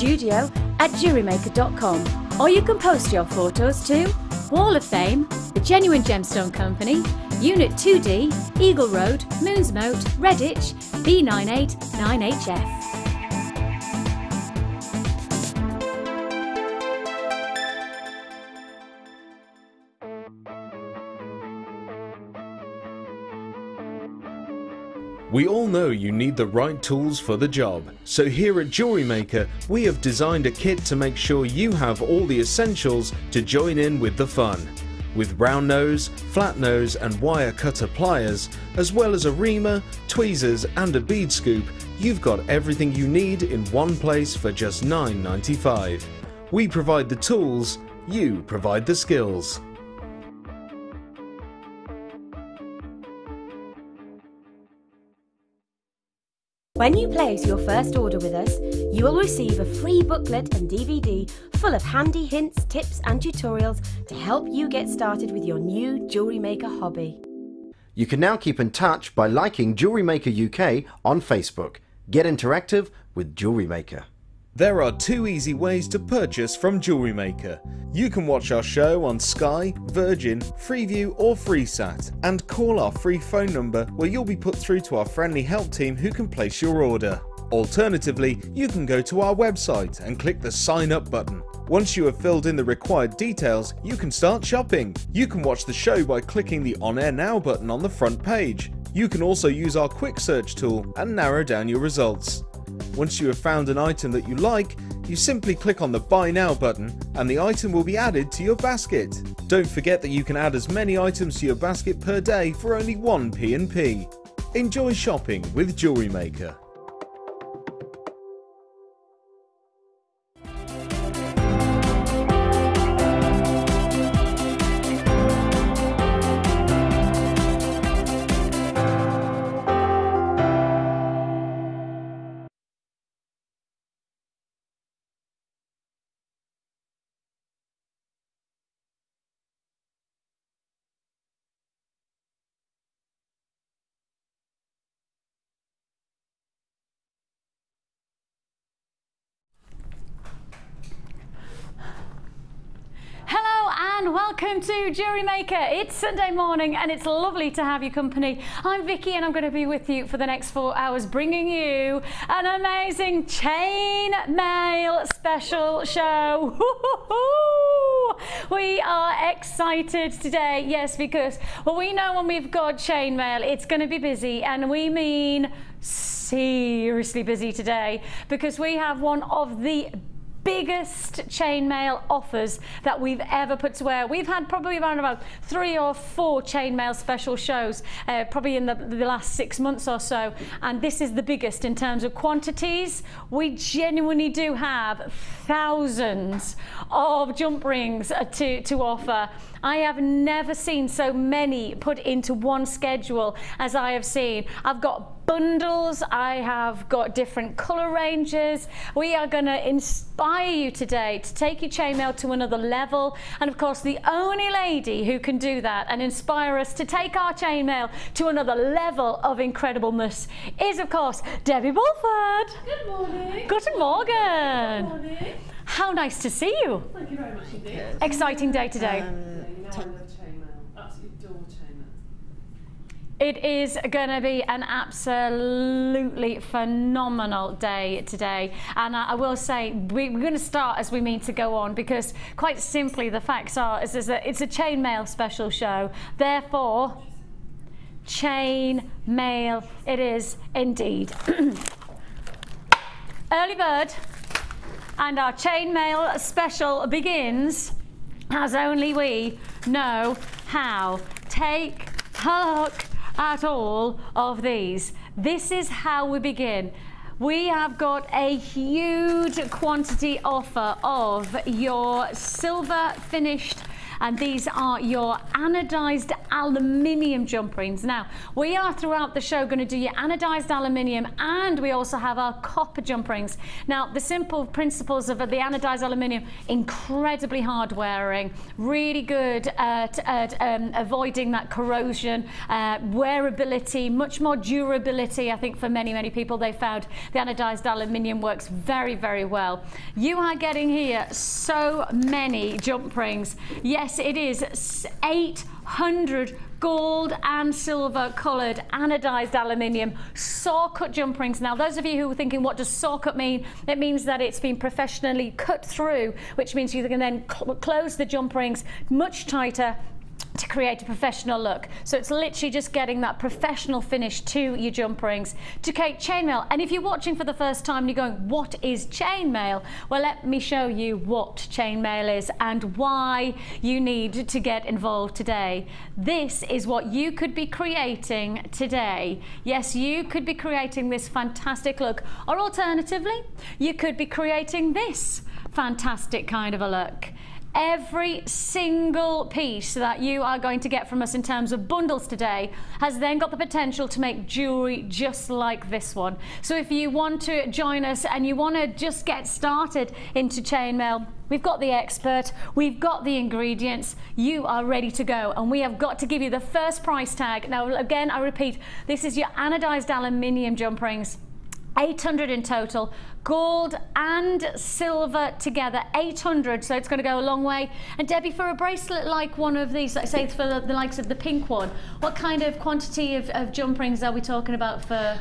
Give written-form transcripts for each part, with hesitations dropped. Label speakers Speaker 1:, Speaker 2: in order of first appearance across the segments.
Speaker 1: studio@jewellerymaker.com, or you can post your photos to Wall of Fame, The Genuine Gemstone Company, Unit 2D, Eagle Road, Moonsmoat, Redditch, B989HF.
Speaker 2: We all know you need the right tools for the job, so here at Jewellery Maker we have designed a kit to make sure you have all the essentials to join in with the fun. With round nose, flat nose and wire cutter pliers, as well as a reamer, tweezers and a bead scoop, you've got everything you need in one place for just $9.95. We provide the tools, you provide the skills.
Speaker 1: When you place your first order with us, you will receive a free booklet and DVD full of handy hints, tips and tutorials to help you get started with your new Jewellery Maker hobby.
Speaker 3: You can now keep in touch by liking Jewellery Maker UK on Facebook. Get interactive with Jewellery Maker.
Speaker 2: There are two easy ways to purchase from Jewellery Maker. You can watch our show on Sky, Virgin, Freeview or FreeSat and call our free phone number where you'll be put through to our friendly help team who can place your order. Alternatively, you can go to our website and click the sign up button. Once you have filled in the required details, you can start shopping. You can watch the show by clicking the On Air Now button on the front page. You can also use our quick search tool and narrow down your results. Once you have found an item that you like, you simply click on the Buy Now button and the item will be added to your basket. Don't forget that you can add as many items to your basket per day for only 1 P&P. Enjoy shopping with Jewellery Maker.
Speaker 4: And welcome to Jewellery Maker. It's Sunday morning and it's lovely to have your company. I'm Vicky and I'm going to be with you for the next 4 hours bringing you an amazing chain mail special show. We are excited today, yes, because well, we know when we've got chain mail it's going to be busy, and we mean seriously busy today, because we have one of the biggest chainmail offers that we've ever put to air. We've had probably around about 3 or 4 chainmail special shows probably in the last 6 months or so, and this is the biggest in terms of quantities. We genuinely do have thousands of jump rings to offer. I have never seen so many put into one schedule as I have seen. I've got bundles, I have got different colour ranges. We are going to inspire you today to take your chainmail to another level, and of course the only lady who can do that and inspire us to take our chainmail to another level of incredibleness is of course Debbie Bulford.
Speaker 5: Good morning.
Speaker 4: Guten Morgen.
Speaker 5: Good morning.
Speaker 4: How nice to see you.
Speaker 5: Thank you very much indeed.
Speaker 4: Exciting day today. It is going to be an absolutely phenomenal day today, and I will say we're going to start as we mean to go on, because quite simply the facts are is that it's a chainmail special show, therefore chain mail it is indeed. Early bird, and our chainmail special begins as only we know how. Take a look at all of these. This is how we begin. We have got a huge quantity offer of your silver finished and these are your anodized aluminium jump rings. Now, we are throughout the show going to do your anodized aluminium, and we also have our copper jump rings. Now, the simple principles of the anodized aluminium: incredibly hard wearing, really good at avoiding that corrosion, wearability, much more durability. I think for many people, they found the anodized aluminium works very, very well. You are getting here so many jump rings. Yes, it is 800 gold and silver coloured anodized aluminium saw cut jump rings. Now, those of you who are thinking, what does saw cut mean? It means that it's been professionally cut through, which means you can then close the jump rings much tighter to create a professional look. So it's literally just getting that professional finish to your jump rings. To create chainmail, and if you're watching for the first time and you're going, what is chainmail? Well, let me show you what chainmail is and why you need to get involved today. This is what you could be creating today. Yes, you could be creating this fantastic look, or alternatively, you could be creating this fantastic kind of a look. Every single piece that you are going to get from us in terms of bundles today has then got the potential to make jewellery just like this one. So if you want to join us and you want to just get started into chainmail, we've got the expert, we've got the ingredients, you are ready to go, and we have got to give you the first price tag. Now, again, I repeat, this is your anodized aluminium jump rings. 800 in total, gold and silver together, 800, so it's going to go a long way. And Debbie, for a bracelet like one of these, like say for the likes of the pink one, what kind of quantity of jump rings are we talking about for?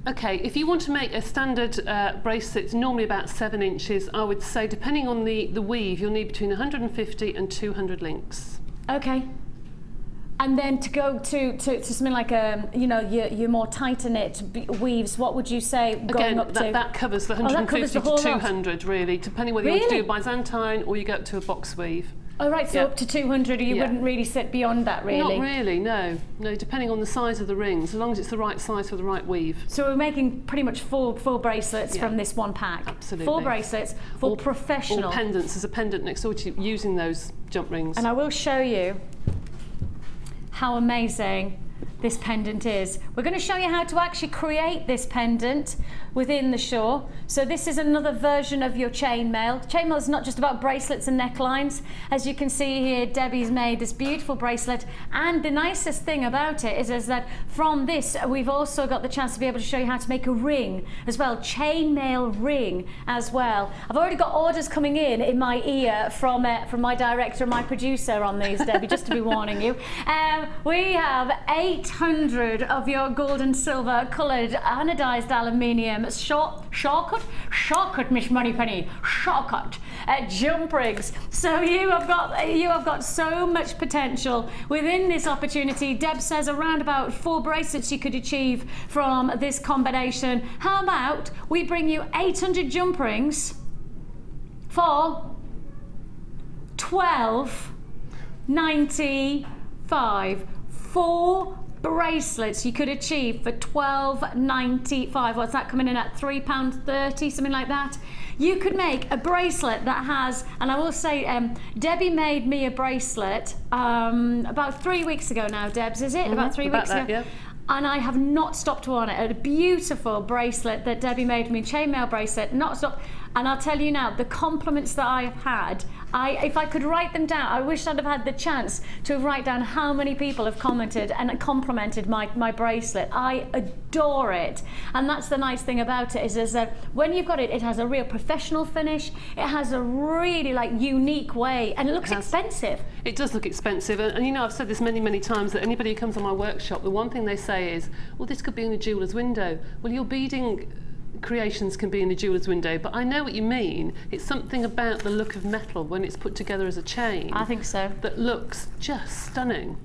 Speaker 5: Okay, if you want to make a standard bracelet, it's normally about 7 inches. I would say, depending on the weave, you'll need between 150 and 200 links.
Speaker 4: Okay. And then to go to something like you know, your more tighter knit weaves, what would you say going
Speaker 5: Again,
Speaker 4: up to?
Speaker 5: that covers the 150 to 200 really, depending whether you want to do a Byzantine or you go up to a box weave.
Speaker 4: Oh right, so up to 200, you wouldn't really sit beyond that, really?
Speaker 5: Not really, no. No, depending on the size of the rings, as long as it's the right size for the right weave.
Speaker 4: So we're making pretty much four bracelets from this one pack.
Speaker 5: Absolutely.
Speaker 4: 4 bracelets for professional.
Speaker 5: Or pendants. There's a pendant next door to you using those jump rings.
Speaker 4: And I will show you how amazing this pendant is. We're going to show you how to actually create this pendant within the shawl. So this is another version of your chainmail. Chainmail is not just about bracelets and necklines. As you can see here, Debbie's made this beautiful bracelet, and the nicest thing about it is that from this we've also got the chance to be able to show you how to make a ring as well, chainmail ring as well. I've already got orders coming in my ear from my director and my producer on these, Debbie, just to be warning you. We have 800 of your gold and silver coloured anodized aluminium shortcut, Miss Moneypenny, shortcut jump rings. So you have got so much potential within this opportunity. Deb says around about 4 bracelets you could achieve from this combination. How about we bring you 800 jump rings for $12.95. 4 bracelets you could achieve for $12.95. What's that coming in at? £3.30, something like that. You could make a bracelet that has, and I will say, Debbie made me a bracelet about 3 weeks ago now. Debs, is it? About 3 weeks ago. Yeah. And I have not stopped worn it. A beautiful bracelet that Debbie made me, chainmail bracelet, not stopped. And I'll tell you now, the compliments that I have had, if I could write them down, I wish I'd have had the chance to write down how many people have commented and complimented my bracelet. I adore it. And that's the nice thing about it, is that when you've got it, it has a real professional finish. It has a really unique way, and it looks expensive.
Speaker 5: It does look expensive, and you know, I've said this many times, that anybody who comes on my workshop, the one thing they say is, well, this could be in a jeweller's window. Well, your beading creations can be in a jeweller's window, but I know what you mean. It's something about the look of metal when it's put together as a chain.
Speaker 4: I think so.
Speaker 5: That looks just stunning.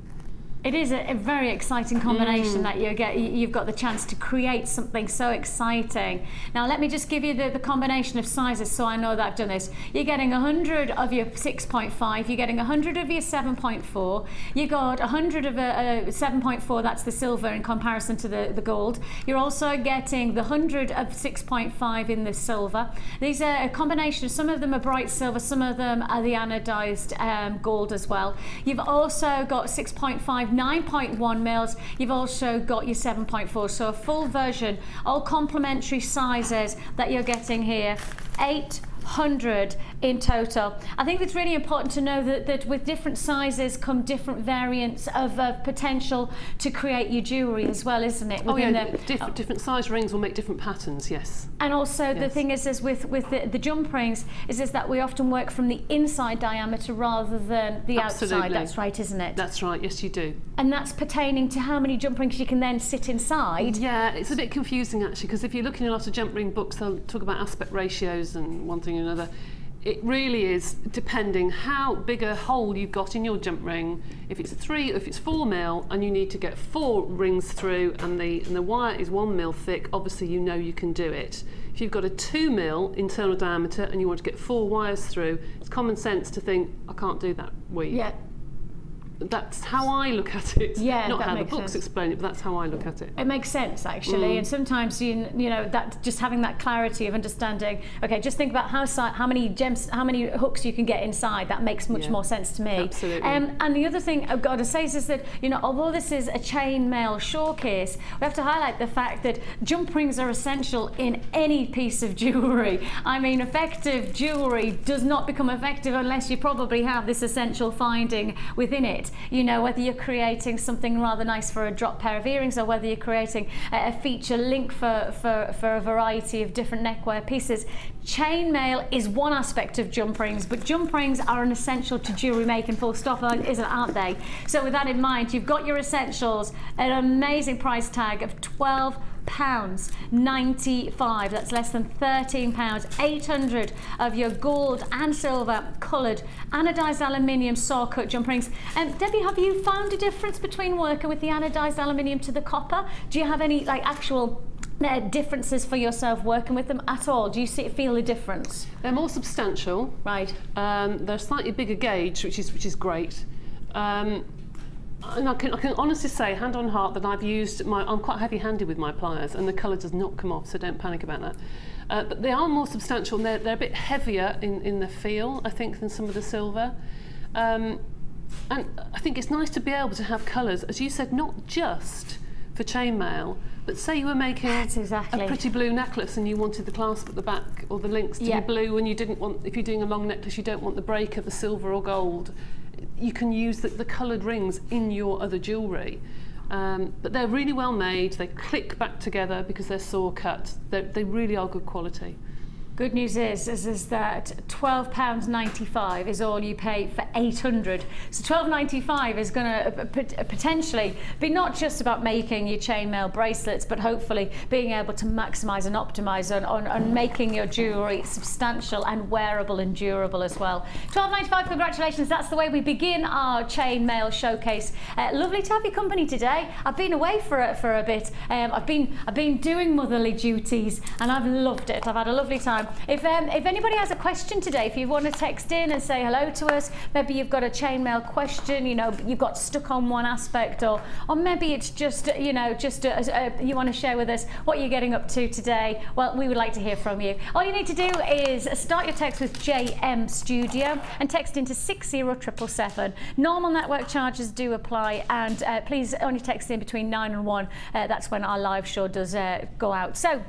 Speaker 4: It is a very exciting combination that you've got the chance to create something so exciting. Now let me just give you the combination of sizes so I know that I've done this. You're getting 100 of your 6.5, you're getting 100 of your 7.4, you got 100 of a 7.4, that's the silver in comparison to the gold. You're also getting the 100 of 6.5 in the silver. These are a combination, some of them are bright silver, some of them are the anodized gold as well. You've also got 6.5, 9.1 mils, you've also got your 7.4, so a full version, all complementary sizes that you're getting here. 800 in total. I think it's really important to know that with different sizes come different variants of potential to create your jewellery as well, isn't it?
Speaker 5: Different size rings will make different patterns, yes.
Speaker 4: And also the thing is with the jump rings is that we often work from the inside diameter rather than the outside. That's right, isn't it?
Speaker 5: That's right, yes you do.
Speaker 4: And that's pertaining to how many jump rings you can then sit inside.
Speaker 5: Yeah, it's a bit confusing actually, because if you look in a lot of jump ring books, they'll talk about aspect ratios and one thing and another. It really is depending how big a hole you've got in your jump ring. If it's 3, if it's 4 mil and you need to get 4 rings through and the wire is 1 mil thick, obviously you know you can do it. If you've got a 2 mil internal diameter and you want to get 4 wires through, it's common sense to think, I can't do that weave.
Speaker 4: Yeah.
Speaker 5: That's how I look at it.
Speaker 4: Yeah,
Speaker 5: not how the
Speaker 4: makes
Speaker 5: books
Speaker 4: sense.
Speaker 5: Explain it, but that's how I look at it.
Speaker 4: It makes sense actually, and sometimes you know that just having that clarity of understanding. Okay, just think about how many hooks you can get inside. That makes much more sense to me.
Speaker 5: Absolutely.
Speaker 4: And the other thing I've got to say is that although this is a chainmail showcase, we have to highlight the fact that jump rings are essential in any piece of jewellery. I mean, effective jewellery does not become effective unless you probably have this essential finding within it. Whether you're creating something rather nice for a drop pair of earrings or whether you're creating a feature link for a variety of different neckwear pieces. Chainmail is one aspect of jump rings, but jump rings are an essential to jewellery making, full stop, aren't they? So with that in mind, you've got your essentials at an amazing price tag of £12.95. That's less than £13. 800 of your gold and silver coloured anodised aluminium saw cut jump rings. Debbie, have you found a difference between working with the anodised aluminium to the copper? Do you have any actual differences for yourself working with them at all? Do you feel a difference?
Speaker 5: They're more substantial.
Speaker 4: Right.
Speaker 5: They're slightly bigger gauge, which is great. And I can honestly say, hand on heart, that I'm quite heavy-handed with my pliers, and the colour does not come off, so don't panic about that. But they are more substantial, and they're a bit heavier in the feel, I think, than some of the silver. And I think it's nice to be able to have colours, as you said, not just for chainmail, but say you were making a pretty blue necklace and you wanted the clasp at the back or the links to be blue, and you didn't want, if you're doing a long necklace, you don't want the break of the silver or gold. You can use the coloured rings in your other jewellery. But they're really well made, they click back together because they're saw cut. They really are good quality.
Speaker 4: Good news is that £12.95 is all you pay for 800. So £12.95 is going to potentially be not just about making your chainmail bracelets, but hopefully being able to maximise and optimise on making your jewellery substantial and wearable and durable as well. £12.95, congratulations. That's the way we begin our chainmail showcase. Lovely to have your company today. I've been away for a bit. I've been doing motherly duties and I've loved it. I've had a lovely time. If anybody has a question today, if you want to text in and say hello to us, maybe you've got a chainmail question, you've got stuck on one aspect, or maybe it's just you want to share with us what you're getting up to today. Well, we would like to hear from you. All you need to do is start your text with JM Studio and text into 60777. Normal network charges do apply, and please only text in between 9 and 1. That's when our live show does go out. So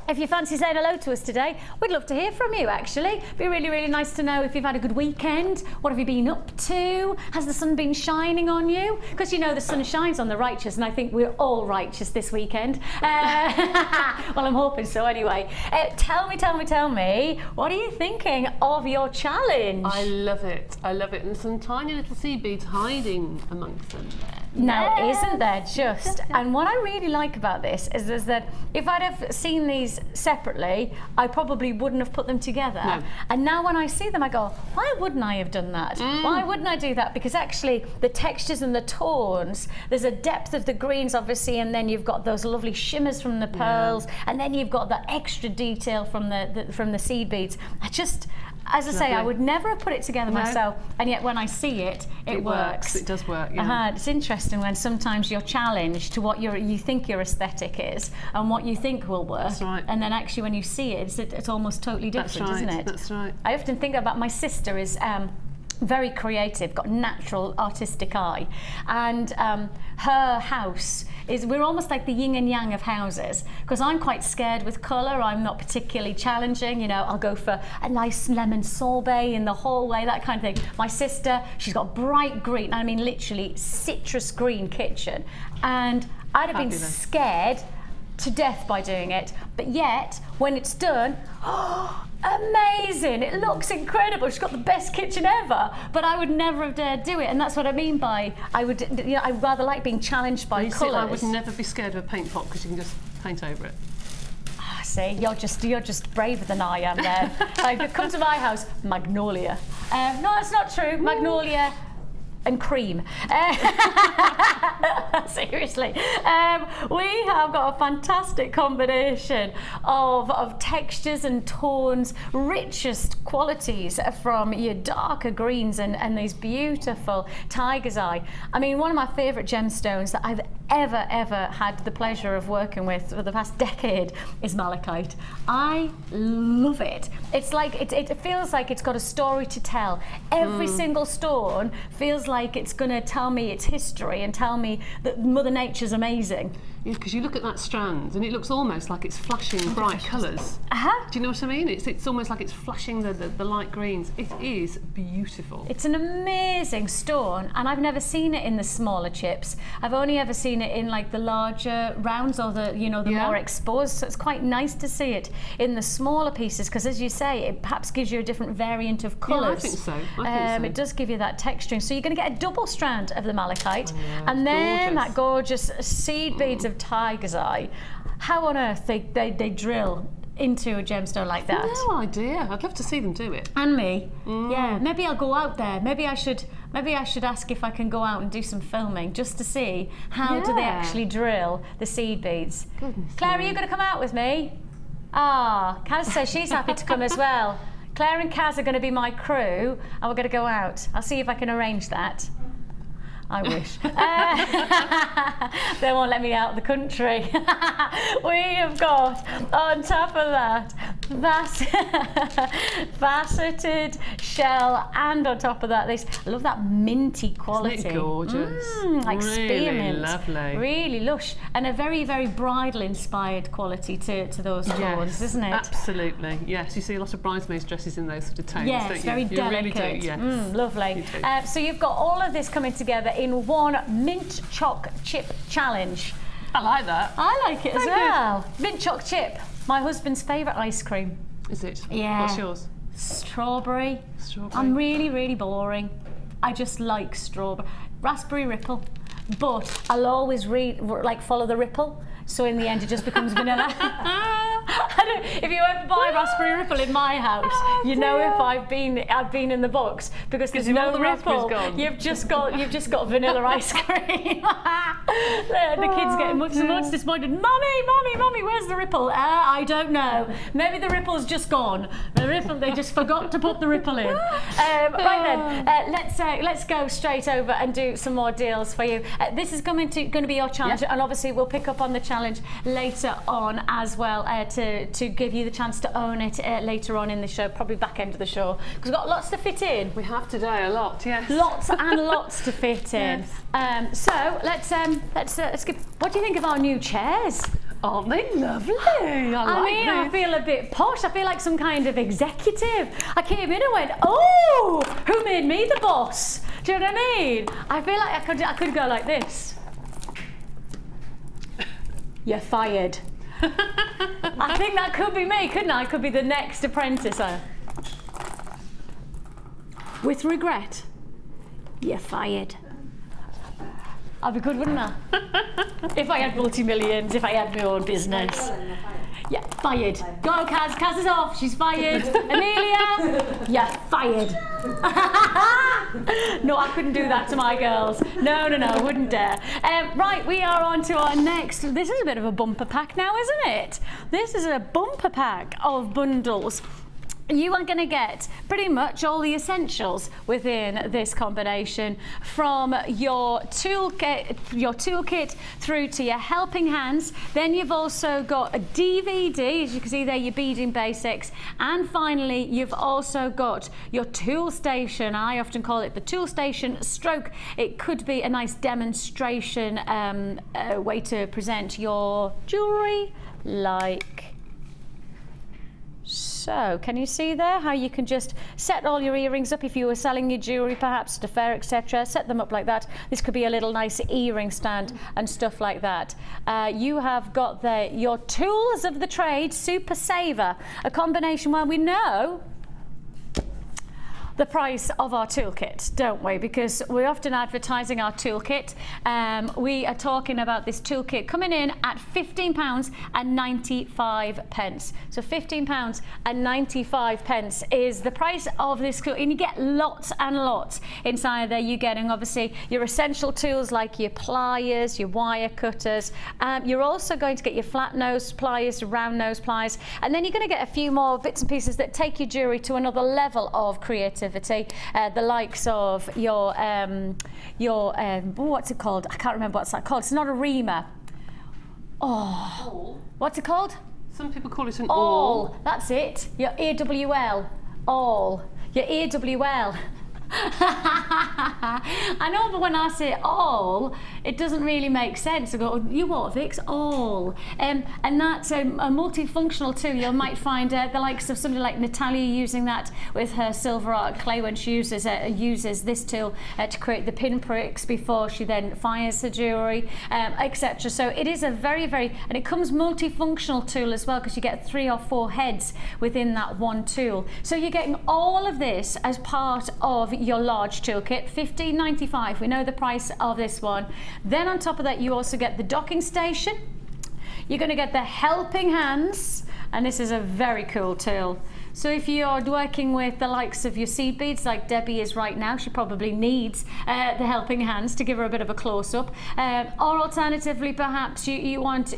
Speaker 4: if you fancy saying hello to us today, we'd love to hear from you, actually. It'd be really, really nice to know if you've had a good weekend. What have you been up to? Has the sun been shining on you? Because the sun shines on the righteous, and I think we're all righteous this weekend. Well, I'm hoping so anyway. Tell me, what are you thinking of your challenge?
Speaker 5: I love it. And there's some tiny little sea beads hiding amongst them.
Speaker 4: Now, isn't there just? And what I really like about this is that if I'd have seen these separately, I probably wouldn't have put them together.
Speaker 5: No.
Speaker 4: And now when I see them, I go, why wouldn't I have done that? Why wouldn't I do that? Because actually, the textures and the tones, there's a depth of the greens, obviously, and then you've got those lovely shimmers from the pearls, and then you've got that extra detail from the seed beads. As I say, I would never have put it together myself, and yet when I see it, it works.
Speaker 5: It does work, yeah.
Speaker 4: It's interesting when sometimes you're challenged to what you think your aesthetic is and what you think will work.
Speaker 5: That's right.
Speaker 4: And then actually when you see it, it's almost totally different, isn't it?
Speaker 5: That's right.
Speaker 4: I often think about my sister is very creative, got natural artistic eye, and her house we're almost like the yin and yang of houses, because I'm quite scared with colour. I'm not particularly challenging, you know. I'll go for a nice lemon sorbet in the hallway, that kind of thing. My sister, she's got bright green, I mean literally citrus green kitchen, and I'd have been scared to death by doing it, but yet when it's done, amazing, it looks incredible, she's got the best kitchen ever, but I would never have dared do it. And that's what I mean by I'd rather like being challenged by colours.
Speaker 5: I would never be scared of a paint pot, because you can just paint over it.
Speaker 4: See, you're just braver than I am then. Like, come to my house, magnolia. No, that's not true. Magnolia and cream. Seriously. We have got a fantastic combination of textures and tones, richest qualities from your darker greens and these beautiful tiger's eye. I mean, one of my favourite gemstones that I've ever had the pleasure of working with for the past decade is malachite. I love it. It's like it feels like it's got a story to tell. Every single stone feels like it's going to tell me its history and tell me that Mother Nature's amazing.
Speaker 5: Yeah, because you look at that strand and it looks almost like it's flashing bright colours. Do you know what I mean? It's almost like it's flashing the light greens. It is beautiful. It's
Speaker 4: an amazing stone, and I've never seen it in the smaller chips. I've only ever seen it in like the larger rounds or the more exposed. So it's quite nice to see it in the smaller pieces, because as you say, it perhaps gives you a different variant of colours.
Speaker 5: Yeah, I think so. I think so.
Speaker 4: It does give you that texturing. So you're going to get a double strand of the malachite,
Speaker 5: and
Speaker 4: then that gorgeous seed beads of tiger's eye. How on earth they drill into a gemstone like that?
Speaker 5: No idea. I'd love to see them do it.
Speaker 4: And me. Yeah, maybe I'll go out there. Maybe I should ask if I can go out and do some filming just to see how do they actually drill the seed beads.
Speaker 5: Goodness
Speaker 4: Claire,
Speaker 5: me.
Speaker 4: are you going to come out with me? Kaz says she's happy to come as well. Claire and Kaz are going to be my crew, and we're going to go out. I'll see if I can arrange that. I wish. They won't let me out of the country. We have got, on top of that, faceted shell, and on top of that, I love that minty quality.
Speaker 5: Isn't it gorgeous?
Speaker 4: Like spearmint.
Speaker 5: Really lovely.
Speaker 4: Really lush. And a very, very bridal-inspired quality to those tones, isn't it?
Speaker 5: Absolutely. Yes, you see a lot of bridesmaids dresses in those sort of tones, don't you?
Speaker 4: Yes, very delicate.
Speaker 5: You really do, yes.
Speaker 4: Lovely. So you've got all of this coming together in one mint choc chip challenge.
Speaker 5: I like that.
Speaker 4: I like it as well. Mint choc chip, my husband's favourite ice cream.
Speaker 5: Is it?
Speaker 4: Yeah.
Speaker 5: What's yours?
Speaker 4: Strawberry.
Speaker 5: Strawberry.
Speaker 4: I'm really, really boring. I just like strawberry. Raspberry ripple, but I'll always follow the ripple. So in the end, it just becomes vanilla. If you ever buy raspberry ripple in my house, you know if I've been in the box, because there's no ripple. You've just got vanilla ice cream. The kids getting much disappointed. Mummy, where's the ripple? I don't know. Maybe the ripple's just gone. The ripple, they just forgot to put the ripple in. Right then, let's go straight over and do some more deals for you. This is going to be your challenge, and obviously we'll pick up on the challenge later on as well, to give you the chance to own it later on in the show, probably back end of the show, because we've got lots to fit in.
Speaker 5: We have today, a lot, yes.
Speaker 4: Lots and lots to fit in. Yes. So let's give. What do you think of our new chairs?
Speaker 5: Aren't they lovely? I
Speaker 4: feel a bit posh. I feel like some kind of executive. I came in and went, oh, who made me the boss? Do you know what I mean? I feel like I could go like this. You're fired. I think that could be me, couldn't I? I could be the next apprentice. With regret, you're fired. I'd be good, wouldn't I? If I had multi-millions, if I had my own business. Yeah, fired. Go, Kaz. Kaz is off. She's fired. Amelia, you're fired. No, I couldn't do that to my girls. No, wouldn't dare. Right, we are on to our next. This is a bit of a bumper pack now, isn't it? This is a bumper pack of bundles. You are going to get pretty much all the essentials within this combination, from your toolkit through to your helping hands. Then you've also got a DVD, as you can see there, your beading basics, and finally you've also got your tool station. I often call it the tool station stroke. It could be a nice demonstration way to present your jewellery, like so. Can you see there how you can just set all your earrings up if you were selling your jewellery perhaps at a fair, etc. Set them up like that. This could be a little nice earring stand and stuff like that. You have got your tools of the trade, Super Saver, a combination where we know the price of our toolkit, don't we? Because we're often advertising our toolkit. We are talking about this toolkit coming in at £15.95. So £15.95 is the price of this tool, and you get lots and lots inside there. You're getting obviously your essential tools like your pliers, your wire cutters. You're also going to get your flat nose pliers, round nose pliers, and then you're going to get a few more bits and pieces that take your jewellery to another level of creativity. The likes of your what's it called? I can't remember what's that called. It's not a reamer. Oh, what's it called?
Speaker 5: Some people call it an
Speaker 4: awl. That's it. Your AWL. Awl. Your AWL. I know, but when I say all, it doesn't really make sense. I go, you what, Vix? All. And that's a multifunctional tool. You might find the likes of somebody like Natalia using that with her silver art clay when she uses this tool to create the pinpricks before she then fires the jewellery, etc. So it is a very, and it comes multifunctional tool as well, because you get 3 or 4 heads within that one tool. So you're getting all of this as part of your large toolkit, £15.95. We know the price of this one. Then on top of that, you also get the docking station. You're going to get the helping hands, and this is a very cool tool. So if you're working with the likes of your seed beads, like Debbie is right now, she probably needs the helping hands to give her a bit of a close-up. Or alternatively, perhaps you want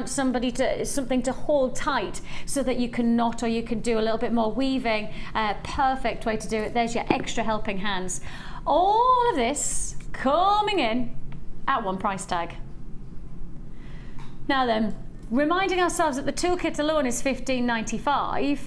Speaker 4: something to hold tight so that you can knot, or you can do a little bit more weaving. Perfect way to do it. There's your extra helping hands. All of this coming in at one price tag. Now then, reminding ourselves that the toolkit alone is £15.95.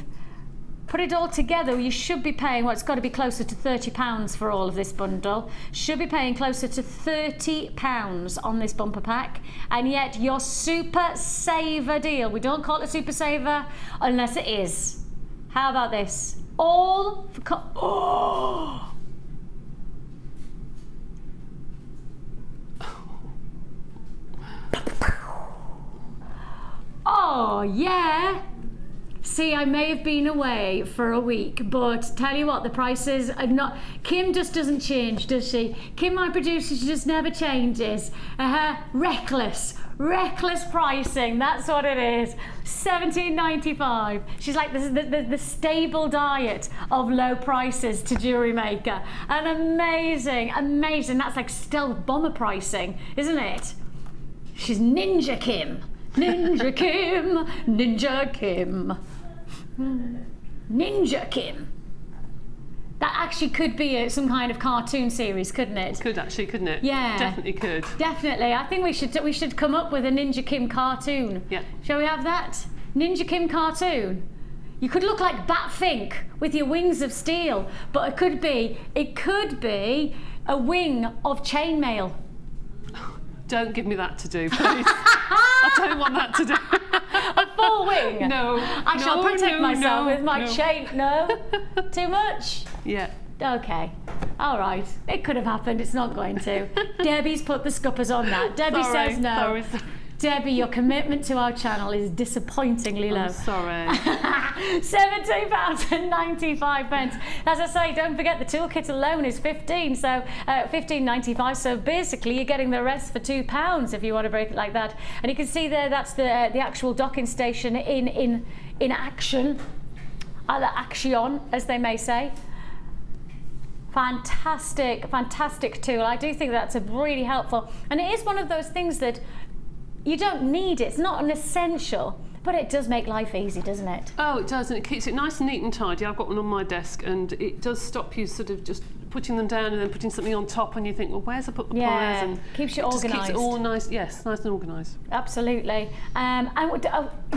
Speaker 4: Put it all together, you should be paying, well, it's got to be closer to £30 for all of this bundle. Should be paying closer to £30 on this bumper pack. And yet your Super Saver deal, we don't call it a Super Saver unless it is. How about this? All for oh yeah. See, I may have been away for a week, but tell you what, the prices are not... Kim just doesn't change, does she? Kim, my producer, she just never changes. Reckless pricing, that's what it is. £17.95. She's like the stable diet of low prices to Jewellery Maker. And amazing, that's like stealth bomber pricing, isn't it? She's Ninja Kim. Ninja Kim, Ninja Kim. Ninja Kim. That actually could be some kind of cartoon series, couldn't it?
Speaker 5: Could actually, couldn't it?
Speaker 4: Yeah.
Speaker 5: Definitely could. Definitely.
Speaker 4: I think we should come up with a Ninja Kim cartoon.
Speaker 5: Yeah.
Speaker 4: Shall we have that? Ninja Kim cartoon. You could look like Batfink with your wings of steel, but it could be a wing of chainmail.
Speaker 5: Don't give me that to do, please. I don't want that to do.
Speaker 4: A full wing?
Speaker 5: No.
Speaker 4: I shall protect myself with my chain. No? Too much?
Speaker 5: Yeah.
Speaker 4: Okay. All right. It could have happened. It's not going to. Debbie's put the scuppers on that. Debbie says no.
Speaker 5: Sorry.
Speaker 4: Debbie, your commitment to our channel is disappointingly low.
Speaker 5: I'm sorry.
Speaker 4: £17.95. As I say, don't forget the toolkit alone is 15, so £15.95. So basically, you're getting the rest for £2 if you want to break it like that. And you can see there, that's the actual docking station in action, action, as they may say. Fantastic, fantastic tool. I do think that's a really helpful, and it is one of those things that you don't need. It's not an essential, but it does make life easy, doesn't it?
Speaker 5: Oh, it does, and it keeps it nice and neat and tidy. I've got one on my desk, and it does stop you sort of just putting them down and then putting something on top, and you think, well, where's I put the pliers? And
Speaker 4: keeps you
Speaker 5: organised.
Speaker 4: organised.
Speaker 5: Keeps it all nice, yes, nice and organised.
Speaker 4: Absolutely. And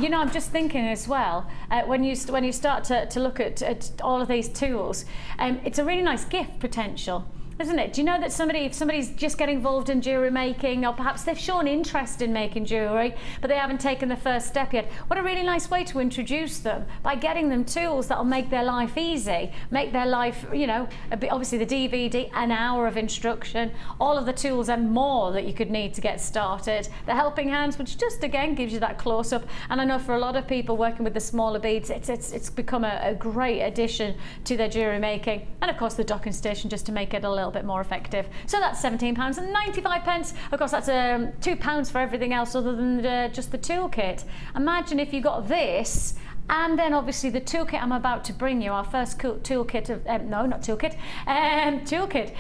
Speaker 4: you know, I'm just thinking as well, when you start to look at all of these tools, it's a really nice gift potential, isn't it? Do you know that if somebody's just getting involved in jewellery making, or perhaps they've shown interest in making jewellery, but they haven't taken the first step yet, what a really nice way to introduce them, by getting them tools that'll make their life easy, make their life, you know, obviously the DVD, an hour of instruction, all of the tools and more that you could need to get started. The helping hands, which just again gives you that close-up, and I know for a lot of people working with the smaller beads, it's become a great addition to their jewellery making, and of course the docking station just to make it a little bit more effective. So that's £17.95. Of course, that's £2 for everything else other than just the toolkit. Imagine if you got this, and then obviously the toolkit I'm about to bring you, our first toolkit of no, not toolkit, toolkit,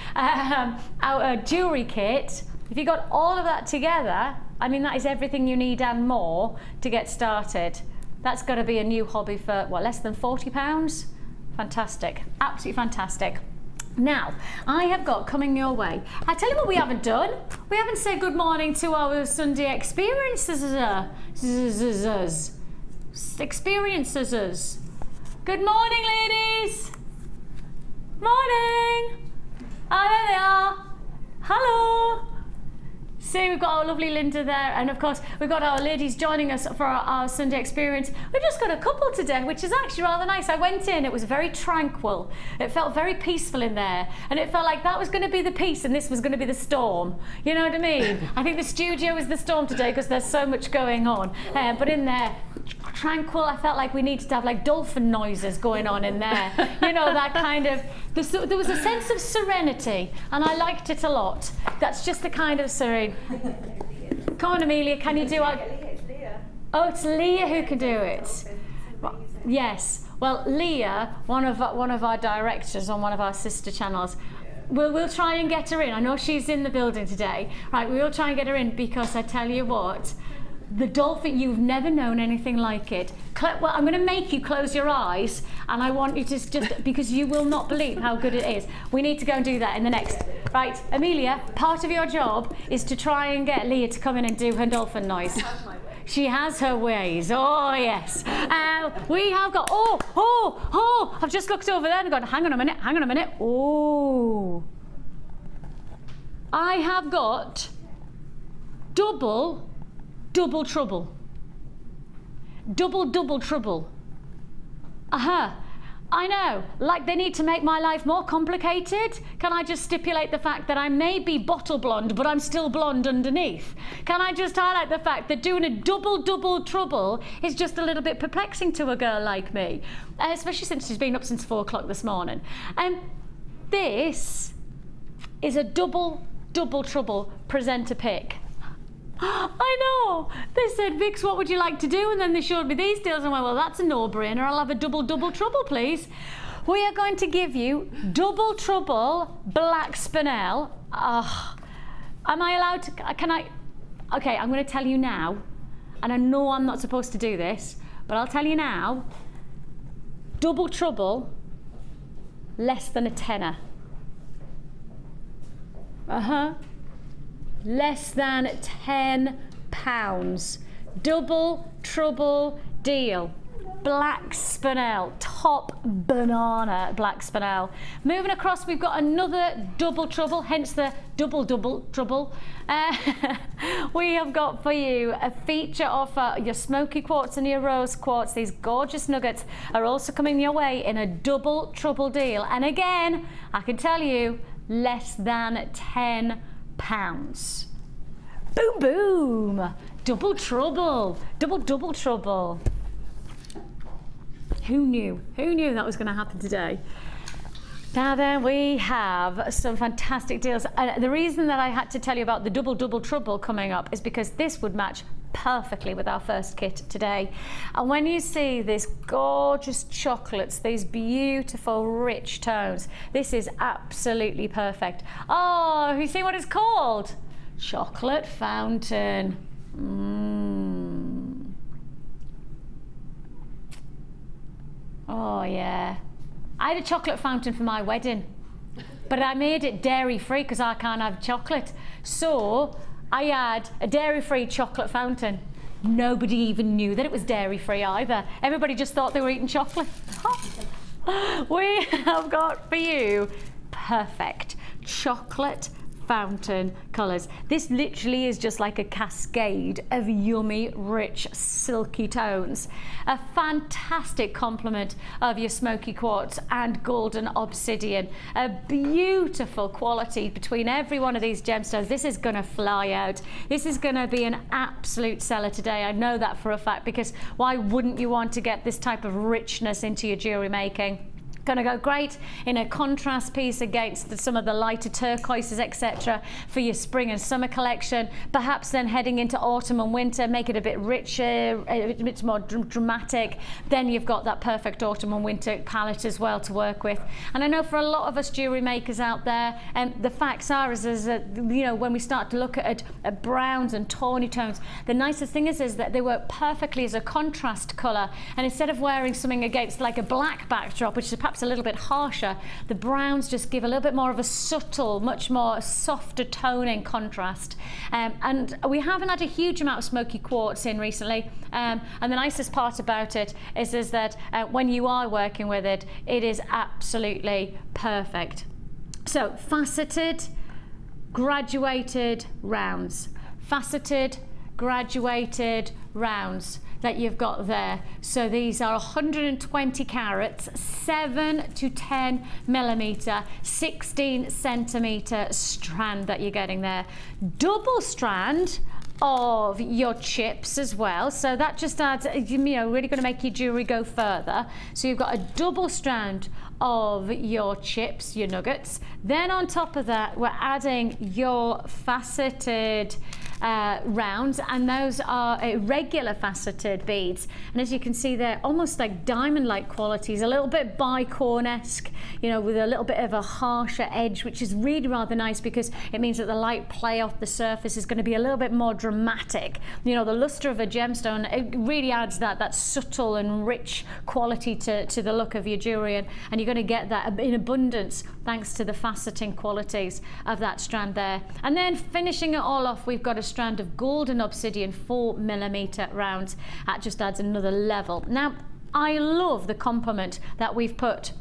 Speaker 4: our jewellery kit. If you got all of that together, I mean, that is everything you need and more to get started. That's got to be a new hobby for what, less than £40? Fantastic, absolutely fantastic. Now, I have got coming your way. I tell you what we haven't done. We haven't said good morning to our Sunday experiences. Good morning, ladies. Morning. Oh, there they are. Hello. See, we've got our lovely Linda there, and of course we've got our ladies joining us for our Sunday experience. We've just got a couple today, which is actually rather nice. I went in, it was very tranquil. It felt very peaceful in there, and it felt like that was going to be the peace and this was going to be the storm. You know what I mean? I think the studio is the storm today because there's so much going on. But in there, tranquil, I felt like we needed to have like dolphin noises going on in there. You know, that kind of, there was a sense of serenity, and I liked it a lot. That's just the kind of serene. Come on, Amelia, can you do it? Oh, it's Leah who can do it. Yes. Well, Leah, one of our directors on one of our sister channels, we'll try and get her in. I know she's in the building today. Right, we'll try and get her in, because I tell you what, the dolphin, you've never known anything like it. Well, I'm going to make you close your eyes, and I want you to just, because you will not believe how good it is. We need to go and do that in the next. Right, Amelia, part of your job is to try and get Leah to come in and do her dolphin noise. She has her ways. Oh, yes. We have got, I've just looked over there and gone, hang on a minute. Oh. I have got double trouble. Double trouble. I know, like they need to make my life more complicated. Can I just stipulate the fact that I may be bottle blonde, but I'm still blonde underneath? Can I just highlight the fact that doing a double trouble is just a little bit perplexing to a girl like me, especially since she's been up since 4 o'clock this morning. This is a double trouble presenter pick. I know. They said, Vix, what would you like to do? And then they showed me these deals, and I went, well, that's a no-brainer. I'll have a double trouble, please. We are going to give you double trouble black spinel. Am I allowed to? Can I? Okay, I'm going to tell you now, and I know I'm not supposed to do this, but I'll tell you now. Double trouble, less than a tenner. Less than £10. Double trouble deal. Black spinel, top banana black spinel. Moving across, we've got another double trouble, hence the double trouble. We have got for you a feature offer. Your smoky quartz and your rose quartz, these gorgeous nuggets, are also coming your way in a double trouble deal. And again, I can tell you, less than £10. Boom, boom. Double trouble. Double trouble. Who knew? Who knew that was going to happen today? Now then, we have some fantastic deals. And the reason that I had to tell you about the double trouble coming up is because this would match perfectly with our first kit today. And when you see these gorgeous chocolates, these beautiful rich tones, this is absolutely perfect. Oh, you see what it's called? Chocolate fountain. Oh yeah. I had a chocolate fountain for my wedding, but I made it dairy-free because I can't have chocolate. So I had a dairy-free chocolate fountain. Nobody even knew that it was dairy-free either. Everybody just thought they were eating chocolate. We have got for you perfect chocolate fountain colours. This literally is just like a cascade of yummy, rich, silky tones. A fantastic complement of your smoky quartz and golden obsidian. A beautiful quality between every one of these gemstones. This is going to fly out. This is going to be an absolute seller today. I know that for a fact, because why wouldn't you want to get this type of richness into your jewellery making? Going to go great in a contrast piece against some of the lighter turquoises, etc., for your spring and summer collection. Perhaps then heading into autumn and winter, make it a bit richer, a bit more dramatic. Then you've got that perfect autumn and winter palette as well to work with. And I know for a lot of us jewellery makers out there, the facts are is that, you know, when we start to look at browns and tawny tones, the nicest thing is that they work perfectly as a contrast colour. And instead of wearing something against like a black backdrop, which is perhaps a little bit harsher, the browns just give a little bit more of a subtle, much more softer toning contrast. And we haven't had a huge amount of smoky quartz in recently, and the nicest part about it is that when you are working with it, it is absolutely perfect. So faceted, graduated rounds, faceted, graduated rounds that you've got there. So these are 120 carats, 7 to 10 millimeter, 16 centimeter strand that you're getting there. Double strand of your chips as well, so that just adds, you know, really going to make your jewelry go further. So you've got a double strand of your chips, your nuggets. Then on top of that, we're adding your faceted rounds, and those are irregular faceted beads. And as you can see, they're almost like diamond-like qualities, a little bit bicorn-esque, you know, with a little bit of a harsher edge, which is really rather nice because it means that the light play off the surface is going to be a little bit more dramatic. You know, the luster of a gemstone, it really adds that subtle and rich quality to the look of your jewelry, and you're going to get that in abundance thanks to the faceting qualities of that strand there. And then finishing it all off, we've got a strand of golden obsidian 4 millimeter rounds. That just adds another level. Now, I love the complement that we've put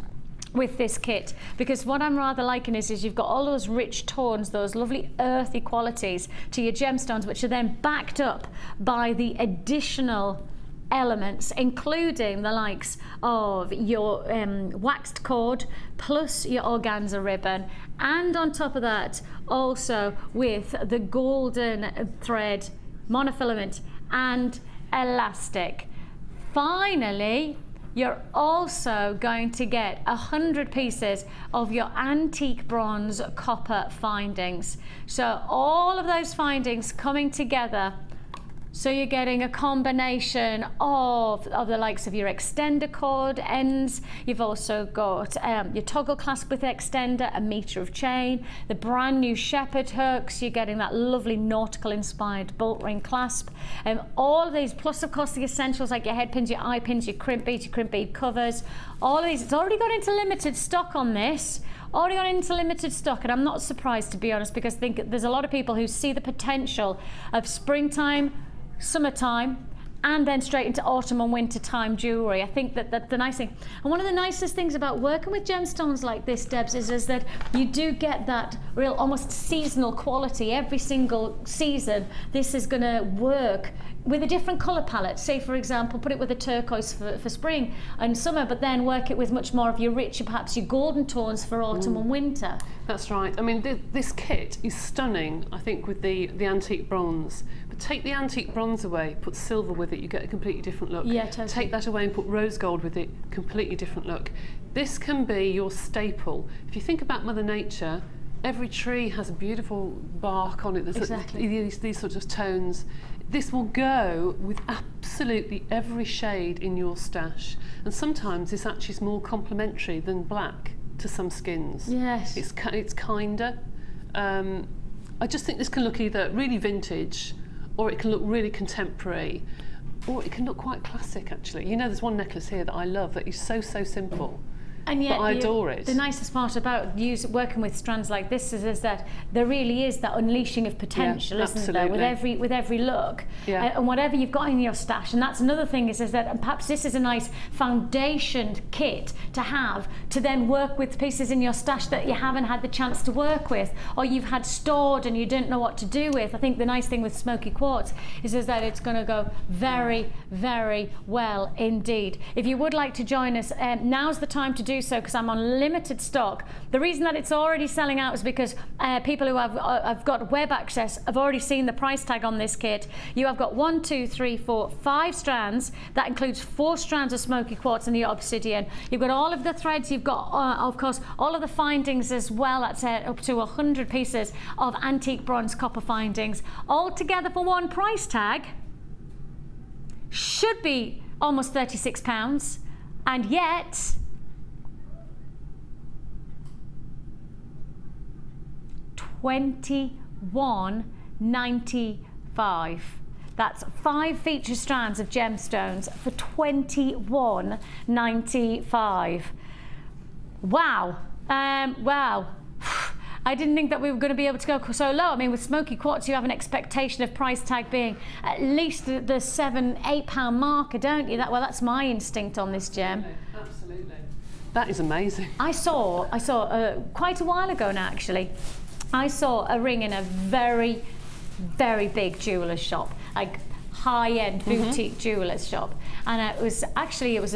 Speaker 4: with this kit, because what I'm rather liking is you've got all those rich tones, those lovely earthy qualities to your gemstones, which are then backed up by the additional elements, including the likes of your waxed cord plus your organza ribbon, and on top of that also with the golden thread, monofilament and elastic. Finally, you're also going to get 100 pieces of your antique bronze copper findings. So all of those findings coming together. So you're getting a combination of the likes of your extender cord ends. You've also got your toggle clasp with extender, a meter of chain, the brand new shepherd hooks. You're getting that lovely nautical inspired bolt ring clasp. All of these, plus of course the essentials like your head pins, your eye pins, your crimp bead covers. All of these, it's already got into limited stock on this. Already got into limited stock, and I'm not surprised, to be honest, because I think there's a lot of people who see the potential of springtime, summertime, and then straight into autumn and winter time jewellery. I think that's the nice thing. And one of the nicest things about working with gemstones like this, Debs, is that you do get that real almost seasonal quality. Every single season this is going to work with a different colour palette. Say for example, put it with a turquoise for spring and summer, but then work it with much more of your richer, perhaps your golden tones for autumn and winter.
Speaker 5: That's right. I mean, this kit is stunning, I think, with the antique bronze. But Take the antique bronze away, put silver with it, you get a completely different look.
Speaker 4: Yeah, totally.
Speaker 5: Take that away and put rose gold with it, completely different look. This can be your staple. If you think about Mother Nature, every tree has a beautiful bark on it. There's
Speaker 4: Exactly.
Speaker 5: these sorts of tones. This will go with absolutely every shade in your stash. And sometimes it's actually more complementary than black to some skins.
Speaker 4: Yes.
Speaker 5: It's kinder. I just think this can look either really vintage, or it can look really contemporary, or it can look quite classic actually. You know, there's one necklace here that I love that is so simple.
Speaker 4: And yet
Speaker 5: but I adore it.
Speaker 4: The nicest part about working with strands like this is that there really is that unleashing of potential,
Speaker 5: Yeah,
Speaker 4: isn't there? With every look,
Speaker 5: Yeah.
Speaker 4: And whatever you've got in your stash. And that's another thing is that, and perhaps this is a nice foundation kit to have to then work with pieces in your stash that you haven't had the chance to work with, or you've had stored and you didn't know what to do with. I think the nice thing with smoky quartz is that it's going to go very, very well indeed. If you would like to join us, now's the time to do so, because I'm on limited stock. The reason that it's already selling out is because people who have got web access have already seen the price tag on this kit. You have got 1, 2, 3, 4, 5 strands. That includes 4 strands of smoky quartz and the obsidian. You've got all of the threads. You've got, of course, all of the findings as well. That's up to 100 pieces of antique bronze copper findings, all together for one price tag. Should be almost £36, and yet $21.95. That's 5 feature strands of gemstones for $21.95. Wow. Wow. I didn't think that we were going to be able to go so low. I mean, with smoky quartz, you have an expectation of price tag being at least the £7–8 marker, don't you? That's my instinct on this gem.
Speaker 5: Absolutely. That is amazing.
Speaker 4: I saw quite a while ago now, actually. I saw a ring in a very, very big jeweller's shop, like high-end boutique jeweller's shop, and it was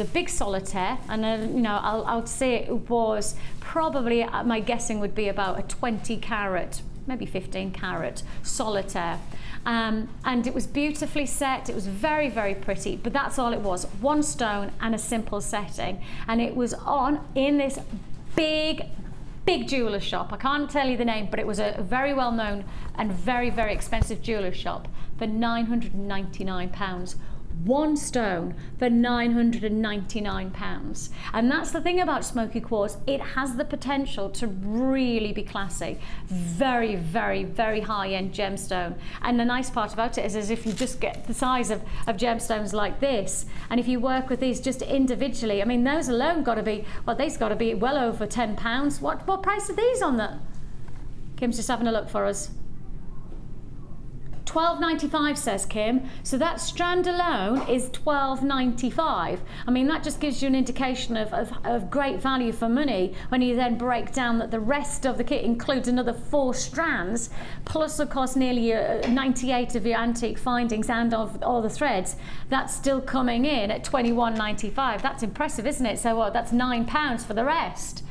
Speaker 4: a big solitaire, and you know, I'll say it was probably, my guessing would be about a 20 carat, maybe 15 carat solitaire, and it was beautifully set. It was very, very pretty, but that's all it was, one stone and a simple setting, and it was on in this big jeweller's shop. I can't tell you the name, but it was a very well known and very, very expensive jeweller's shop for £999. One stone for £999. And that's the thing about smoky quartz, it has the potential to really be classy. Very, very, very high-end gemstone. And the nice part about it is if you just get the size of gemstones like this, and if you work with these just individually, I mean, those alone got to be, well, they've got to be well over £10. What price are these on the? Kim's just having a look for us. £12.95, says Kim. So that strand alone is £12.95. I mean, that just gives you an indication of great value for money when you then break down that the rest of the kit includes another 4 strands, plus of course nearly 98 of your antique findings and of all the threads. That's still coming in at £21.95. That's impressive, isn't it? So what, that's £9 for the rest.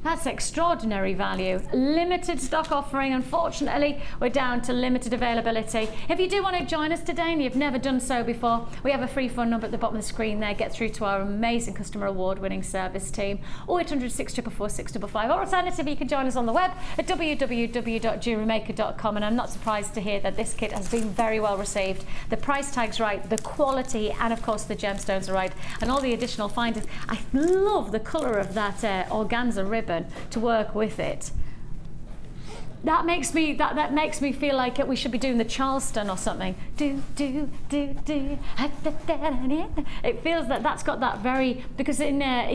Speaker 4: That's extraordinary value. Limited stock offering. Unfortunately, we're down to limited availability. If you do want to join us today and you've never done so before, we have a free phone number at the bottom of the screen there. Get through to our amazing customer award-winning service team, 0800 644 655. Or alternatively, you can join us on the web at www.JewelleryMaker.com. And I'm not surprised to hear that this kit has been very well received. The price tag's right, the quality, and of course the gemstones are right, and all the additional findings. I love the colour of that organza ribbon to work with it. That makes me feel like we should be doing the Charleston or something. Do. It feels that's got that very, because in that,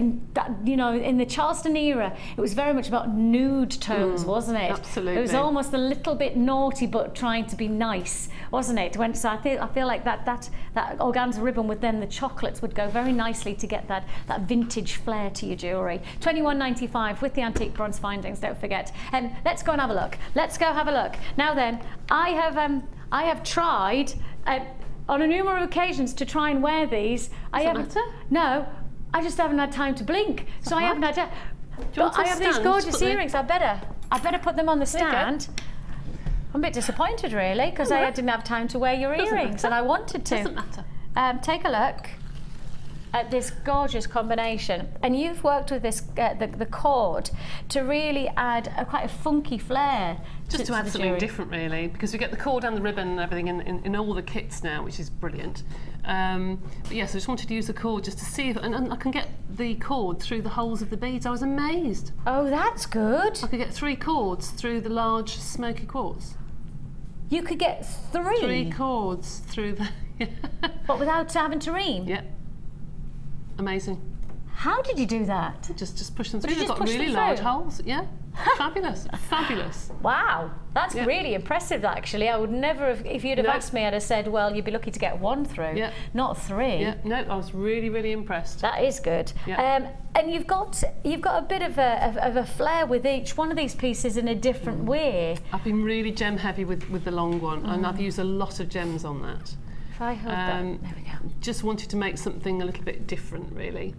Speaker 4: you know, in the Charleston era, it was very much about nude tones, wasn't it?
Speaker 5: Absolutely.
Speaker 4: It was almost a little bit naughty, but trying to be nice, wasn't it? So I feel like that organza ribbon with then the chocolates would go very nicely to get that vintage flair to your jewellery. £21.95 with the antique bronze findings. Don't forget. Let's go and have a look. Let's go have a look. Now then, I have tried on a numerous occasions to try and wear these.
Speaker 5: Does it matter?
Speaker 4: No, I just haven't had time to blink. So I haven't had to.
Speaker 5: Do you want
Speaker 4: I
Speaker 5: to
Speaker 4: have
Speaker 5: stand?
Speaker 4: these gorgeous earrings. I better put them on the stand. I'm a bit disappointed really, because I didn't have time to wear your earrings and I wanted to.
Speaker 5: Doesn't matter.
Speaker 4: Take a look at this gorgeous combination, and you've worked with this the cord to really add quite a funky flair.
Speaker 5: Just to add something different really, because we get the cord and the ribbon and everything in all the kits now, which is brilliant. But yes, I just wanted to use the cord just to see if, and I can get the cord through the holes of the beads. I was amazed.
Speaker 4: Oh, that's good.
Speaker 5: I could get 3 cords through the large smoky quartz.
Speaker 4: You could get 3?
Speaker 5: 3 cords through the...
Speaker 4: But without having to ream?
Speaker 5: Yeah. Amazing.
Speaker 4: How did you do that?
Speaker 5: Just push them through.
Speaker 4: Did you
Speaker 5: They've
Speaker 4: just
Speaker 5: got
Speaker 4: push
Speaker 5: really
Speaker 4: them
Speaker 5: large
Speaker 4: through?
Speaker 5: holes. Yeah. Fabulous. Fabulous.
Speaker 4: Wow, that's really impressive actually. I would never have, if you'd have asked me, I'd have said, well, you'd be lucky to get 1 through, not 3.
Speaker 5: Yeah, no, I was really, really impressed.
Speaker 4: That is good.
Speaker 5: Yeah.
Speaker 4: And you've got a bit of a flair with each one of these pieces in a different way.
Speaker 5: I've been really gem heavy with the long one, and I've used a lot of gems on that.
Speaker 4: If I hold that, there we go.
Speaker 5: Just wanted to make something a little bit different, really.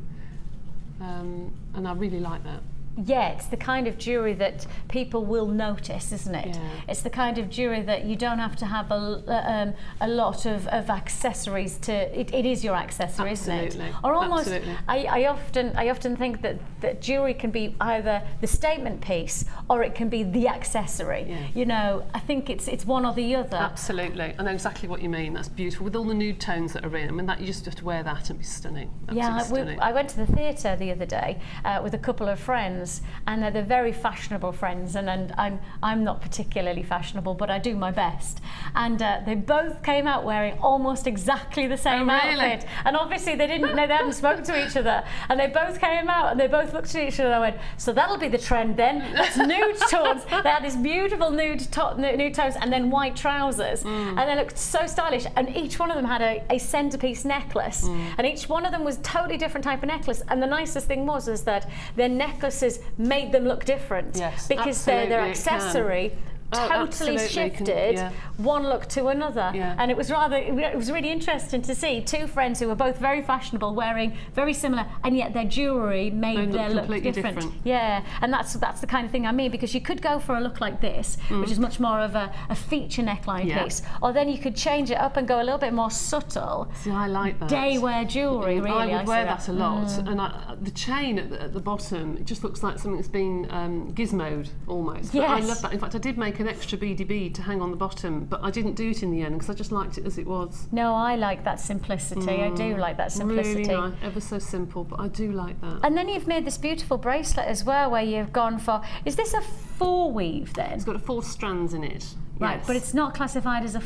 Speaker 5: And I really like that.
Speaker 4: Yeah, it's the kind of jewellery that people will notice, isn't it?
Speaker 5: Yeah.
Speaker 4: It's the kind of jewellery that you don't have to have a lot of accessories to. It is your accessory,
Speaker 5: Absolutely.
Speaker 4: isn't it? Or almost.
Speaker 5: Absolutely.
Speaker 4: I often think that jewellery can be either the statement piece or it can be the accessory.
Speaker 5: Yeah.
Speaker 4: You know, I think it's one or the other.
Speaker 5: Absolutely, I know exactly what you mean. That's beautiful with all the nude tones that are in. I mean, that you just have to wear that and be stunning. Absolutely stunning.
Speaker 4: I went to the theatre the other day with a couple of friends. And they're very fashionable friends, and I'm not particularly fashionable, but I do my best. And they both came out wearing almost exactly the same outfit. And obviously they hadn't spoken to each other. And they both came out and they both looked at each other and I went, so that'll be the trend then. That's nude tones. They had this beautiful nude tones and then white trousers. And they looked so stylish. And each one of them had a centerpiece necklace. And each one of them was totally different type of necklace. And the nicest thing was that their necklaces made them look different, because their accessory totally shifted one look to another, and it was really interesting to see 2 friends who were both very fashionable wearing very similar, and yet their jewellery made their look different. Yeah, and that's the kind of thing I mean, because you could go for a look like this, which is much more of a feature neckline piece, or then you could change it up and go a little bit more subtle.
Speaker 5: See, I like that.
Speaker 4: Day wear jewellery, really.
Speaker 5: I would wear that a lot, and the chain at the bottom, it just looks like something that's been gizmoed almost. But I love that. In fact, I did make an extra beady bead to hang on the bottom, but I didn't do it in the end because I just liked it as it was.
Speaker 4: No, I like that simplicity. I do like that simplicity.
Speaker 5: Really nice, ever so simple, but I do like that.
Speaker 4: And then you've made this beautiful bracelet as well, where you've gone for, is this a 4 weave then?
Speaker 5: It's got 4 strands in it.
Speaker 4: Right,
Speaker 5: yes.
Speaker 4: But it's not classified as a.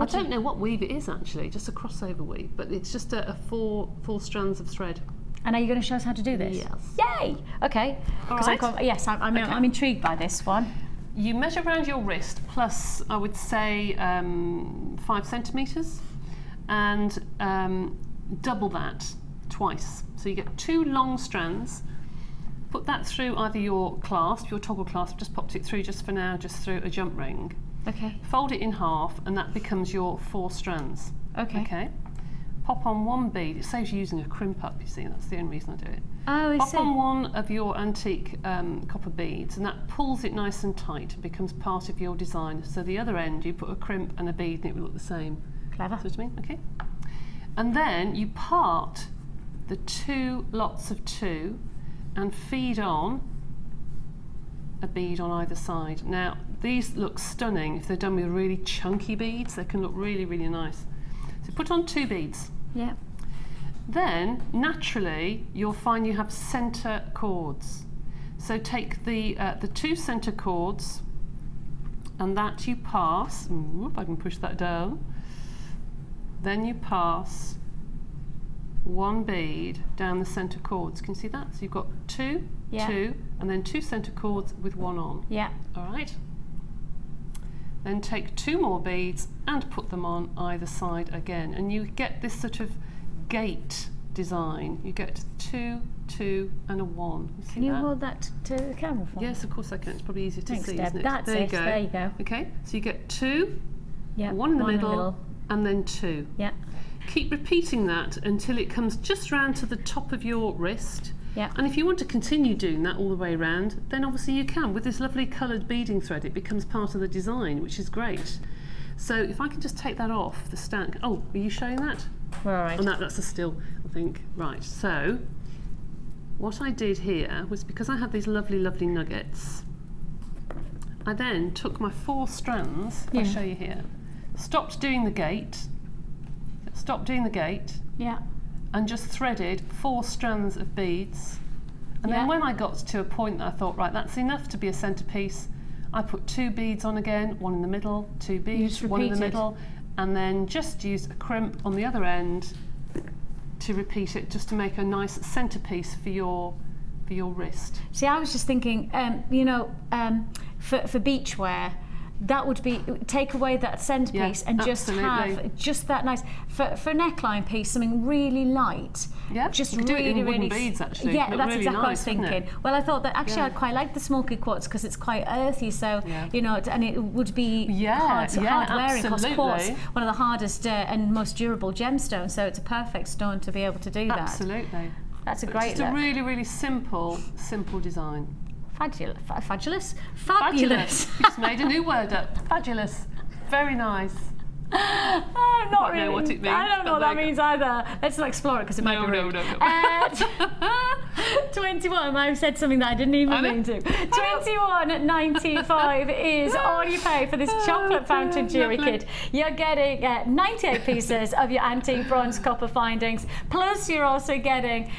Speaker 5: I don't know what weave it is actually, just a crossover weave, but it's just a 4 strands of thread.
Speaker 4: And are you going to show us how to do this?
Speaker 5: Yes.
Speaker 4: Yay! Okay.
Speaker 5: Right.
Speaker 4: I'm intrigued by this one.
Speaker 5: You measure around your wrist plus, I would say, 5 centimetres, and double that twice. So you get 2 long strands. Put that through either your clasp, your toggle clasp, just popped it through just for now, just through a jump ring.
Speaker 4: Okay.
Speaker 5: Fold it in half, and that becomes your 4 strands.
Speaker 4: Okay.
Speaker 5: Pop on 1 bead. It saves you using a crimp up, you see, that's the only reason I do it.
Speaker 4: Oh, I
Speaker 5: Pop
Speaker 4: see.
Speaker 5: on 1 of your antique copper beads, and that pulls it nice and tight and becomes part of your design. So the other end, you put a crimp and a bead and it will look the same.
Speaker 4: Clever.
Speaker 5: See what I mean? Okay. And then you part the 2 lots of 2 and feed on a bead on either side. Now, these look stunning if they're done with really chunky beads. They can look really, really nice. So put on 2 beads.
Speaker 4: Yeah.
Speaker 5: Then, naturally, you'll find you have centre cords. So take the 2 centre cords, and that you pass. If I can push that down. Then you pass 1 bead down the centre cords. Can you see that? So you've got 2, 2, and then 2 centre cords with 1 on.
Speaker 4: Yeah.
Speaker 5: All right. Then take 2 more beads and put them on either side again, and you get this sort of gate design. You get 2, 2, and a 1. You see
Speaker 4: Can you
Speaker 5: that?
Speaker 4: hold that to the camera for me?
Speaker 5: Yes, of course I can. It's probably easier to
Speaker 4: Thanks,
Speaker 5: see,
Speaker 4: Deb.
Speaker 5: isn't it?
Speaker 4: That's
Speaker 5: there
Speaker 4: it.
Speaker 5: You go.
Speaker 4: There you go.
Speaker 5: Okay, so you get 2,
Speaker 4: Yeah.
Speaker 5: 1 in the middle, and then 2.
Speaker 4: Yeah.
Speaker 5: Keep repeating that until it comes just round to the top of your wrist,
Speaker 4: Yeah.
Speaker 5: And if you want to continue doing that all the way around, then obviously you can. With this lovely coloured beading thread, it becomes part of the design, which is great. So if I can just take that off the stand. Oh, are you showing that?
Speaker 4: Right.
Speaker 5: And that's a still, I think. Right, so what I did here was, because I had these lovely, lovely nuggets, I then took my 4 strands, I'll show you here, stopped doing the gate,
Speaker 4: Yeah.
Speaker 5: and just threaded 4 strands of beads. And then when I got to a point that I thought, right, that's enough to be a centrepiece, I put 2 beads on again, 1 in the middle, 2 beads, 1 in the middle, and then just used a crimp on the other end to repeat it, just to make a nice centrepiece for your wrist.
Speaker 4: See, I was just thinking, you know, for beachwear, that would be, take away that centrepiece and just have just that nice, for a neckline piece, something really light.
Speaker 5: Yeah,
Speaker 4: just
Speaker 5: you could
Speaker 4: really,
Speaker 5: do it in wooden
Speaker 4: really
Speaker 5: beads, actually.
Speaker 4: Yeah,
Speaker 5: Look
Speaker 4: that's
Speaker 5: really
Speaker 4: exactly what I was
Speaker 5: nice,
Speaker 4: thinking. Well, I thought that actually I'd quite like the smoky quartz because it's quite earthy, so you know, and it would be hard wearing. Because quartz, one of the hardest and most durable gemstones, so it's a perfect stone to be able to do that.
Speaker 5: Absolutely.
Speaker 4: That's a great
Speaker 5: Just
Speaker 4: look.
Speaker 5: a really, really simple design.
Speaker 4: Fabulous.
Speaker 5: Just made a new word up. Fabulous. Very nice.
Speaker 4: I'm not really.
Speaker 5: Know what it means.
Speaker 4: I don't know what that means either. Let's not explore it because it might be rude.
Speaker 5: No.
Speaker 4: 21. I've said something that I didn't even mean to. 21.95 is all you pay for this chocolate fountain jewellery kit. You're getting 98 pieces of your antique bronze copper findings, plus you're also getting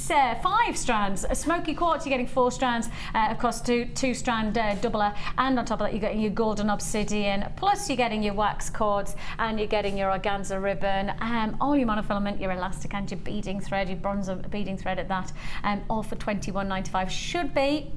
Speaker 4: 5 strands. A smoky quartz, you're getting 4 strands, of course 2-strand doubler, and on top of that you're getting your golden obsidian, plus you're getting your wax cords, and you're getting your organza ribbon, all your monofilament, your elastic, and your beading thread, your bronze beading thread at that, all for £21.95.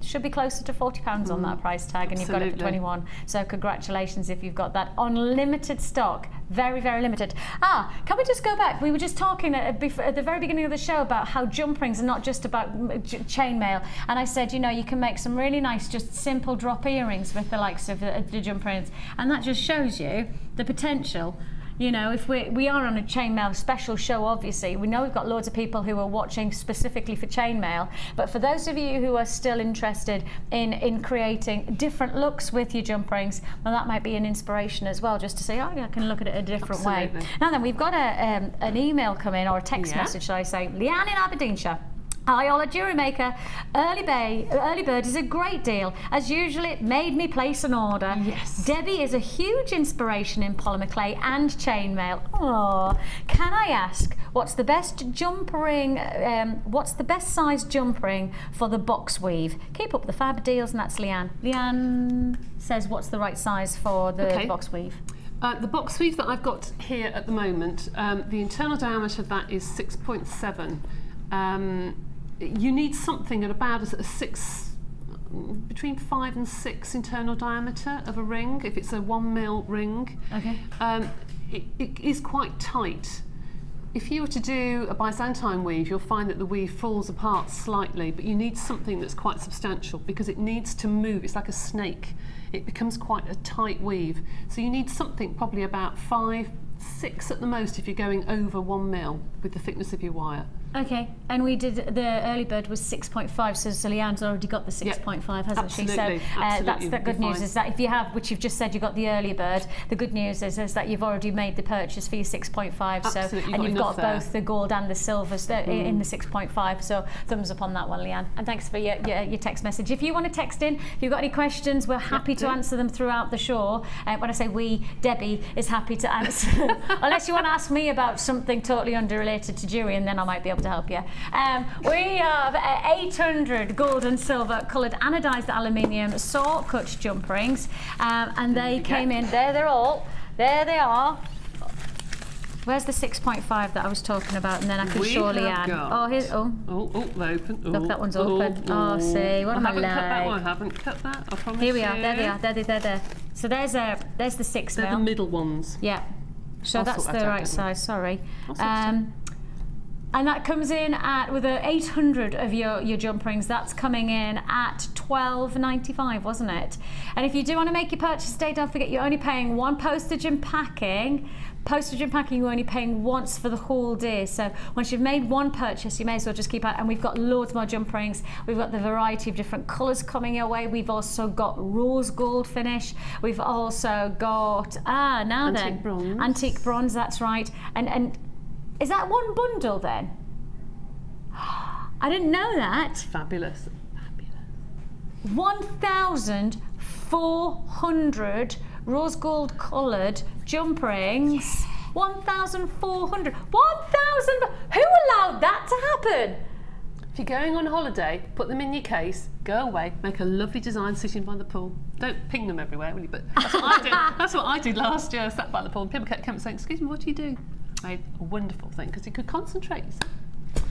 Speaker 4: Should be closer to £40 on that price tag, and you've got it for 21. So congratulations if you've got that on limited stock. Very, very limited. Can we just go back? We were just talking at the very beginning of the show about how jump rings are not just about chainmail, and I said, you know, you can make some really nice, just simple drop earrings with the likes of the jump rings, and that just shows you the potential. You know, if we are on a chainmail special show, obviously, we know we've got loads of people who are watching specifically for chainmail, but for those of you who are still interested in creating different looks with your jump rings, well, that might be an inspiration as well, just to say, oh, I can look at it a different way. Now then, we've got an email come in, or a text message, shall I say. Leanne in Aberdeenshire. Hi, all at Jewellery Maker. Early bird is a great deal. As usual, it made me place an order. Yes. Debbie is a huge inspiration in polymer clay and chainmail. Oh, can I ask, what's the best jump ring? What's the best size jump ring for the box weave? Keep up the fab deals, and that's Leanne. Leanne says, what's the right size for the box weave?
Speaker 5: The box weave that I've got here at the moment, the internal diameter of that is 6.7. You need something at about a 6, between 5 and 6 internal diameter of a ring, if it's a 1 mil ring. Okay. It is quite tight. If you were to do a Byzantine weave, you'll find that the weave falls apart slightly, but you need something that's quite substantial because it needs to move. It's like a snake. It becomes quite a tight weave. So you need something probably about 5, 6 at the most if you're going over 1 mil with the thickness of your wire.
Speaker 4: Okay, and we did, the early bird was 6.5, so Leanne's already got the 6.5, hasn't she? So that's the good news, is that if you have, which you've just said, you got the early bird, the good news is that you've already made the purchase for your 6.5, so, and you've got both the gold and the silvers in the 6.5, so thumbs up on that one, Leanne. And thanks for your text message. If you want to text in, if you've got any questions, we're happy to answer them throughout the show. When I say we, Debbie is happy to answer them. Unless you want to ask me about something totally unrelated to jewellery, and then I might be able to help you. We have 800 gold and silver coloured anodised aluminium saw cut jump rings, and they came in. There they are. Where's the 6.5 that I was talking about? And then I can show Leanne. Oh, here's they're open. Look, that one's open. See, what am I like?
Speaker 5: I haven't cut that. I promise.
Speaker 4: Here we are. There they are. There. So there's the 6 mil.
Speaker 5: They're the middle ones.
Speaker 4: Yeah. So that's the right size. Sorry. And that comes in at, with the 800 of your jump rings, that's coming in at $12.95, wasn't it? And if you do want to make your purchase today, don't forget you're only paying one postage and packing. Postage and packing you're only paying once for the whole day. So once you've made one purchase, you may as well just keep out. And we've got loads more jump rings. We've got the variety of different colours coming your way. We've also got rose gold finish. We've also got
Speaker 5: antique bronze.
Speaker 4: Antique bronze, that's right. And is that one bundle then? I didn't know that.
Speaker 5: Fabulous.
Speaker 4: 1,400 rose gold coloured jump rings. 1,400. 1,000. Who allowed that to happen?
Speaker 5: If you're going on holiday, put them in your case, go away, make a lovely design sitting by the pool. Don't ping them everywhere, will you? But that's what I did. That's what I did last year. I sat by the pool and people kept coming saying, "Excuse me, what do you do?" I made a wonderful thing because you could concentrate.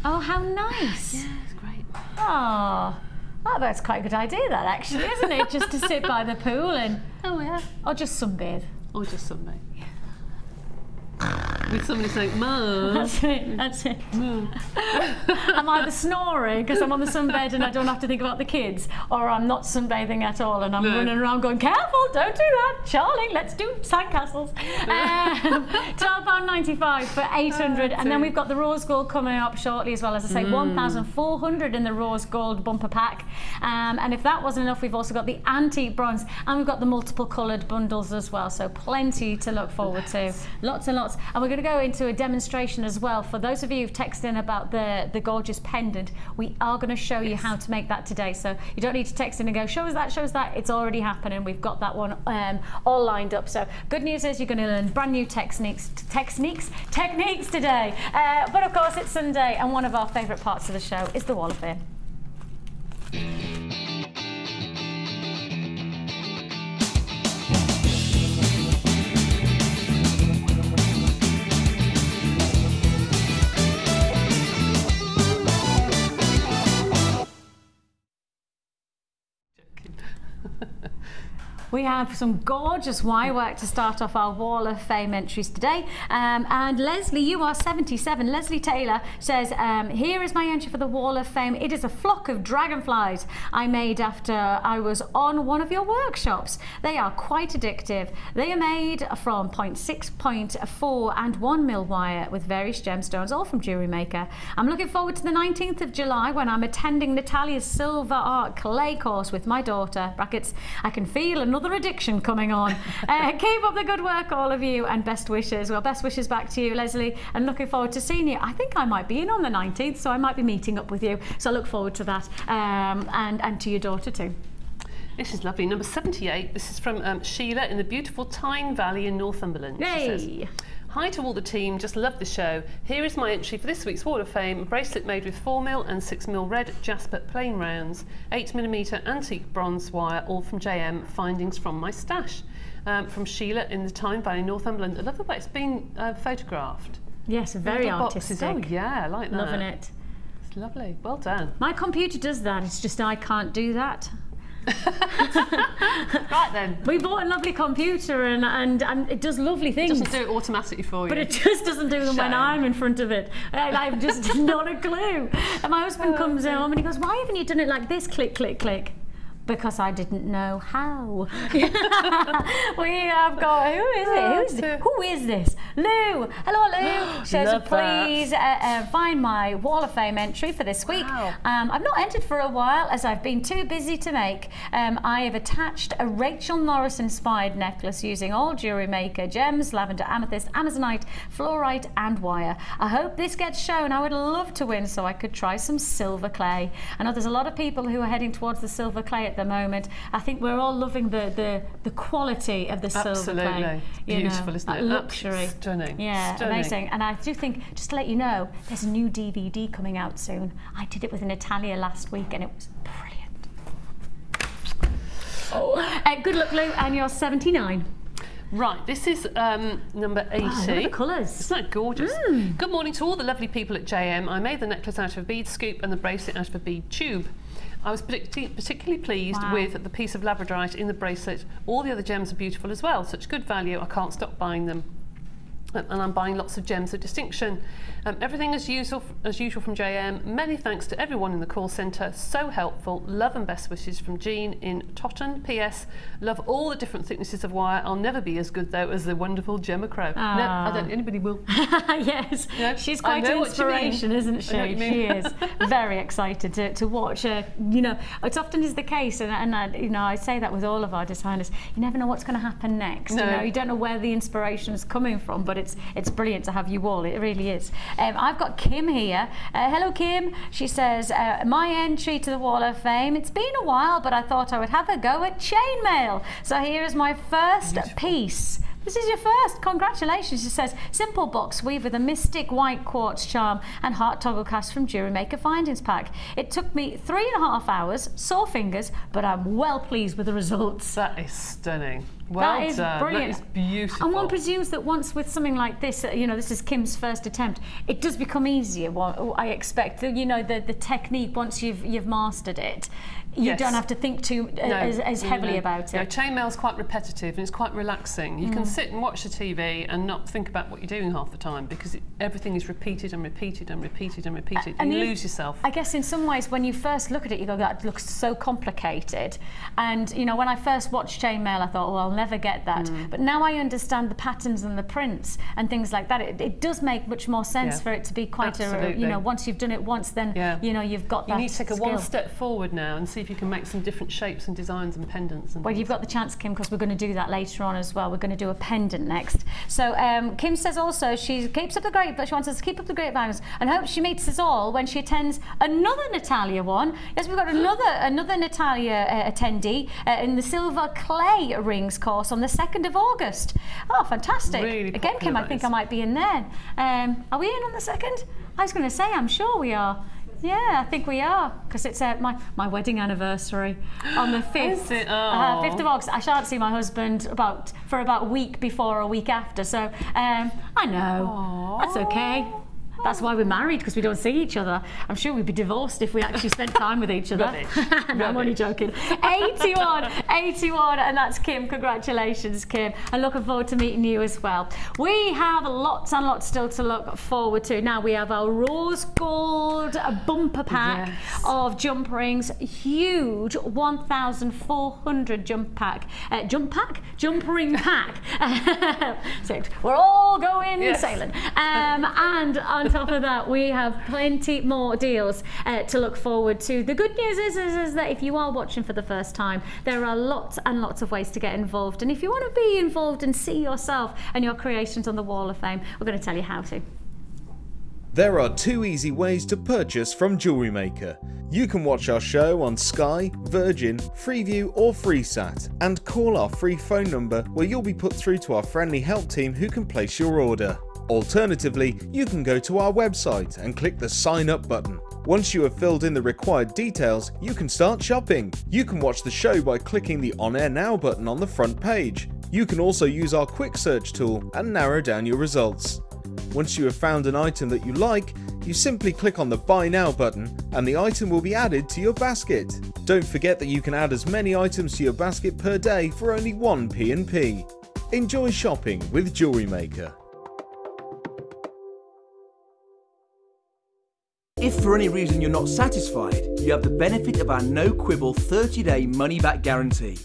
Speaker 4: Oh, how nice.
Speaker 5: Yeah, it's great.
Speaker 4: Oh. Oh, that's quite a good idea, that actually, isn't it? Just to sit by the pool and...
Speaker 5: Oh, yeah.
Speaker 4: Or just sunbathe.
Speaker 5: Or just sunbathe. With somebody saying, "Mum."
Speaker 4: That's it, that's it. I'm either snoring because I'm on the sunbed and I don't have to think about the kids, or I'm not sunbathing at all and I'm running around going, "Careful, don't do that, Charlie, let's do sandcastles." £12.95 for 800, and then we've got the rose gold coming up shortly as well. As I say, 1,400 in the rose gold bumper pack. And if that wasn't enough, we've also got the antique bronze, and we've got the multiple coloured bundles as well, so plenty to look forward to. Lots and lots. And we're going to go into a demonstration as well. For those of you who've texted in about the gorgeous pendant, we are going to show you how to make that today. So you don't need to text in and go, "Show us that, show us that." It's already happening. We've got that one all lined up. So good news is you're going to learn brand new techniques today. But of course it's Sunday, and one of our favourite parts of the show is the Wall of Fame. We have some gorgeous wire work to start off our Wall of Fame entries today. And Leslie, you are 77. Leslie Taylor says, "Here is my entry for the Wall of Fame. It is a flock of dragonflies I made after I was on one of your workshops. They are quite addictive. They are made from 0.6, 0.4 and 1 mil wire with various gemstones, all from Jewellery Maker. I'm looking forward to the 19th of July when I'm attending Natalia's Silver Art Clay course with my daughter. Brackets, I can feel another addiction coming on. Keep up the good work, all of you, and best wishes." Well, best wishes back to you, Leslie, and looking forward to seeing you. I think I might be in on the 19th, so I might be meeting up with you. So I look forward to that, and to your daughter too.
Speaker 5: This is lovely. Number 78. This is from Sheila in the beautiful Tyne Valley in Northumberland. She says, "Hi to all the team, just love the show. Here is my entry for this week's Wall of Fame. A bracelet made with 4mm and 6mm red jasper plain rounds, 8mm antique bronze wire, all from JM, findings from my stash." From Sheila in the Tyne Valley, Northumberland. I love the way it's been photographed.
Speaker 4: Yes, very artistic.
Speaker 5: Oh yeah, I like that.
Speaker 4: Loving it.
Speaker 5: It's lovely. Well done.
Speaker 4: My computer does that, it's just I can't do that.
Speaker 5: Right then.
Speaker 4: We bought a lovely computer and it does lovely things.
Speaker 5: It doesn't do it automatically for you.
Speaker 4: But it just doesn't do them when I'm in front of it. I've just not a clue. And my husband comes home and he goes, "Why haven't you done it like this? Click, click, click." Because I didn't know how. We have got, who is this? Lou. Hello, Lou. She says, "Please find my Wall of Fame entry for this week."
Speaker 5: Wow.
Speaker 4: I've not entered for a while as I've been too busy to make. I have attached a Rachel Norris inspired necklace using all Jewellery Maker gems, lavender, amethyst, amazonite, fluorite and wire. I hope this gets shown. I would love to win so I could try some silver clay. I know there's a lot of people who are heading towards the silver clay at the moment. I think we're all loving the quality of the silver clay.
Speaker 5: Absolutely. Beautiful, isn't it?
Speaker 4: Luxury.
Speaker 5: Stunning.
Speaker 4: Yeah,
Speaker 5: Stunning.
Speaker 4: Amazing. And I do think, just to let you know, there's a new DVD coming out soon. I did it with Natalia last week and it was brilliant. Good luck, Lou, and you're 79.
Speaker 5: Right, this is number 80.
Speaker 4: Wow, look at the colours.
Speaker 5: Isn't that gorgeous? Good morning to all the lovely people at JM. I made the necklace out of a bead scoop and the bracelet out of a bead tube. I was particularly pleased with the piece of labradorite in the bracelet. All the other gems are beautiful as well. Such good value, I can't stop buying them. and I'm buying lots of gems of distinction. Everything as usual from JM. Many thanks to everyone in the call centre, so helpful. Love and best wishes from Jean in Totton. PS, love all the different thicknesses of wire. I'll never be as good though as the wonderful Gemma Crow. No, I don't think anybody will.
Speaker 4: Yes,
Speaker 5: No,
Speaker 4: she's quite an inspiration, isn't she? She is very excited to watch her. You know, it often is the case, and I, you know, I say that with all of our designers. You never know what's going to happen next.
Speaker 5: No.
Speaker 4: You know, you don't know where the inspiration is coming from, but it's brilliant to have you all. It really is. I've got Kim here. Hello, Kim. She says, my entry to the Wall of Fame. It's been a while, but I thought I would have a go at chainmail. So here is my first piece. This is your first. Congratulations. She says, simple box weave with a mystic white quartz charm and heart toggle cast from Jewellery Maker Findings Pack. It took me 3.5 hours, sore fingers, but I'm well pleased with the results.
Speaker 5: That is stunning. Well
Speaker 4: that is
Speaker 5: done.
Speaker 4: brilliant.
Speaker 5: That is beautiful.
Speaker 4: And one presumes that once with something like this, you know, this is Kim's first attempt, it does become easier. Well, I expect, you know, the technique, once you've mastered it, you don't have to think as heavily about it.
Speaker 5: No, chainmail's quite repetitive and it's quite relaxing. You can sit and watch the TV and not think about what you're doing half the time because everything is repeated and repeated and repeated and repeated. And you lose yourself.
Speaker 4: I guess in some ways when you first look at it, you go, that looks so complicated. And, you know, when I first watched chainmail, I thought, well, I'll never get that. But now I understand the patterns and the prints and things like that. It does make much more sense for it to be quite a, you know, once you've done it once, then, you know, you've got that.
Speaker 5: You need to take a one step forward now and see if you can make some different shapes and designs and pendants. And
Speaker 4: well, you've got the chance, Kim, because we're going to do that later on as well. We're going to do a pendant next. So Kim says also she keeps up the great, but she wants us to keep up the great balance and hopes she meets us all when she attends another Natalia one. Yes, we've got another Natalia attendee in the Silver Clay Rings course on the 2nd of August. Oh, fantastic.
Speaker 5: Really
Speaker 4: again, Kim, I think I might be in there. Are we in on the 2nd? I was going to say, I'm sure we are. Yeah, I think we are, because it's my wedding anniversary on the 5th.
Speaker 5: Is it?
Speaker 4: 5th of August. I shan't see my husband for about a week before or a week after, so I know. That's okay. That's why we're married, because we don't see each other. I'm sure we'd be divorced if we actually spent time with each other. No, I'm only joking. 81, and that's Kim. Congratulations, Kim. And looking forward to meeting you as well. We have lots and lots still to look forward to. Now we have our rose gold bumper pack of jump rings. Huge 1,400 jump ring pack. So we're all going sailing. And on top of that, we have plenty more deals to look forward to. The good news is that if you are watching for the first time, there are lots and lots of ways to get involved. And if you want to be involved and see yourself and your creations on the Wall of Fame, we're going to tell you how to.
Speaker 2: There are 2 easy ways to purchase from Jewellery Maker. You can watch our show on Sky, Virgin, Freeview or FreeSat and call our free phone number where you'll be put through to our friendly help team who can place your order. Alternatively, you can go to our website and click the sign up button. Once you have filled in the required details, you can start shopping. You can watch the show by clicking the On Air Now button on the front page. You can also use our quick search tool and narrow down your results. Once you have found an item that you like, you simply click on the Buy Now button and the item will be added to your basket. Don't forget that you can add as many items to your basket per day for only 1 P&P. Enjoy shopping with Jewellery Maker.
Speaker 6: If for any reason you're not satisfied, you have the benefit of our no-quibble 30-day money-back guarantee.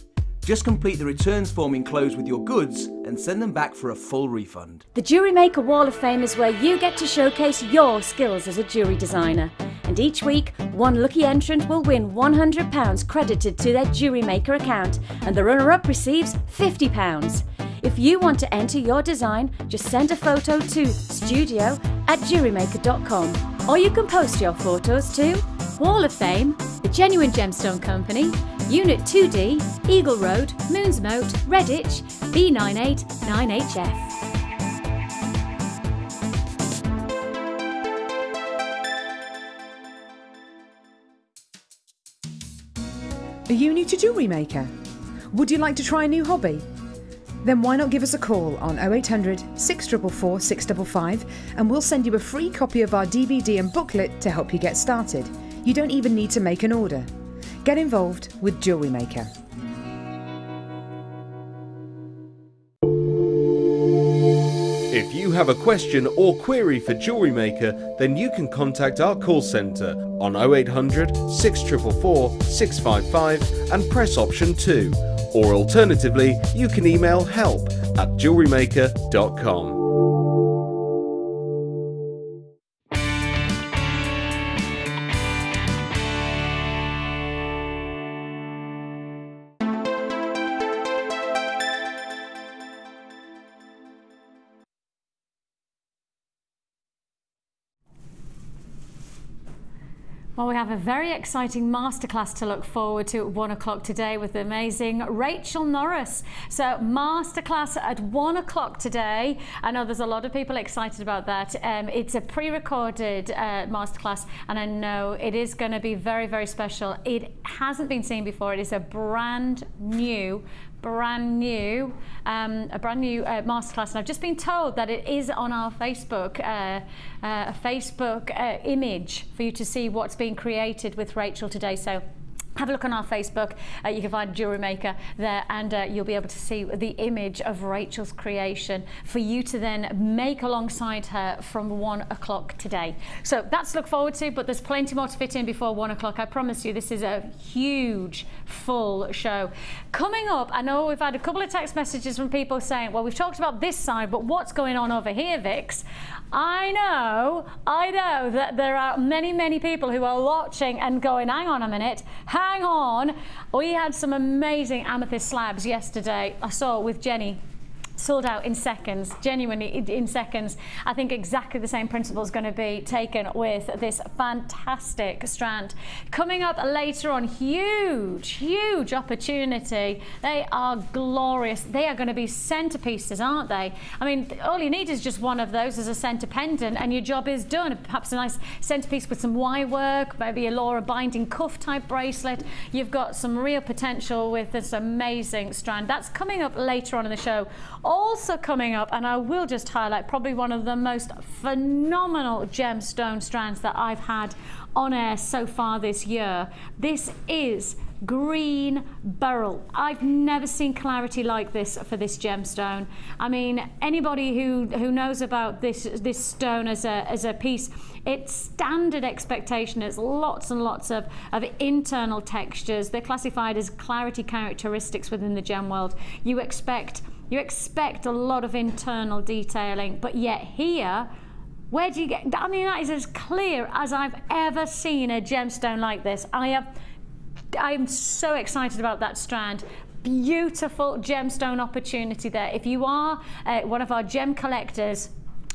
Speaker 6: Just complete the returns form enclosed with your goods and send them back for a full refund.
Speaker 1: The Jewellery Maker Wall of Fame is where you get to showcase your skills as a jewellery designer. And each week, one lucky entrant will win £100 credited to their Jewellery Maker account, and the runner-up receives £50. If you want to enter your design, just send a photo to studio@jewellerymaker.com. Or you can post your photos to Wall of Fame, the Genuine Gemstone Company, Unit 2D, Eagle Road, Moonsmoat, Redditch, B989HF.
Speaker 7: Are you new to Jewellery Maker? Would you like to try a new hobby? Then why not give us a call on 0800 644 655 and we'll send you a free copy of our DVD and booklet to help you get started. You don't even need to make an order. Get involved with Jewellery Maker.
Speaker 2: If you have a question or query for Jewellery Maker, then you can contact our call centre on 0800 6444 655 and press option 2. Or alternatively, you can email help@jewellerymaker.com.
Speaker 4: Well, we have a very exciting masterclass to look forward to at 1 o'clock today with the amazing Rachel Norris. So masterclass at 1 o'clock today. I know there's a lot of people excited about that. It's a pre-recorded masterclass, and I know it is going to be very, very special. It hasn't been seen before. It is a brand new masterclass, and I've just been told that it is on our Facebook, a Facebook image for you to see what's being created with Rachel today. So have a look on our Facebook. You can find Jewellery Maker there, and you'll be able to see the image of Rachel's creation for you to then make alongside her from 1 o'clock today. So that's to look forward to, but there's plenty more to fit in before 1 o'clock. I promise you, this is a huge, full show. Coming up, I know we've had a couple of text messages from people saying, well, we've talked about this side, but what's going on over here, Vix? I know that there are many, many people who are watching and going, hang on a minute, hang on. We had some amazing amethyst slabs yesterday. I saw it with Jenny. Sold out in seconds, genuinely in seconds. I think exactly the same principle is going to be taken with this fantastic strand. Coming up later on, huge opportunity. They are glorious. They are going to be centerpieces, aren't they? I mean, all you need is just one of those as a center pendant and your job is done. Perhaps a nice centerpiece with some wire work, maybe a Laura binding cuff type bracelet. You've got some real potential with this amazing strand. That's coming up later on in the show. Also coming up, and I will just highlight probably one of the most phenomenal gemstone strands that I've had on air so far this year. This is green beryl. I've never seen clarity like this for this gemstone. I mean, anybody who knows about this stone as a piece, its standard expectation is lots and lots of internal textures. They're classified as clarity characteristics within the gem world. You expect a lot of internal detailing, but yet here, where do you get, I mean, that is as clear as I've ever seen a gemstone like this. I am so excited about that strand. Beautiful gemstone opportunity there. If you are one of our gem collectors,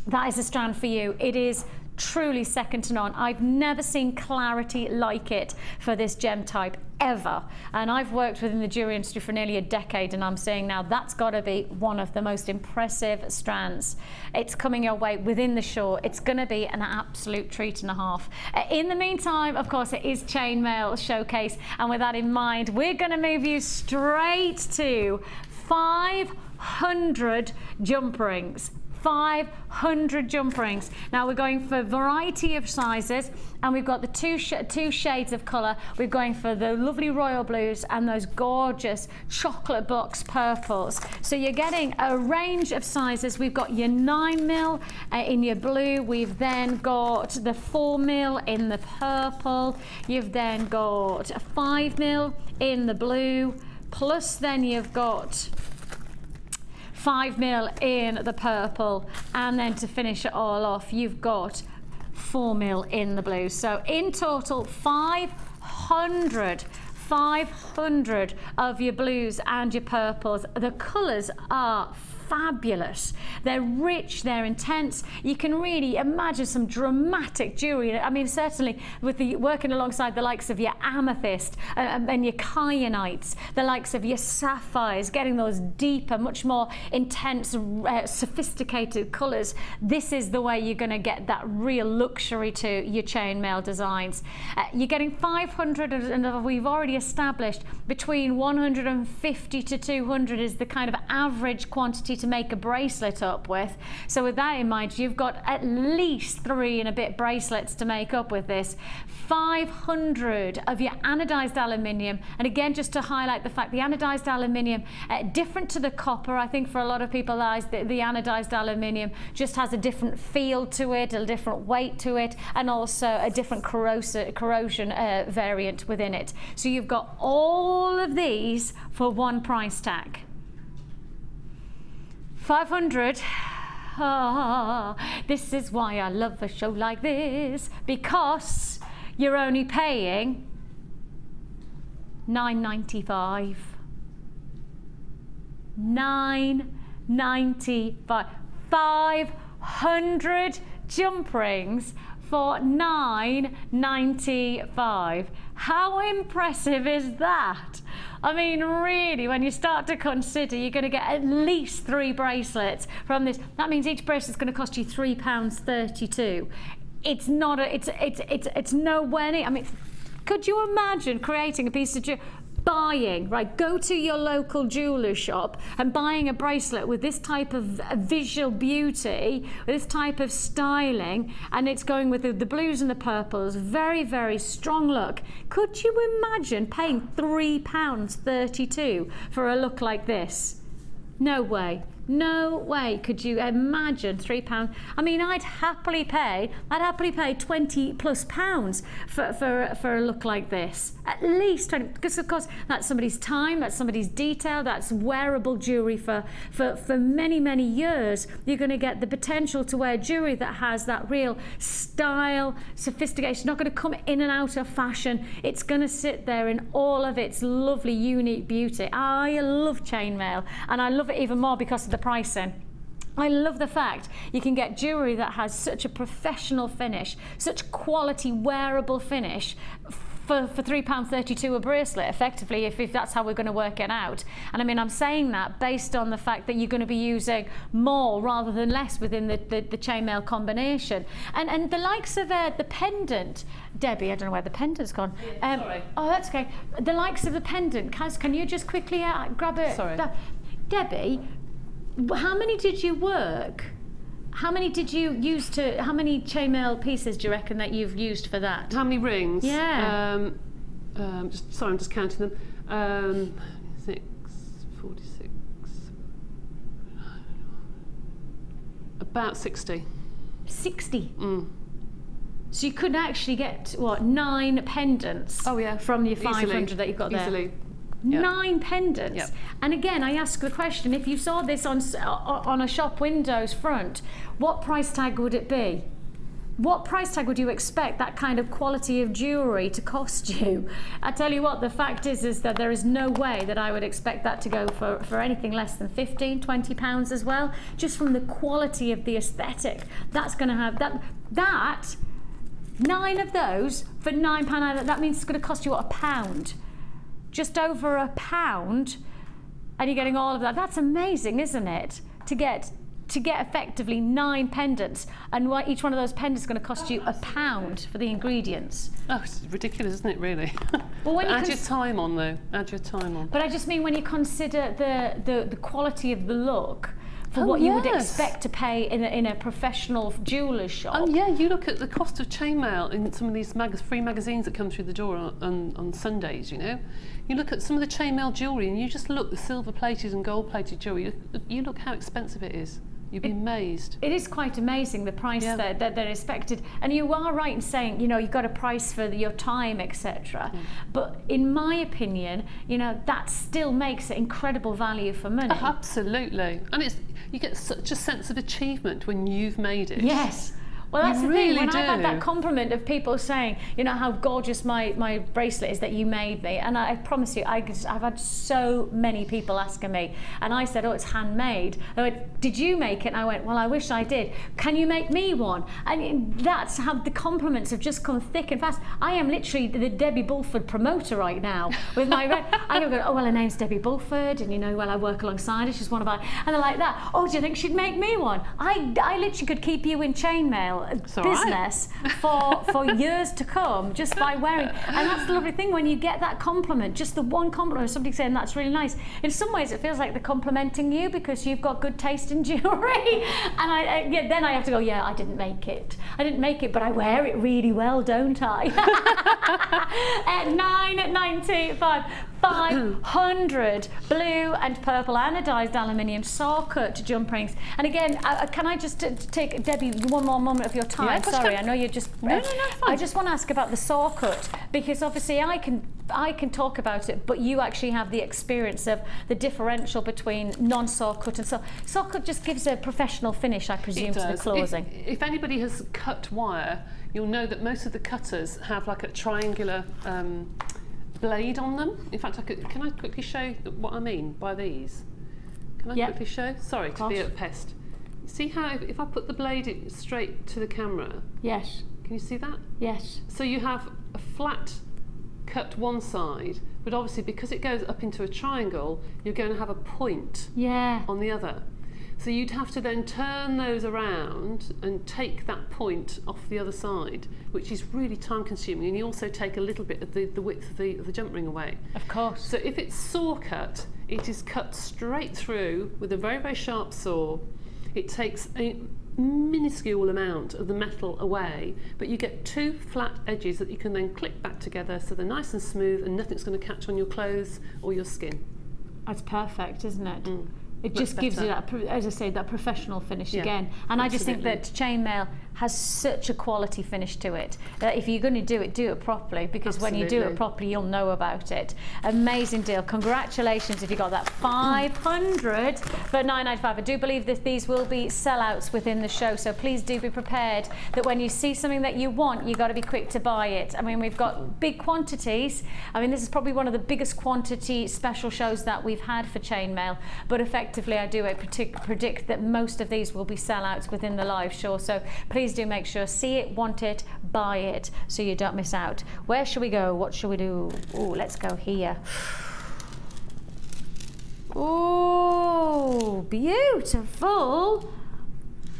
Speaker 4: that is a strand for you. It is truly second to none. I've never seen clarity like it for this gem type ever, and I've worked within the jewelry industry for nearly a decade, and I'm saying now that's got to be one of the most impressive strands. It's coming your way within the show. It's going to be an absolute treat and a half. In the meantime, of course, it is Chainmail Showcase, and with that in mind, we're going to move you straight to 500 jump rings. 500 jump rings. Now we're going for a variety of sizes, and we've got the two shades of colour. We're going for the lovely royal blues and those gorgeous chocolate box purples. So you're getting a range of sizes. We've got your 9mm in your blue. We've then got the 4mm in the purple. You've then got a 5mm in the blue. Plus then you've got 5mm in the purple, and then to finish it all off, you've got 4mm in the blue. So in total, 500 of your blues and your purples. The colours are fabulous. They're rich, they're intense. You can really imagine some dramatic jewellery. I mean, certainly with the working alongside the likes of your amethyst and your kyanites, the likes of your sapphires, getting those deeper, much more intense, sophisticated colours. This is the way you're going to get that real luxury to your chainmail designs. You're getting 500, and we've already established between 150 to 200 is the kind of average quantity to make a bracelet up with. So with that in mind, you've got at least 3 and a bit bracelets to make up with this. 500 of your anodized aluminium, and again, just to highlight the fact the anodized aluminium, different to the copper. I think for a lot of people, the anodized aluminium just has a different feel to it, a different weight to it, and also a different corrosion variant within it. So you've got all of these for one price tag. 500. Oh, this is why I love a show like this, because you're only paying $9.95. $9.95. 500 jump rings for $9.95. How impressive is that? I mean, really, when you start to consider you're going to get at least 3 bracelets from this, that means each bracelet's going to cost you £3.32. It's not a, it's nowhere near. I mean, could you imagine creating a piece of jewelry? Buying, right, go to your local jeweler shop and buying a bracelet with this type of visual beauty, with this type of styling, and it's going with the blues and the purples, very, very strong look. Could you imagine paying £3.32 for a look like this? No way. No way could you imagine £3. I mean, I'd happily pay 20 plus pounds for a look like this. At least 20, because of course that's somebody's time, that's somebody's detail, that's wearable jewelry for many, many years. You're going to get the potential to wear jewelry that has that real style, sophistication. It's not going to come in and out of fashion. It's going to sit there in all of its lovely, unique beauty. I love chainmail, and I love it even more because of the pricing. I love the fact you can get jewellery that has such a professional finish, such quality wearable finish for £3.32 a bracelet, effectively, if that's how we're going to work it out. And I mean, I'm saying that based on the fact that you're going to be using more rather than less within the chainmail combination. And the likes of the pendant, Debbie, I don't know where the pendant's gone.
Speaker 5: Sorry.
Speaker 4: Oh, that's okay. The likes of the pendant, Kaz, can you just quickly grab it?
Speaker 5: Sorry.
Speaker 4: Debbie, how many did you work? How many did you use to, how many chainmail pieces do you reckon that you've used for that?
Speaker 5: How many rings?
Speaker 4: Yeah.
Speaker 5: I'm just counting them. 6, 46, about 60.
Speaker 4: 60? Mm. So you could actually get, what, 9 pendants?
Speaker 5: Oh yeah.
Speaker 4: From your 500 that you've got there?
Speaker 5: Easily.
Speaker 4: 9 pendants.
Speaker 5: Yep.
Speaker 4: And again, I ask the question, if you saw this on a shop window's front, what price tag would it be? What price tag would you expect that kind of quality of jewellery to cost you? I tell you what, the fact is that there is no way that I would expect that to go for anything less than £15–20 as well, just from the quality of the aesthetic. That's going to have that 9 of those for £9, that means it's going to cost you, what, £1? Just over £1, and you're getting all of that. That's amazing, isn't it? To get effectively 9 pendants, and each one of those pendants is going to cost you £1 for the ingredients.
Speaker 5: Oh, it's ridiculous, isn't it, really?
Speaker 4: But when you
Speaker 5: add your time on, though. Add your time on.
Speaker 4: But I just mean when you consider the quality of the look, for what you would expect to pay in a professional jeweller's shop.
Speaker 5: Yeah, you look at the cost of chainmail in some of these free magazines that come through the door on Sundays, you know. You look at some of the chainmail jewellery and you just look the silver-plated and gold-plated jewellery. You look how expensive it is. You'd be amazed. It
Speaker 4: is quite amazing, the price that they're expected. And you are right in saying, you know, you've got a price for your time, etc. But in my opinion, you know, that still makes it incredible value for money.
Speaker 5: Oh, absolutely. And you get such a sense of achievement when you've made it.
Speaker 4: Yes. Well, that's
Speaker 5: you
Speaker 4: the
Speaker 5: really
Speaker 4: thing. When
Speaker 5: do.
Speaker 4: I've had that compliment of people saying, you know, how gorgeous my bracelet is that you made me, and I promise you, I've had so many people asking me, and I said, oh, it's handmade. They went, did you make it? And I went, well, I wish I did. Can you make me one? And that's how the compliments have just come thick and fast. I am literally the Debbie Bulford promoter right now with my I go, oh, well, her name's Debbie Bulford, and you know, well, I work alongside her. She's one of our, and they're like that. Oh, do you think she'd make me one? I literally could keep you in chainmail business for years to come just by wearing. And that's the lovely thing when you get that compliment, just the one compliment of somebody saying that's really nice. In some ways, it feels like they're complimenting you because you've got good taste in jewellery. And then I have to go, yeah, I didn't make it. I didn't make it, but I wear it really well, don't I? At 9.95. 500 blue and purple anodized aluminium saw cut jump rings. And again, can I just take, Debbie, one more moment of your time?
Speaker 5: Yeah,
Speaker 4: sorry, I know you're just...
Speaker 5: No,
Speaker 4: I just want to ask about the saw cut, because obviously I can talk about it, but you actually have the experience of the differential between non-saw cut and saw. Saw cut just gives a professional finish, I presume, to the closing.
Speaker 5: If anybody has cut wire, you'll know that most of the cutters have like a triangular blade on them. In fact, can I quickly show what I mean by these? Can I quickly show? Sorry to be a pest. See how if I put the blade straight to the camera?
Speaker 4: Yes.
Speaker 5: Can you see that?
Speaker 4: Yes.
Speaker 5: So you have a flat cut one side, but obviously because it goes up into a triangle, you're going to have a point on the other. So you'd have to then turn those around and take that point off the other side, which is really time consuming, and you also take a little bit of the width of the jump ring away.
Speaker 4: Of course.
Speaker 5: So if it's saw cut, it is cut straight through with a very, very sharp saw. It takes a minuscule amount of the metal away, but you get two flat edges that you can then clip back together so they're nice and smooth and nothing's going to catch on your clothes or your skin.
Speaker 4: That's perfect, isn't it? It
Speaker 5: Much
Speaker 4: just gives you
Speaker 5: better.
Speaker 4: that, as I say, that professional finish again.
Speaker 5: absolutely.
Speaker 4: And I just think that chainmail has such a quality finish to it that if you're going to do it properly, because when you do it properly, you'll know about it. Amazing deal. Congratulations if you got that 500 for $9.95. I do believe that these will be sellouts within the show, so please do be prepared that when you see something that you want, you've got to be quick to buy it. I mean, we've got big quantities. I mean, this is probably one of the biggest quantity special shows that we've had for chainmail, but effectively I do predict that most of these will be sellouts within the live show, so please do make sure, see it, want it, buy it, so you don't miss out. Where should we go? What should we do? Oh, let's go here. Oh, beautiful.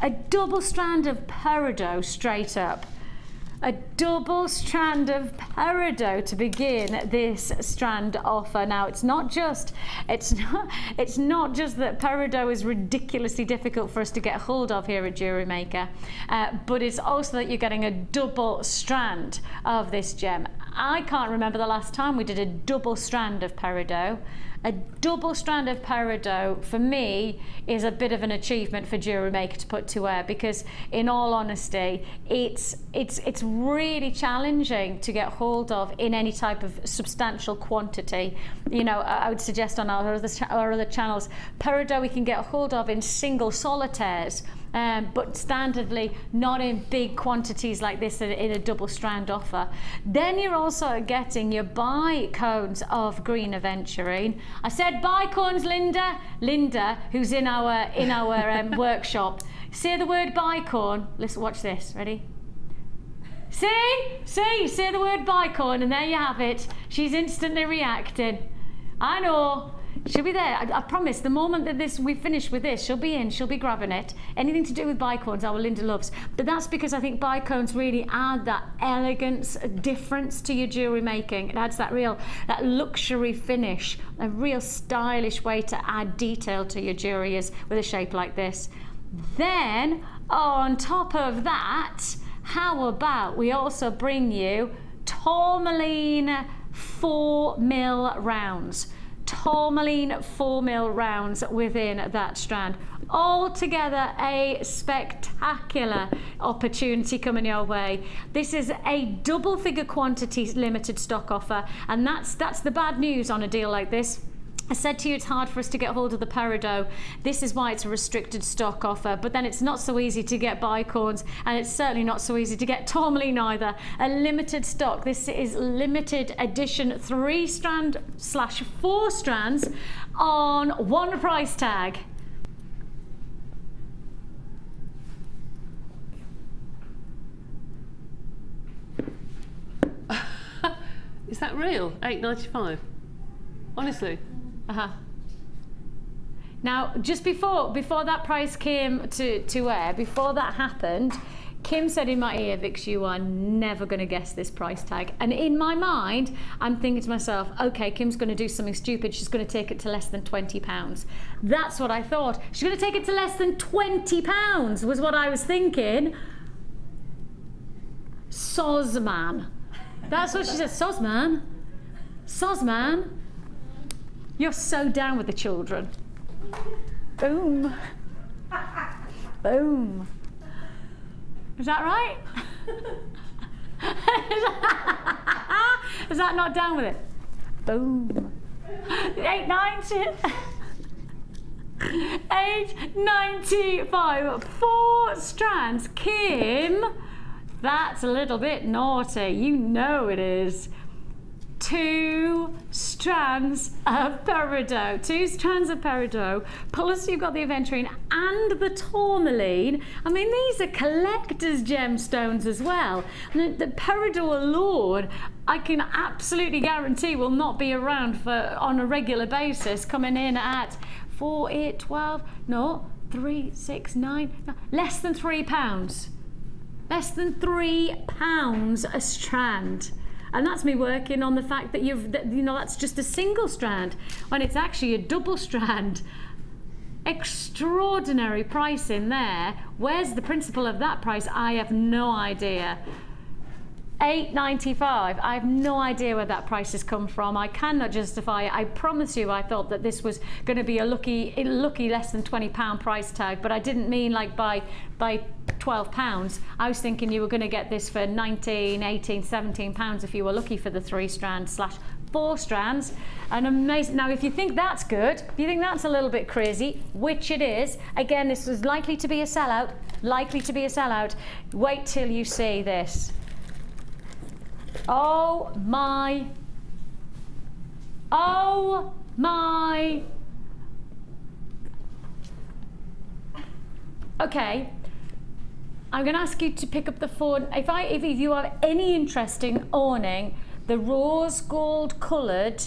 Speaker 4: A double strand of peridot straight up. A double strand of peridot to begin this strand offer. Now it's not just that peridot is ridiculously difficult for us to get hold of here at Jewellery Maker, but it's also that you're getting a double strand of this gem. I can't remember the last time we did a double strand of peridot. A double strand of peridot for me is a bit of an achievement for Jewellery Maker to put to wear, because in all honesty it's really challenging to get hold of in any type of substantial quantity. You know, I would suggest on our other channels, peridot we can get hold of in single solitaires, but standardly not in big quantities like this in a double strand offer. Then you're also getting your bicones of green aventurine. I said bicones, Linda. Linda, who's in our workshop. Say the word bicone. Listen, watch this. Ready? Say the word bicone, and there you have it. She's instantly reacting. I know. She'll be there. I promise. The moment that we finish with this, she'll be in. She'll be grabbing it. Anything to do with bicones, our Linda loves. But that's because I think bicones really add that elegance, difference to your jewellery making. It adds that luxury finish, a real stylish way to add detail to your jewellery is with a shape like this. Then on top of that, how about we also bring you tourmaline 4mm rounds. Tourmaline 4mm rounds within that strand. Altogether a spectacular opportunity coming your way. This is a double figure quantity limited stock offer, and that's the bad news on a deal like this. I said to you it's hard for us to get hold of the peridot. This is why it's a restricted stock offer, but then it's not so easy to get bicorns, and it's certainly not so easy to get tourmaline either. A limited stock. This is limited edition 3-strand/4 strands on one price tag.
Speaker 5: Is that real? $8.95? Honestly?
Speaker 4: Now, just before that price came to air, before that happened, Kim said in my ear, Vix, you are never going to guess this price tag. And in my mind, I'm thinking to myself, okay, Kim's going to do something stupid. She's going to take it to less than £20. That's what I thought. She's going to take it to less than £20 was what I was thinking. Sozman. That's what she said, Sozman. Sozman. You're so down with the children. Boom. Boom. Is that right? Is that not down with it? Boom. 8.90. 8.95. 4 strands. Kim, that's a little bit naughty. You know it is. 2 strands of peridot. 2 strands of peridot. Plus you've got the aventurine and the tourmaline. I mean, these are collector's gemstones as well. And the peridot Lord, I can absolutely guarantee will not be around for on a regular basis, coming in at 4, 8, 12, no, 3, 6, 9, no, less than £3. Less than £3 a strand. And that's me working on the fact that that's just a single strand when it's actually a double strand. Extraordinary price in there. Where's the principle of that price? I have no idea. £8.95. I have no idea where that price has come from. I cannot justify it. I promise you, I thought that this was going to be a lucky less than £20 price tag, but I didn't mean like by £12. I was thinking you were going to get this for 19, 18, 17 pounds if you were lucky for the 3 strands / 4 strands. And amazing. Now, if you think that's good, if you think that's a little bit crazy, which it is, again, this was likely to be a sellout. Likely to be a sellout. Wait till you see this. Oh my, oh my. Okay, I'm going to ask you to pick up the phone. If you have any interest in owning the rose gold coloured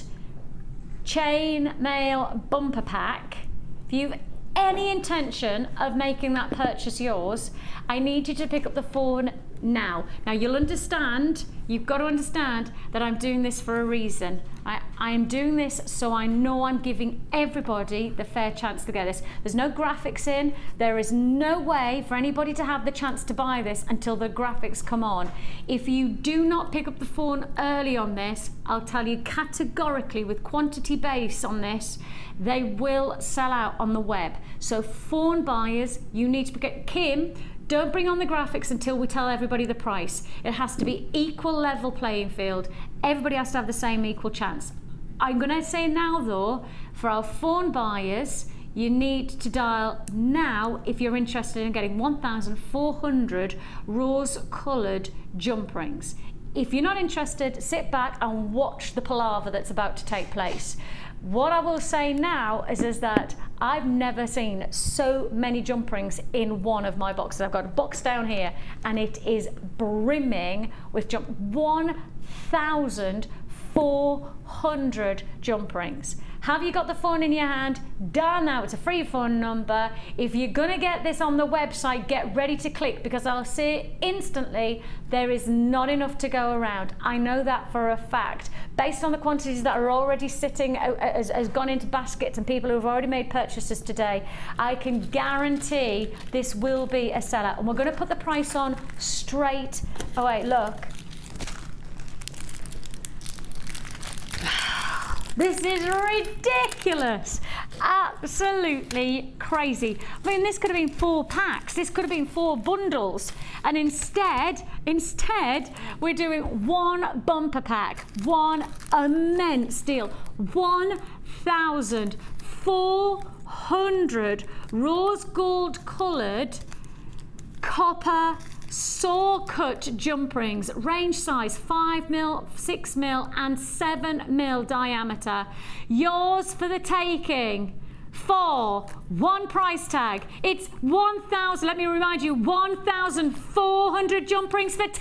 Speaker 4: chain mail bumper pack, if you've any intention of making that purchase yours, I need you to pick up the phone now. Now you'll understand, you've got to understand that I'm doing this for a reason. I am doing this so I know I'm giving everybody the fair chance to get this. There's no graphics in. There is no way for anybody to have the chance to buy this until the graphics come on. If you do not pick up the phone early on this, I'll tell you categorically with quantity base on this, they will sell out on the web. So phone buyers, you need to get Kim. Don't bring on the graphics until we tell everybody the price. It has to be equal level playing field. Everybody has to have the same equal chance. I'm going to say now though, for our phone buyers, you need to dial now if you're interested in getting 1,400 rose coloured jump rings. If you're not interested, sit back and watch the palaver that's about to take place. What I will say now is that I've never seen so many jump rings in one of my boxes. I've got a box down here and it is brimming with 1,400 jump rings. Have you got the phone in your hand? Dial now, it's a free phone number. If you're gonna get this on the website, get ready to click because I'll say instantly there is not enough to go around. I know that for a fact. Based on the quantities that are already sitting, has gone into baskets and people who have already made purchases today, I can guarantee this will be a sellout. And we're gonna put the price on straight away. Look. This is ridiculous. Absolutely crazy. I mean, this could have been 4 packs. This could have been 4 bundles. And instead, we're doing 1 bumper pack. One immense deal. 1,400 rose gold coloured copper saw cut jump rings, range size 5mm, 6mm and 7mm diameter. Yours for the taking for one price tag. It's 1,000, let me remind you, 1,400 jump rings for $10.95.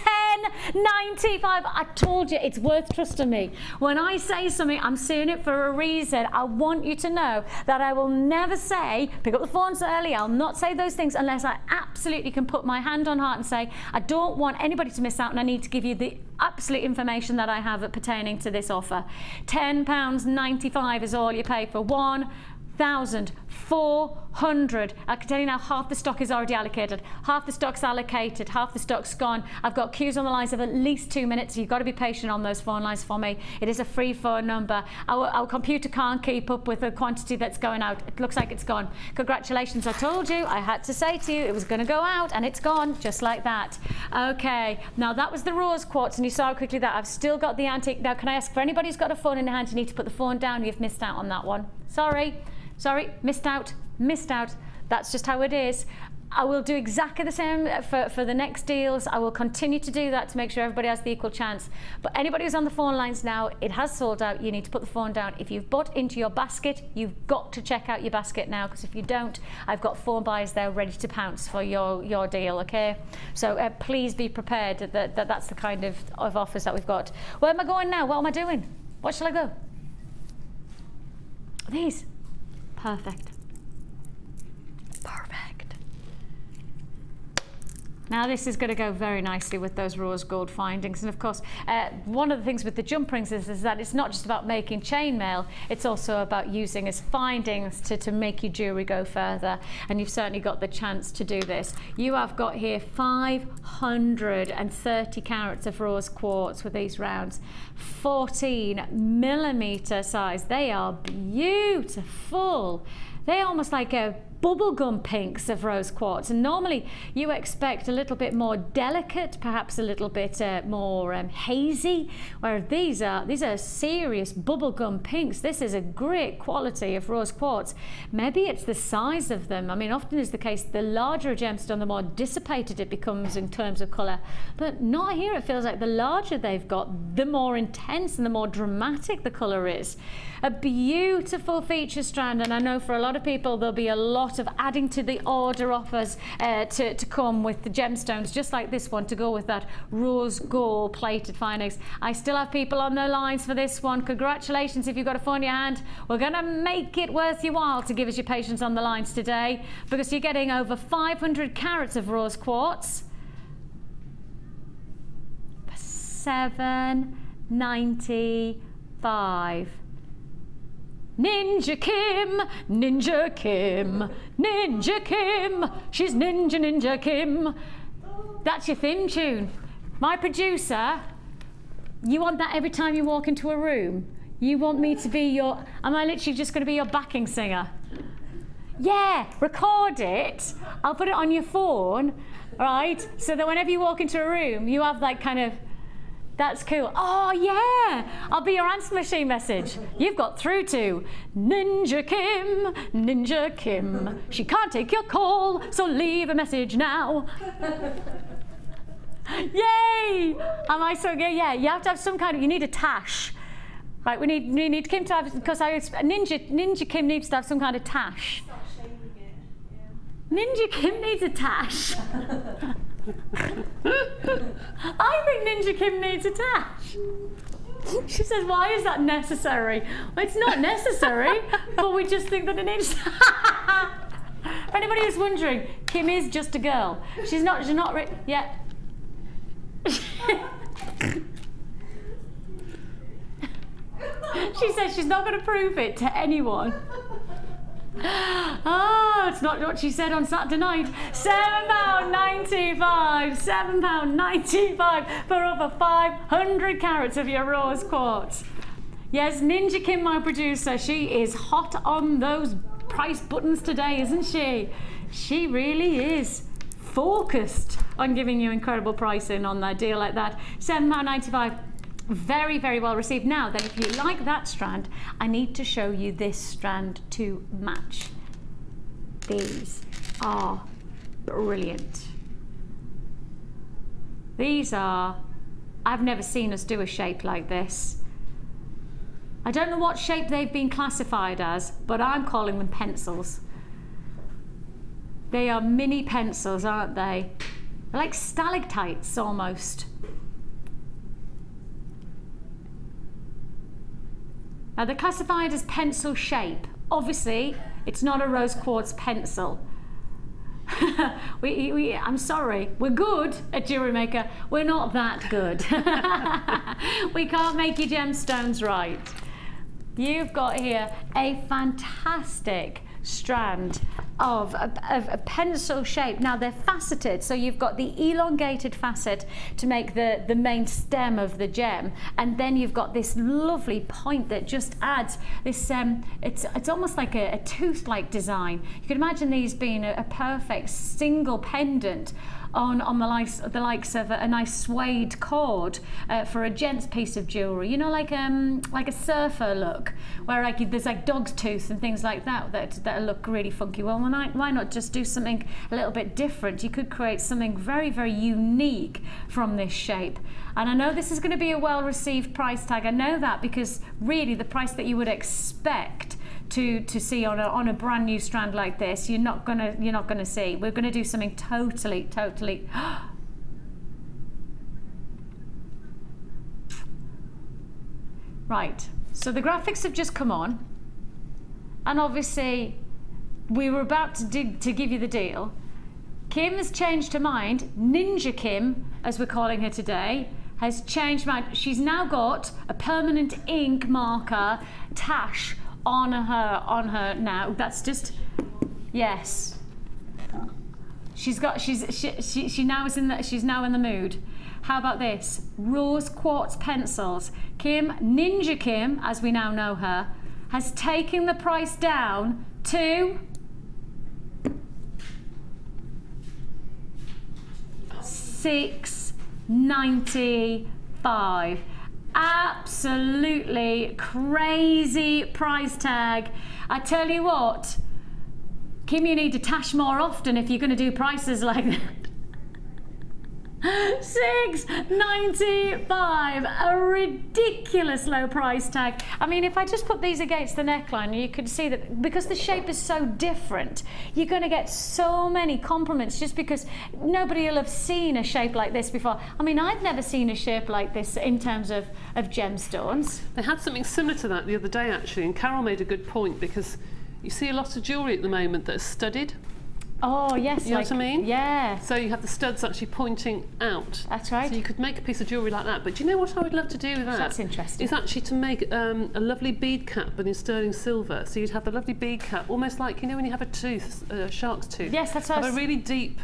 Speaker 4: I told you, it's worth trusting me. When I say something, I'm saying it for a reason. I want you to know that I will never say, pick up the phone so early. I'll not say those things unless I absolutely can put my hand on heart and say, I don't want anybody to miss out, and I need to give you the absolute information that I have pertaining to this offer. £10.95 is all you pay for 1,400. I can tell you now, half the stock is already allocated, half the stock's allocated, half the stock's gone. I've got queues on the lines of at least 2 minutes, so you've got to be patient on those phone lines for me. It is a free phone number. Our computer can't keep up with the quantity that's going out. It looks like it's gone. Congratulations, I told you, I had to say to you it was going to go out, and it's gone just like that. Okay, now that was the rose quartz, and you saw quickly that I've still got the antique. Now can I ask, for anybody who's got a phone in their hand, you need to put the phone down. You've missed out on that one. Sorry, missed out. That's just how it is. I will do exactly the same for the next deals. I will continue to do that to make sure everybody has the equal chance. But anybody who's on the phone lines now, it has sold out. You need to put the phone down. If you've bought into your basket, you've got to check out your basket now, because if you don't, I've got phone buyers there ready to pounce for your deal, okay? So please be prepared that that's the kind of offers that we've got. Where am I going now? What am I doing? What shall I go? These. Perfect. Now this is going to go very nicely with those rose gold findings, and of course one of the things with the jump rings is that it's not just about making chainmail, it's also about using as findings to make your jewellery go further, and you've certainly got the chance to do this. You have got here 530 carats of rose quartz with these rounds, 14mm size. They are beautiful. They're almost like a bubblegum pinks of rose quartz, and normally you expect a little bit more delicate, perhaps a little bit more hazy, where these are serious bubblegum pinks. This is a great quality of rose quartz. Maybe it's the size of them. I mean, often is the case, the larger a gemstone, the more dissipated it becomes in terms of colour, but not here. It feels like the larger they've got, the more intense and the more dramatic the colour is. A beautiful feature strand, and I know for a lot of people there'll be a lot of adding to the order offers to come with the gemstones, just like this one, to go with that rose gold plated findings. I still have people on their lines for this one. Congratulations if you've got a phone in your hand. We're going to make it worth your while to give us your patience on the lines today, because you're getting over 500 carats of rose quartz for $7.95. Ninja Kim, Ninja Kim, Ninja Kim, she's Ninja Kim. That's your theme tune. My producer, you want that every time you walk into a room? You want me to be your, am I literally just going to be your backing singer? Yeah, record it. I'll put it on your phone, right? So that whenever you walk into a room, you have like kind of, that's cool. Oh yeah, I'll be your answer machine message. You've got through to Ninja Kim, Ninja Kim. She can't take your call, so leave a message now. Yay! Am I so good? Yeah, you have to have some kind of, you need a tash. Right, we need Kim to have, because Ninja Kim needs to have some kind of tash. Ninja Kim needs a tash. I think Ninja Kim needs a tash. She says, why is that necessary? Well, it's not necessary, but we just think that it needs. For anybody who's wondering, Kim is just a girl. She's not yeah. She says she's not going to prove it to anyone. Ah, it's not what she said on Saturday night. £7.95, £7.95 for over 500 carats of your rose quartz. Yes, Ninja Kim, my producer, she is hot on those price buttons today, isn't she? She really is focused on giving you incredible pricing on that deal like that. £7.95. Very, very well received. Now then, if you like that strand, I need to show you this strand to match. These are brilliant. These are, I've never seen us do a shape like this. I don't know what shape they've been classified as, but I'm calling them pencils. They are mini pencils, aren't they? They're like stalactites almost. Now they're classified as pencil shape. Obviously, it's not a rose quartz pencil. I'm sorry, we're good at Jewellery Maker. We're not that good. We can't make your gemstones right. You've got here a fantastic strand of a pencil shape. Now they're faceted, so you've got the elongated facet to make the main stem of the gem, and then you've got this lovely point that just adds this it's almost like a tooth-like design. You can imagine these being a perfect single pendant on the likes of a nice suede cord for a gent's piece of jewellery, you know, like a surfer look, where like there's like dog's tooth and things like that look really funky. Well, why not just do something a little bit different? You could create something very, very unique from this shape. And I know this is going to be a well-received price tag. I know that, because really the price that you would expect to see on a brand new strand like this, you're not gonna see. We're gonna do something totally right. So the graphics have just come on, and obviously we were about to give you the deal. Kim has changed her mind. Ninja Kim, as we're calling her today, has changed her mind. She's now got a permanent ink marker tash on her now. That's just, yes. She's now in the mood. How about this? Rose quartz pencils. Kim, Ninja Kim, as we now know her, has taken the price down to $6.95. Absolutely crazy price tag. I tell you what, Kim, you need to tash more often if you're going to do prices like that. $6.95, a ridiculous low price tag. I mean, if I just put these against the neckline, you could see that because the shape is so different, you're going to get so many compliments just because nobody will have seen a shape like this before. I mean, I've never seen a shape like this in terms of gemstones.
Speaker 5: They had something similar to that the other day, actually, and Carol made a good point, because you see a lot of jewellery at the moment that is studded.
Speaker 4: Oh, yes.
Speaker 5: You know what I mean?
Speaker 4: Yeah.
Speaker 5: So you have the studs actually pointing out.
Speaker 4: That's right.
Speaker 5: So you could make a piece of jewellery like that. But do you know what I would love to do with that?
Speaker 4: That's interesting.
Speaker 5: Is actually to make a lovely bead cap, but in sterling silver. So you'd have the lovely bead cap, almost like, you know, when you have a tooth, a shark's tooth.
Speaker 4: Yes, that's right.
Speaker 5: Have a really deep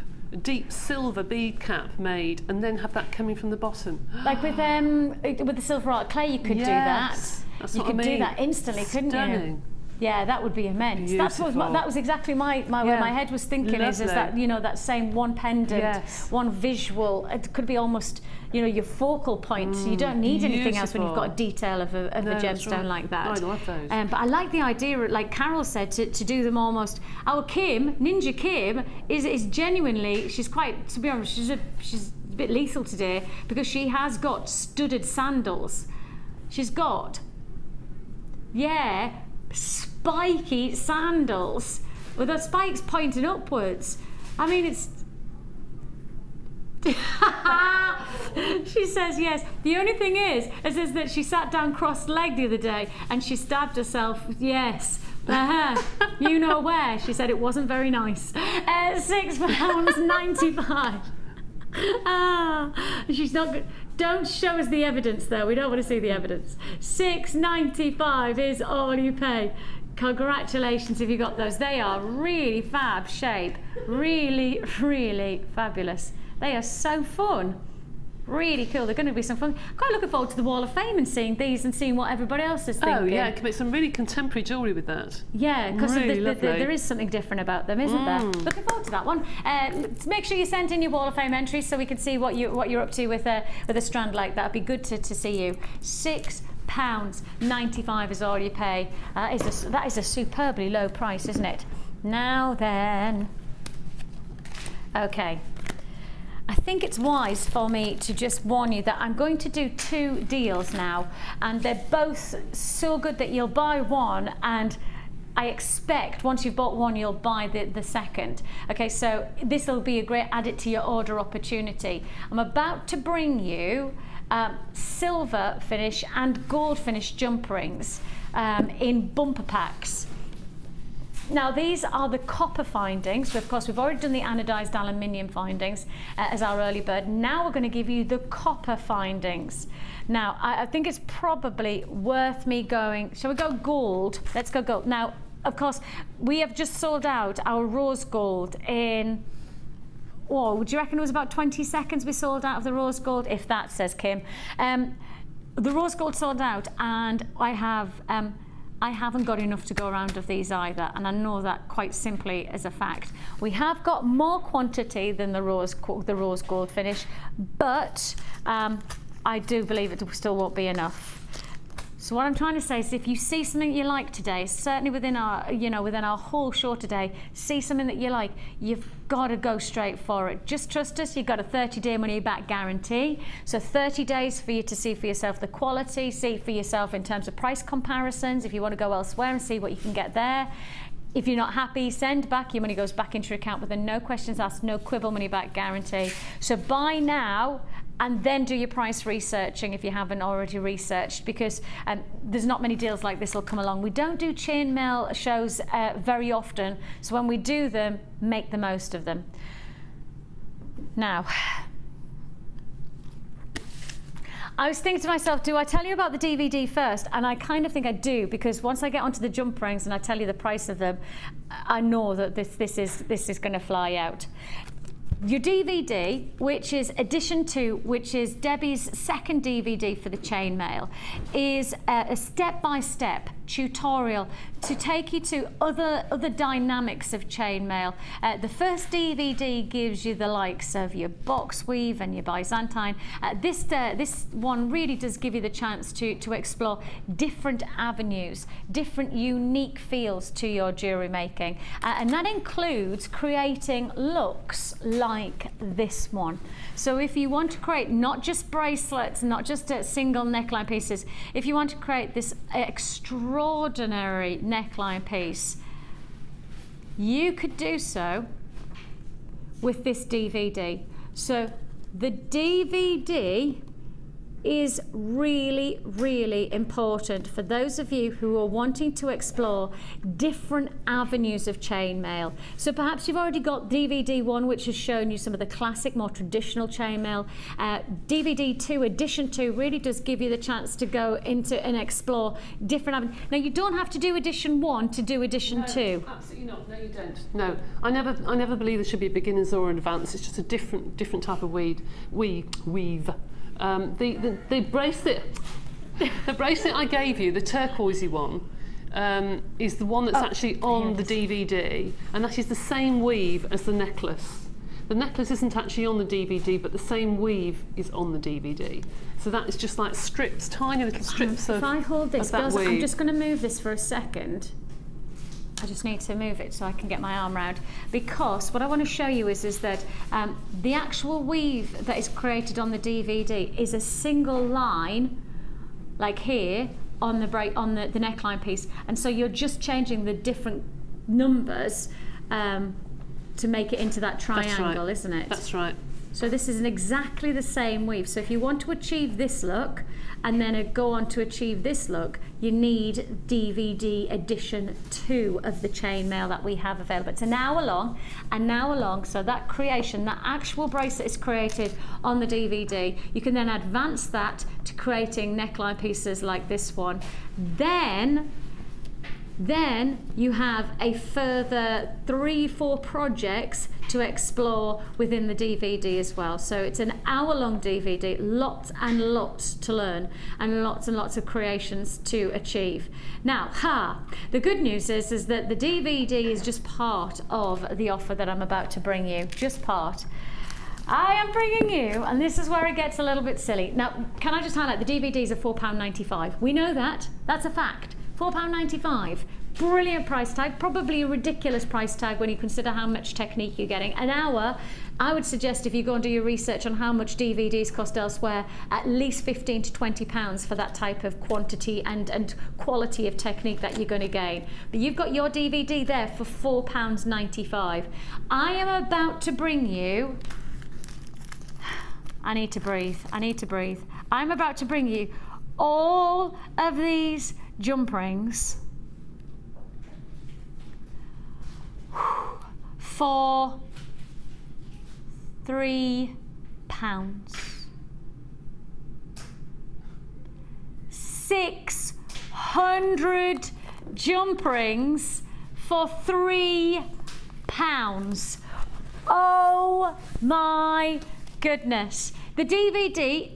Speaker 5: silver bead cap made, and then have that coming from the bottom.
Speaker 4: Like with the silver art clay, you could do that.
Speaker 5: That's
Speaker 4: you
Speaker 5: what I
Speaker 4: could
Speaker 5: mean.
Speaker 4: do that instantly, couldn't you? Yeah, that would be immense.
Speaker 5: Beautiful.
Speaker 4: That was exactly where my head was thinking. Is that, you know, that same one pendant, one visual. It could be almost, you know, your focal point. You don't need anything else when you've got a detail of a gemstone like that.
Speaker 5: I love those.
Speaker 4: But I like the idea, like Carol said, to do them almost. Our Kim, Ninja Kim, is genuinely, she's quite, to be honest, she's a bit lethal today, because she has got studded sandals. She's got, spiky sandals with the spikes pointing upwards. I mean, it's she says yes. The only thing is that she sat down cross-legged the other day and she stabbed herself. Yes. You know where. She said it wasn't very nice. £6.95. She's not good. Don't show us the evidence, though. We don't want to see the evidence. £6.95 is all you pay. Congratulations if you got those. They are really fab shape. Really, really fabulous. They are so fun. Really cool. They're going to be some fun. Quite looking forward to the Wall of Fame and seeing these and seeing what everybody else is thinking.
Speaker 5: Oh yeah, you can make some really contemporary jewellery with that.
Speaker 4: Yeah, because really there is something different about them, isn't there? Looking forward to that one. Make sure you send in your Wall of Fame entries so we can see what you're up to with a strand like that. It'd be good to see you. £6.95 is all you pay. That is a superbly low price, isn't it? Now then. Okay. I think it's wise for me to just warn you that I'm going to do 2 deals now, and they're both so good that you'll buy one, and I expect once you've bought one you'll buy the second. Okay, so this will be a great added to your order opportunity. I'm about to bring you silver finish and gold finish jump rings in bumper packs. Now these are the copper findings. Of course, we've already done the anodized aluminium findings as our early bird. Now we're going to give you the copper findings. Now I think it's probably worth me going, shall we go gold? Let's go gold. Now, of course, we have just sold out our rose gold in, oh, would you reckon it was about 20 seconds we sold out of the rose gold? If that, says Kim. The rose gold sold out, and I haven't got enough to go around of these either, and I know that quite simply as a fact. We have got more quantity than the rose gold finish, but I do believe it still won't be enough. So what I'm trying to say is, if you see something you like today, certainly within our, within our whole show today, see something that you like, you've got to go straight for it. Just trust us. You've got a 30-day money-back guarantee. So 30 days for you to see for yourself the quality, see for yourself in terms of price comparisons, if you want to go elsewhere and see what you can get there. If you're not happy, send back. Your money goes back into your account with a no questions asked, no quibble money-back guarantee. So buy now, and then do your price researching if you haven't already researched, because there's not many deals like this will come along. We don't do chainmail shows very often, so when we do them, make the most of them. Now, I was thinking to myself, do I tell you about the DVD first? And I kind of think I do, because once I get onto the jump rings and I tell you the price of them, I know that this is going to fly out. Your DVD, which is edition 2, which is Debbie's second DVD for the chainmail, is a step-by-step tutorial to take you to other dynamics of chainmail. The first DVD gives you the likes of your box weave and your Byzantine. This one really does give you the chance to explore different avenues, different unique feels to your jewellery making, and that includes creating looks like this one. So if you want to create not just bracelets, not just single neckline pieces, if you want to create this extraordinary neckline piece, you could do so with this DVD. So the DVD is really, really important for those of you who are wanting to explore different avenues of chainmail. So perhaps you've already got DVD 1, which has shown you some of the classic, more traditional chainmail. DVD 2, edition 2, really does give you the chance to go into and explore different avenues. Now, you don't have to do edition 1 to do edition 2.
Speaker 5: Absolutely not. No, you don't. No, I never believe there should be a beginners or an advanced. It's just a different type of weave. The bracelet, the bracelet I gave you, the turquoisey one, is the one that's actually on the DVD, and that is the same weave as the necklace. The necklace isn't actually on the DVD, but the same weave is on the DVD. So that is just like strips, tiny little strips of
Speaker 4: If I hold this,
Speaker 5: that
Speaker 4: girls,
Speaker 5: weave.
Speaker 4: I'm just going to move this for a second. I just need to move it so I can get my arm round, because what I want to show you is that the actual weave that is created on the DVD is a single line, like here on the neckline piece, and so you're just changing the different numbers to make it into that triangle, isn't it?
Speaker 5: That's right.
Speaker 4: So this is exactly the same weave. So if you want to achieve this look and then go on to achieve this look, you need DVD edition 2 of the chainmail that we have available. It's an hour long, so that creation, that actual bracelet is created on the DVD. You can then advance that to creating neckline pieces like this one. Then you have a further 3-4 projects to explore within the DVD as well. So it's an hour-long DVD, lots and lots to learn and lots of creations to achieve. Now, the good news is that the DVD is just part of the offer that I'm about to bring you, just part. I am bringing you, and this is where it gets a little bit silly. Now, can I just highlight, the DVDs are £4.95. We know that, that's a fact. £4.95. Brilliant price tag, probably a ridiculous price tag when you consider how much technique you're getting. An hour, I would suggest if you go and do your research on how much DVDs cost elsewhere, at least 15 to 20 pounds for that type of quantity and quality of technique that you're going to gain. But you've got your DVD there for £4.95. I am about to bring you, I need to breathe. I'm about to bring you all of these jump rings for £3. 600 jump rings for £3. Oh my goodness. The DVD,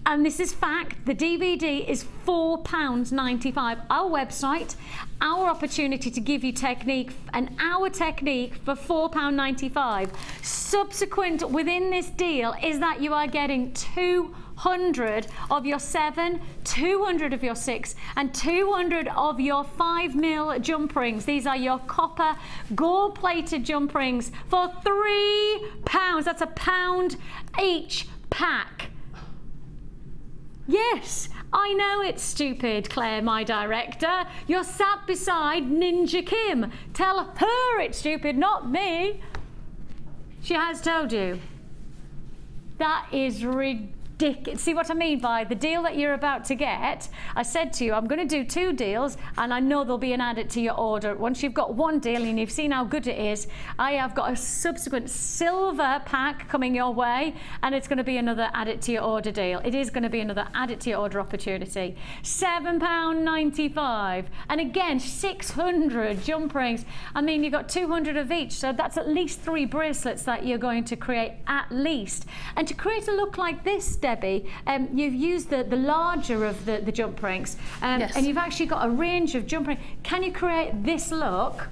Speaker 4: and this is fact, the DVD is £4.95. Our website, our opportunity to give you technique, an hour technique for £4.95. Subsequent within this deal is that you are getting 200 of your 7, 200 of your 6, and 200 of your 5mm jump rings. These are your copper gold-plated jump rings for £3. That's £1 each pack. Yes, I know it's stupid, Claire, my director. You're sat beside Ninja Kim. Tell her it's stupid, not me. She has told you. That is ridiculous. See what I mean by the deal that you're about to get? I said to you, I'm going to do 2 deals, and I know there'll be an added to your order. Once you've got 1 deal and you've seen how good it is, I have got a subsequent silver pack coming your way, and it's going to be another added to your order deal. It is going to be another added to your order opportunity. £7.95, and again 600 jump rings. I mean, you've got 200 of each, so that's at least 3 bracelets that you're going to create at least. And to create a look like this, Debbie, you've used the larger of the jump rings,
Speaker 5: yes.
Speaker 4: And you've actually got a range of jump rings. Can you create this look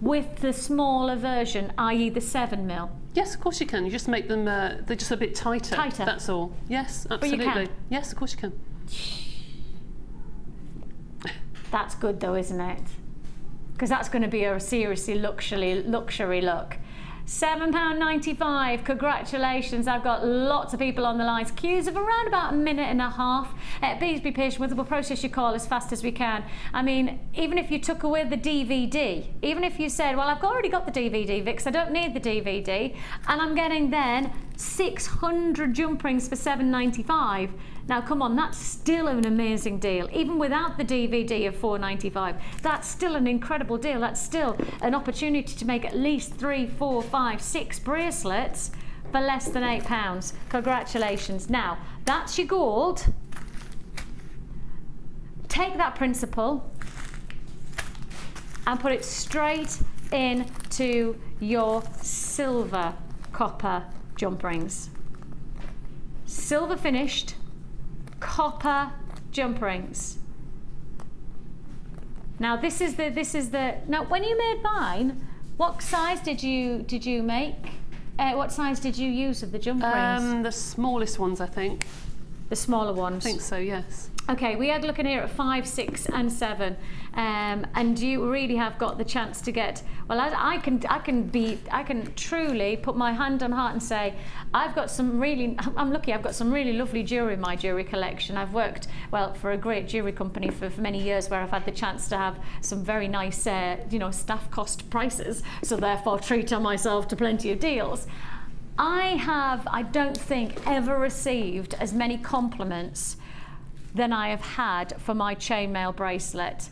Speaker 4: with the smaller version, i.e. the 7mm?
Speaker 5: Yes, of course you can. You just make them, they're just a bit tighter.
Speaker 4: Tighter.
Speaker 5: That's all. Yes, absolutely.
Speaker 4: But you can?
Speaker 5: Yes, of course you can.
Speaker 4: That's good though, isn't it? Because that's going to be a seriously luxury look. £7.95, congratulations. I've got lots of people on the lines. Queues of around about 1.5 minutes. Please be patient with us. We'll process your call as fast as we can. I mean, even if you took away the DVD, even if you said, well, I've already got the DVD, Vix, I don't need the DVD, and I'm getting then 600 jump rings for £7.95. Now, come on, that's still an amazing deal. Even without the DVD of £4.95, that's still an incredible deal. That's still an opportunity to make at least 3, 4, 5, 6 bracelets for less than £8. Congratulations. Now, that's your gold. Take that principle and put it straight into your silver copper jump rings. Silver finished copper jump rings. Now this is the now when you made mine, what size did you make? What size did you use of the jump rings?
Speaker 5: The smallest ones, I think.
Speaker 4: The smaller ones.
Speaker 5: I think so, yes.
Speaker 4: Okay, we are looking here at 5, 6, and 7, and you really have got the chance to get. Well, I can truly put my hand on heart and say I've got some really. I'm lucky. I've got some really lovely jewellery in my jewellery collection. I've worked for a great jewellery company for many years, where I've had the chance to have some very nice, staff cost prices. So therefore, treat myself to plenty of deals. I don't think, ever received as many compliments than I have had for my chainmail bracelet,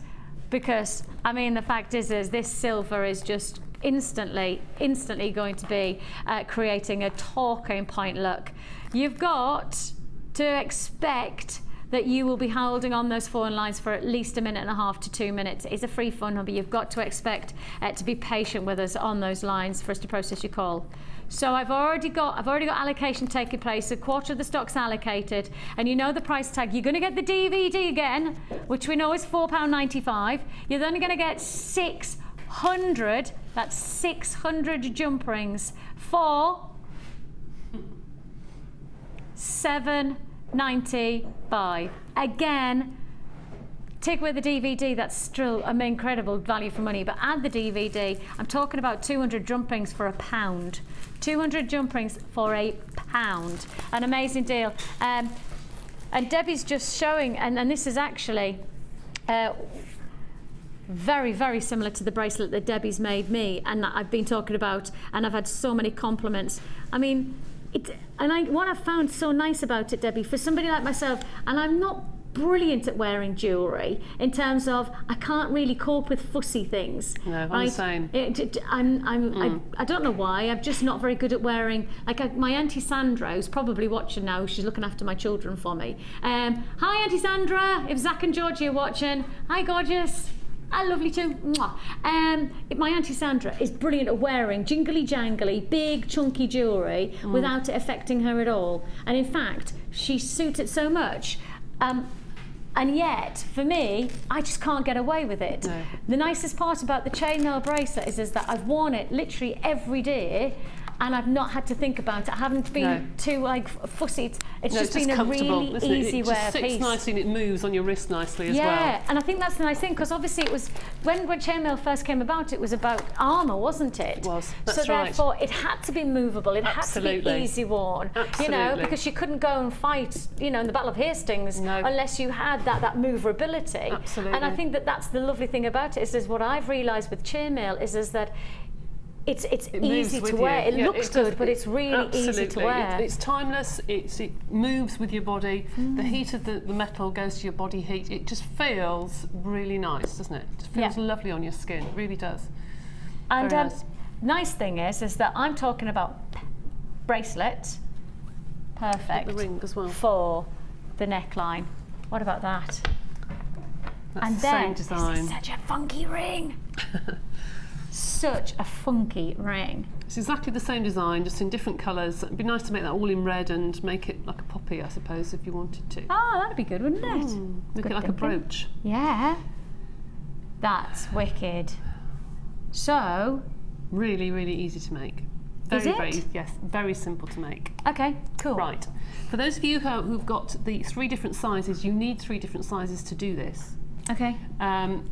Speaker 4: because I mean the fact is this silver is just instantly going to be creating a talking point look. You've got to expect that you will be holding on those phone lines for at least 1.5 minutes to 2 minutes. It's a free phone number. You've got to expect to be patient with us on those lines for us to process your call. So I've already got allocation taking place. A quarter of the stock's allocated, and you know the price tag. You're going to get the DVD again, which we know is £4.95. You're then going to get 600. That's 600 jump rings for £7.95. Again, take away the DVD, that's still an incredible value for money, but add the DVD, I'm talking about 200 jump rings for £1. 200 jump rings for £1. An amazing deal. And Debbie's just showing, and this is actually very, very similar to the bracelet that Debbie's made me, and that I've been talking about, and I've had so many compliments. I mean, what I've found so nice about it, Debbie, for somebody like myself, and I'm not brilliant at wearing jewellery in terms of I can't really cope with fussy things.
Speaker 5: No, I'm
Speaker 4: right?
Speaker 5: the same.
Speaker 4: I don't know why. I'm just not very good at wearing. Like my Auntie Sandra, who's probably watching now, she's looking after my children for me. Hi, Auntie Sandra. If Zach and Georgie are watching, hi, gorgeous. I lovely too. Mwah. My Auntie Sandra is brilliant at wearing jingly jangly, big chunky jewellery without it affecting her at all. And in fact, she suits it so much. And yet, for me, I just can't get away with it. No. The nicest part about the chainmail bracelet is that I've worn it literally every day, and I've not had to think about it. I haven't been too like fussy. It's just been a really easy wear piece.
Speaker 5: It sits nicely and it moves on your wrist nicely as well.
Speaker 4: Yeah, and I think that's the nice thing, because obviously it was when chainmail first came about, it was about armour, wasn't it?
Speaker 5: It was. That's
Speaker 4: so
Speaker 5: right.
Speaker 4: Therefore, it had to be movable. It had to be easy worn.
Speaker 5: Absolutely.
Speaker 4: You know, because you couldn't go and fight, you know, in the Battle of Hastings unless you had that manoeuvrability.
Speaker 5: Absolutely.
Speaker 4: And I think that's the lovely thing about it. Is what I've realised with chainmail is that it's easy to wear. It looks good, but it's really easy to wear.
Speaker 5: It's timeless. It moves with your body. The heat of the metal goes to your body heat. It just feels really nice, doesn't it? It just feels lovely on your skin. It really does.
Speaker 4: And nice thing is that I'm talking about bracelet. Perfect.
Speaker 5: The ring as well.
Speaker 4: For the neckline. What about that?
Speaker 5: That's
Speaker 4: and
Speaker 5: the
Speaker 4: then
Speaker 5: same design.
Speaker 4: This is such a funky ring. Such a funky ring.
Speaker 5: It's exactly the same design, just in different colours. It'd be nice to make that all in red and make it like a poppy, I suppose, if you wanted to.
Speaker 4: Oh, that'd be good, wouldn't it?
Speaker 5: Make it like a brooch.
Speaker 4: Yeah. That's wicked. So...
Speaker 5: Really, really easy to make. Very easy. Yes, very simple to make.
Speaker 4: Okay, cool.
Speaker 5: Right. For those of you who've got the 3 different sizes, you need 3 different sizes to do this.
Speaker 4: Okay.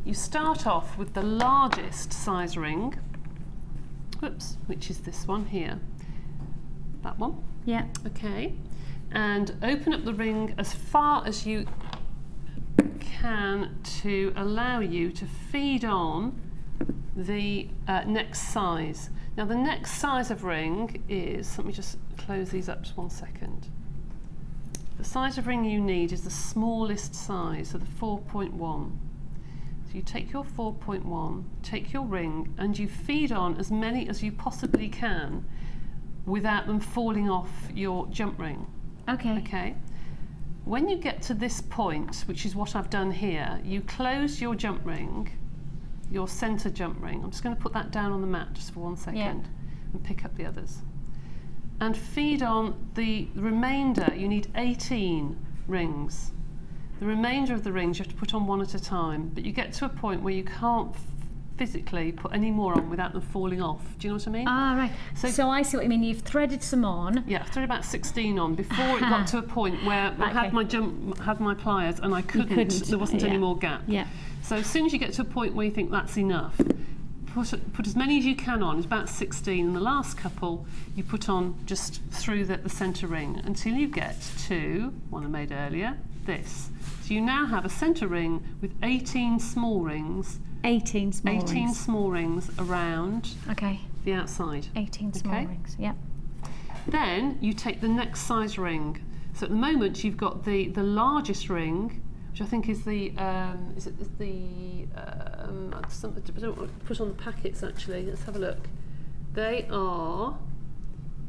Speaker 5: You start off with the largest size ring, which is this one here. That one.
Speaker 4: Yeah.
Speaker 5: Okay. And open up the ring as far as you can to allow you to feed on the next size. Now the next size of ring is, let me just close these up just 1 second. The size of ring you need is the smallest size, so the 4.1. So you take your 4.1, take your ring, and you feed on as many as you possibly can without them falling off your jump ring.
Speaker 4: Okay.
Speaker 5: Okay. When you get to this point, which is what I've done here, you close your jump ring, your centre jump ring. I'm just going to put that down on the mat just for 1 second and pick up the others. And feed on the remainder. You need 18 rings. The remainder of the rings you have to put on one at a time, but you get to a point where you can't physically put any more on without them falling off. Do you know what I mean?
Speaker 4: Ah, right. So I see what you mean. You've threaded some on.
Speaker 5: Yeah, I've threaded about 16 on before it got to a point where I had my pliers and I couldn't. There wasn't any more gap.
Speaker 4: Yeah.
Speaker 5: So as soon as you get to a point where you think that's enough, put as many as you can on. It's about 16, and the last couple you put on just through the centre ring until you get to one I made earlier, this. So you now have a centre ring with 18 small rings.
Speaker 4: 18
Speaker 5: small rings around the outside. 18 small rings,
Speaker 4: yeah.
Speaker 5: Then you take the next size ring. So at the moment you've got the largest ring, which I think is the I don't want to put on the packets actually. Let's have a look. They are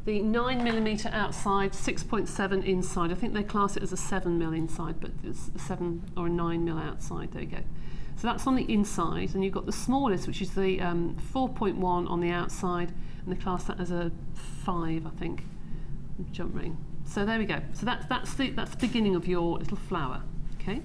Speaker 5: the 9mm outside, 6.7 inside. I think they class it as a 7mm inside, but it's a 7 or a 9mm outside. There you go. So that's on the inside, and you've got the smallest, which is the 4.1 on the outside, and they class that as a 5, I think, jump ring. So there we go. So that's the beginning of your little flower. Okay.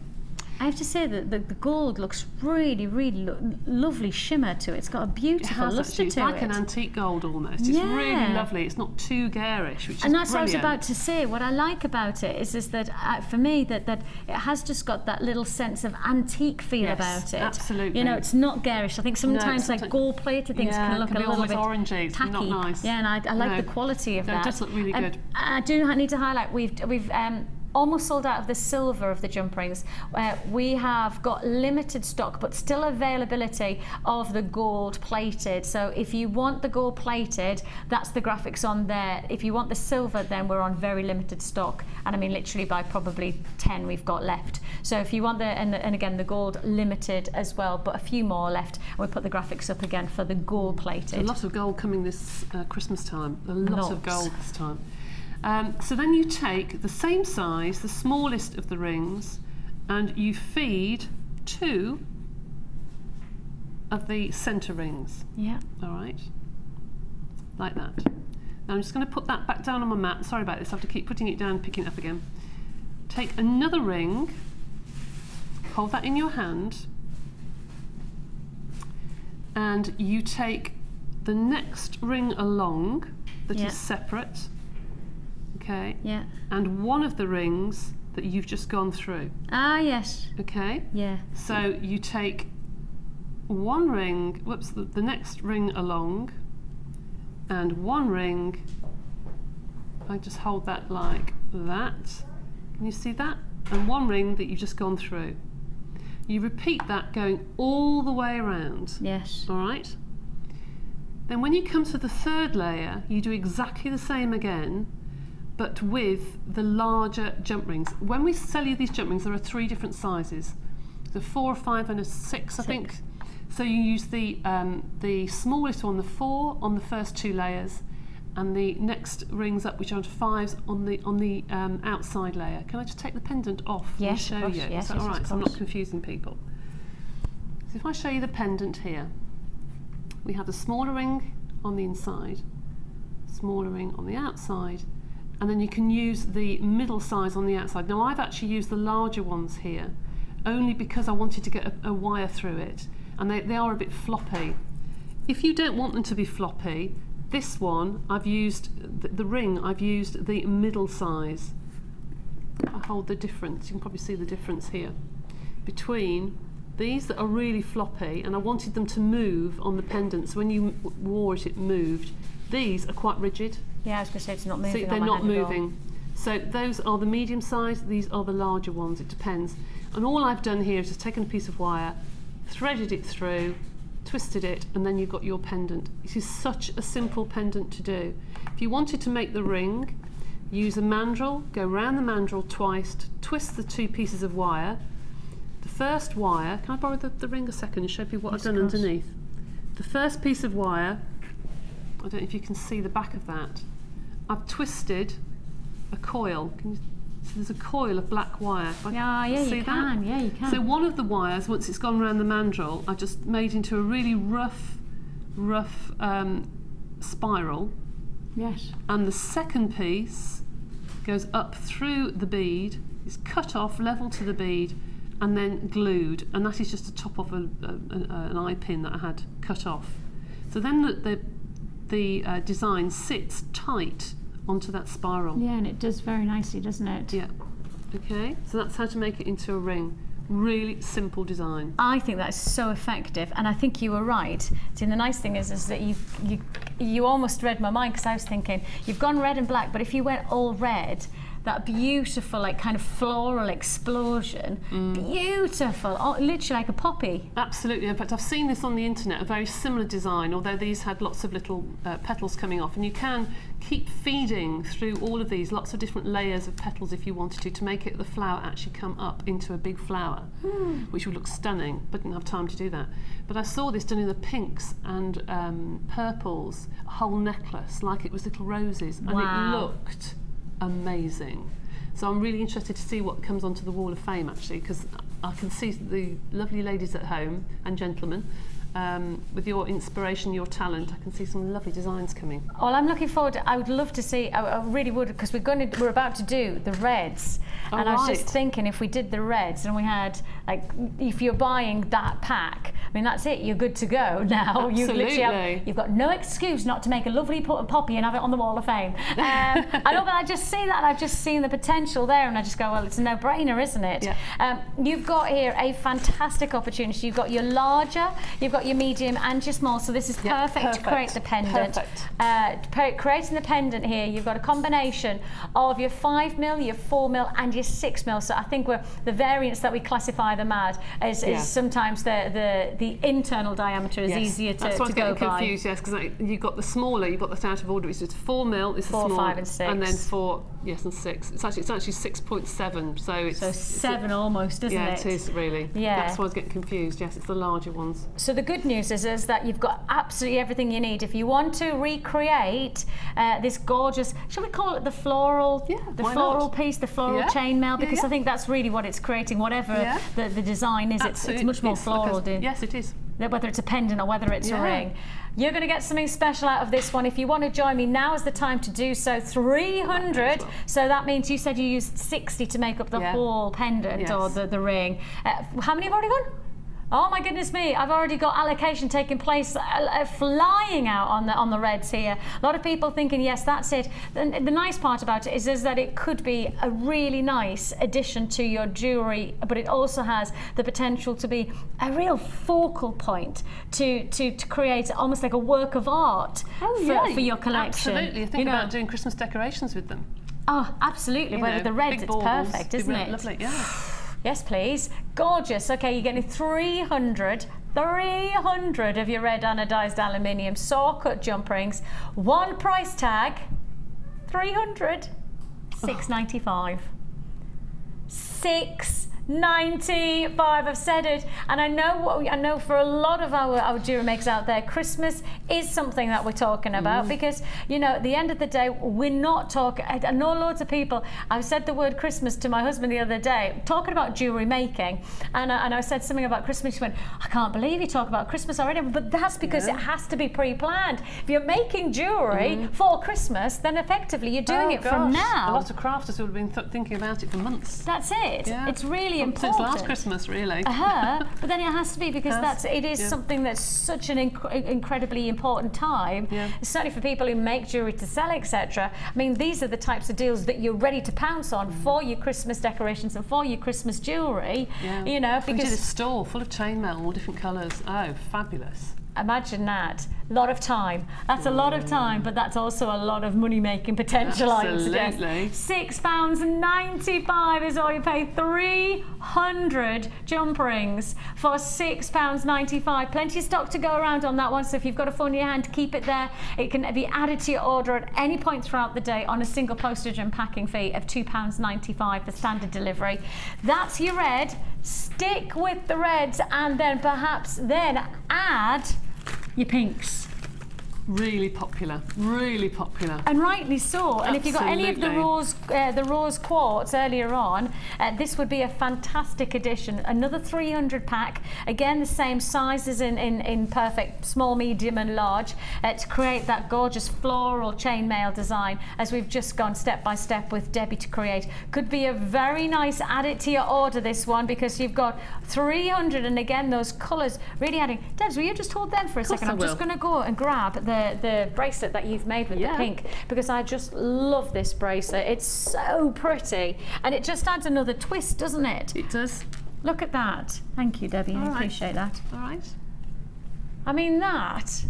Speaker 4: I have to say that the gold looks really, really lovely shimmer to it. It's got a beautiful luster to it.
Speaker 5: It's like an antique gold almost. It's really lovely. It's not too garish, which is
Speaker 4: And that's
Speaker 5: brilliant.
Speaker 4: what I was about to say. What I like about it is that for me that it has just got that little sense of antique feel about it.
Speaker 5: Absolutely.
Speaker 4: You know, it's not garish. I think sometimes like gold-plated things can look a little bit
Speaker 5: orangey,
Speaker 4: tacky.
Speaker 5: Not nice.
Speaker 4: Yeah, and I like the quality of that.
Speaker 5: It does look really good.
Speaker 4: I do need to highlight we've almost sold out of the silver of the jump rings. We have got limited stock, but still availability of the gold plated. So if you want the gold plated, that's the graphics on there. If you want the silver, then we're on very limited stock. And I mean, literally by probably 10 we've got left. So if you want and again, the gold limited as well, but a few more left. And we put the graphics up again for the gold plated.
Speaker 5: There's a lot of gold coming this Christmas time. A lot of gold this time. So then you take the same size, the smallest of the rings, and you feed 2 of the centre rings.
Speaker 4: Yeah.
Speaker 5: All right. Like that. Now I'm just going to put that back down on my mat. Sorry about this, I have to keep putting it down and picking it up again. Take another ring, hold that in your hand, and you take the next ring along that is separate. Okay.
Speaker 4: Yeah.
Speaker 5: And one of the rings that you've just gone through.
Speaker 4: Ah, yes.
Speaker 5: Okay.
Speaker 4: Yeah.
Speaker 5: So you take one ring, the next ring along, and one ring. I just hold that like that. Can you see that? And one ring that you've just gone through. You repeat that going all the way around.
Speaker 4: Yes.
Speaker 5: All right. Then when you come to the third layer, you do exactly the same again, but with the larger jump rings. When we sell you these jump rings, there are 3 different sizes. The 4, 5 and a 6, I think. So you use the smallest one, the 4, on the first 2 layers, and the next rings up, which are 5s, on the outside layer. Can I just take the pendant off and show you?
Speaker 4: Yes,
Speaker 5: Is that all right? So I'm not confusing people. So if I show you the pendant here, we have the smaller ring on the inside, smaller ring on the outside, and then you can use the middle size on the outside. Now I've actually used the larger ones here, only because I wanted to get a wire through it, and they are a bit floppy. If you don't want them to be floppy, this one, I've used, the ring, I've used the middle size. I hold the difference, you can probably see the difference here, between these that are really floppy, and I wanted them to move on the pendant, so when you wore it, it moved. These are quite rigid.
Speaker 4: Yeah, I was going to say it's not moving.
Speaker 5: See, they're not moving. So those are the medium size, these are the larger ones, it depends. And all I've done here is just taken a piece of wire, threaded it through, twisted it, and then you've got your pendant. This is such a simple pendant to do. If you wanted to make the ring, use a mandrel, go round the mandrel twice, twist the 2 pieces of wire. The first wire, can I borrow the ring a second and show you what I've done underneath? The first piece of wire, I don't know if you can see the back of that, I've twisted a coil. So there's a coil of black wire.
Speaker 4: Yeah, you can. Yeah, you can.
Speaker 5: So one of the wires, once it's gone around the mandrel, I just made into a really rough spiral.
Speaker 4: Yes.
Speaker 5: And the second piece goes up through the bead, is cut off level to the bead, and then glued. And that is just the top of an eye pin that I had cut off. So then the design sits tight onto that spiral.
Speaker 4: Yeah, and it does very nicely, doesn't it?
Speaker 5: Yeah. Okay, so that's how to make it into a ring. Really simple design.
Speaker 4: I think that's so effective, and I think you were right. See, the nice thing is that you almost read my mind, because I was thinking you've gone red and black, but if you went all red, that beautiful, like, kind of floral explosion, beautiful, literally like a poppy.
Speaker 5: Absolutely. In fact, I've seen this on the internet, a very similar design, although these had lots of little petals coming off, and you can keep feeding through all of these, lots of different layers of petals if you wanted to make it the flower actually come up into a big flower, which would look stunning, but didn't have time to do that. But I saw this done in the pinks and purples, a whole necklace, like it was little roses, and it looked amazing. So I'm really interested to see what comes onto the Wall of Fame, actually, because I can see the lovely ladies at home and gentlemen with your inspiration, your talent, I can see some lovely designs coming.
Speaker 4: Well, I'm looking forward to, I would love to see, I really would, because we're about to do the reds.
Speaker 5: Oh,
Speaker 4: and I was
Speaker 5: right.
Speaker 4: just thinking, if we did the reds and we had, like, if you're buying that pack, I mean, that's it, you're good to go now.
Speaker 5: Absolutely.
Speaker 4: You've got no excuse not to make a lovely poppy and have it on the Wall of Fame. I know, but I just see that, and I've just seen the potential there, and I just go, well, it's a no-brainer, isn't it?
Speaker 5: Yeah.
Speaker 4: You've got here a fantastic opportunity. You've got your larger, you've got your medium, and your small, so this is perfect to create the pendant.
Speaker 5: Perfect.
Speaker 4: Creating the pendant here, you've got a combination of your 5mm, your 4mm, and your 6mm. So I think the variants that we classify them as is sometimes the internal diameter is easier to go by.
Speaker 5: That's why I was getting confused, yes, because you've got the smaller, you've got the out of order, which is 4mm, this is
Speaker 4: 4,
Speaker 5: small,
Speaker 4: 5 and 6.
Speaker 5: and then 4, yes, and 6. It's actually 6.7, so it's
Speaker 4: 7 almost, isn't it?
Speaker 5: Yeah, it is really.
Speaker 4: Yeah.
Speaker 5: That's why I was getting confused, yes, it's the larger ones.
Speaker 4: So the good news is that you've got absolutely everything you need. If you want to recreate this gorgeous, shall we call it the floral, piece, the floral chainmail, because I think that's really what it's creating, whatever the design is. It's much more floral.
Speaker 5: Yes, it is.
Speaker 4: Whether it's a pendant or whether it's a ring. You're going to get something special out of this one. If you want to join me, now is the time to do so. 300. So that means you said you used 60 to make up the whole pendant or the ring. How many have already gone? Oh my goodness me, I've already got allocation taking place, flying out on the reds here. A lot of people thinking, yes, that's it. And the nice part about it is that it could be a really nice addition to your jewellery, but it also has the potential to be a real focal point to create almost like a work of art for your collection.
Speaker 5: Absolutely, think about doing Christmas decorations with them.
Speaker 4: Oh, absolutely, with the reds, it's perfect, isn't it?
Speaker 5: Lovely, yeah.
Speaker 4: Yes, please. Gorgeous. Okay, you're getting 300 of your red anodized aluminium saw cut jump rings. One price tag, 300, $6.95. $6.95. I've said it, and I know for a lot of our jewelry makers out there, Christmas is something that we're talking about because at the end of the day, we're not talking. I know loads of people. I said the word Christmas to my husband the other day, talking about jewelry making, and I said something about Christmas. She went, "I can't believe you talk about Christmas already," but that's because it has to be pre-planned. If you're making jewelry for Christmas, then effectively you're doing it from now.
Speaker 5: A lot of crafters would have been thinking about it for months.
Speaker 4: That's it.
Speaker 5: Yeah.
Speaker 4: It's really important.
Speaker 5: Since last Christmas, really.
Speaker 4: But then it has to be because it is something that's such an incredibly important time. Yeah. Certainly for people who make jewellery to sell, etc. I mean, these are the types of deals that you're ready to pounce on for your Christmas decorations and for your Christmas jewellery. Yeah. Because
Speaker 5: we did a store full of chainmail, all different colours. Oh, fabulous.
Speaker 4: Imagine that. A lot of time. That's a lot of time, but that's also a lot of money-making potential,
Speaker 5: Absolutely.
Speaker 4: I would suggest. £6.95 is all you pay. 300 jump rings for £6.95. Plenty of stock to go around on that one, so if you've got a phone in your hand, keep it there. It can be added to your order at any point throughout the day on a single postage and packing fee of £2.95 for standard delivery. That's your red. Stick with the reds and then perhaps add your pinks.
Speaker 5: Really popular, really popular.
Speaker 4: And rightly so. And if you've got any of the rose quartz earlier on, this would be a fantastic addition. Another 300 pack, again the same sizes in perfect small, medium and large, to create that gorgeous floral chainmail design as we've just gone step by step with Debbie to create. Could be a very nice add it to your order, this one, because you've got 300, and again those colours really adding. Debs, will you just hold them for a second? I'm just going to go and grab the bracelet that you've made with the pink, because I just love this bracelet. It's so pretty, and it just adds another twist, doesn't it?
Speaker 5: It does.
Speaker 4: Look at that. Thank you, Debbie. I appreciate that.
Speaker 5: All right.
Speaker 4: I mean, that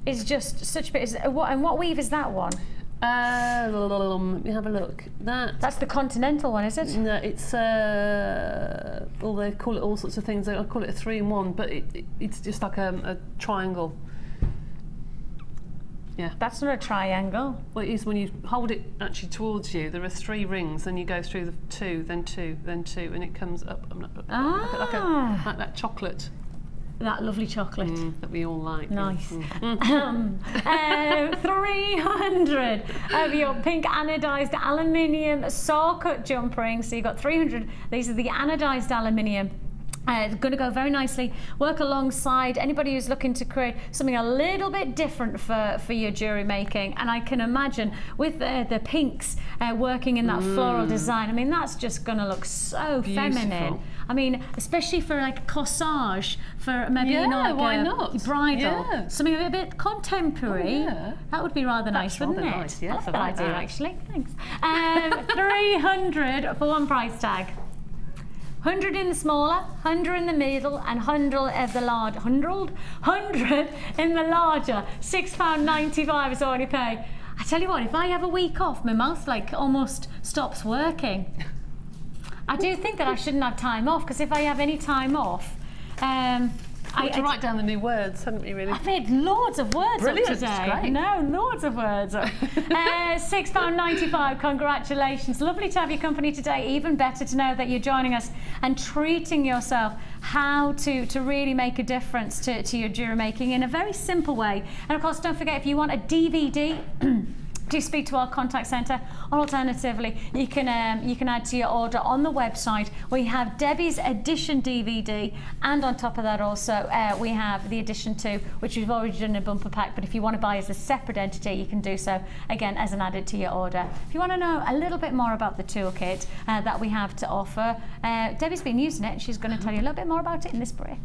Speaker 4: is just such a bit. What weave is that one?
Speaker 5: Let me have a look.
Speaker 4: That's the continental one, is it?
Speaker 5: No, it's well, they call it all sorts of things. I call it a 3-in-1, but it's just like a triangle. Yeah.
Speaker 4: That's not a triangle.
Speaker 5: Well, it is when you hold it actually towards you. There are 3 rings, and you go through the 2, then 2, then 2, and it comes up. Like that chocolate.
Speaker 4: That lovely chocolate
Speaker 5: that we all like.
Speaker 4: Nice. 300 of your pink anodized aluminium saw cut jump rings. So you've got 300. These are the anodized aluminium. Going to go very nicely, work alongside anybody who's looking to create something a little bit different for your jewellery making. And I can imagine with the pinks working in that floral design, I mean, that's just going to look so feminine. I mean, especially for like a corsage, for maybe like
Speaker 5: why
Speaker 4: a
Speaker 5: not?
Speaker 4: bridal, something a bit contemporary. That would be rather nice, wouldn't it?
Speaker 5: Nice, yes,
Speaker 4: I like that idea, actually. Thanks. 300 for one price tag. 100 in the smaller, 100 in the middle, and 100 of the large. 100 in the larger. £6.95 is all you pay. I tell you what, if I have a week off, my mouth like almost stops working. I do think that I shouldn't have time off, because if I have any time off,
Speaker 5: I had to write down the new words, hadn't we, really?
Speaker 4: I've made loads of words up today.
Speaker 5: Great.
Speaker 4: No, loads of words up. £6.95, congratulations. Lovely to have your company today. Even better to know that you're joining us and treating yourself how to really make a difference to your jewellery making in a very simple way. And of course, don't forget, if you want a DVD, do speak to our contact centre, or alternatively you can add to your order on the website. We have Debbie's Edition DVD, and on top of that also we have the Edition 2, which we've already done in a bumper pack, but if you want to buy as a separate entity, you can do so again as an added to your order. If you want to know a little bit more about the toolkit that we have to offer, Debbie's been using it and she's going to tell you a little bit more about it in this break.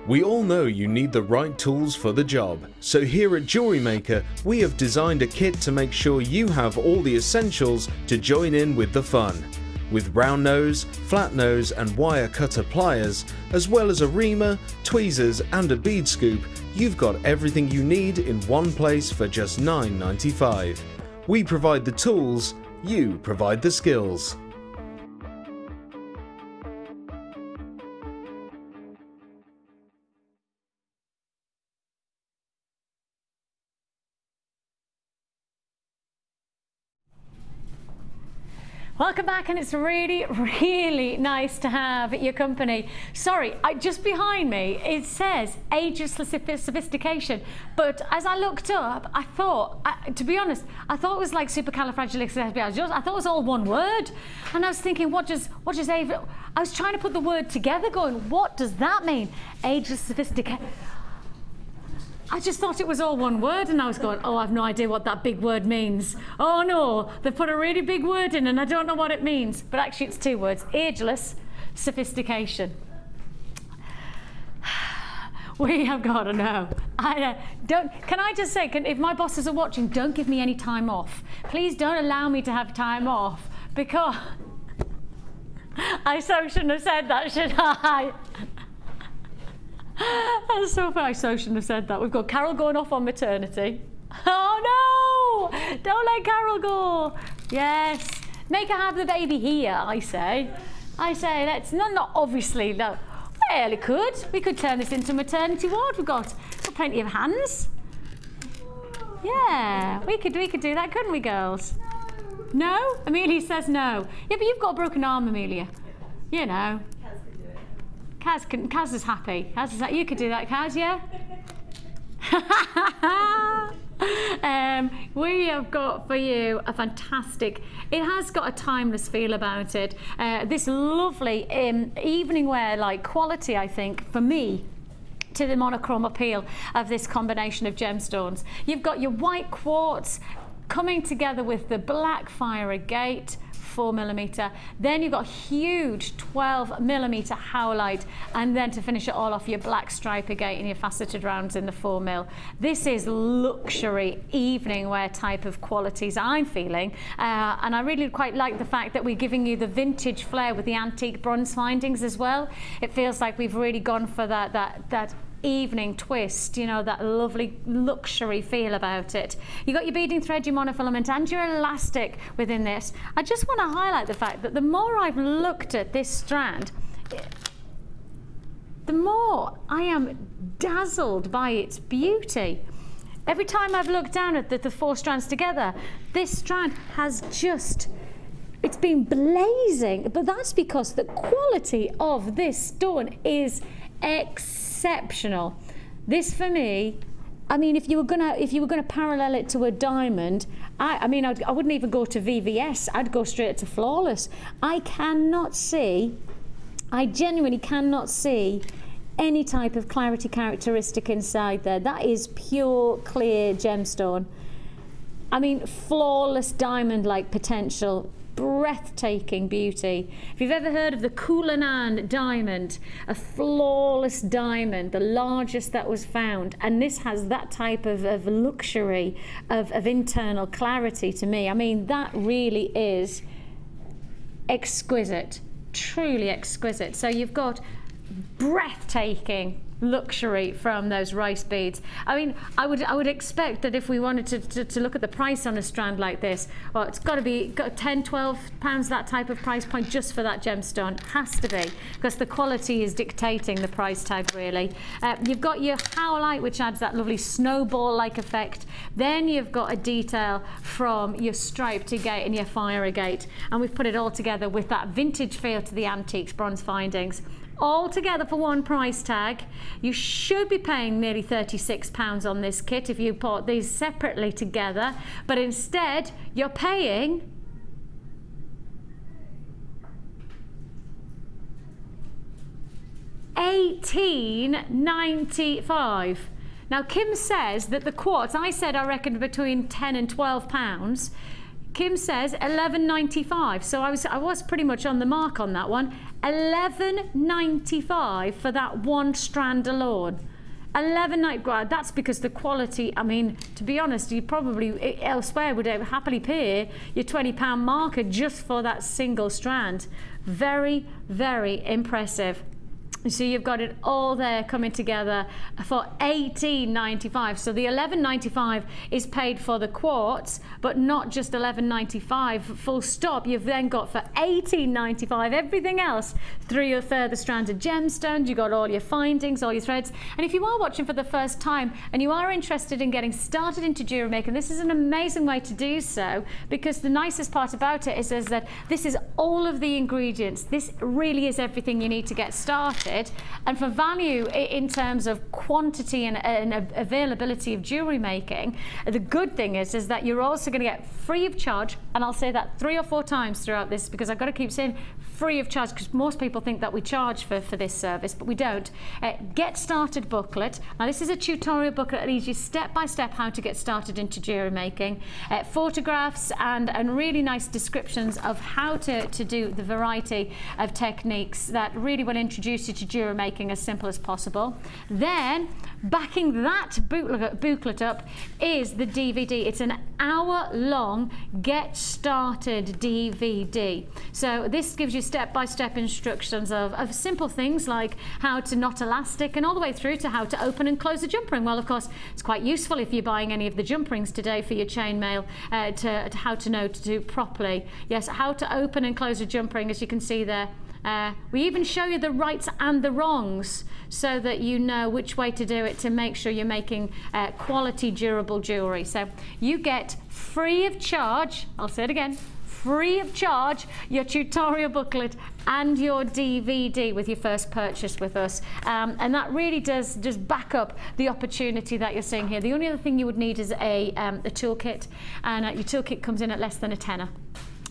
Speaker 2: We all know you need the right tools for the job, so here at Jewellery Maker we have designed a kit to make sure you have all the essentials to join in with the fun. With round nose, flat nose and wire cutter pliers, as well as a reamer, tweezers and a bead scoop, you've got everything you need in one place for just $9.95. We provide the tools, you provide the skills.
Speaker 4: Welcome back, and it's really, really nice to have your company. Sorry, just behind me it says ageless sophistication, but as I looked up, I thought, to be honest, I thought it was like supercalifragilisticexpialidocious. I thought it was all one word, and I was thinking, what does I was trying to put the word together, going, what does that mean? Ageless sophistication. I just thought it was all one word, and I was going, oh, I've no idea what that big word means. Oh no, they've put a really big word in and I don't know what it means. But actually it's two words, ageless sophistication. We have got to know. Can I just say, if my bosses are watching, don't give me any time off. Please don't allow me to have time off, because I so shouldn't have said that, should I? That's so funny. I so shouldn't have said that. We've got Carol going off on maternity. Oh no! Don't let Carol go. Yes. Make her have the baby here, I say. Let's not obviously, no. Well, it could. We could turn this into a maternity ward. We've got plenty of hands. Yeah, we could do that, couldn't we, girls? No? Amelia says no. Yeah, but you've got a broken arm, Amelia. You know. Kaz is happy. You could do that, Kaz, yeah? We have got for you a fantastic, it has got a timeless feel about it. This lovely evening wear like quality, I think, for me, to the monochrome appeal of this combination of gemstones. You've got your white quartz coming together with the black fire agate, 4mm, then you've got huge 12mm howlite, and then to finish it all off, your black stripe agate and your faceted rounds in the 4mm. This is luxury evening wear type of qualities I'm feeling, and I really quite like the fact that we're giving you the vintage flair with the antique bronze findings as well. It feels like we've really gone for that evening twist, you know, that lovely luxury feel about it. You got your beading thread, your monofilament and your elastic within this. I just want to highlight the fact that the more I've looked at this strand, the more I am dazzled by its beauty. Every time I've looked down at the four strands together, this strand has just, it's been blazing, but that's because the quality of this stone is exceptional. This for me, I mean, if you were gonna parallel it to a diamond, I wouldn't even go to VVS. I'd go straight to flawless. I genuinely cannot see any type of clarity characteristic inside there. That is pure clear gemstone. I mean, flawless diamond-like potential. Breathtaking beauty. If you've ever heard of the Cullinan diamond, a flawless diamond, the largest that was found, and this has that type of luxury of internal clarity to me. I mean, that really is exquisite, truly exquisite. So you've got breathtaking luxury from those rice beads. I mean, I would expect that if we wanted to look at the price on a strand like this, well, it's got to be 10, 12 pounds, that type of price point just for that gemstone. Has to be, because the quality is dictating the price tag, really. You've got your howlite, which adds that lovely snowball-like effect. Then you've got a detail from your striped agate and your fire agate, and we've put it all together with that vintage feel to the antiques bronze findings. All together for one price tag. You should be paying nearly £36 on this kit if you bought these separately together, but instead you're paying £18.95. Now Kim says that the quartz, I said I reckon between £10 and £12. Kim says £11.95, so I was pretty much on the mark on that one. £11.95 for that one strand alone. £11.95. That's because the quality, I mean, to be honest, you probably elsewhere would happily pay your £20 marker just for that single strand. Very, very impressive. So you've got it all there coming together for £18.95. So the £11.95 is paid for the quartz, but not just £11.95 full stop. You've then got for £18.95 everything else through your further strands of gemstones. You've got all your findings, all your threads. And if you are watching for the first time and you are interested in getting started into jewellery making, this is an amazing way to do so, because the nicest part about it is that this is all of the ingredients. This really is everything you need to get started. And for value in terms of quantity and availability of jewellery making, the good thing is that you're also going to get free of charge, and I'll say that 3 or 4 times throughout this because I've got to keep saying free of charge, because most people think that we charge for this service, but we don't. Get started booklet. Now this is a tutorial booklet that leads you step by step how to get started into jewellery making. Photographs and really nice descriptions of how to do the variety of techniques that really will introduce you to jewellery making as simple as possible. Then backing that booklet up is the DVD. It's an hour-long Get Started DVD. So this gives you step-by-step instructions of simple things like how to knot elastic and all the way through to how to open and close a jump ring. Well, of course, it's quite useful if you're buying any of the jump rings today for your chainmail to how to know to do properly. Yes, how to open and close a jump ring, as you can see there. We even show you the rights and the wrongs so that you know which way to do it to make sure you're making quality, durable jewellery. So you get free of charge, I'll say it again, free of charge, your tutorial booklet and your DVD with your first purchase with us. And that really does just back up the opportunity that you're seeing here. The only other thing you would need is a toolkit, and your toolkit comes in at less than a tenner.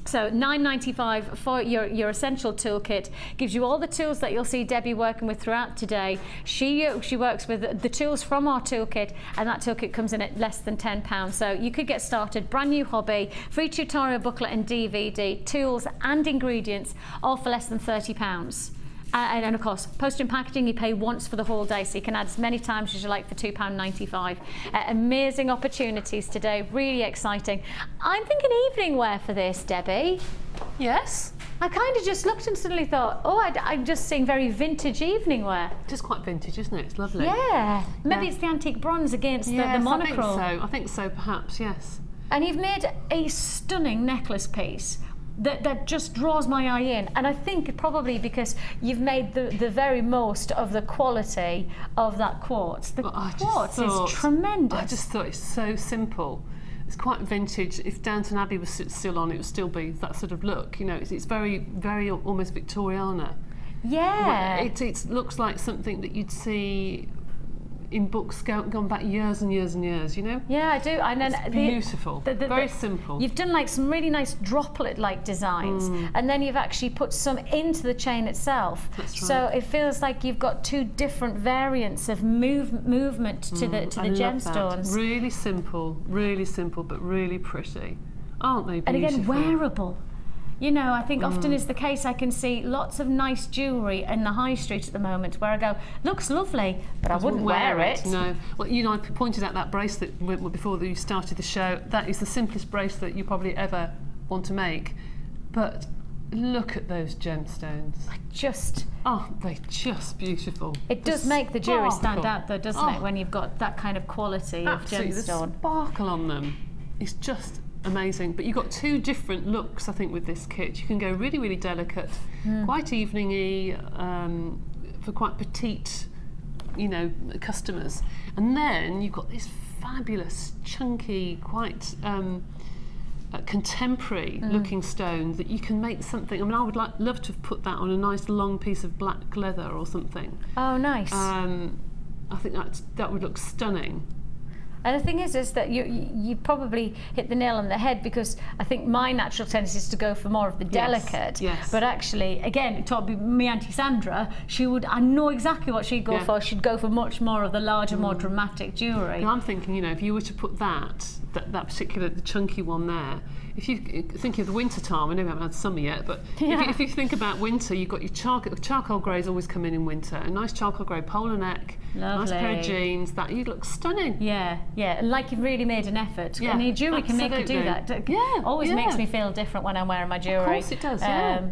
Speaker 4: So £9.95 for your essential toolkit. Gives you all the tools that you'll see Debbie working with throughout today. She works with the tools from our toolkit, and that toolkit comes in at less than £10. So you could get started, brand new hobby, free tutorial booklet and DVD, tools and ingredients, all for less than £30. And of course, postage and packaging you pay once for the whole day, so you can add as many times as you like for £2.95. Amazing opportunities today, really exciting. I'm thinking evening wear for this, Debbie.
Speaker 5: Yes.
Speaker 4: I kind of just looked and suddenly thought, oh, I'm just seeing very vintage evening wear.
Speaker 5: Just quite vintage, isn't it? It's lovely.
Speaker 4: Yeah. Maybe it's the antique bronze against the monochrome.
Speaker 5: I think so, perhaps, yes.
Speaker 4: And you've made a stunning necklace piece that just draws my eye in, and I think probably because you've made the very most of the quality of that quartz. The quartz is tremendous.
Speaker 5: I just thought it's so simple. It's quite vintage. If Downton Abbey was still on, it would still be that sort of look. You know, it's very, very almost Victoriana.
Speaker 4: Yeah.
Speaker 5: It looks like something that you'd see in books gone back years and years and years, you know?
Speaker 4: Yeah, I do. And then
Speaker 5: it's beautiful, very simple.
Speaker 4: You've done like some really nice droplet-like designs, and then you've actually put some into the chain itself.
Speaker 5: That's right.
Speaker 4: So it feels like you've got two different variants of movement to the gemstones.
Speaker 5: Really simple, but really pretty. Aren't they beautiful?
Speaker 4: And again, wearable. You know, I think often is the case. I can see lots of nice jewellery in the high street at the moment where I go, looks lovely, but I wouldn't wear it.
Speaker 5: No. Well, you know, I pointed out that bracelet before you started the show. That is the simplest bracelet you probably ever want to make. But look at those gemstones. Aren't they just beautiful?
Speaker 4: It does make the jewellery stand out though, doesn't it, when you've got that kind of quality of gemstone.
Speaker 5: The sparkle on them is just amazing. But you've got two different looks, I think, with this kit. You can go really, really delicate, quite evening-y, for quite petite, you know, customers. And then you've got this fabulous, chunky, quite contemporary looking stone that you can make something. I mean, I would love to have put that on a nice long piece of black leather or something.
Speaker 4: Oh, nice.
Speaker 5: I think that would look stunning.
Speaker 4: And the thing is that you probably hit the nail on the head, because I think my natural tendency is to go for more of the delicate.
Speaker 5: Yes.
Speaker 4: But actually, again, it taught me Auntie Sandra, I know exactly what she'd go for. She'd go for much more of the larger, more dramatic jewellery.
Speaker 5: And I'm thinking, you know, if you were to put that particular, the chunky one there, if you think of the winter time, I know we haven't had summer yet, but if you think about winter, you've got your charcoal greys always come in winter. A nice charcoal grey polo neck, nice pair of jeans, that you look stunning.
Speaker 4: Yeah, like you've really made an effort. Yeah, and your jewellery can make you do that. Always makes me feel different when I'm wearing my jewellery.
Speaker 5: Of course it does,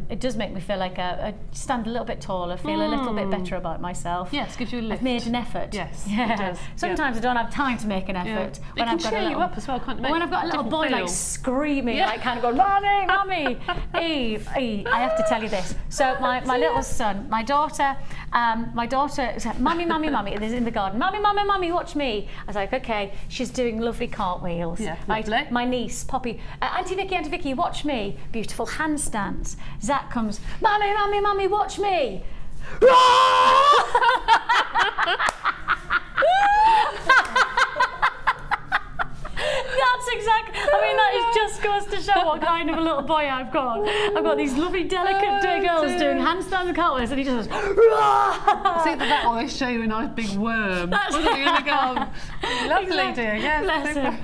Speaker 4: It does make me feel like I stand a little bit taller, feel a little bit better about myself.
Speaker 5: Yes, gives you a lift.
Speaker 4: I've made an effort.
Speaker 5: Yes,
Speaker 4: it
Speaker 5: does.
Speaker 4: Sometimes I don't have time to make an effort.
Speaker 5: It can cheer you up as well, can't it?
Speaker 4: When I've got a little boy like screaming, like kind of going, "Mommy, Mommy!" I have to tell you this. So my little son, my daughter said, "Mommy, Mommy, Mommy," this is in the garden. "Mommy, Mommy, Mommy, watch me." I was like, okay. She's doing lovely cartwheels.
Speaker 5: Yeah,
Speaker 4: right? My niece, Poppy, Auntie Vicky, watch me. Beautiful handstands. Zach comes, "Mommy, Mommy, Mommy, watch me." That's exactly, I mean, that is just goes to show what kind of a little boy I've got. I've got these lovely, delicate girls doing handstands and cartwheels, and he just goes, "Rah!"
Speaker 5: See that one, they show you a nice big worm. Wasn't he going to go? Lovely, dear. Yes,
Speaker 4: bless him.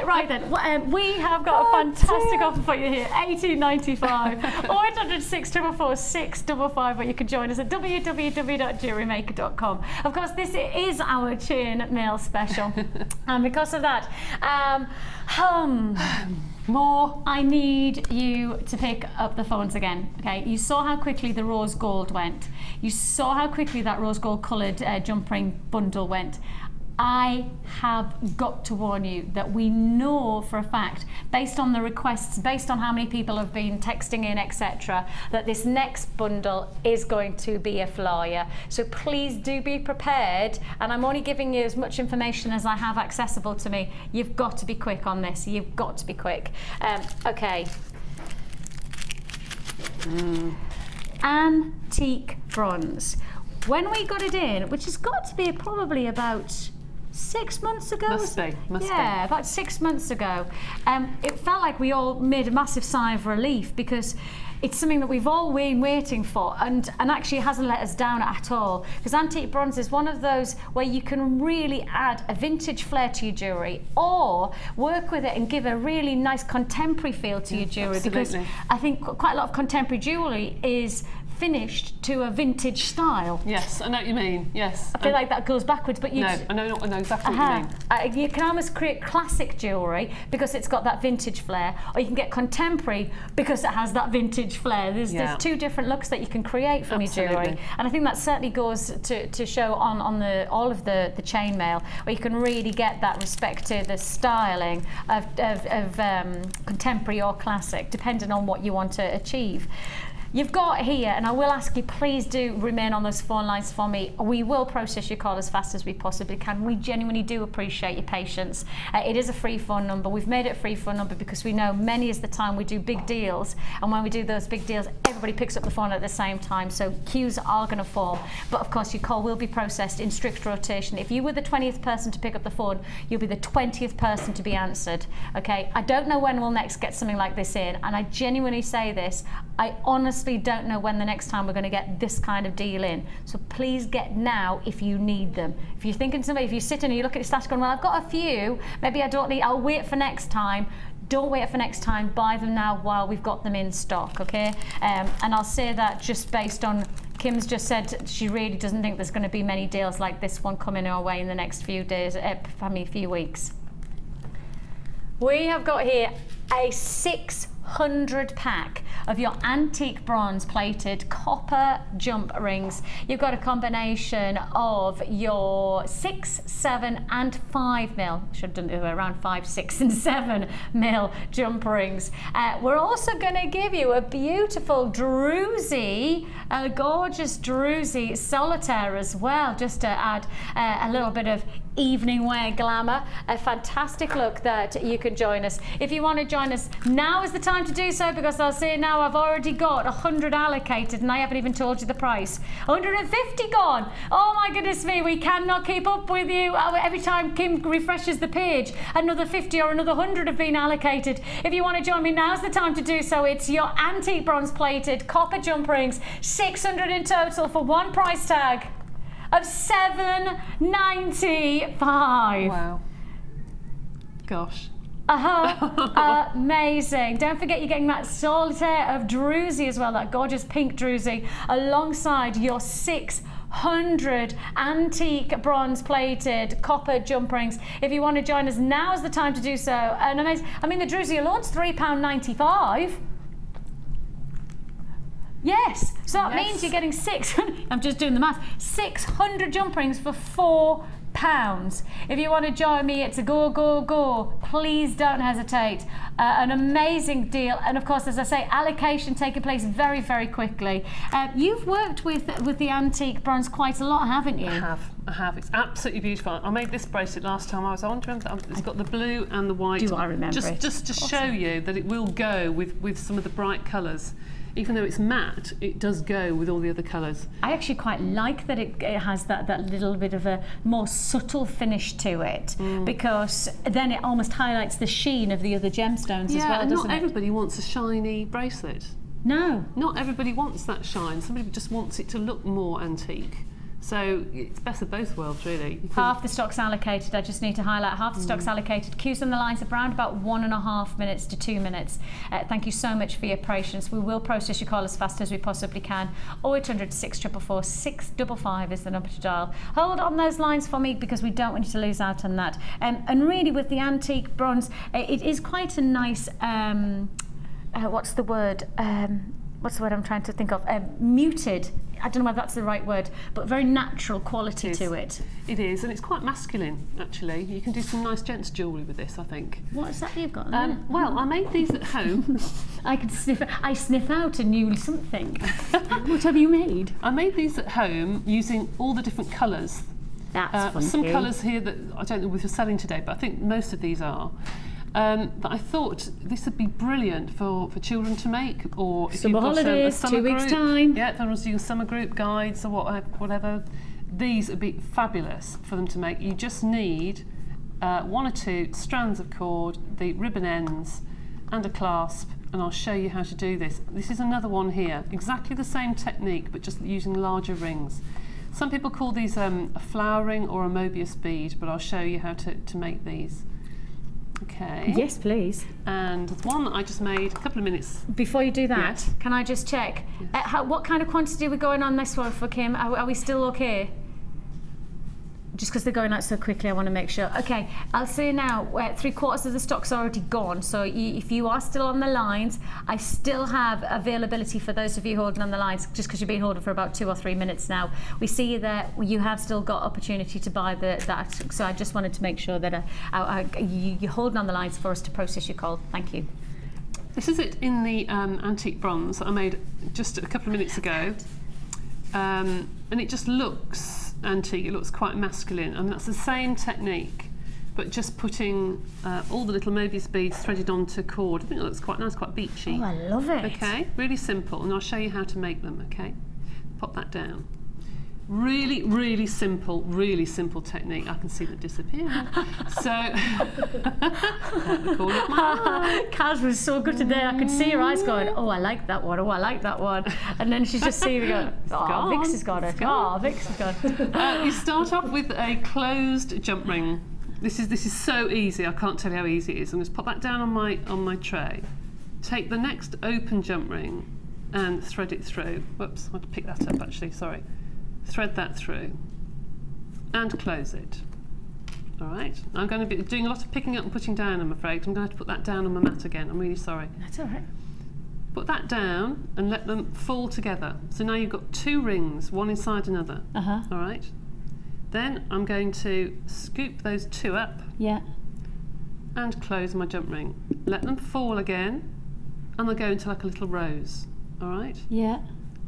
Speaker 4: Right then, we have got a fantastic offer for you here, $18.95, 0800 644 655, or you can join us at www.jewellerymaker.com. Of course, this is our chain mail special, and because of that, more, I need you to pick up the phones again. Okay, you saw how quickly the rose gold went. You saw how quickly that rose gold coloured jump ring bundle went. I have got to warn you that we know for a fact, based on the requests, based on how many people have been texting in, etc., that this next bundle is going to be a flyer. So please do be prepared, and I'm only giving you as much information as I have accessible to me. You've got to be quick on this. You've got to be quick. Okay. Antique bronze. When we got it in, which has got to be probably about 6 months ago.
Speaker 5: Must be.
Speaker 4: About 6 months ago. It felt like we all made a massive sigh of relief, because it's something that we've all been waiting for, and actually hasn't let us down at all, because antique bronze is one of those where you can really add a vintage flair to your jewellery, or work with it and give a really nice contemporary feel to your jewellery. Because I think quite a lot of contemporary jewellery is finished to a vintage style.
Speaker 5: Yes, I know what you mean. Yes,
Speaker 4: I feel like that goes backwards, but you
Speaker 5: I know exactly what you mean.
Speaker 4: You can almost create classic jewellery because it's got that vintage flair, or you can get contemporary because it has that vintage flair. There's two different looks that you can create from your jewellery, and I think that certainly goes to show on all of the chainmail, where you can really get that respect to the styling of contemporary or classic, depending on what you want to achieve. You've got here, and I will ask you, please do remain on those phone lines for me. We will process your call as fast as we possibly can. We genuinely do appreciate your patience. It is a free phone number. We've made it a free phone number because we know many is the time we do big deals, and when we do those big deals, everybody picks up the phone at the same time, so queues are going to form. But of course, your call will be processed in strict rotation. If you were the 20th person to pick up the phone, you'll be the 20th person to be answered. Okay, I don't know when we'll next get something like this in, and I genuinely say this, I honestly don't know when the next time we're going to get this kind of deal in. So please get now if you need them. If you're thinking somebody, if you're sitting and you look at your stash going, well, I've got a few, maybe I don't need, I'll wait for next time. Don't wait for next time, buy them now while we've got them in stock, okay? And I'll say that just based on, Kim's just said she really doesn't think there's going to be many deals like this one coming our way in the next few days, few weeks. We have got here a 600 pack of your antique bronze plated copper jump rings. You've got a combination of your 6, 7 and 5 mil, should have done it around 5, 6 and 7 mil jump rings. We're also going to give you a beautiful druzy, a gorgeous druzy solitaire as well, just to add a little bit of evening wear glamour. A fantastic look that you can join us. If you want to join us, now is the time to do so, because I'll say now I've already got 100 allocated and I haven't even told you the price. 150 gone. Oh my goodness me, we cannot keep up with you. Every time Kim refreshes the page, another 50 or another 100 have been allocated. If you want to join me, now's the time to do so. It's your antique bronze plated copper jump rings, 600 in total for one price tag of $7.95.
Speaker 5: Wow. Gosh.
Speaker 4: Amazing. Don't forget you're getting that solitaire of druzy as well, that gorgeous pink druzy, alongside your 600 antique bronze plated copper jump rings. If you want to join us, now is the time to do so. And amazing. I mean, the druzy alone's £3.95. Yes, so that means you're getting 600, I'm just doing the math, 600 jump rings for £4. If you want to join me, it's a go, go, go. Please don't hesitate. An amazing deal. And of course, as I say, allocation taking place very, very quickly. You've worked with the antique bronze quite a lot, haven't you?
Speaker 5: I have. It's absolutely beautiful. I made this bracelet last time I was on. Do you remember that? It's got the blue and the white.
Speaker 4: Do I remember
Speaker 5: just to show you that it will go with some of the bright colours. Even though it's matte, it does go with all the other colours.
Speaker 4: I actually quite like that it has that little bit of a more subtle finish to it, because then it almost highlights the sheen of the other gemstones as well,
Speaker 5: and
Speaker 4: doesn't
Speaker 5: not
Speaker 4: it?
Speaker 5: everybody wants a shiny bracelet.
Speaker 4: No.
Speaker 5: Not everybody wants that shine. Somebody just wants it to look more antique. So it's best of both worlds, really.
Speaker 4: Half the stock's allocated. I just need to highlight half the stock's allocated. Queues on the lines around about 1.5 minutes to 2 minutes. Thank you so much for your patience. We will process your call as fast as we possibly can. 0800 644 655 is the number to dial. Hold on those lines for me, because we don't want you to lose out on that. And really, with the antique bronze, it is quite a nice, what's the word I'm trying to think of? Muted. I don't know whether that's the right word, but very natural quality to it.
Speaker 5: It is, and it's quite masculine, actually. You can do some nice gents jewellery with this, I think.
Speaker 4: What is that you've got?
Speaker 5: Well, I made these at home.
Speaker 4: I sniff out a new something. What have you made?
Speaker 5: I made these at home using all the different colours.
Speaker 4: That's funky.
Speaker 5: Some colours here that I don't know if we're selling today, but I think most of these are. But I thought this would be brilliant for children to make, or if
Speaker 4: summer
Speaker 5: you've got
Speaker 4: holidays,
Speaker 5: a summer
Speaker 4: 2 weeks
Speaker 5: group,
Speaker 4: time.
Speaker 5: Yeah, if everyone's doing summer group guides or whatever. These would be fabulous for them to make. You just need 1 or 2 strands of cord, the ribbon ends, and a clasp, and I'll show you how to do this. This is another one here, exactly the same technique, but just using larger rings. Some people call these a flower ring or a Mobius bead, but I'll show you how to make these. Okay.
Speaker 4: Yes, please.
Speaker 5: And there's one that I just made a couple of minutes.
Speaker 4: Before you do that,
Speaker 5: Yes.
Speaker 4: can I just check?
Speaker 5: Yes.
Speaker 4: What kind of quantity are we going on this one for, Kim? Are we still okay? Just because they're going out so quickly, I want to make sure. Okay, I'll say now, 3/4 of the stock's already gone. So if you are still on the lines, I still have availability for those of you holding on the lines, just because you've been holding for about 2 or 3 minutes now. We see that you have still got opportunity to buy that. So I just wanted to make sure that you're holding on the lines for us to process your call. Thank you.
Speaker 5: This is it in the antique bronze that I made just a couple of minutes ago. And it just looks antique, it looks quite masculine, and that's the same technique, but just putting all the little Mobius beads threaded onto cord. I think it looks quite nice, quite beachy.
Speaker 4: Oh, I love it.
Speaker 5: Okay, really simple, and I'll show you how to make them, okay? Pop that down. Really, really simple technique. I can see them disappear. So,
Speaker 4: Kaz was so good today. I could see her eyes going, oh, I like that one. Oh, I like that one. And then she's just seeing me go, oh, Vix has got it. Oh, Vix has got it.
Speaker 5: You start off with a closed jump ring. This is so easy. I can't tell you how easy it is. I'm going to pop that down on my tray. Take the next open jump ring and thread it through. Whoops, I had to pick that up actually. Sorry. Thread that through and close it. All right, I'm going to be doing a lot of picking up and putting down, I'm afraid. I'm going to have to put that down on my mat again. I'm really sorry.
Speaker 4: That's all right.
Speaker 5: Put that down and let them fall together. So now you've got 2 rings, one inside another. All right. Then I'm going to scoop those 2 up.
Speaker 4: Yeah.
Speaker 5: And close my jump ring. Let them fall again, and they'll go into like a little rose. All right.
Speaker 4: Yeah.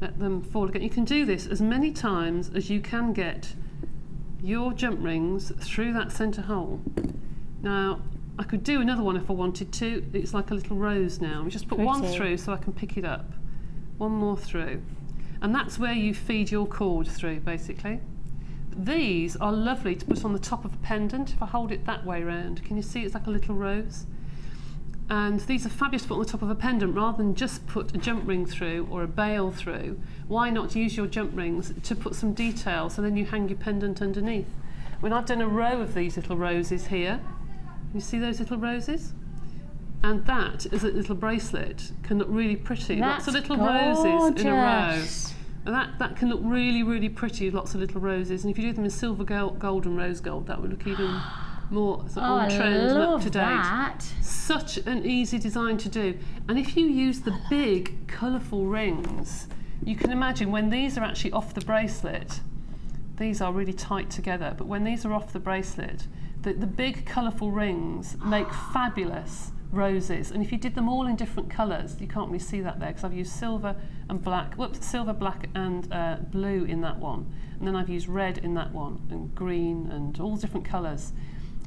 Speaker 5: Let them fall again. You can do this as many times as you can get your jump rings through that centre hole. Now, I could do another one if I wanted to. It's like a little rose now. We just put one through so I can pick it up. One more through. And that's where you feed your cord through, basically. These are lovely to put on the top of a pendant. If I hold it that way round, can you see it's like a little rose? And these are fabulous to put on the top of a pendant rather than just put a jump ring through or a bail through. Why not use your jump rings to put some detail so then you hang your pendant underneath? When I've done a row of these little roses here, you see those little roses? And that is a little bracelet, can look really pretty.
Speaker 4: That's
Speaker 5: lots of little roses in a row.
Speaker 4: gorgeous.
Speaker 5: And that can look really, really pretty with lots of little roses. And if you do them in silver, gold and rose gold, that would look even more sort of on trend and up to date.
Speaker 4: That.
Speaker 5: Such an easy design to do. And if you use the big, colourful rings, you can imagine when these are actually off the bracelet, these are really tight together, but when these are off the bracelet, the big, colourful rings make fabulous roses. And if you did them all in different colours, you can't really see that there because I've used silver and black, silver, black and blue in that one. And then I've used red in that one, and green and all different colours.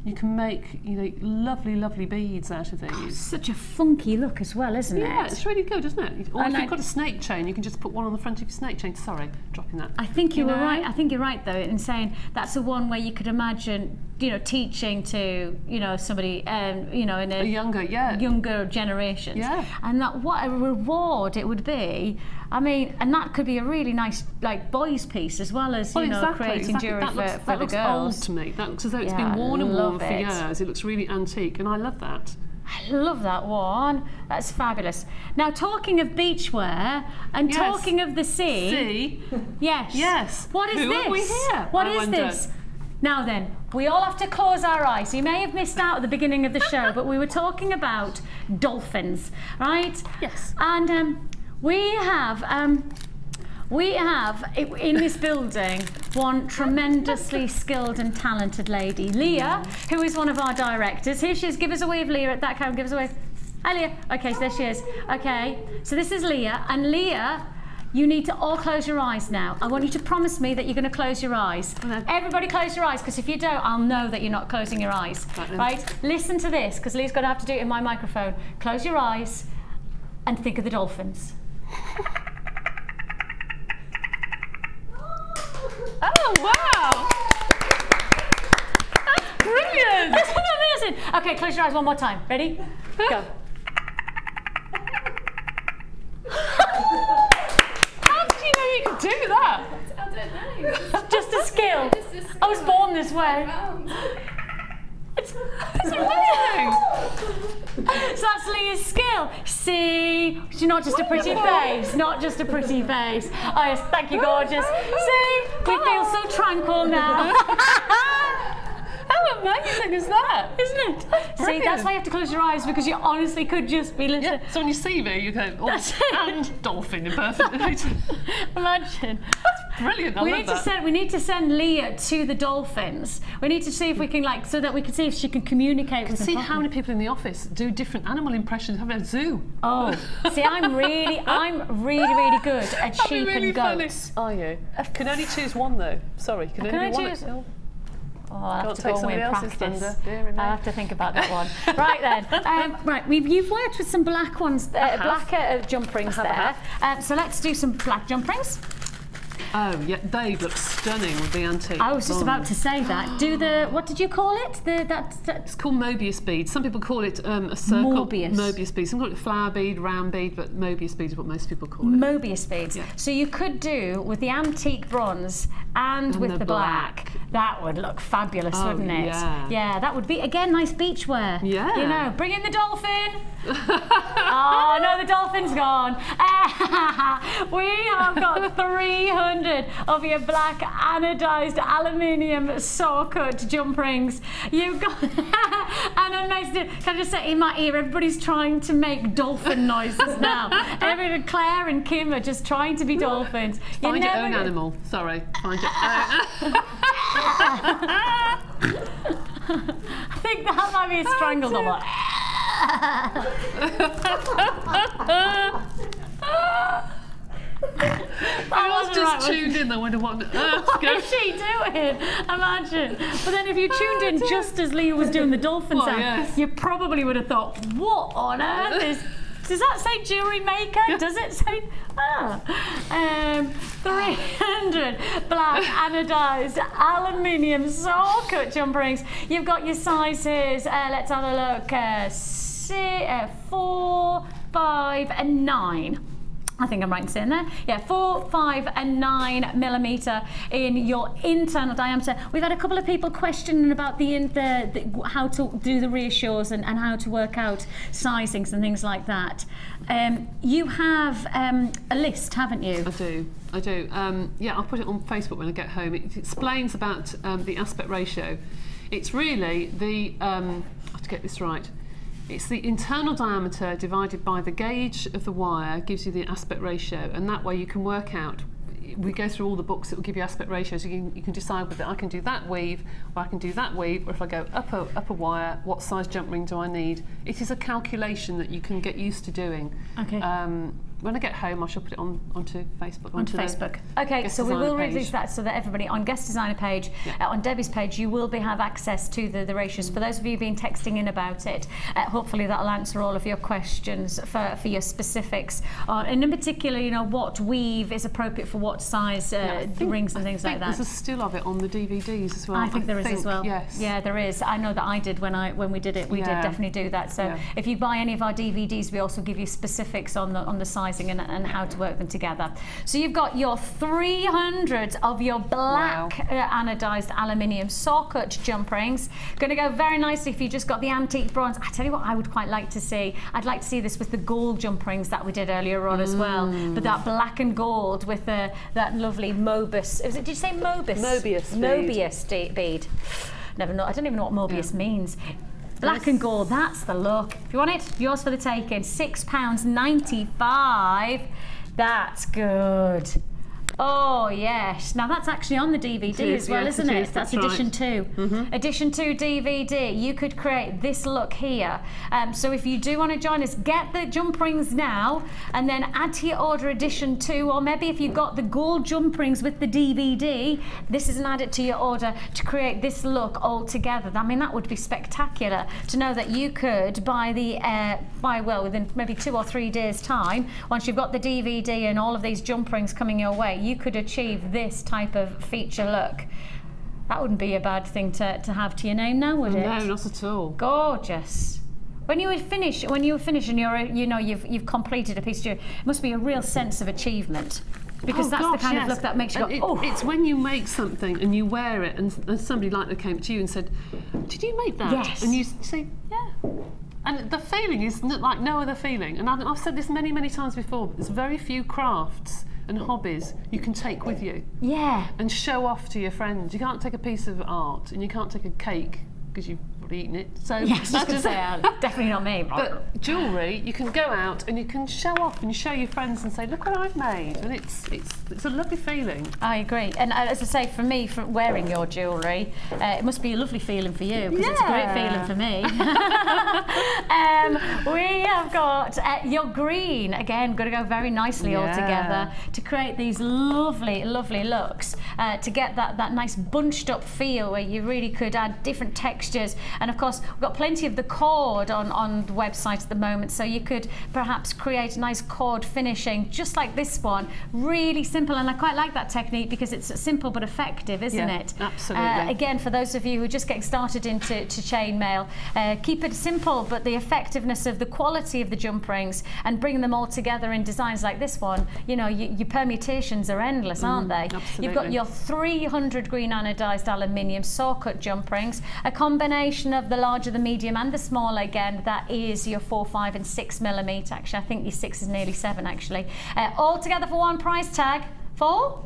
Speaker 5: You can make, you know, lovely, lovely beads out of these.
Speaker 4: Such a funky look as well, isn't it?
Speaker 5: Yeah, it's really good, isn't it? Or
Speaker 4: And
Speaker 5: if you've got a snake chain, you can just put one on the front of your snake chain. Sorry, dropping that.
Speaker 4: I think you were
Speaker 5: know?
Speaker 4: right. I think you're right though in saying that's the one where you could imagine, you know, teaching to, you know, somebody, you know, in
Speaker 5: A younger, yeah.
Speaker 4: younger generations.
Speaker 5: Yeah.
Speaker 4: And that what a reward it would be. I mean, and that could be a really nice, like, boys' piece as well as, you know, creating jewellery
Speaker 5: that looks,
Speaker 4: for
Speaker 5: that
Speaker 4: the
Speaker 5: looks
Speaker 4: girls.
Speaker 5: old to me. That looks as though it's
Speaker 4: Yeah,
Speaker 5: been worn and
Speaker 4: I
Speaker 5: worn
Speaker 4: love
Speaker 5: for
Speaker 4: it.
Speaker 5: years. It looks really antique, and I love that.
Speaker 4: I love that one. That's fabulous. Now, talking of beachwear and
Speaker 5: Yes.
Speaker 4: talking of the sea.
Speaker 5: See?
Speaker 4: Yes.
Speaker 5: Yes.
Speaker 4: What is
Speaker 5: Who
Speaker 4: this?
Speaker 5: have we here,
Speaker 4: What
Speaker 5: I
Speaker 4: is
Speaker 5: wonder?
Speaker 4: this? Now then, we all have to close our eyes. You may have missed out at the beginning of the show, but we were talking about dolphins, right?
Speaker 5: Yes.
Speaker 4: And we have in this building one tremendously skilled and talented lady, Leah, who is one of our directors. Here she is. Give us a wave, Leah, at that camera. Give us a wave. Hi, Leah. Okay, so there she is. Okay, so this is Leah. And Leah, you need to all close your eyes now. I want you to promise me that you're going to close your eyes.
Speaker 5: Okay.
Speaker 4: Everybody close your eyes, because if you don't, I'll know that you're not closing your eyes. Right? Listen to this, because Leah's going to have to do it in my microphone. Close your eyes and think of the dolphins.
Speaker 5: Oh, wow! That's brilliant!
Speaker 4: Isn't that amazing? Okay, close your eyes one more time. Ready? Go.
Speaker 5: How did you know you could do that?
Speaker 8: I don't know.
Speaker 4: Just a skill. I was born this way.
Speaker 5: It's amazing!
Speaker 4: So that's Leah's skill. See, she's not just a pretty face, not just a pretty face. Oh yes, thank you, gorgeous. See, we feel so tranquil now.
Speaker 5: How amazing is that?
Speaker 4: Isn't it? See, that's why you have to close your eyes, because you honestly could just be listening.
Speaker 5: Yeah, so when you see me, you go, oh,
Speaker 4: That's it.
Speaker 5: and dolphin in perfect.
Speaker 4: Imagine.
Speaker 5: That's Brilliant. I love that.
Speaker 4: We need to send Leah to the dolphins. We need to see if we can so that we can see if she can communicate with them.
Speaker 5: See how many people in the office do different animal impressions. Have a zoo.
Speaker 4: Oh, see, I'm really good at sheep and goats.
Speaker 5: Funny. Are you? Can only choose one though. Sorry, can only choose one.
Speaker 4: Oh, I'll have to go away and practice.
Speaker 5: I'll
Speaker 4: have to think about that one. Right then. Right, you've worked with some black ones, black jump rings there. So let's do some black jump rings.
Speaker 5: Oh, yeah, they look stunning with the antique.
Speaker 4: I was just about to say that. Do the, what did you call it?
Speaker 5: It's called Mobius bead. Some people call it a circle. Mobius bead. Some call it flower bead, round bead, but Mobius bead is what most people call it.
Speaker 4: Mobius beads. Yeah. So you could do with the antique bronze and with the black. That would look fabulous, wouldn't it?
Speaker 5: Yeah.
Speaker 4: Yeah, that would be, again, nice beachwear.
Speaker 5: Yeah.
Speaker 4: You know, bring in the dolphin. Oh, no, the dolphin's gone. We have got 300 of your black anodized aluminium saw-cut jump rings. You've got an amazing, can I just say, in my ear, everybody's trying to make dolphin noises now. Claire and Kim are just trying to be dolphins.
Speaker 5: Find your own animal. Sorry. Find your own.
Speaker 4: I think that might be a strangled one.
Speaker 5: I was just tuned in. I wonder what on earth
Speaker 4: is she doing? Imagine. But then if you tuned in just as Leah was doing the dolphin sound, you probably would have thought, what on earth is... Does that say Jewellery Maker? Does it say... 300 black anodized aluminium saw-cut jump rings. You've got your sizes. Let's have a look. 4, 5 and 9. I think I'm right in saying there. Yeah, 4, 5 and 9 millimeter in your internal diameter. We've had a couple of people questioning about how to do the reassures and how to work out sizings and things like that. You have a list, haven't you?
Speaker 5: I do. Yeah, I'll put it on Facebook when I get home. It explains about the aspect ratio. It's really the, I have to get this right, it's the internal diameter divided by the gauge of the wire gives you the aspect ratio, and that way you can work out, we go through all the books that will give you aspect ratios, so you can decide whether I can do that weave, or I can do that weave, or if I go up a wire, what size jump ring do I need? It is a calculation that you can get used to doing.
Speaker 4: Okay.
Speaker 5: When I get home, I shall put it onto Facebook.
Speaker 4: Onto Facebook. Okay, so we will release that so that everybody on Guest Designer page, on Debbie's page, you will have access to the ratios. For those of you who've been texting in about it, hopefully that'll answer all of your questions for your specifics. And in particular, you know, what weave is appropriate for what size rings and things like that.
Speaker 5: There's a still of it on the DVDs as well.
Speaker 4: I think there is as well.
Speaker 5: Yes.
Speaker 4: Yeah, there is. I know that I did when we did it. We did definitely do that. So if you buy any of our DVDs, we also give you specifics on the size and how to work them together. So you've got your 300 of your black anodized aluminium saw-cut jump rings. Going to go very nicely if you just got the antique bronze. I tell you what I would quite like to see. I'd like to see this with the gold jump rings that we did earlier on as well. But that black and gold with that lovely Mobius. Did you say Mobius?
Speaker 5: Mobius
Speaker 4: bead. Never know. I don't even know what Mobius means. Black and gold, that's the look. If you want it, yours for the taking. £6.95. That's good. Oh yes, now that's actually on the DVD as well, isn't it? That's edition 2. Edition 2 DVD. You could create this look here. So if you do want to join us, get the jump rings now and then add to your order edition 2, or maybe if you've got the gold jump rings with the DVD, this is an add it to your order to create this look all together. I mean, that would be spectacular to know that you could buy within maybe 2 or 3 days time, once you've got the DVD and all of these jump rings coming your way, you could achieve this type of feature look. That wouldn't be a bad thing to have to your name now, would it?
Speaker 5: No, not at all.
Speaker 4: Gorgeous. When you finish and you've completed a piece of jewellery, it must be a real sense of achievement. Because that's the kind of look that makes you go,
Speaker 5: It's when you make something and you wear it and somebody like that came to you and said, did you make that?
Speaker 4: Yes.
Speaker 5: And you say, yeah. And the feeling is like no other feeling. And I've said this many, many times before, but there's very few crafts and hobbies you can take with you.
Speaker 4: Yeah.
Speaker 5: And show off to your friends. You can't take a piece of art and you can't take a cake because you've be eating it. So
Speaker 4: yes, just to say, definitely not me.
Speaker 5: But jewellery, you can go out and you can show off and you show your friends and say, look what I've made, and it's a lovely feeling.
Speaker 4: I agree, and as I say, for me, for wearing your jewellery, it must be a lovely feeling for you, because it's a great feeling for me. We have got your green, again, going to go very nicely all together to create these lovely, lovely looks, to get that nice bunched up feel where you really could add different textures. And of course, we've got plenty of the cord on the website at the moment, so you could perhaps create a nice cord finishing just like this one. Really simple, and I quite like that technique because it's simple but effective, isn't it?
Speaker 5: Absolutely.
Speaker 4: Again, for those of you who are just getting started into chainmail, keep it simple, but the effectiveness of the quality of the jump rings and bring them all together in designs like this one, you know, your permutations are endless, aren't they?
Speaker 5: Absolutely.
Speaker 4: You've got your 300 green anodized aluminium saw cut jump rings, a combination of the larger, the medium and the small. Again, that is your 4, 5 and 6 millimetre. Actually, I think your 6 is nearly 7 actually. All together for one price tag for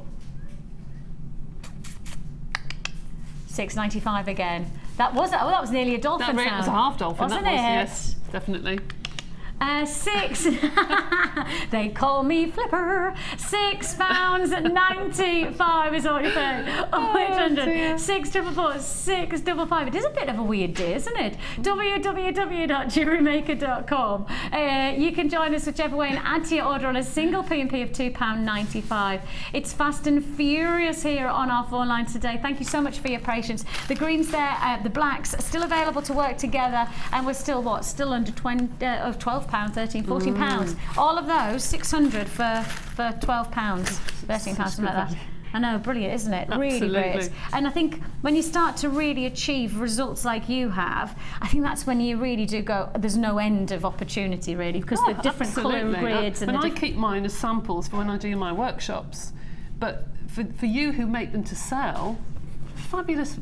Speaker 4: $6.95 again. That was nearly a dolphin sound.
Speaker 5: That was a half dolphin,
Speaker 4: wasn't it?
Speaker 5: Yes, definitely.
Speaker 4: 6. They call me Flipper. £6.95 is what you pay. Oh, 800 644 655. It is a bit of a weird day, isn't it? www.jewellerymaker.com. You can join us whichever way and add to your order on a single P&P of £2.95. It's fast and furious here on our phone line today. Thank you so much for your patience. The greens there, the blacks, still available to work together, and we're still what? Still under 12 £12, 13, 14 pounds. All of those 600 for £12, 13 pounds, something like that. I know, brilliant, isn't it?
Speaker 5: Absolutely.
Speaker 4: Really great. And I think when you start to really achieve results like you have, I think that's when you really do go, there's no end of opportunity really, because the different colour grades and
Speaker 5: I keep mine as samples for when I do my workshops, but for you who make them to sell, fabulous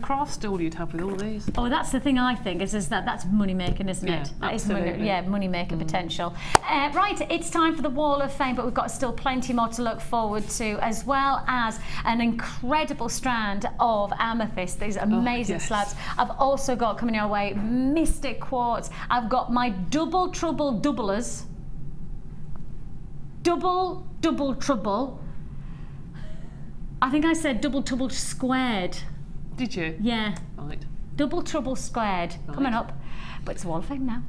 Speaker 5: craft stool you'd have with all these.
Speaker 4: Oh, that's the thing I think is that's money making, isn't it? That
Speaker 5: absolutely.
Speaker 4: is money making potential. Right, it's time for the Wall of Fame, but we've got still plenty more to look forward to, as well as an incredible strand of amethyst. These amazing slabs. I've also got coming our way Mystic Quartz. I've got my double trouble doublers. Double trouble. I think I said double trouble squared.
Speaker 5: Did you?
Speaker 4: Yeah.
Speaker 5: Right.
Speaker 4: Double trouble squared.
Speaker 5: Right.
Speaker 4: Coming up. But it's a Wall of Fame now.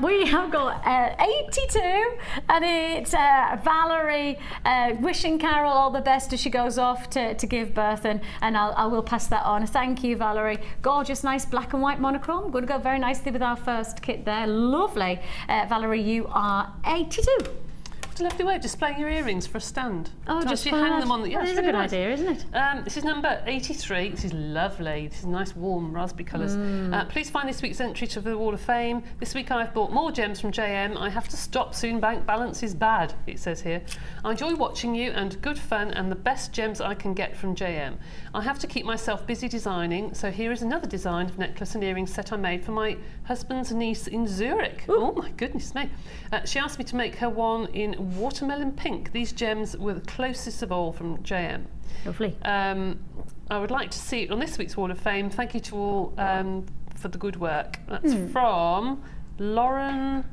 Speaker 4: We have got 82, and it's Valerie wishing Carol all the best as she goes off to give birth, and I will pass that on. Thank you, Valerie. Gorgeous, nice black and white monochrome. Going to go very nicely with our first kit there. Lovely. Valerie, you are 82.
Speaker 5: What a lovely way of displaying your earrings for a stand.
Speaker 4: Oh, just
Speaker 5: hang them on the.
Speaker 4: That is a good idea, isn't it?
Speaker 5: This is number 83. This is lovely. This is nice, warm raspberry colours. Please find this week's entry to the Wall of Fame. This week I've bought more gems from JM. I have to stop soon. Bank balance is bad, it says here. I enjoy watching you, and good fun, and the best gems I can get from JM. I have to keep myself busy designing, so here is another design of necklace and earring set I made for my husband's niece in Zurich. Ooh. Oh my goodness me. She asked me to make her one in watermelon pink. These gems were the closest of all from JM.
Speaker 4: Lovely.
Speaker 5: I would like to see it on this week's Wall of Fame. Thank you to all for the good work. That's from Lauren.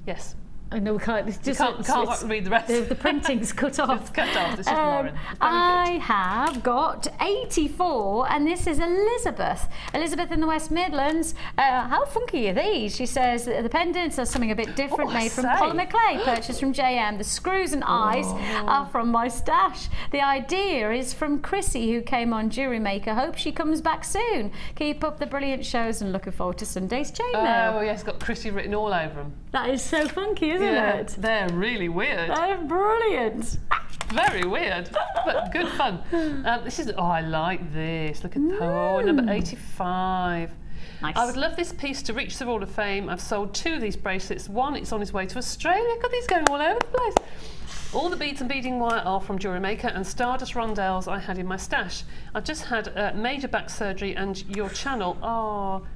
Speaker 5: Yes.
Speaker 4: I know we can't. It's just
Speaker 5: can't read the rest.
Speaker 4: The printing's cut off.
Speaker 5: It's cut off. It's just Lauren.
Speaker 4: I have got 84, and this is Elizabeth. Elizabeth in the West Midlands. How funky are these? She says that the pendants are something a bit different, made from polymer clay, purchased from JM. The screws and eyes are from my stash. The idea is from Chrissy, who came on Jewellery Maker. Hope she comes back soon. Keep up the brilliant shows, and looking forward to Sunday's chainmail.
Speaker 5: Oh, yeah, it's got Chrissy written all over them.
Speaker 4: That is so funky, isn't it?
Speaker 5: They're really weird.
Speaker 4: They're brilliant.
Speaker 5: Very weird, but good fun. This is, I like this. Look at number 85.
Speaker 4: Nice.
Speaker 5: I would love this piece to reach the Hall of Fame. I've sold 2 of these bracelets. One, it's on its way to Australia. Got these going all over the place. All the beads and beading wire are from Jewellery Maker, and Stardust rondelles I had in my stash. I've just had major back surgery, and your channel,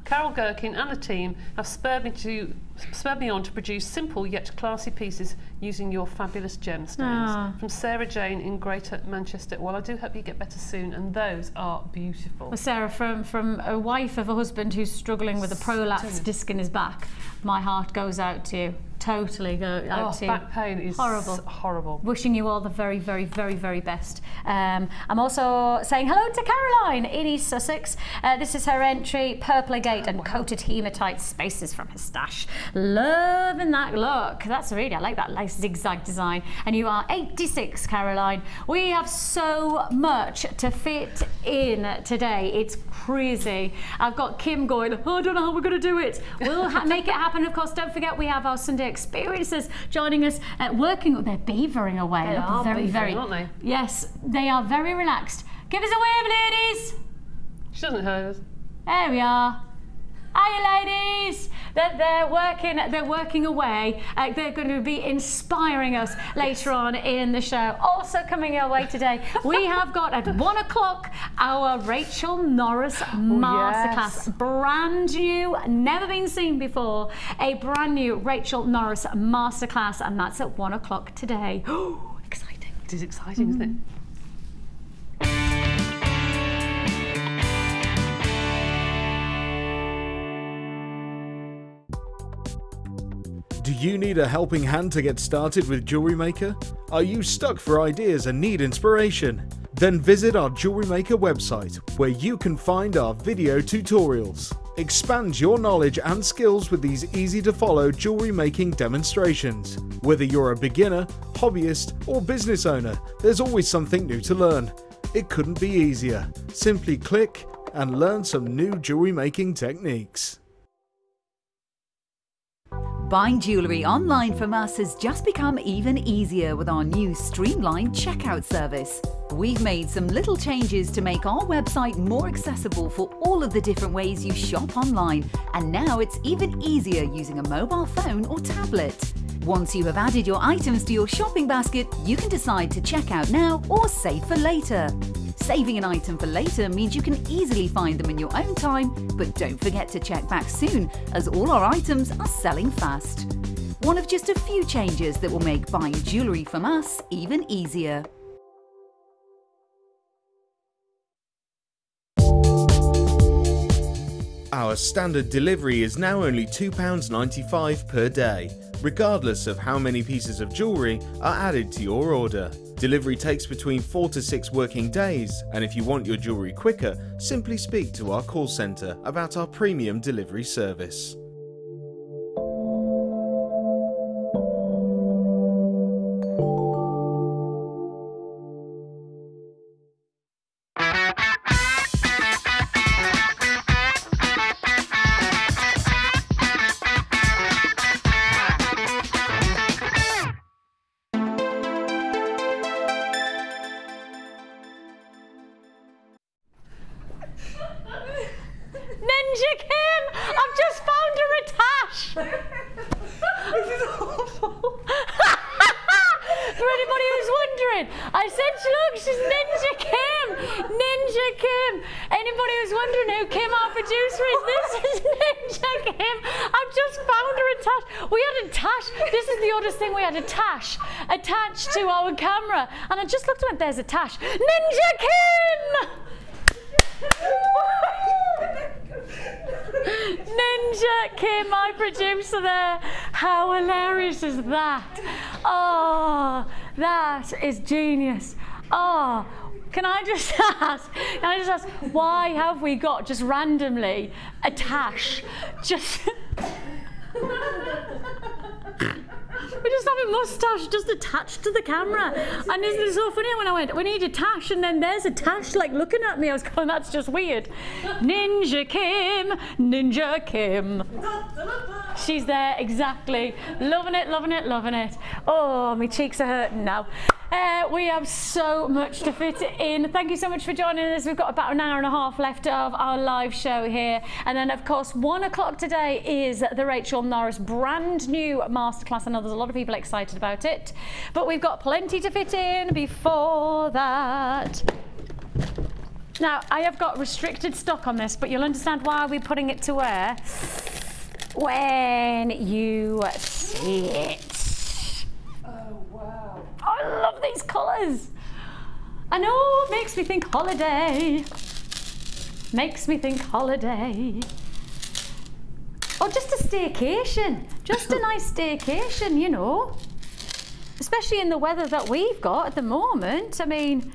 Speaker 5: Carol Gherkin and the team have spurred me on to produce simple yet classy pieces using your fabulous gemstones. From Sarah Jane in Greater Manchester. Well, I do hope you get better soon, and those are beautiful.
Speaker 4: Well, Sarah, from a wife of a husband who's struggling with a prolapsed disc in his back, my heart goes out to you. Totally go out to you.
Speaker 5: Back pain is horrible.
Speaker 4: Wishing you all the very, very, very, very best. I'm also saying hello to Caroline in East Sussex. This is her entry, purple agate and coated hematite spaces from her stash. Loving that look. That's really, I like that nice zigzag design. And you are 86, Caroline. We have so much to fit in today. It's crazy. I've got Kim going, oh, I don't know how we're going to do it. We'll make it happen. Of course, don't forget we have our Sunday experiences joining us, working. They're beavering away.
Speaker 5: They are beavering, aren't they?
Speaker 4: Yes, they are very relaxed. Give us a wave, ladies.
Speaker 5: She doesn't hurt us.
Speaker 4: There we are. Hiya, ladies. They're working away. They're going to be inspiring us later on in the show. Also coming your way today, we have got at 1 o'clock our Rachel Norris Masterclass. Yes. Brand new, never been seen before. A brand new Rachel Norris Masterclass, and that's at 1 o'clock today. Oh, exciting.
Speaker 5: It is exciting, isn't it?
Speaker 2: Do you need a helping hand to get started with Jewellery Maker? Are you stuck for ideas and need inspiration? Then visit our Jewellery Maker website, where you can find our video tutorials. Expand your knowledge and skills with these easy-to-follow jewellery making demonstrations. Whether you're a beginner, hobbyist, or business owner, there's always something new to learn. It couldn't be easier. Simply click and learn some new jewellery making techniques.
Speaker 9: Buying jewellery online from us has just become even easier with our new streamlined checkout service. We've made some little changes to make our website more accessible for all of the different ways you shop online, and now it's even easier using a mobile phone or tablet. Once you have added your items to your shopping basket, you can decide to check out now or save for later. Saving an item for later means you can easily find them in your own time, but don't forget to check back soon, as all our items are selling fast. One of just a few changes that will make buying jewellery from us even easier.
Speaker 2: Our standard delivery is now only £2.95 per day, regardless of how many pieces of jewellery are added to your order. Delivery takes between 4 to 6 working days, and if you want your jewellery quicker, simply speak to our call centre about our premium delivery service.
Speaker 4: Ninja Kim! I've just found her a tash! This is awful. For anybody who's wondering, I said, look, she's Ninja Kim! Ninja Kim! Anybody who's wondering who Kim, our producer, is, this is Ninja Kim! I've just found her a tash. We had a tash. This is the oddest thing. We had a tash attached to our camera. And I just looked at it, there's a tash. Ninja Kim! Ninja Kim, my producer there. How hilarious is that? Oh, that is genius. Oh, can I just ask, why have we got just randomly a tash? Just we just have a mustache just attached to the camera. And isn't it so funny when I went, we need a tash, and then there's a tash like looking at me. I was going, that's just weird. Ninja Kim, Ninja Kim. She's there, exactly. Loving it, loving it, loving it. Oh, my cheeks are hurting now. We have so much to fit in. Thank you so much for joining us. We've got about an hour and a half left of our live show here. And then, of course, 1 o'clock today is the Rachel Norris brand new masterclass. I know there's a lot of people excited about it. But we've got plenty to fit in before that. Now, I have got restricted stock on this, but you'll understand why we're putting it to wear when you see it.
Speaker 8: Oh, wow.
Speaker 4: I love these colours. I know, it makes me think holiday. Makes me think holiday. Or just a staycation. Just a nice staycation, you know. Especially in the weather that we've got at the moment. I mean,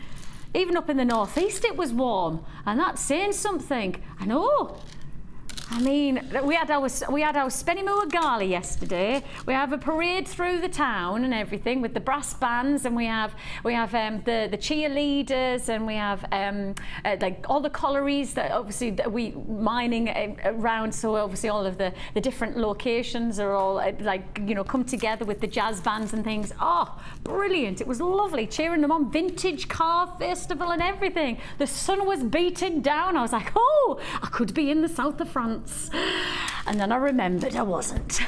Speaker 4: even up in the northeast it was warm. And that's saying something. I know. I mean, we had our Spennymoor Gala yesterday. We have a parade through the town and everything with the brass bands, and we have the cheerleaders, and we have like all the collieries that obviously that we mining around. So obviously all of the different locations are all like, you know, come together with the jazz bands and things. Oh, brilliant! It was lovely cheering them on. Vintage car festival and everything. The sun was beating down. I was like, oh, I could be in the south of France. And then I remembered I wasn't.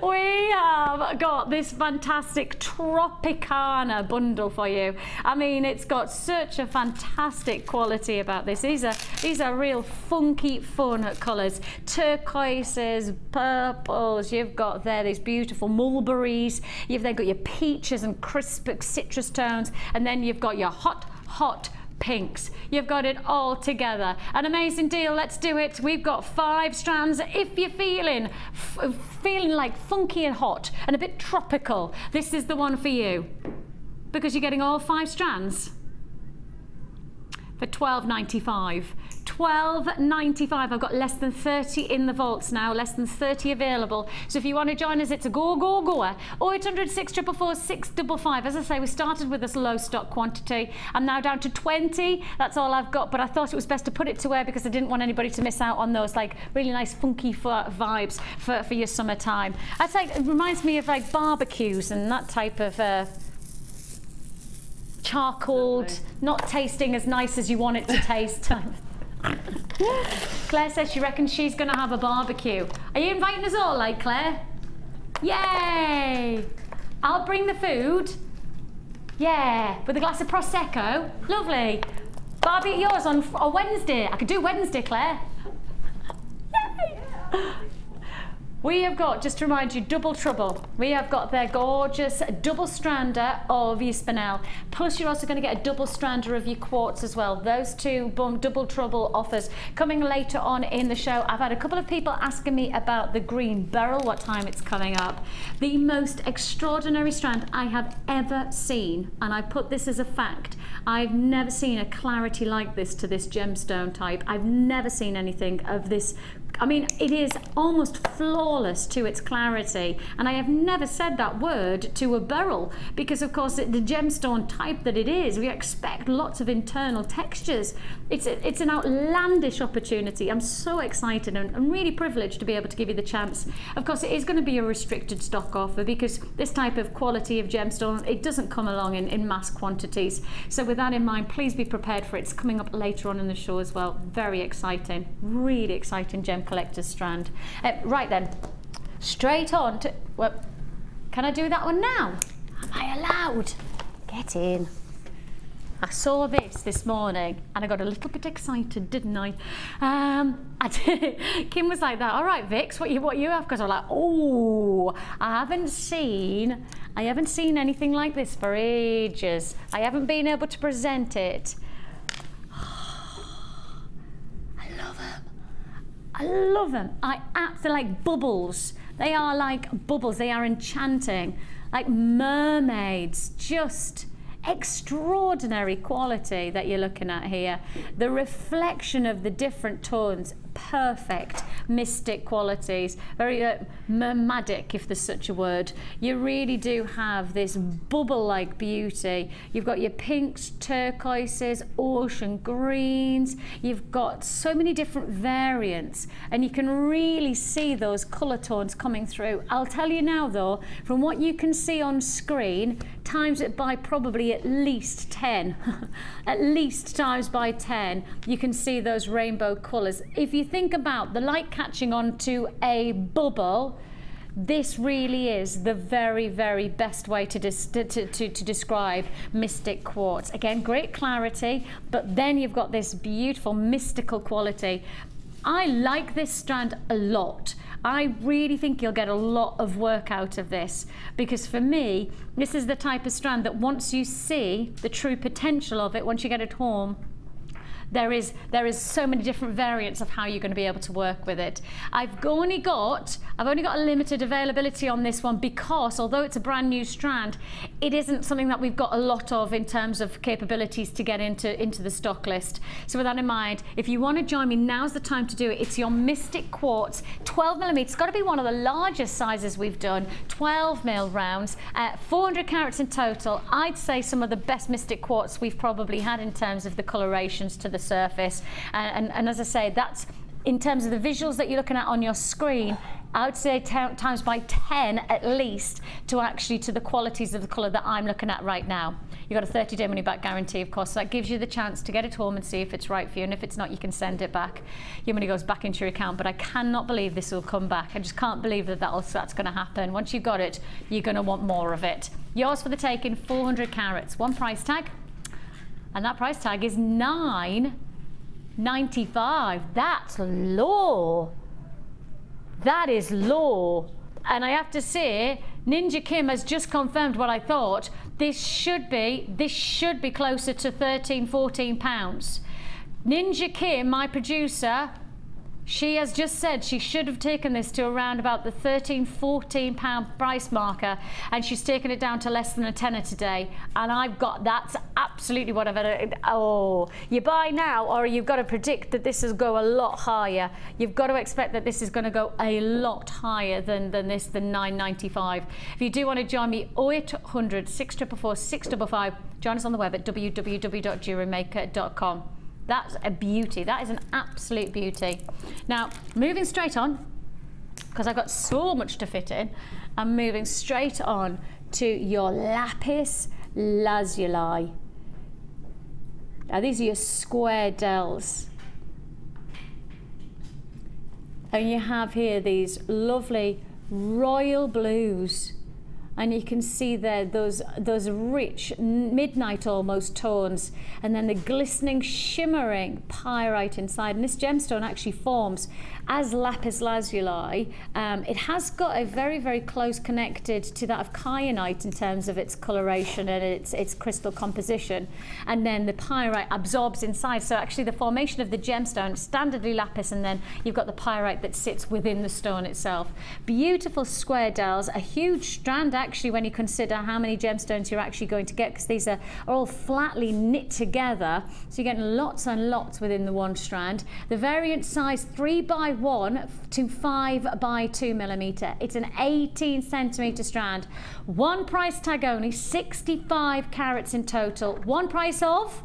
Speaker 4: We have got this fantastic Tropicana bundle for you. I mean, it's got such a fantastic quality about this. These are real funky, fun colours. Turquoises, purples. You've got there these beautiful mulberries. You've then got your peaches and crisp citrus tones, and then you've got your hot pinks. You've got it all together. An amazing deal. Let's do it. We've got 5 strands. If you're feeling like funky and hot and a bit tropical, this is the one for you, because you're getting all 5 strands for £12.95. £12.95. I've got less than 30 in the vaults now, less than 30 available. So if you want to join us, it's a go. 0800 644 655. As I say, we started with this low stock quantity. I'm now down to 20. That's all I've got, but I thought it was best to put it to wear because I didn't want anybody to miss out on those like really nice funky vibes for your summertime. I'd say it reminds me of like barbecues and that type of charcoaled, not tasting as nice as you want it to taste. Claire says she reckons she's going to have a barbecue. Are you inviting us all, like Claire? Yay! I'll bring the food. Yeah, with a glass of Prosecco. Lovely. Barbie at yours on Wednesday. I could do Wednesday, Claire. Yay! We have got, just to remind you, double trouble. We have got their gorgeous double strander of your spinel. Plus you're also going to get a double strander of your quartz as well. Those two double trouble offers coming later on in the show. I've had a couple of people asking me about the green beryl, what time it's coming up. The most extraordinary strand I have ever seen, and I put this as a fact. I've never seen a clarity like this to this gemstone type. I've never seen anything of this. I mean, it is almost flawless to its clarity, and I have never said that word to a beryl because, of course, the gemstone type that it is, we expect lots of internal textures. It's an outlandish opportunity. I'm so excited and I'm really privileged to be able to give you the chance. Of course, it is going to be a restricted stock offer because this type of quality of gemstone, it doesn't come along in mass quantities. So with that in mind, please be prepared for it. It's coming up later on in the show as well. Very exciting, really exciting gem collector's strand. Right then, straight on to, well, can I do that one now? Am I allowed? Get in. I saw this morning and I got a little bit excited, didn't I? Kim was like that. All right, Vix, what you have? Because I was like, oh, I haven't seen anything like this for ages. I haven't been able to present it. I love them. I absolutely like bubbles. They are like bubbles. They are enchanting, like mermaids. Just extraordinary quality that you're looking at here. The reflection of the different tones, perfect mystic qualities, very mermadic, if there's such a word. You really do have this bubble-like beauty. You've got your pinks, turquoises, ocean greens. You've got so many different variants, and you can really see those colour tones coming through. I'll tell you now though, from what you can see on screen, times it by probably at least 10. At least times by 10, you can see those rainbow colours. If you think about the light catching onto a bubble, this really is the very, very best way to describe mystic quartz. Again, great clarity, but then you've got this beautiful mystical quality. I like this strand a lot. I really think you'll get a lot of work out of this, because for me, this is the type of strand that once you see the true potential of it, once you get it home, there is so many different variants of how you're going to be able to work with it. I've only got a limited availability on this one, because although it's a brand new strand, it isn't something that we've got a lot of in terms of capabilities to get into the stock list. So with that in mind, if you want to join me, now's the time to do it. It's your Mystic Quartz 12mm. It's got to be one of the largest sizes we've done, 12mm rounds, 400 carats in total. I'd say some of the best Mystic Quartz we've probably had in terms of the colorations to the surface, and as I say, that's in terms of the visuals that you're looking at on your screen. I would say times by 10 at least to the qualities of the colour that I'm looking at right now. You've got a 30-day money-back guarantee, of course, so that gives you the chance to get it home and see if it's right for you, and if it's not, you can send it back. Your money goes back into your account, but I cannot believe this will come back. I just can't believe that's going to happen. Once you've got it, you're going to want more of it. Yours for the taking, 400 carats, one price tag. And that price tag is $9.95. That's low. That is low. And I have to say, Ninja Kim has just confirmed what I thought. This should be closer to 13, 14 pounds. Ninja Kim, my producer, she has just said she should have taken this to around about the 13, 14 pound price marker, and she's taken it down to less than a tenner today. And that's absolutely what I've had. Oh, you buy now, or you've got to predict that this will go a lot higher. You've got to expect that this is going to go a lot higher than $9.95. If you do want to join me, 0800 644 655. Join us on the web at www.jewellerymaker.com. That's a beauty. That is an absolute beauty. Now, moving straight on, because I've got so much to fit in, I'm moving straight on to your lapis lazuli. Now, these are your square dells. And you have here these lovely royal blues. And you can see there those rich midnight almost tones, and then the glistening shimmering pyrite inside. And this gemstone actually forms as lapis lazuli. It has got a very, very close connected to that of kyanite in terms of its coloration and its crystal composition, and then the pyrite absorbs inside. So actually the formation of the gemstone, standardly lapis, and then you've got the pyrite that sits within the stone itself. Beautiful square dells, a huge strand actually when you consider how many gemstones you're actually going to get, because these are all flatly knit together, so you're getting lots and lots within the one strand. The variant size 3x1 to 5x2 millimeter. It's an 18 centimeter strand. One price tag only, 65 carats in total. One price of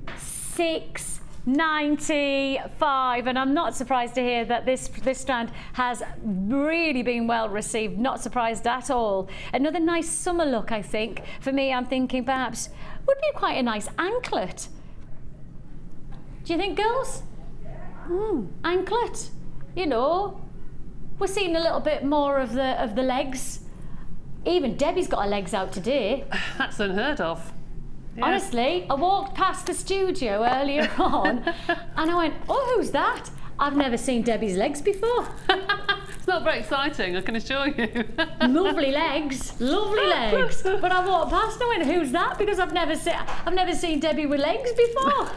Speaker 4: $6.95, and I'm not surprised to hear that this strand has really been well received. Not surprised at all. Another nice summer look, I think. For me, I'm thinking perhaps would be quite a nice anklet. Do you think, girls? Anklet. You know, we're seeing a little bit more of the legs. Even Debbie's got her legs out today.
Speaker 5: That's unheard of. Yeah.
Speaker 4: Honestly, I walked past the studio earlier on and I went, oh, who's that? I've never seen Debbie's legs before.
Speaker 5: It's not very exciting, I can assure you.
Speaker 4: Lovely legs, lovely legs. But I walked past and I went, who's that? Because I've never seen Debbie with legs before.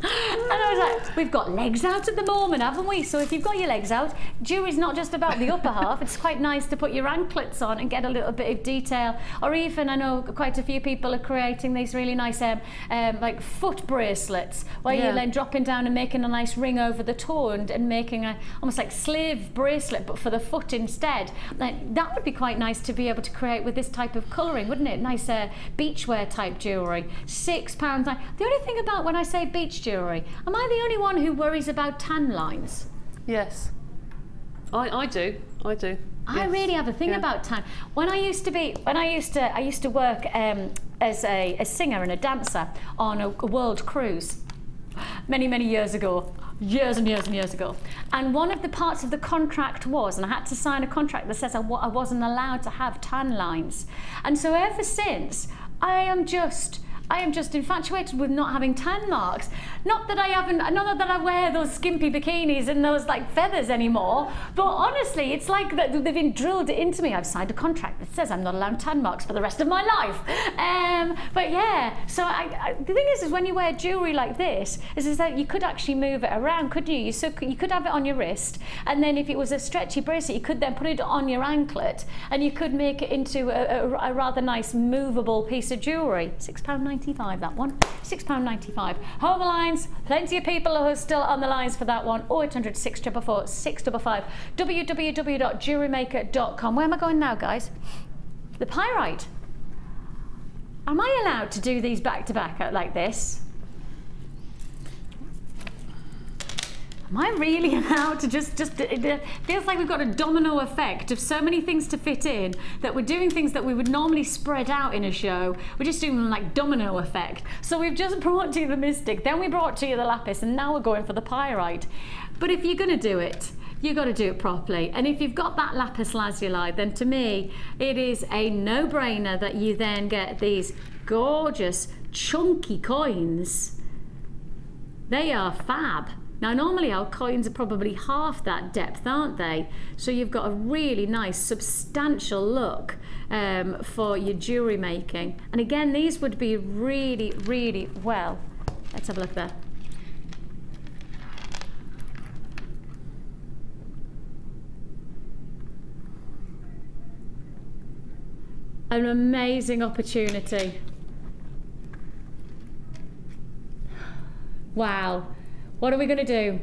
Speaker 4: And I was like, we've got legs out at the moment, haven't we? So if you've got your legs out, jewellery's not just about the upper half. It's quite nice to put your anklets on and get a little bit of detail. Or even, I know quite a few people are creating these really nice like foot bracelets, where you're then dropping down and making a nice ring over the toe and making a almost like slave bracelet, but for the foot instead. Like, that would be quite nice to be able to create with this type of colouring, wouldn't it? Nice beachwear type jewellery. £6. The only thing about when I say beach jewellery, am I the only one who worries about tan lines?
Speaker 5: Yes, I do.
Speaker 4: I really have a thing about tan. I used to work as a singer and a dancer on a world cruise many years ago. Years and years ago. And one of the parts of the contract was, and I had to sign a contract that says I wasn't allowed to have tan lines. And so ever since, I am just infatuated with not having tan marks. Not that I wear those skimpy bikinis and those like feathers anymore, but honestly, it's like that they've been drilled into me. I've signed a contract that says I'm not allowed tan marks for the rest of my life. But yeah, so the thing is when you wear jewellery like this, is that you could actually move it around, couldn't you? You could have it on your wrist, and then if it was a stretchy bracelet, you could then put it on your anklet, and you could make it into a rather nice movable piece of jewellery. £6.95 that one. £6.95. Hold the lines. Plenty of people who are still on the lines for that one. 0800 644 655. www.jewellerymaker.com. Where am I going now, guys? The pyrite. Am I allowed to do these back to back like this? Am I really allowed to it feels like we've got a domino effect of so many things to fit in that we're doing things that we would normally spread out in a show. We're just doing like domino effect. So we've just brought to you the mystic, then we brought to you the lapis, and now we're going for the pyrite. But if you're going to do it, you've got to do it properly. And if you've got that lapis lazuli, then to me, it is a no-brainer that you then get these gorgeous, chunky coins. They are fab. Now, normally our coins are probably half that depth, aren't they? So you've got a really nice, substantial look for your jewellery making. And again, these would be really well. Let's have a look there. An amazing opportunity. Wow. What are we going to do?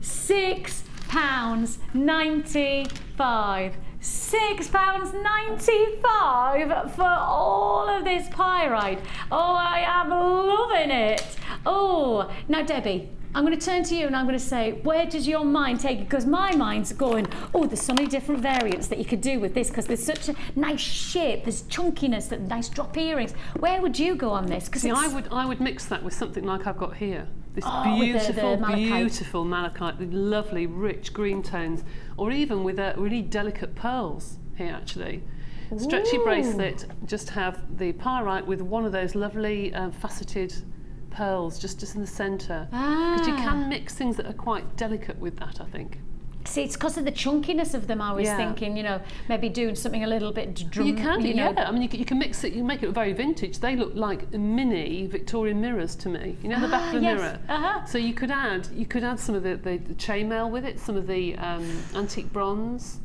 Speaker 4: £6.95. £6.95 for all of this pyrite. Oh, I am loving it. Oh, now Debbie, I'm going to turn to you and I'm going to say, where does your mind take you? Because my mind's going, oh, there's so many different variants that you could do with this because there's such a nice shape, there's chunkiness, there's nice drop earrings. Where would you go on this? Because
Speaker 5: I would mix that with something like I've got here. This
Speaker 4: beautiful
Speaker 5: malachite, with lovely, rich green tones, or even with really delicate pearls here, actually. Stretchy bracelet, just have the pyrite with one of those lovely faceted pearls just in the centre. Because you can mix things that are quite delicate with that, I think.
Speaker 4: See, it's because of the chunkiness of them. I was thinking, you know, maybe doing something a little bit drum.
Speaker 5: You can, I mean, you can mix it. You make it very vintage. They look like mini Victorian mirrors to me. You know, the back of the mirror. So you could add some of the chainmail with it, some of the antique bronze.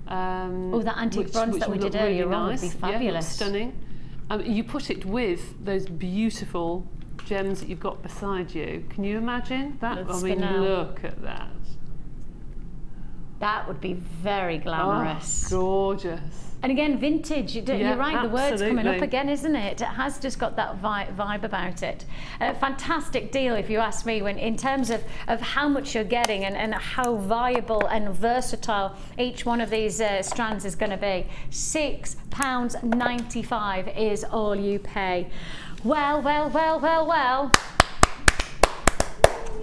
Speaker 4: That antique bronze that we did earlier on would be fabulous.
Speaker 5: Yeah, stunning. You put it with those beautiful gems that you've got beside you. Can you imagine that? I mean, look at that.
Speaker 4: That would be very glamorous.
Speaker 5: Oh, gorgeous.
Speaker 4: And again, vintage. You're right, the word's coming up again, isn't it? It has just got that vibe about it. Fantastic deal, if you ask me, in terms of how much you're getting and how viable and versatile each one of these strands is going to be. £6.95 is all you pay. Well.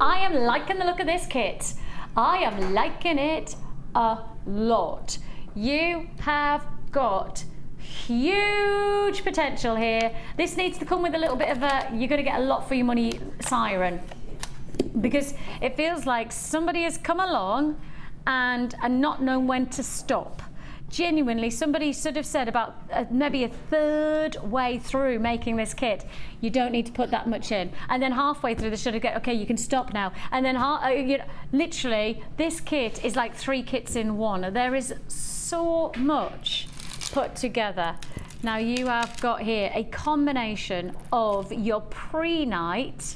Speaker 4: I am liking the look of this kit. I am liking it a lot. You have got huge potential here. This needs to come with a little bit of you're going to get a lot for your money siren, because it feels like somebody has come along and not known when to stop. genuinely, somebody sort of said about maybe a third way through making this kit, you don't need to put that much in. And then halfway through, they should have got, okay, you can stop now. And then you know, literally, this kit is like 3 kits in one. There is so much put together. Now you have got here a combination of your pre-night,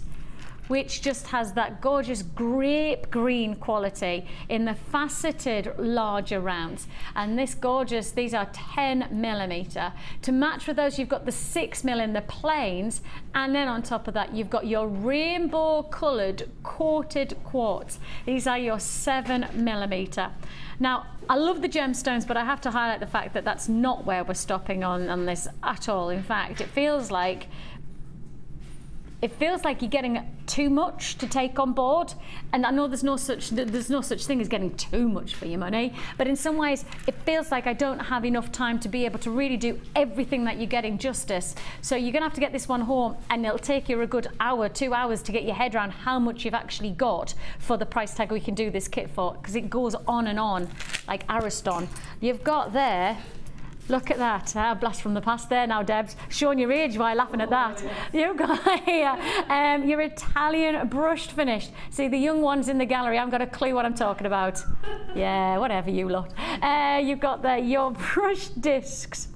Speaker 4: which just has that gorgeous grape green quality in the faceted larger rounds. And this gorgeous, these are 10mm. To match with those, you've got the 6mm in the plains, and then on top of that, you've got your rainbow colored coated quartz. These are your 7mm. Now, I love the gemstones, but I have to highlight the fact that that's not where we're stopping on this at all. In fact, it feels like you're getting too much to take on board. And I know there's no such thing as getting too much for your money, but in some ways it feels like I don't have enough time to be able to really do everything that you're getting justice. So you're gonna have to get this one home, and it'll take you a good hour, 2 hours to get your head around how much you've actually got for the price tag we can do this kit for, because it goes on and on like Ariston. You've got there, look at that, a blast from the past there now, Debs, showing your age while laughing at that. You've got here your Italian brushed finish. See, the young ones in the gallery haven't got a clue what I'm talking about. Yeah, whatever you lot. You've got there your brushed discs.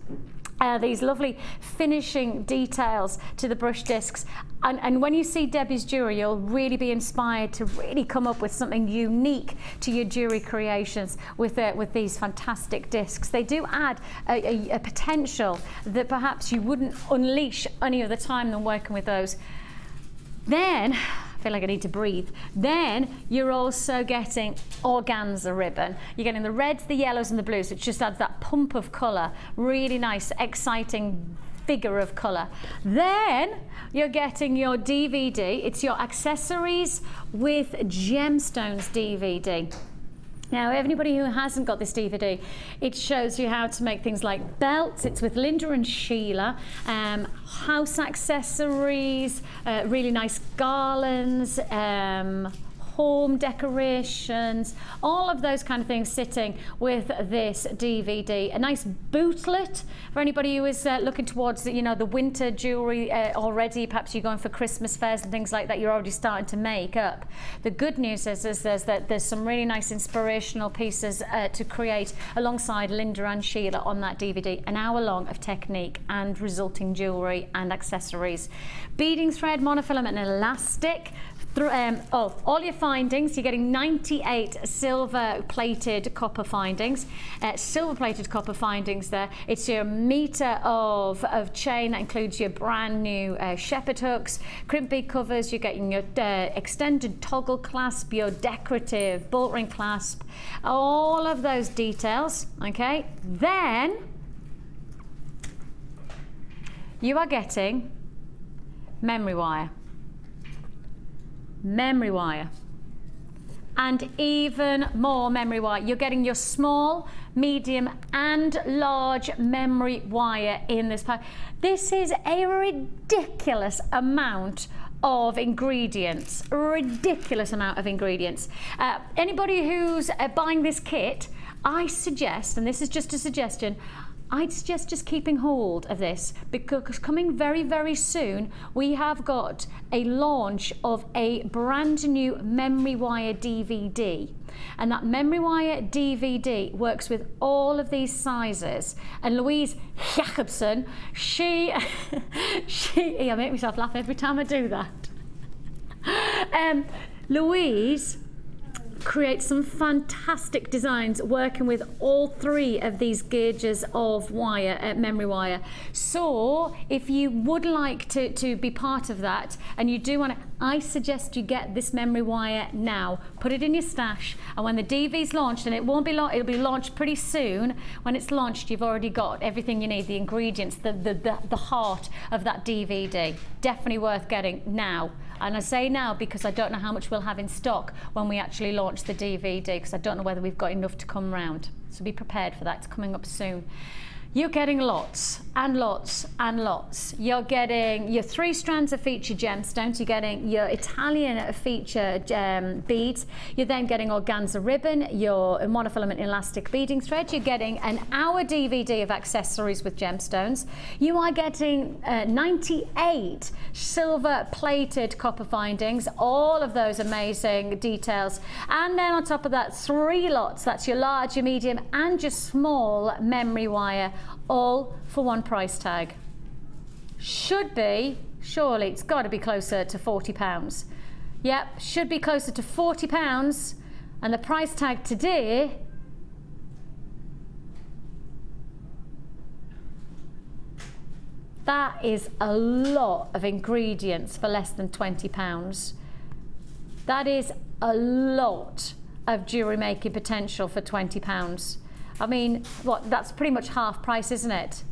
Speaker 4: These lovely finishing details to the brush discs, and when you see Debbie's jewellery, you'll really be inspired to really come up with something unique to your jewellery creations with these fantastic discs. They do add a potential that perhaps you wouldn't unleash any other time than working with those. Then, I feel like I need to breathe. Then you're also getting organza ribbon. You're getting the reds, the yellows and the blues, which just adds that pump of colour. Really nice, exciting figure of colour. Then you're getting your DVD. It's your accessories with gemstones DVD. Now, anybody who hasn't got this DVD, it shows you how to make things like belts. It's with Linda and Sheila, house accessories, really nice garlands, home decorations, all of those kind of things sitting with this DVD. A nice bootlet for anybody who is looking towards the winter jewellery already. Perhaps you're going for Christmas fairs and things like that. You're already starting to make up. The good news is that there's some really nice inspirational pieces to create alongside Linda and Sheila on that DVD. An hour long of technique and resulting jewellery and accessories. Beading thread, monofilament and elastic. All your findings, you're getting 98 silver-plated copper findings. Silver-plated copper findings there. It's your metre of chain. That includes your brand new shepherd hooks, crimp bead covers. You're getting your extended toggle clasp, your decorative bolt ring clasp, all of those details, okay? Then you are getting memory wire. Memory wire, and even more memory wire. You're getting your small, medium and large memory wire in this pack. This is a ridiculous amount of ingredients, a ridiculous amount of ingredients. Anybody who's buying this kit, I suggest, and this is just a suggestion, I'd suggest just keeping hold of this, because coming very, very soon, we have got a launch of a brand new memory wire DVD. And that memory wire DVD works with all of these sizes. And Louise Jacobson, I make myself laugh every time I do that. Louise create some fantastic designs working with all 3 of these gauges of wire, memory wire. So if you would like to be part of that, and you do want to, I suggest you get this memory wire now. Put it in your stash, and when the DV's launched, and it won't be long, it'll be launched pretty soon. When it's launched, you've already got everything you need, the ingredients, the heart of that DVD. Definitely worth getting now. And I say now because I don't know how much we'll have in stock when we actually launch the DVD, because I don't know whether we've got enough to come round. So be prepared for that. It's coming up soon. You're getting lots and lots and lots. You're getting your 3 strands of featured gemstones. You're getting your Italian feature beads. You're then getting organza ribbon, your monofilament elastic beading thread. You're getting an hour DVD of accessories with gemstones. You are getting 98 silver plated copper findings, all of those amazing details. And then on top of that, 3 lots. That's your large, your medium and your small memory wire, all for one price tag. Should be, surely it's got to be closer to £40. Yep, should be closer to £40, and the price tag today that is a lot of ingredients for less than £20. That is a lot of jewellery making potential for £20. I mean, what, that's pretty much half price, isn't it?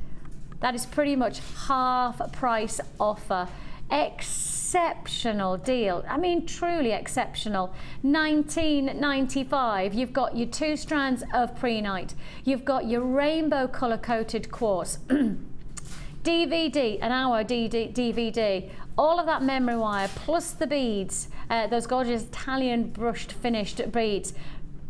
Speaker 4: That is pretty much half price offer. Exceptional deal. I mean, truly exceptional. $19.95. You've got your 2 strands of prehnite. You've got your rainbow colour coated quartz. DVD, an hour DVD. All of that memory wire plus the beads, those gorgeous Italian brushed finished beads.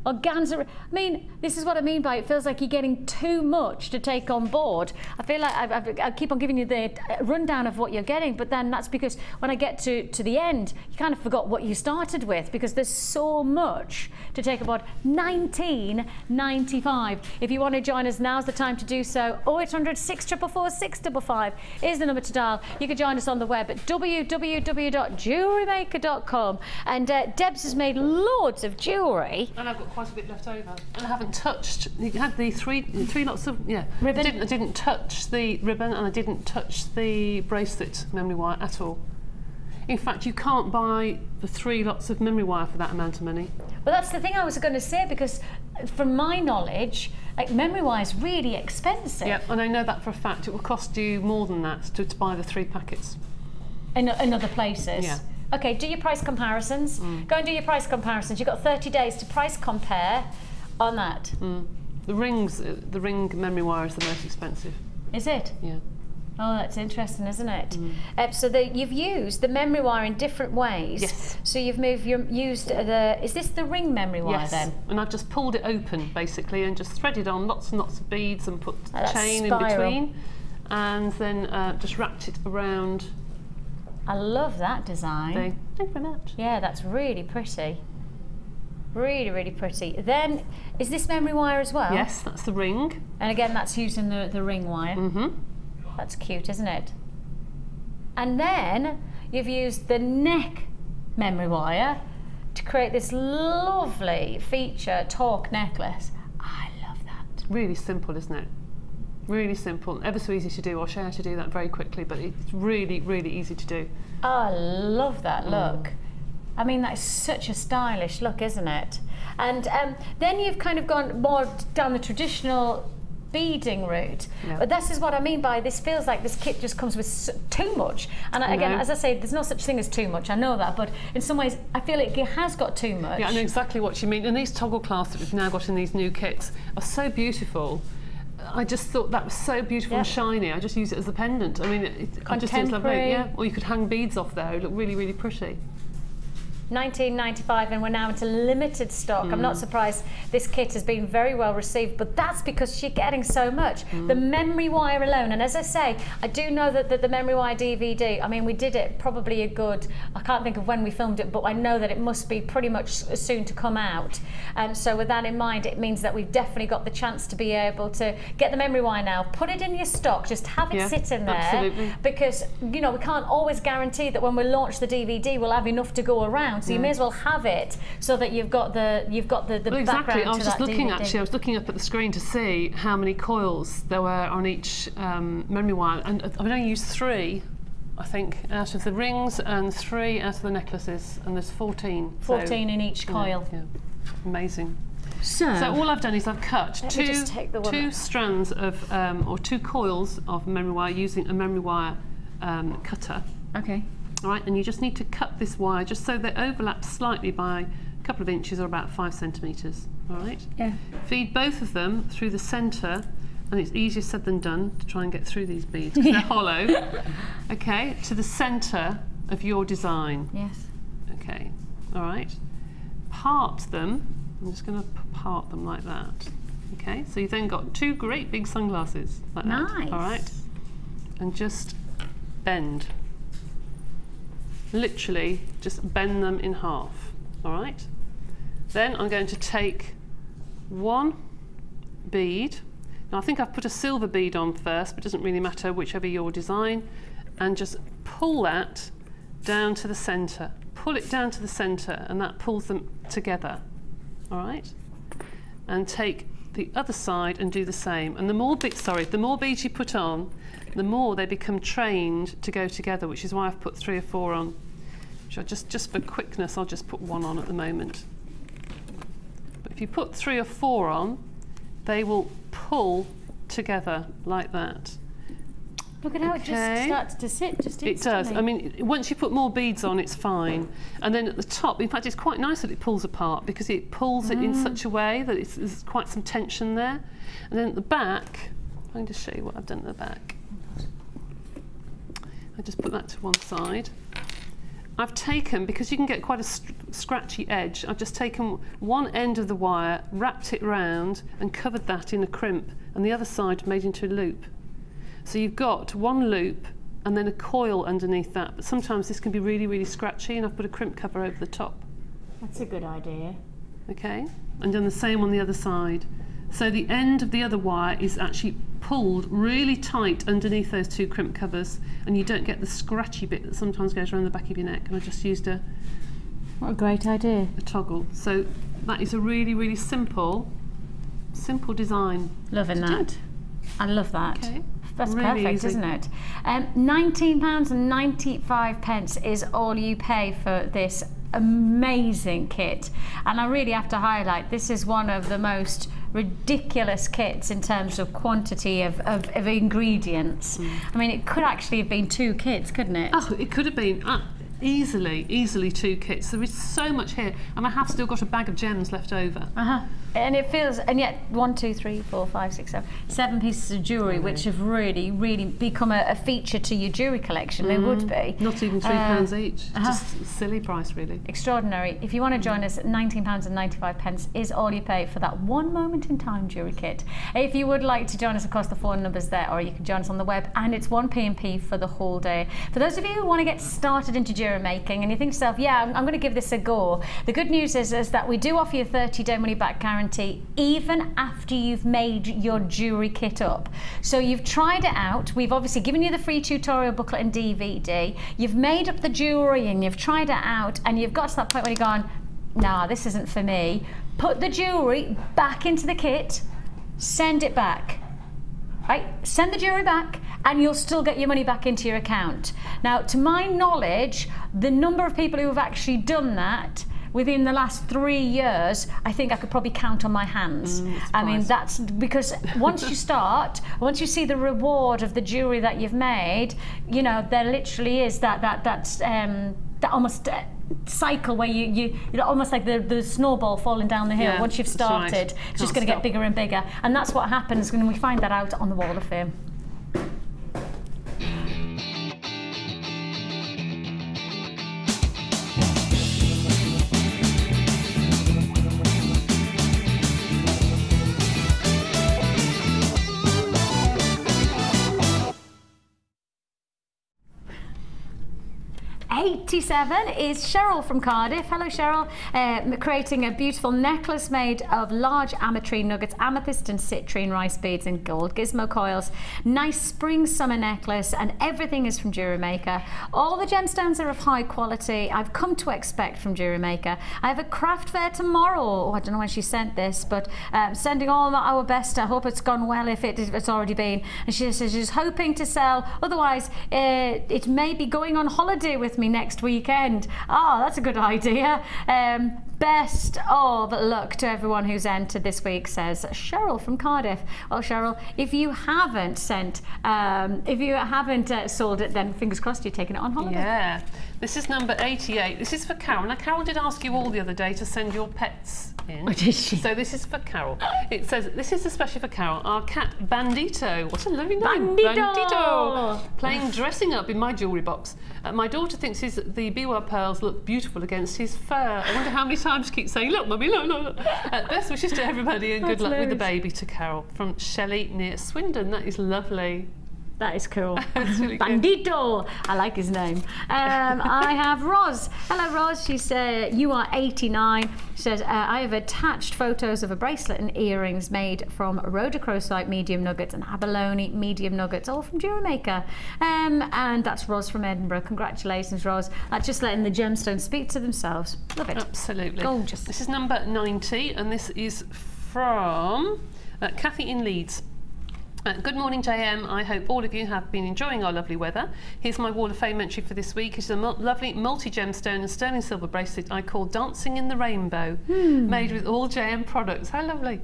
Speaker 4: Organza, I mean, this is what I mean by it feels like you're getting too much to take on board. I feel like I keep on giving you the rundown of what you're getting, but then that's because when I get to the end, you kind of forgot what you started with because there's so much to take aboard. $19.95. If you want to join us, now's the time to do so. 0800 644 655 is the number to dial. You can join us on the web at www.jewellerymaker.com. And Debs has made loads of jewellery.
Speaker 5: And I've got quite a bit left over, and I haven't touched. You had the three lots of
Speaker 4: ribbon.
Speaker 5: I didn't touch the ribbon, and I didn't touch the bracelet memory wire at all. In fact, you can't buy the 3 lots of memory wire for that amount of money.
Speaker 4: Well, that's the thing I was going to say, because from my knowledge, like, memory wire is really expensive.
Speaker 5: Yeah, and I know that for a fact. It will cost you more than that to buy the 3 packets.
Speaker 4: In other places.
Speaker 5: Yeah.
Speaker 4: Okay, do your price comparisons. Go and do your price comparisons. You've got 30 days to price compare on that.
Speaker 5: The ring memory wire is the most expensive.
Speaker 4: Is it?
Speaker 5: Yeah.
Speaker 4: Oh, that's interesting, isn't it? So you've used the memory wire in different ways.
Speaker 5: Yes.
Speaker 4: So you've used is this the ring memory wire then?
Speaker 5: And I've just pulled it open basically and just threaded on lots and lots of beads and put chain
Speaker 4: spiral
Speaker 5: in between, and then just wrapped it around.
Speaker 4: I love that design.
Speaker 5: Thank you very much.
Speaker 4: Yeah, that's really pretty. Really, really pretty. Then, is this memory wire as well?
Speaker 5: Yes, that's the ring.
Speaker 4: And again, that's using the ring wire. That's cute, isn't it? And then you've used the neck memory wire to create this lovely feature torque necklace. I love that.
Speaker 5: Really simple, isn't it? Really simple, ever so easy to do. I'll show you how to do that very quickly, but it's really, really easy to do.
Speaker 4: Oh, I love that look. I mean, that is such a stylish look, isn't it? And then you've kind of gone more down the traditional beading route.
Speaker 5: Yeah.
Speaker 4: But this is what I mean by this feels like this kit just comes with too much. And again, as I say, there's no such thing as too much, I know that, but in some ways I feel like it has got too much.
Speaker 5: Yeah, I know exactly what you mean. And these toggle clasps that we've now got in these new kits are so beautiful. I just thought that was so beautiful and shiny. I just use it as a pendant. I mean, I just think it's lovely. Yeah, or you could hang beads off there. It would look really, really pretty.
Speaker 4: $19.95, and we're now into limited stock. I'm not surprised this kit has been very well received, but that's because you're getting so much. The memory wire alone, and as I say, I do know that the memory wire DVD, I mean, we did it probably a good, I can't think of when we filmed it, but I know that it must be pretty much soon to come out. And so with that in mind, it means that we've definitely got the chance to be able to get the memory wire now, put it in your stock, just have it sit in there.
Speaker 5: Absolutely.
Speaker 4: Because, you know, we can't always guarantee that when we launch the DVD, we'll have enough to go around. So you may as well have it so that you've got the
Speaker 5: well, exactly.
Speaker 4: background.
Speaker 5: I was just looking
Speaker 4: DVD.
Speaker 5: I was looking up at the screen to see how many coils there were on each memory wire, and I've only used 3, I think, out of the rings and 3 out of the necklaces, and there's 14.
Speaker 4: 14 in each coil.
Speaker 5: Yeah. Amazing.
Speaker 4: So
Speaker 5: all I've done is I've cut two strands of or 2 coils of memory wire using a memory wire cutter.
Speaker 4: Okay.
Speaker 5: All right, and you just need to cut this wire just so they overlap slightly by a couple of inches or about 5 centimetres. All right.
Speaker 4: Yeah.
Speaker 5: Feed both of them through the centre and it's easier said than done to try and get through these beads because they're hollow. Okay, to the centre of your design.
Speaker 4: Yes.
Speaker 5: Okay, all right. Part them. I'm just going to part them like that. Okay, so you've then got 2 great big sunglasses like that.
Speaker 4: Nice.
Speaker 5: All right, and just bend. Literally, just bend them in half. All right. Then I'm going to take 1 bead. Now I think I've put a silver bead on first, but it doesn't really matter, whichever your design, and just pull that down to the centre. Pull it down to the centre, and that pulls them together. All right. And take the other side and do the same. And the more beads you put on, the more they become trained to go together, which is why I've put 3 or 4 on. Which I just for quickness, I'll just put 1 on at the moment. But if you put 3 or 4 on, they will pull together like that.
Speaker 4: Look at how it just starts to sit just instantly.
Speaker 5: It does. I mean, once you put more beads on, it's fine. And then at the top, in fact, it's quite nice that it pulls apart because it pulls it in such a way that there's quite some tension there. And then at the back, I'm going to show you what I've done at the back. I just put that to one side. I've taken, because you can get quite a scratchy edge, I've just taken one end of the wire, wrapped it round and covered that in a crimp, and the other side made into a loop. So you've got 1 loop and then a coil underneath that, but sometimes this can be really, really scratchy, and I've put a crimp cover over the top.
Speaker 4: That's a good idea.
Speaker 5: Okay, and done the same on the other side. So the end of the other wire is actually pulled really tight underneath those 2 crimp covers, and you don't get the scratchy bit that sometimes goes around the back of your neck. And I just used a
Speaker 4: What a great idea.
Speaker 5: toggle. So that is a really, really simple design.
Speaker 4: Loving that. I love that.
Speaker 5: Okay.
Speaker 4: That's
Speaker 5: Really
Speaker 4: perfect,
Speaker 5: easy.
Speaker 4: isn't it? £19.95 is all you pay for this amazing kit. And I really have to highlight, this is one of the most ridiculous kits in terms of quantity of ingredients. I mean, it could actually have been 2 kits, couldn't it?
Speaker 5: Oh, it could have been easily 2 kits. There is so much here, and I have still got a bag of gems left over.
Speaker 4: And it feels, and yet 1, 2, 3, 4, 5, 6, 7 pieces of jewellery, which have really, really become a feature to your jewellery collection. They would be.
Speaker 5: Not even £3 each. Just a silly price, really.
Speaker 4: Extraordinary. If you want to join us, £19.95 is all you pay for that one moment in time jewellery kit. If you would like to join us, of course, the 4 numbers there, or you can join us on the web, and it's 1 P&P for the whole day. For those of you who want to get started into jewellery making, and you think to yourself, yeah, I'm going to give this a go. The good news is that we do offer you a 30-day money-back guarantee, even after you've made your jewellery kit up. So you've tried it out. We've obviously given you the free tutorial booklet and DVD. You've made up the jewellery and you've tried it out, and you've got to that point where you're going, nah, this isn't for me. Put the jewellery back into the kit, send it back. Right? Send the jewellery back, and you'll still get your money back into your account. Now, to my knowledge, the number of people who have actually done that within the last 3 years, I think I could probably count on my hands. I mean, that's because once you start, once you see the reward of the jewellery that you've made, you know, there literally is that almost cycle where you know, almost like the snowball falling down the hill. Once you've started,
Speaker 5: right.
Speaker 4: it's just going to get bigger and bigger, and that's what happens when we find that out on the Wall of Fame. Is Cheryl from Cardiff. Hello, Cheryl. Creating a beautiful necklace made of large ametrine nuggets, amethyst and citrine rice beads and gold gizmo coils. Nice spring summer necklace, and everything is from Jewellery Maker. All the gemstones are of high quality. I've come to expect from Jewellery Maker. I have a craft fair tomorrow. Oh, I don't know when she sent this, but sending all our best. I hope it's gone well if it's already been. And she says she's hoping to sell. Otherwise, it may be going on holiday with me next weekend. Oh, that's a good idea. Best of luck to everyone who's entered this week, says Cheryl from Cardiff. Well, Cheryl, if you haven't sold it, then fingers crossed you're taking it on holiday.
Speaker 5: Yeah. This is number 88. This is for Carol. Now, Carol did ask you all the other day to send your pets in.
Speaker 4: Oh, did she?
Speaker 5: So this is for Carol. It says, this is especially for Carol. Our cat Bandito. What a lovely name.
Speaker 4: Bandito.
Speaker 5: Playing dressing up in my jewellery box. My daughter thinks the Biwa pearls look beautiful against his fur. I wonder how many times she keeps saying, look, mummy, look, look. Best wishes to everybody and good luck with the baby, to Carol. From Shelley near Swindon. That is lovely.
Speaker 4: That is cool.
Speaker 5: Really
Speaker 4: Bandito. I like his name. I have Roz. Hello, Roz. She said, you are 89. She says, I have attached photos of a bracelet and earrings made from rhodochrosite medium nuggets and abalone medium nuggets, all from Jewellery Maker. And that's Roz from Edinburgh. Congratulations, Roz. That's just letting the gemstones speak to themselves. Love it.
Speaker 5: Absolutely.
Speaker 4: Gorgeous.
Speaker 5: This is number 90, and this is from Kathy in Leeds. Good morning, JM. I hope all of you have been enjoying our lovely weather. Here's my Wall of Fame entry for this week. It's a lovely multi-gemstone and sterling silver bracelet I call Dancing in the Rainbow, made with all JM products. How lovely.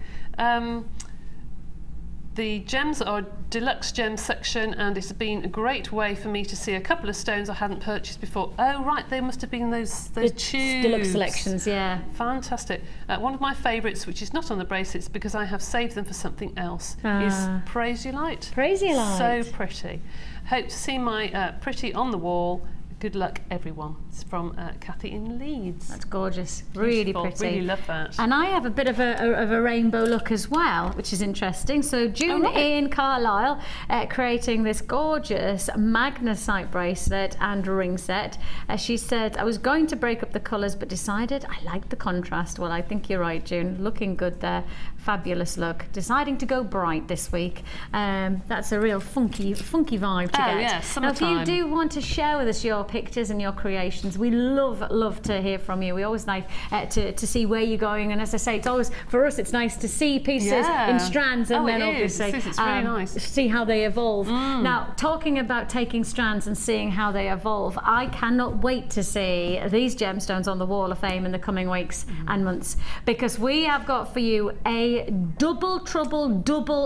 Speaker 5: The gems are deluxe gem section, and it's been a great way for me to see a couple of stones I hadn't purchased before. Oh right, they must have been those tubes.
Speaker 4: Deluxe selections, yeah.
Speaker 5: Fantastic. One of my favourites, which is not on the bracelets because I have saved them for something else, is Praise Your Light.
Speaker 4: Praise Your Light.
Speaker 5: So pretty. Hope to see my pretty on the wall. Good luck, everyone. It's from Kathy in Leeds.
Speaker 4: That's gorgeous. Really
Speaker 5: Beautiful.
Speaker 4: pretty.
Speaker 5: Really love that.
Speaker 4: And I have a bit of a rainbow look as well, which is interesting. So June in Carlisle, creating this gorgeous magnesite bracelet and ring set. She said, I was going to break up the colours, but decided I liked the contrast. Well, I think you're right, June. Looking good there. Fabulous look. Deciding to go bright this week. That's a real funky vibe to get.
Speaker 5: Yeah, summertime.
Speaker 4: Now, if you do want to share with us your pictures and your creations, we love to hear from you. We always like to see where you're going, and as I say, it's always, for us, it's nice to see pieces in strands, and then obviously
Speaker 5: it's really nice.
Speaker 4: See how they evolve. Now, talking about taking strands and seeing how they evolve, I cannot wait to see these gemstones on the Wall of Fame in the coming weeks and months, because we have got for you a double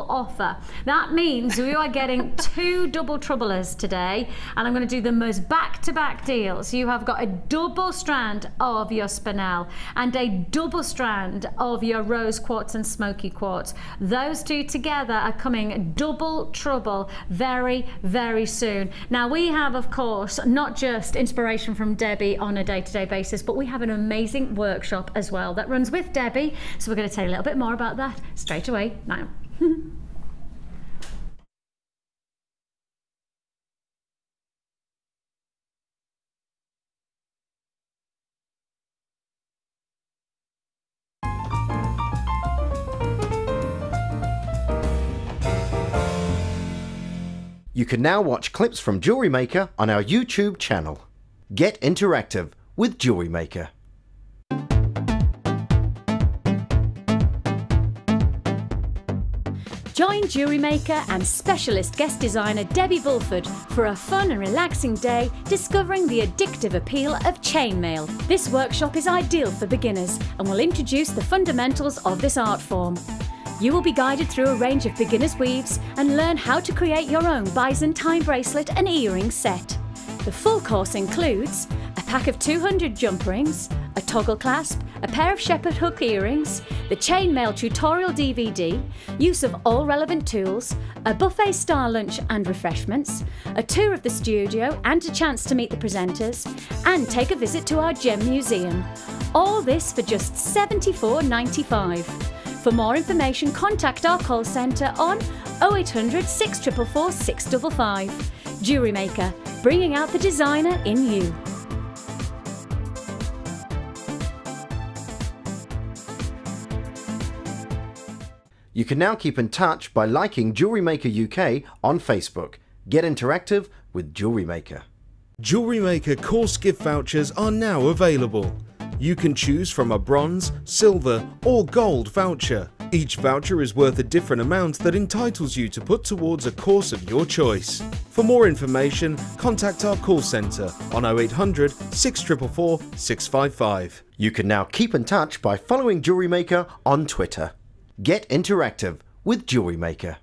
Speaker 4: offer. That means we are getting 2 double troublers today, and I'm going to do them as back-to-back deals. You have got a double strand of your spinel and a double strand of your rose quartz and smoky quartz. Those 2 together are coming double trouble very soon. Now, we have, of course, not just inspiration from Debbie on a day-to-day basis, but we have an amazing workshop as well that runs with Debbie, so we're going to tell you a little bit more about that straight away now.
Speaker 3: You can now watch clips from Jewellery Maker on our YouTube channel. Get interactive with Jewellery Maker.
Speaker 1: Join Jewellery Maker and specialist guest designer Debbie Bulford for a fun and relaxing day discovering the addictive appeal of chainmail. This workshop is ideal for beginners and will introduce the fundamentals of this art form. You will be guided through a range of beginners' weaves and learn how to create your own Byzantine bracelet and earring set. The full course includes a pack of 200 jump rings, a toggle clasp, a pair of shepherd hook earrings, the chainmail tutorial DVD, use of all relevant tools, a buffet style lunch and refreshments, a tour of the studio and a chance to meet the presenters, and take a visit to our gem museum. All this for just $74.95. For more information, contact our call centre on 0800 644 655. Jewellery Maker, bringing out the designer in you.
Speaker 3: You can now keep in touch by liking Jewellery Maker UK on Facebook. Get interactive with Jewellery Maker.
Speaker 2: Jewellery Maker course gift vouchers are now available. You can choose from a bronze, silver or gold voucher. Each voucher is worth a different amount that entitles you to put towards a course of your choice. For more information, contact our call centre on 0800 644 655.
Speaker 3: You can now keep in touch by following Jewellery Maker on Twitter. Get interactive with Jewellery Maker.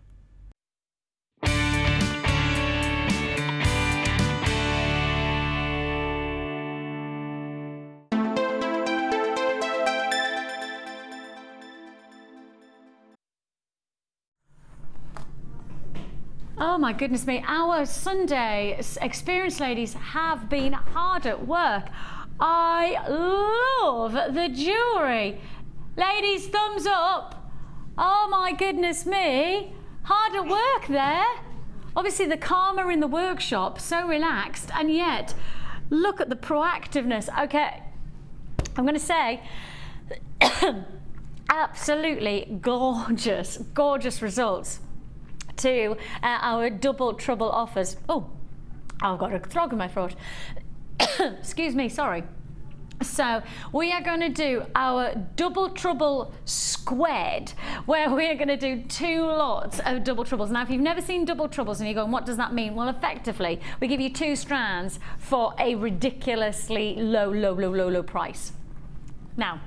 Speaker 4: Oh my goodness me, our Sunday experience ladies have been hard at work. I love the jewellery. Ladies, thumbs up. Oh my goodness me, hard at work there. Obviously the calmer in the workshop, so relaxed, and yet look at the proactiveness. Okay, I'm going to say absolutely gorgeous, gorgeous results to our double trouble offers. Oh, I've got a frog in my throat. Excuse me, sorry. So we are going to do our double trouble squared, where we are going to do 2 lots of double troubles. Now, if you've never seen double troubles and you're going, what does that mean? Well, effectively, we give you 2 strands for a ridiculously low price. Now,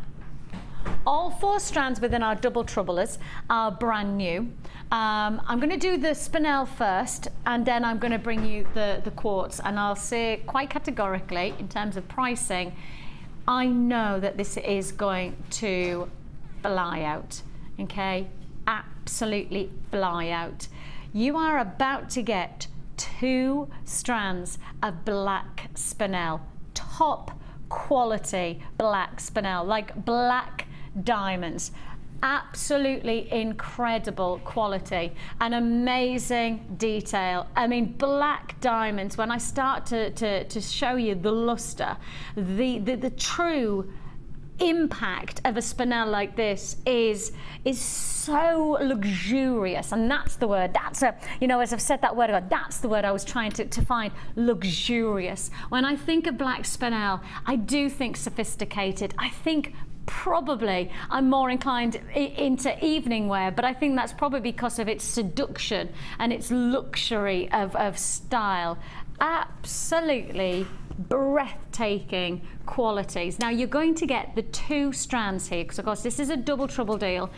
Speaker 4: all 4 strands within our double troublers are brand new. I'm going to do the spinel first, and then I'm going to bring you the quartz, and I'll say quite categorically in terms of pricing, I know that this is going to fly out, okay? Absolutely fly out. You are about to get 2 strands of black spinel, top quality black spinel, like black diamonds. Absolutely incredible quality and amazing detail. I mean, black diamonds, when I start to show you the luster, the true impact of a spinel like this is so luxurious, and that's the word. That's a, you know, as I've said that word, that's the word I was trying to find, luxurious. When I think of black spinel, I do think sophisticated. I think probably I'm more inclined into evening wear, but I think that's probably because of its seduction and its luxury of style. Absolutely breathtaking qualities. Now you're going to get the 2 strands here, because of course this is a double trouble deal.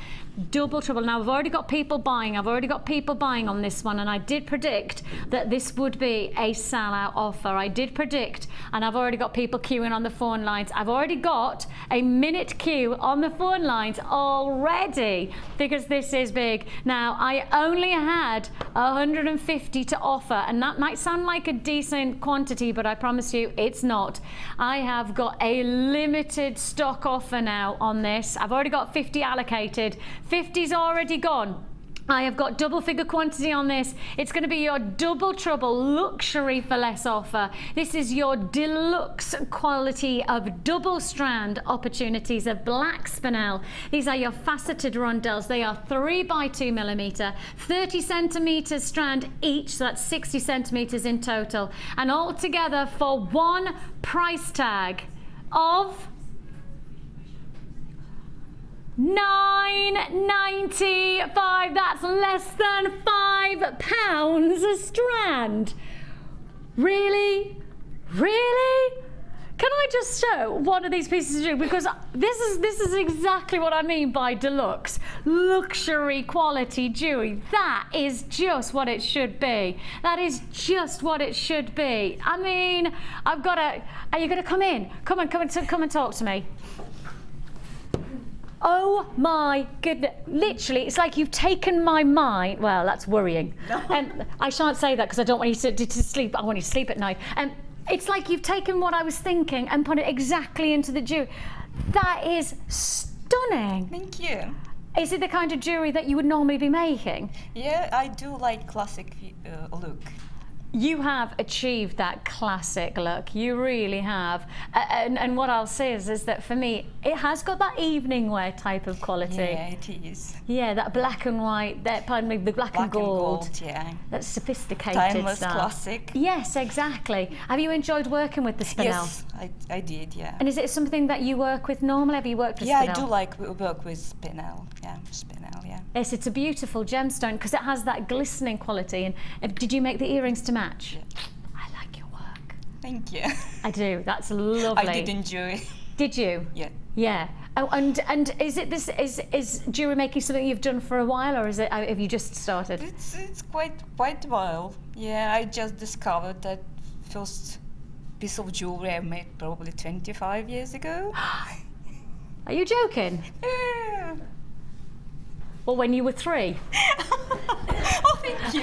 Speaker 4: Double trouble. Now I've already got people buying. On this one, and I did predict that this would be a sellout offer. I did predict, and I've already got people queuing on the phone lines. I've already got a minute queue on the phone lines already, because this is big. Now I only had 150 to offer, and that might sound like a decent quantity, but I promise you it's not. I have got a limited stock offer now on this. I've already got 50 allocated. 50's already gone. I have got double figure quantity on this. It's going to be your double trouble luxury for less offer. This is your deluxe quality of double strand opportunities of black spinel. These are your faceted rondelles. They are 3 by 2 millimeter, 30 centimeters strand each, so that's 60 centimeters in total, and all together for one price tag of £9.95. That's less than £5 a strand. Really? Really? Can I just show one of these pieces of jewelry? Because this is exactly what I mean by deluxe. Luxury quality jewelry. That is just what it should be. That is just what it should be. I mean, I've got to... Are you going to come in? Come and talk to me. Oh my goodness, literally, it's like you've taken my mind. Well, that's worrying. No. And I shan't say that because I don't want you to sleep. I want you to sleep at night. And it's like you've taken what I was thinking and put it exactly into the jewelry. That is stunning.
Speaker 10: Thank you.
Speaker 4: Is it the kind of jewelry that you would normally be making?
Speaker 10: Yeah, I do like classic look.
Speaker 4: You have achieved that classic look. You really have. And what I'll say is that for me, it has got that evening wear type of quality.
Speaker 10: Yeah, it is.
Speaker 4: Yeah, that black and white, pardon me, the black and gold.
Speaker 10: Yeah.
Speaker 4: That's sophisticated
Speaker 10: Timeless
Speaker 4: stuff.
Speaker 10: classic.
Speaker 4: Yes, exactly. Have you enjoyed working with the spinel?
Speaker 10: Yes, I did, yeah.
Speaker 4: And is it something that you work with normally? Have you worked with spinel?
Speaker 10: Yeah, I do like work with spinel. Yeah, spinel, yeah.
Speaker 4: Yes, it's a beautiful gemstone because it has that glistening quality. And did you make the earrings to match?
Speaker 10: Yeah.
Speaker 4: I like your work.
Speaker 10: Thank you.
Speaker 4: I do. That's lovely.
Speaker 10: I did enjoy.
Speaker 4: Did you?
Speaker 10: Yeah.
Speaker 4: Yeah. Oh, and is it this is jewelry making something you've done for a while, or is it have you just started?
Speaker 10: It's quite a while. Yeah, I just discovered that first piece of jewelry I made probably 25 years ago.
Speaker 4: Are you joking?
Speaker 10: Yeah.
Speaker 4: Well, when you were 3.
Speaker 10: Oh, thank you.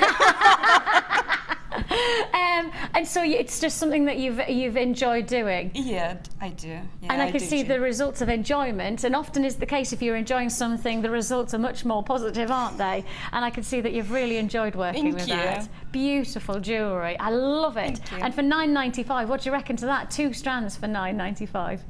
Speaker 4: And so it's just something that you've enjoyed doing.
Speaker 10: Yeah, I do. Yeah,
Speaker 4: and I can see the results of enjoyment, and often is the case if you're enjoying something, the results are much more positive, aren't they? And I can see that you've really enjoyed working with that. Beautiful jewellery. I love it. And for £9.95, what do you reckon to that? 2 strands for £9.95.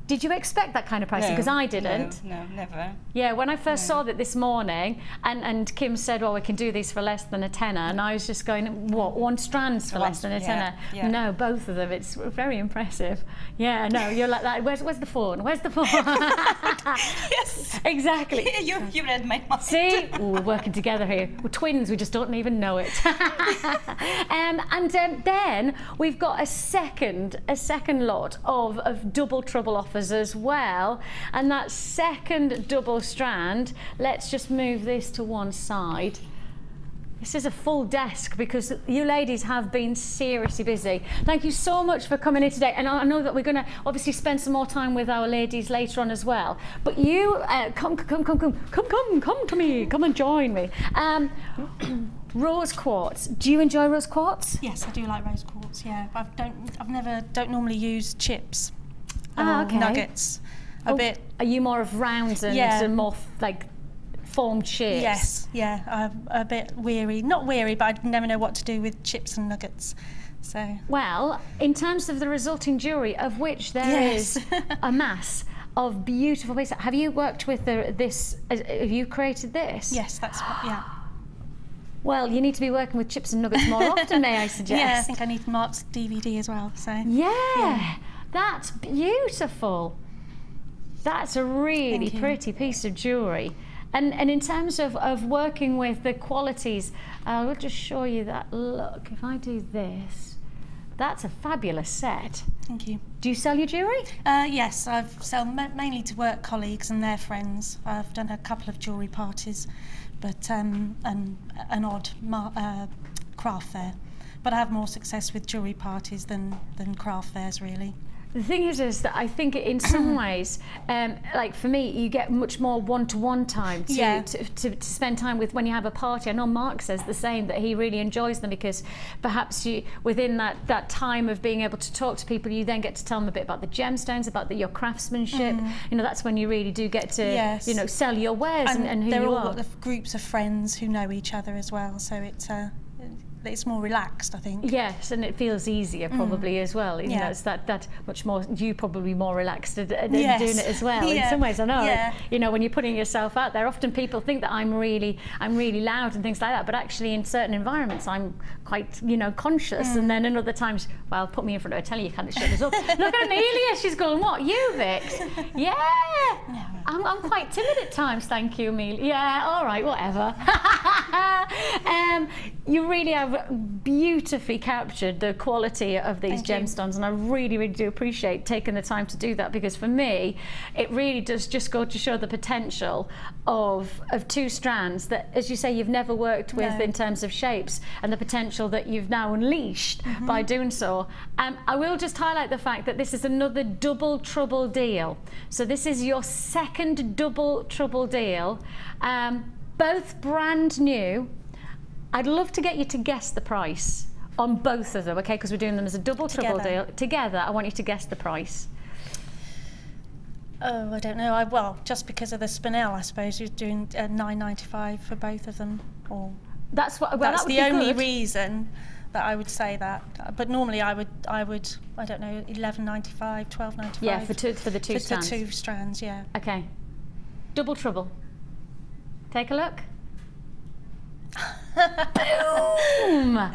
Speaker 4: Did you expect that kind of pricing? Because I didn't.
Speaker 10: No, never.
Speaker 4: Yeah, when I first saw that this morning, and Kim said, well, we can do these for less than a tenner, and I was just going, what, 1 strand for less than a tenner?
Speaker 10: Yeah.
Speaker 4: No, both of them. It's very impressive. Yeah, no, you're like that. Where's the phone? Where's the phone?
Speaker 10: Yes.
Speaker 4: Exactly.
Speaker 10: You read my mind.
Speaker 4: See? Ooh, we're working together here. We're twins, we just don't even know it. Then we've got a second lot of double trouble offers as well, and that second double strand, let's just move this to one side. This is a full desk because you ladies have been seriously busy. Thank you so much for coming in today, and I know that we're going to obviously spend some more time with our ladies later on as well, but you come to me, come and join me. Rose quartz. Do you enjoy rose quartz?
Speaker 11: Yes, I do like rose quartz. Yeah, I don't normally use chips.
Speaker 4: Okay.
Speaker 11: Nuggets. A bit.
Speaker 4: Are you more of rounds and more like formed shapes?
Speaker 11: Yes, yeah. I'm a bit weary. Not weary, but I never know what to do with chips and nuggets. So.
Speaker 4: Well, in terms of the resulting jewellery, of which there is a mass of beautiful pieces. Have you worked with this? Have you created this?
Speaker 11: Yes, that's yeah.
Speaker 4: Well, you need to be working with chips and nuggets more often, may I suggest?
Speaker 11: Yeah, I think I need Mark's DVD as well. So.
Speaker 4: Yeah. That's beautiful. That's a really pretty piece of jewellery. And in terms of working with the qualities, I'll just show you that look. If I do this, that's a fabulous set.
Speaker 11: Thank you.
Speaker 4: Do you sell your jewellery?
Speaker 11: Yes, I've sold mainly to work colleagues and their friends. I've done a couple of jewellery parties, but an odd craft fair. But I have more success with jewellery parties than craft fairs, really.
Speaker 4: The thing is that I think in some ways, like for me, you get much more one-to-one time to spend time with when you have a party. I know Mark says the same, that he really enjoys them because perhaps you, within that time of being able to talk to people, you then get to tell them a bit about the gemstones, about your craftsmanship. You know, that's when you really do get to, you know, sell your wares and who you are.
Speaker 11: They're all groups of friends who know each other as well, so it's more relaxed, I think.
Speaker 4: Yes, and it feels easier probably as well. You know, it's that much more. You probably more relaxed at doing it as well. In some ways, I know. You know, when you're putting yourself out there, often people think that I'm really loud and things like that. But actually, in certain environments, I'm quite, you know, conscious. And then in other times, well, put me in front of a telly, you kind of shut us up. Look at Amelia, she's going, what, you, Vix? Yeah. No. I'm quite timid at times, thank you, Amelia. Yeah, all right, whatever. You really have beautifully captured the quality of these gemstones, and I really, really do appreciate taking the time to do that, because for me, it really does just go to show the potential of 2 strands that, as you say, you've never worked with in terms of shapes, and the potential that you've now unleashed by doing so. I will just highlight the fact that this is another double trouble deal. So this is your second double trouble deal, both brand new. I'd love to get you to guess the price on both of them, okay? Because we're doing them as a double trouble deal. Together, I want you to guess the price.
Speaker 11: Oh, I don't know. Well, just because of the spinel, I suppose you're doing $9.95 for both of them. Or
Speaker 4: that's what. Well,
Speaker 11: that's
Speaker 4: that would
Speaker 11: the
Speaker 4: be
Speaker 11: only
Speaker 4: good.
Speaker 11: reason that I would say that. But normally, I would. I don't know, $11.95, $12.95.
Speaker 4: Yeah, for the two strands.
Speaker 11: For 2 strands, yeah.
Speaker 4: Okay. Double trouble. Take a look. Boom!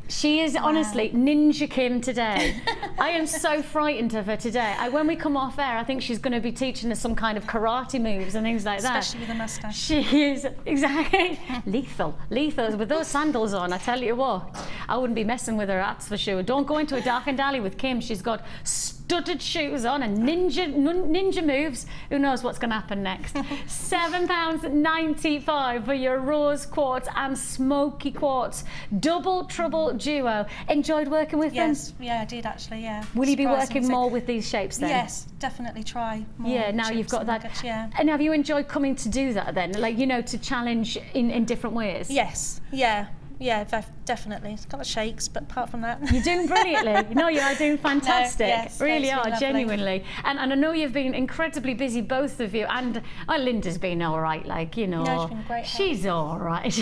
Speaker 4: She is honestly Ninja Kim today. I am so frightened of her today. When we come off air, I think she's going to be teaching us some kind of karate moves and things like that.
Speaker 11: Especially with a moustache.
Speaker 4: She is exactly lethal. With those sandals on, I tell you what, I wouldn't be messing with her, that's for sure. Don't go into a darkened alley with Kim. She's got studded shoes on and ninja moves. Who knows what's going to happen next? £7.95 for your rose quartz and smoky quartz double trouble duo. Enjoyed working with them?
Speaker 11: Yes, yeah, I did actually, yeah.
Speaker 4: Will you be working more with these shapes then?
Speaker 11: Yes, definitely try more.
Speaker 4: Yeah, now you've got that.
Speaker 11: Nuggets, yeah.
Speaker 4: And have you enjoyed coming to do that then? Like, you know, to challenge in different ways?
Speaker 11: Yes, yeah. Yeah, definitely. It's got the shakes, but apart from that...
Speaker 4: You're doing brilliantly. No, you are doing fantastic.
Speaker 11: No, yes,
Speaker 4: really are,
Speaker 11: lovely.
Speaker 4: Genuinely. And I know you've been incredibly busy, both of you. And Linda's been all right, like, you know.
Speaker 11: No, she's been great.
Speaker 4: She's all right.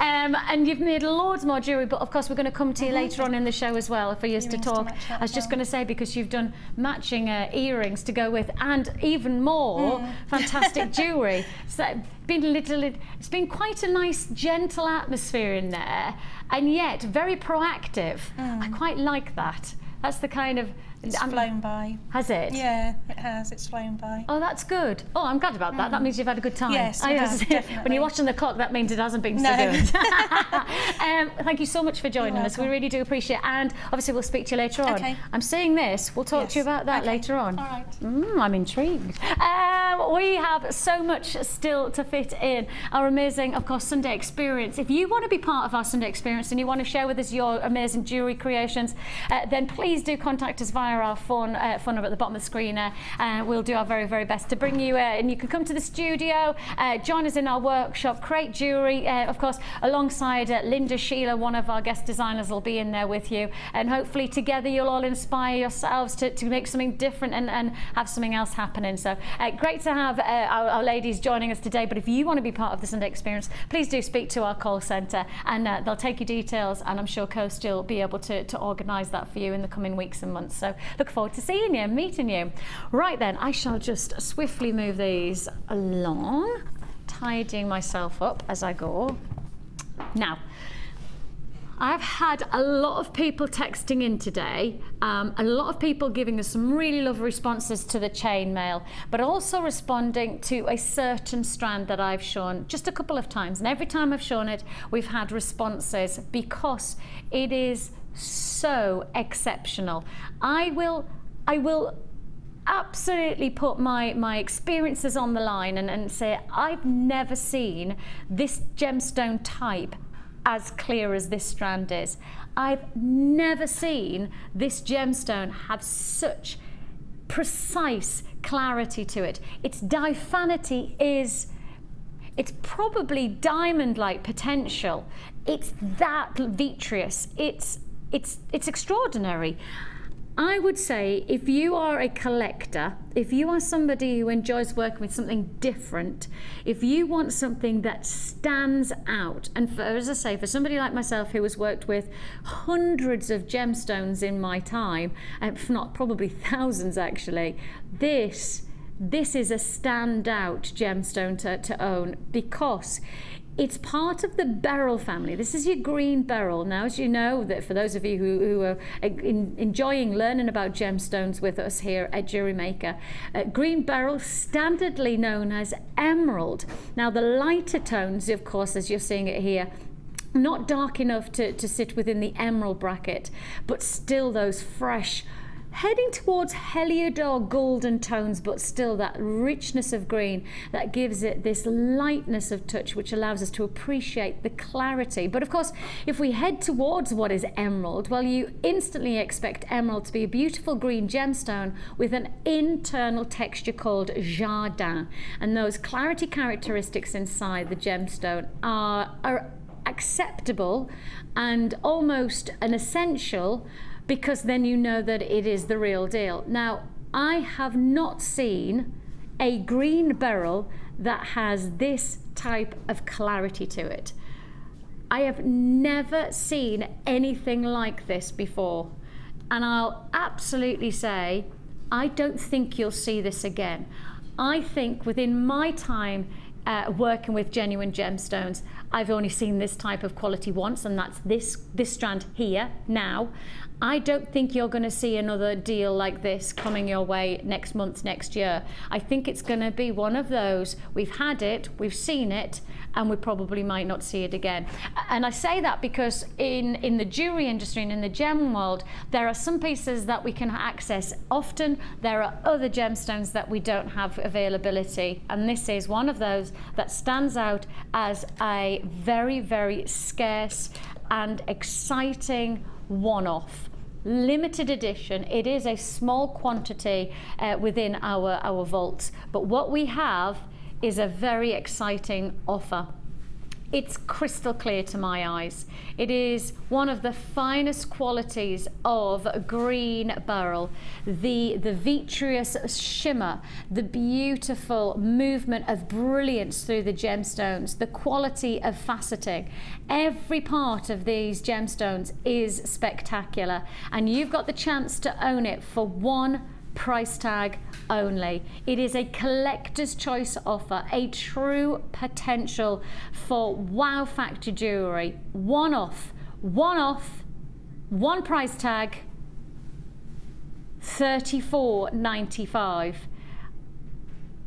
Speaker 4: And you've made loads more jewellery, but of course we're going to come to you later on in the show as well for us to talk. I was just going to say, because you've done matching earrings to go with, and even more fantastic jewellery. So it's been quite a nice, gentle atmosphere in there, and yet very proactive. I quite like that. That's the kind of...
Speaker 11: It's flown by.
Speaker 4: Has it?
Speaker 11: Yeah, it has. It's flown by.
Speaker 4: Oh, that's good. Oh, I'm glad about that. That means you've had a good time.
Speaker 11: Yes, definitely.
Speaker 4: When you're watching the clock, that means it hasn't been so good. Thank you so much for joining us. We really do appreciate it. And obviously, we'll speak to you later on.
Speaker 11: Okay.
Speaker 4: I'm saying this. We'll talk to you about that later on.
Speaker 11: All right.
Speaker 4: I'm intrigued. We have so much still to fit in. Our amazing, of course, Sunday experience. If you want to be part of our Sunday experience and you want to share with us your amazing jewellery creations, then please do contact us via our phone number at the bottom of the screen. We'll do our very, very best to bring you and you can come to the studio, join us in our workshop, create jewellery, of course, alongside Linda Sheila, one of our guest designers, will be in there with you, and hopefully together you'll all inspire yourselves to make something different and have something else happening. So great to have our ladies joining us today, but if you want to be part of the Sunday experience, please do speak to our call centre, and they'll take your details, and I'm sure Coast will be able to organise that for you in the coming weeks and months. So look forward to seeing you and meeting you. Right then, I shall just swiftly move these along, tidying myself up as I go. Now, I've had a lot of people texting in today, a lot of people giving us some really lovely responses to the chain mail, but also responding to a certain strand that I've shown just a couple of times, and every time I've shown it, we've had responses because it is so exceptional. I will absolutely put my experiences on the line and say I've never seen this gemstone type as clear as this strand is. I've never seen this gemstone have such precise clarity to it. Its diaphanity is, it's probably diamond-like potential. It's that vitreous. It's extraordinary. I would say if you are a collector, if you are somebody who enjoys working with something different, if you want something that stands out, and for, as I say, for somebody like myself who has worked with hundreds of gemstones in my time, if not probably thousands actually, this is a standout gemstone to own because it's part of the beryl family. This is your green beryl. Now, as you know, that for those of you who are enjoying learning about gemstones with us here at Jewellery Maker, green beryl, standardly known as emerald. Now, the lighter tones, of course, as you're seeing it here, not dark enough to sit within the emerald bracket, but still those fresh, heading towards Heliodor golden tones, but still that richness of green that gives it this lightness of touch, which allows us to appreciate the clarity. But of course, if we head towards what is emerald, well, you instantly expect emerald to be a beautiful green gemstone with an internal texture called jardin, and those clarity characteristics inside the gemstone are acceptable and almost an essential, because then you know that it is the real deal. Now, I have not seen a green beryl that has this type of clarity to it. I have never seen anything like this before, and I'll absolutely say I don't think you'll see this again. I think within my time working with genuine gemstones, I've only seen this type of quality once, and that's this strand here now. I don't think you're going to see another deal like this coming your way next month, next year. I think it's going to be one of those, we've had it, we've seen it, and we probably might not see it again. And I say that because in the jewelry industry and in the gem world, there are some pieces that we can access often. There are other gemstones that we don't have availability, and this is one of those that stands out as a very, very scarce and exciting one-off. Limited edition. It is a small quantity within our vaults, but what we have is a very exciting offer. It's crystal clear to my eyes. It is one of the finest qualities of green beryl. The vitreous shimmer, the beautiful movement of brilliance through the gemstones, the quality of faceting. Every part of these gemstones is spectacular, and you've got the chance to own it for one price tag only. It is a collector's choice offer, a true potential for wow factor jewellery. One off, one price tag, $34.95.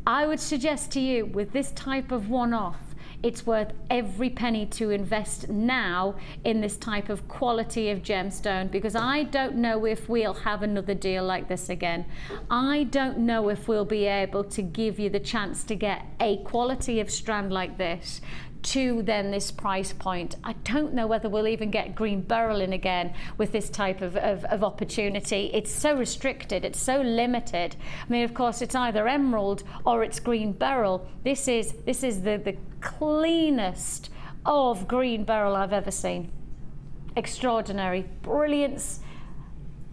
Speaker 4: I would suggest to you, with this type of one-off, it's worth every penny to invest now in this type of quality of gemstone, because I don't know if we'll have another deal like this again. I don't know if we'll be able to give you the chance to get a quality of strand like this to then this price point. I don't know whether we'll even get green beryl in again with this type of opportunity. It's so restricted, it's so limited. I mean, of course, it's either emerald or it's green beryl. This is the cleanest of green beryl I've ever seen. Extraordinary brilliance,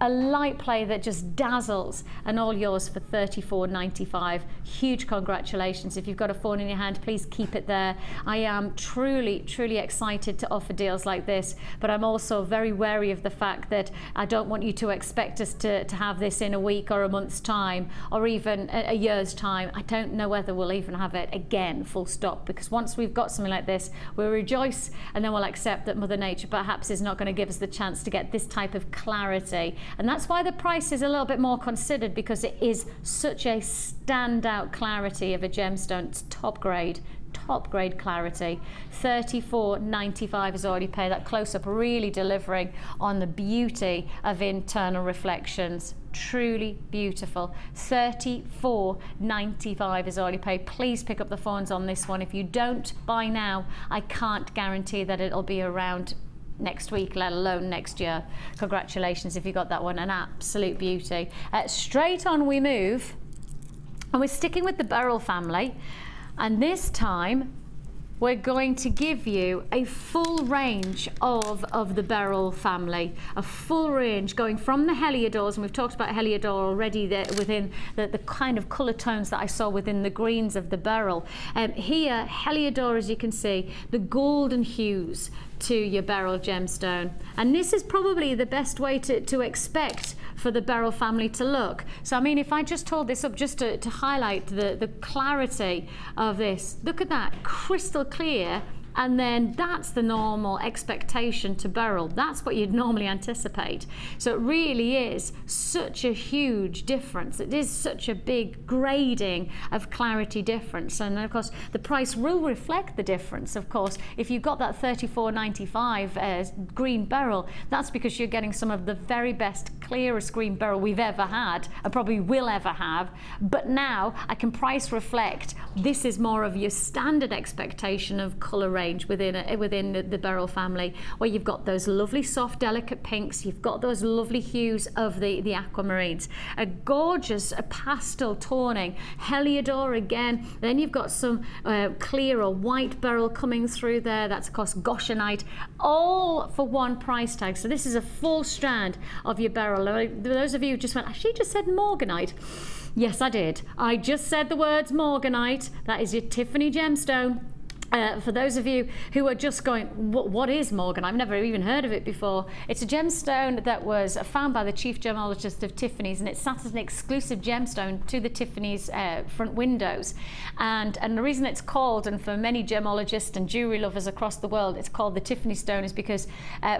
Speaker 4: a light play that just dazzles, and all yours for $34.95. Huge congratulations. If you've got a phone in your hand, please keep it there. I am truly excited to offer deals like this, but I'm also very wary of the fact that I don't want you to expect us to have this in a week or a month's time or even a year's time. I don't know whether we'll even have it again, full stop, because once we've got something like this, we'll rejoice, and then we'll accept that Mother Nature perhaps is not going to give us the chance to get this type of clarity. And that's why the price is a little bit more considered, because it is such a standout clarity of a gemstone. It's top grade clarity. $34.95 is already paid. That close-up really delivering on the beauty of internal reflections. Truly beautiful. $34.95 is already paid. Please pick up the phones on this one. If you don't buy now, I can't guarantee that it'll be around next week, let alone next year. Congratulations if you got that one, an absolute beauty. Straight on we move, and we're sticking with the beryl family, and this time we're going to give you a full range of the beryl family, a full range going from the Heliodors, and we've talked about Heliodor already there within the kind of colour tones that I saw within the greens of the beryl. Here, Heliodor, as you can see, the golden hues to your beryl gemstone, and this is probably the best way to expect for the beryl family to look. So I mean, if I just hold this up just to highlight the clarity of this, look at that, crystal clear, and then that's the normal expectation to beryl. That's what you'd normally anticipate. So it really is such a huge difference. It is such a big grading of clarity difference, and then of course the price will reflect the difference. Of course, if you've got that $34.95 green beryl, that's because you're getting some of the very best, clearest green beryl we've ever had and probably will ever have. But now I can price reflect. This is more of your standard expectation of colour range within the beryl family, where you've got those lovely soft delicate pinks, you've got those lovely hues of the aquamarines, a gorgeous pastel toning, Heliodor again, then you've got some clear or white beryl coming through there, that's of course Goshenite, all for one price tag. So this is a full strand of your beryl. Those of you who just went, she just said morganite. Yes, I did. I just said the words morganite. That is your Tiffany gemstone. For those of you who are just going, what is Morgan? I've never even heard of it before. It's a gemstone that was found by the chief gemologist of Tiffany's, and it sat as an exclusive gemstone to the Tiffany's front windows. And the reason it's called, and for many gemologists and jewelry lovers across the world, it's called the Tiffany stone, is because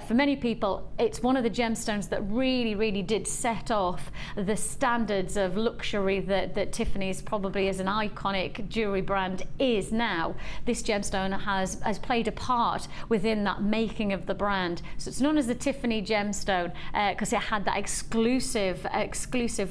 Speaker 4: for many people, it's one of the gemstones that really did set off the standards of luxury that Tiffany's probably as an iconic jewelry brand is now. This gemstone has played a part within that making of the brand. So it's known as the Tiffany gemstone because it had that exclusive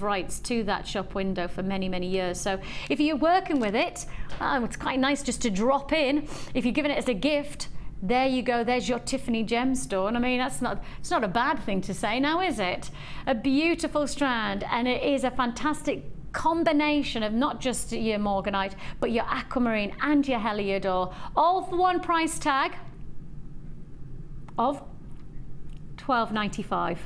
Speaker 4: rights to that shop window for many years. So if you're working with it, it's quite nice just to drop in. If you're giving it as a gift, there you go, there's your Tiffany gemstone. I mean, it's not a bad thing to say now, is it? A beautiful strand, and it is a fantastic combination of not just your morganite, but your aquamarine and your heliodor, all for one price tag of £12.95.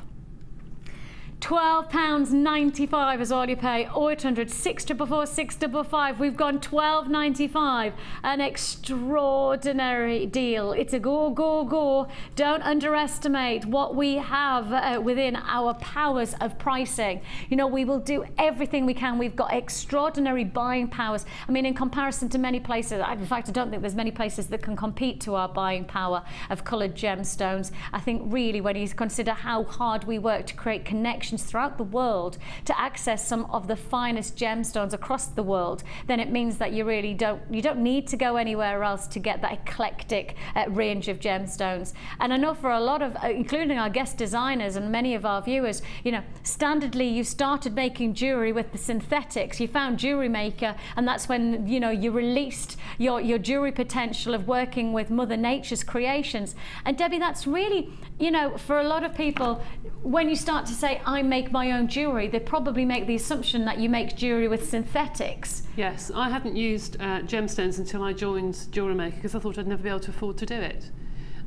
Speaker 4: £12.95 is all you pay. 0800 644 655. We've gone £12.95. An extraordinary deal. It's a go, go, go. Don't underestimate what we have within our powers of pricing. You know, we will do everything we can. We've got extraordinary buying powers. I mean, in comparison to many places, in fact, I don't think there's many places that can compete to our buying power of coloured gemstones. I think really when you consider how hard we work to create connections throughout the world to access some of the finest gemstones across the world, then it means that you really don't need to go anywhere else to get that eclectic range of gemstones. And I know for a lot of, including our guest designers and many of our viewers, you know, standardly you started making jewellery with the synthetics. You found Jewellery Maker, and that's when, you know, you released your jewellery potential of working with Mother Nature's creations. And Debbie, that's really, you know, for a lot of people, when you start to say, I make my own jewellery, they probably make the assumption that you make jewellery with synthetics.
Speaker 5: Yes, I hadn't used gemstones until I joined Jewellery Maker because I thought I'd never be able to afford to do it.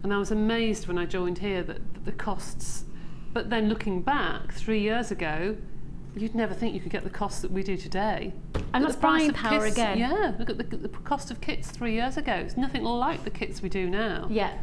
Speaker 5: And I was amazed when I joined here that the costs, but then looking back 3 years ago, you'd never think you could get the costs that we do today.
Speaker 4: And that's buying power
Speaker 5: kits,
Speaker 4: again.
Speaker 5: Yeah, look at the cost of kits 3 years ago. It's nothing like the kits we do now.
Speaker 4: Yeah.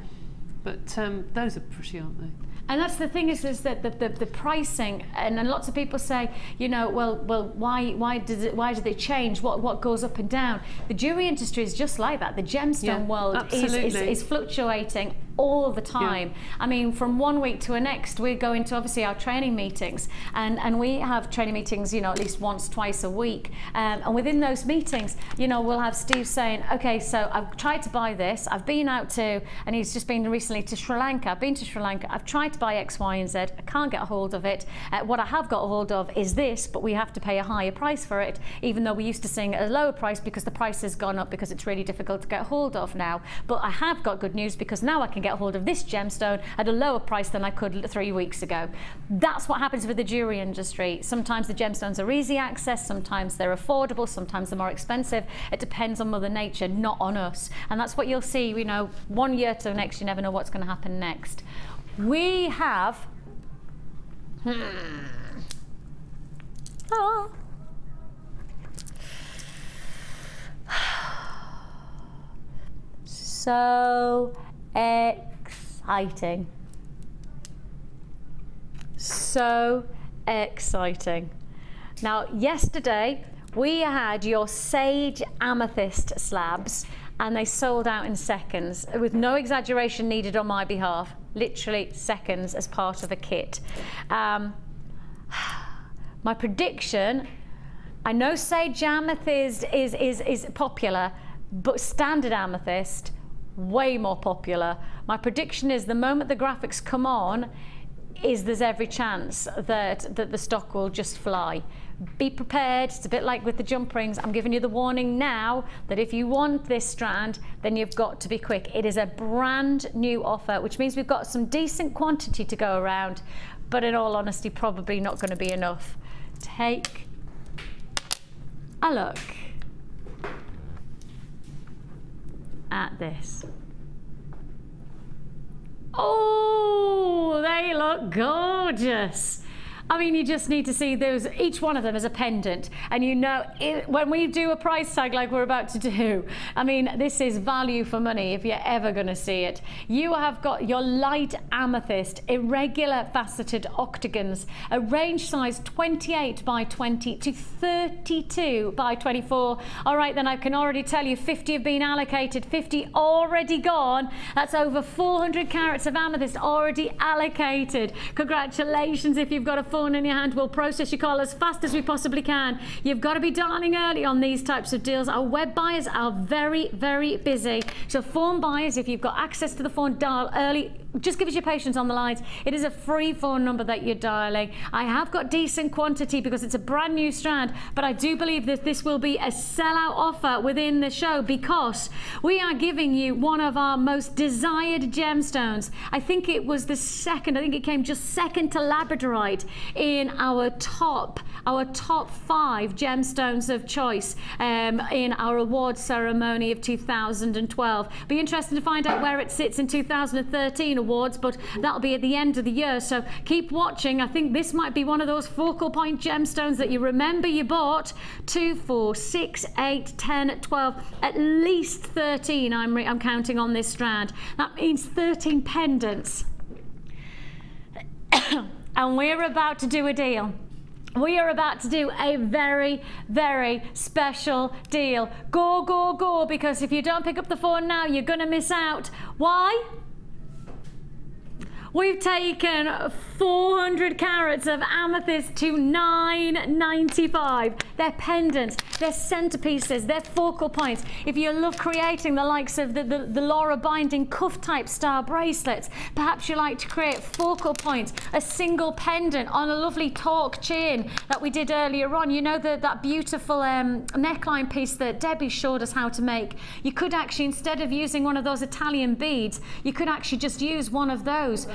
Speaker 5: But those are pretty, aren't they?
Speaker 4: And that's the thing is that the pricing, and then lots of people say, you know, well, why do they change? What goes up and down? The jewelry industry is just like that. The gemstone world is fluctuating all the time. Yeah. I mean, from one week to the next, we're going to obviously our training meetings, and we have training meetings, you know, at least once, twice a week. And within those meetings, you know, we'll have Steve saying, okay, so I've tried to buy this. I've been out to, and he's just been recently to Sri Lanka. I've been to Sri Lanka. I've tried to buy X, Y, and Z. I can't get a hold of it. What I have got a hold of is this, but we have to pay a higher price for it, even though we used to sing at a lower price because the price has gone up because it's really difficult to get hold of now. But I have got good news because now I can get hold of this gemstone at a lower price than I could 3 weeks ago. That's what happens with the jewelry industry. Sometimes the gemstones are easy access, sometimes they're affordable, sometimes they're more expensive. It depends on Mother Nature, not on us. And that's what you'll see, you know, 1 year to the next, you never know what's going to happen next. We have so exciting. So exciting. Now, yesterday we had your sage amethyst slabs, and they sold out in seconds, with no exaggeration needed on my behalf. Literally seconds as part of a kit. My prediction, I know sage amethyst is popular, but standard amethyst, way more popular. My prediction is the moment the graphics come on, there's every chance that the stock will just fly. Be prepared. It's a bit like with the jump rings. I'm giving you the warning now that if you want this strand, then you've got to be quick. It is a brand new offer, which means we've got some decent quantity to go around, but in all honesty, probably not going to be enough. Take a look at this. Oh, they look gorgeous. I mean, you just need to see those, each one of them as a pendant, and you know, when we do a price tag like we're about to do, I mean, this is value for money if you're ever going to see it. You have got your light amethyst, irregular faceted octagons, a range size 28 by 20 to 32 by 24. All right, then I can already tell you 50 have been allocated, 50 already gone. That's over 400 carats of amethyst already allocated. Congratulations if you've got a phone in your hand. We'll process your call as fast as we possibly can. You've got to be darling early on these types of deals. Our web buyers are very, very busy. So phone buyers, if you've got access to the phone, dial early. Just give us your patience on the lines. It is a free phone number that you're dialing. I have got decent quantity because it's a brand new strand, but I do believe that this will be a sellout offer within the show because we are giving you one of our most desired gemstones. I think it was the second, I think it came just second to labradorite in our top 5 gemstones of choice in our awards ceremony of 2012. Be interested to find out where it sits in 2013 awards, but that'll be at the end of the year, so keep watching. I think this might be one of those focal point gemstones that you remember you bought. 2, 4, 6, 8, 10, 12, at least 13 I'm counting on this strand. That means 13 pendants. And we're about to do a deal. We are about to do a very, very special deal. Go, go, go, because if you don't pick up the phone now, you're going to miss out. Why? We've taken 400 carats of amethyst to $9.95. They're pendants, they're centerpieces, they're focal points. If you love creating the likes of the Laura binding cuff type style bracelets, perhaps you like to create focal points, a single pendant on a lovely torque chain that we did earlier on. You know that beautiful neckline piece that Debbie showed us how to make. You could actually, instead of using one of those Italian beads, you could actually just use one of those.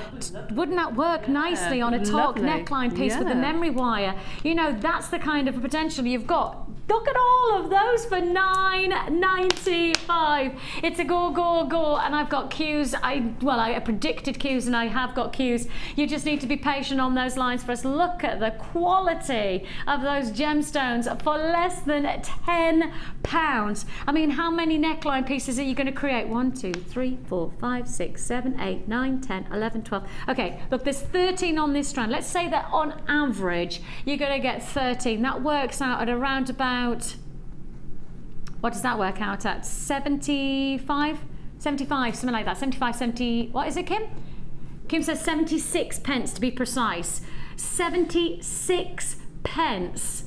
Speaker 4: Wouldn't that work nicely on a torque neckline piece with the memory wire? You know, that's the kind of potential you've got. Look at all of those for $9.95. It's a go, go, go, and I've got queues. I predicted queues, and I have got queues. You just need to be patient on those lines for us. Look at the quality of those gemstones for less than £10. I mean, how many neckline pieces are you going to create? 1, 2, 3, 4, 5, 6, 7, 8, 9, 10, 11, 12. Okay, look, there's 13 on this strand. Let's say that on average, you're going to get 13. That works out at around about, what does that work out at? 75? 75, something like that. 75, 70, what is it, Kim? Kim says 76 pence to be precise. 76 pence